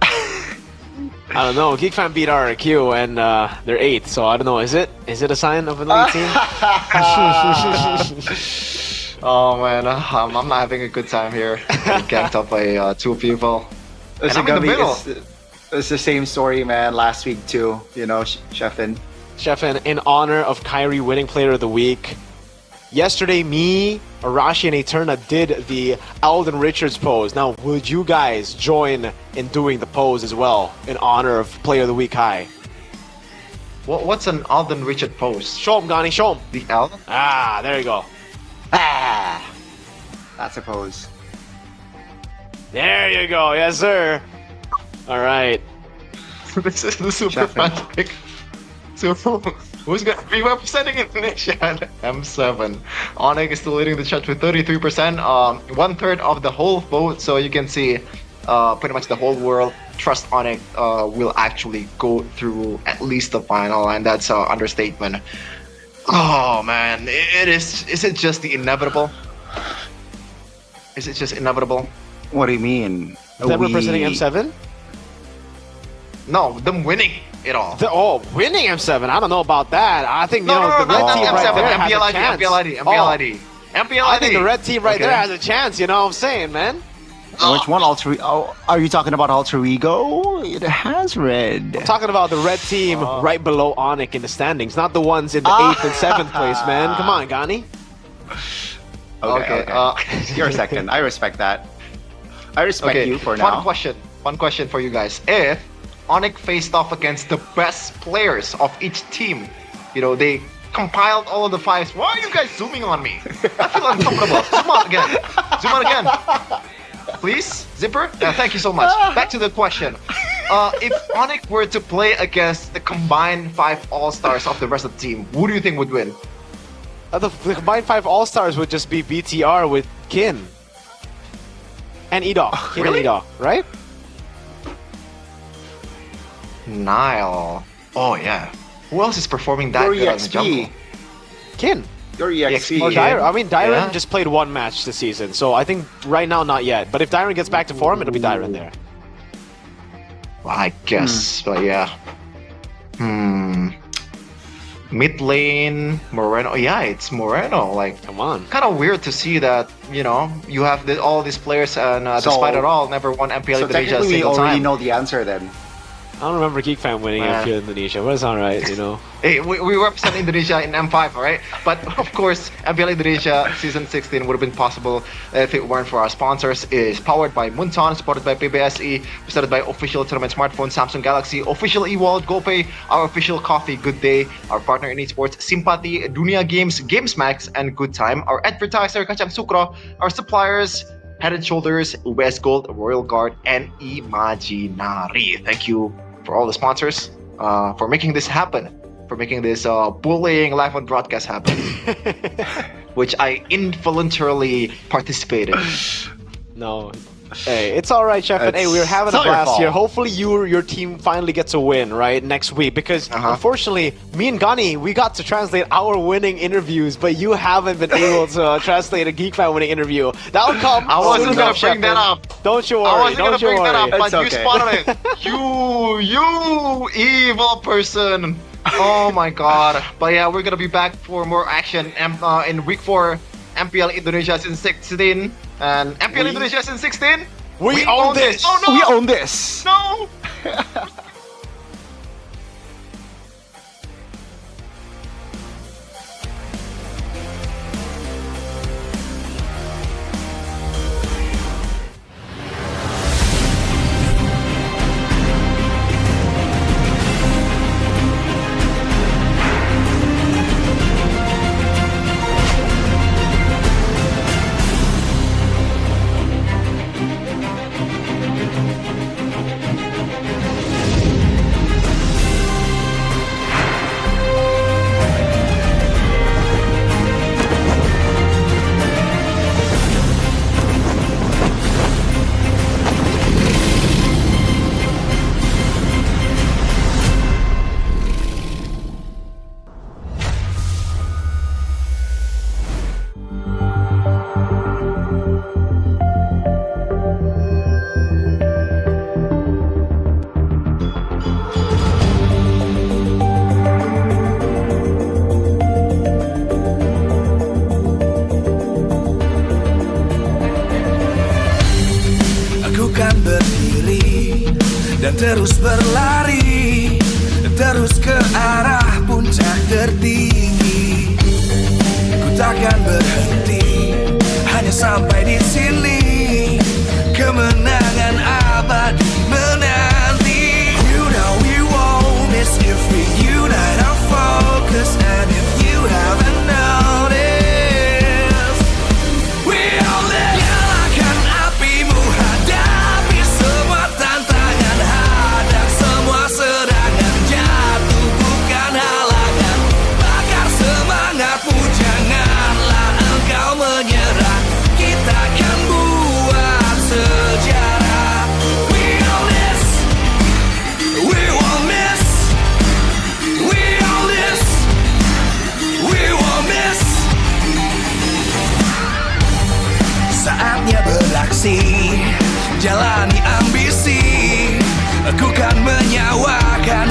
I don't know. Geek Fan beat RQ and they're 8th, so I don't know. Is it a sign of an elite team? Oh man, I'm not having a good time here. Ganked up by 2 people. And I'm in the middle. It's the same story, man. Last week too. You know, Sheffin. Sheffin, in honor of Kyrie winning Player of the Week. Yesterday, me, Arashi, and Eterna did the Alden Richards pose. Now, would you guys join in doing the pose as well in honor of Player of the Week High? What's an Alden Richards pose? Show him, Gani, show him. The Alden? Ah, there you go. Ah, that's a pose. There you go, yes sir. All right. This is the super fan pick. So, who's going to be representing Indonesia? M7. Onyx is still leading the chat with 33%, 1/3 of the whole vote. So you can see pretty much the whole world trust Onyx will actually go through at least the final, and that's an understatement. Oh man, is it just the inevitable? Is it just inevitable? What do you mean? Is that representing M7? No, them winning it all. Winning M7? I don't know about that. I think, the red team right there has a chance. MPL ID. I think the red team right there has a chance, you know what I'm saying, man? Which one? Are you talking about Alter Ego? It has red. I'm talking about the red team right below Onyx in the standings, not the ones in the 8th and 7th place, man. Come on, Gani. Okay. You're second. I respect that. I respect you for now. Fun question for you guys. If Onyx faced off against the best players of each team, you know, they compiled all of the 5s. Why are you guys zooming on me? I feel uncomfortable. Zoom out again. Zoom out again. Please, Zipper? Thank you so much. Back to the question. If Onyx were to play against the combined 5 all-stars of the rest of the team, who do you think would win? The combined 5 all-stars would just be BTR with Kin. And Edok. Kin Really? and Edok, right? Nile. Oh yeah. Who else is performing that good on the jungle? in. Your EXP. Or I mean, Dyron Yeah. just played one match this season, so I think right now not yet. But if Dyron gets back to form, it'll be Dyron there. Well, I guess, but yeah. Mid lane, Moreno. Yeah, it's Moreno. Like, come on. Kind of weird to see that, you know, you have all these players and despite it all, never won MPL Indonesia a technically we single already time. know the answer then. I don't remember Geek Fam winning MPL Indonesia, but it's alright, you know. Hey, we represent Indonesia in M5, right? But of course, MPL Indonesia Season 16 would have been possible if it weren't for our sponsors. It is powered by Munton, supported by PBSE, presented by official tournament smartphone Samsung Galaxy, official e-wallet GoPay, our official coffee Good Day, our partner in esports Simpati, Dunia Games, GamesMax, and Good Time, our advertiser Kacang Sukro, our suppliers Head and Shoulders, UBS Gold, Royal Guard, and Imaginary. Thank you for all the sponsors for making this happen, for making this bullying live on broadcast happen, which I involuntarily participated. No. Hey, it's all right, Chef. And hey, we're having a blast here. Hopefully, your team finally gets a win, right, next week. Because unfortunately, me and Gani, we got to translate our winning interviews, but you haven't been able to translate a Geek Fan winning interview. That'll come. I wasn't gonna bring that up. Don't you worry. I wasn't gonna bring that up, but It's you okay. spotted it. You evil person. Oh my god. But yeah, we're gonna be back for more action in week 4 MPL Indonesia Season 16 and MPL Indonesia Season 16. We own this. Oh no! We own this. No! dan terus berlari, terus ke arah puncak tertinggi. Ku takkan berhenti, hanya sampai di sini. Kemenangan abadi menanti. You know we won't miss if we unite our focus. And if you haven't noticed, we all live. Nyalakan apimu, hadapi semua tantangan, hadang semua serangan, jatuh bukan halangan. Bakar semangatmu, janganlah engkau menyerah. Kita akan buat sejarah. We all this, we won't miss. We all this, we won't miss. Saatnya beraksi, jalani ambisi. Aku kan menyawakan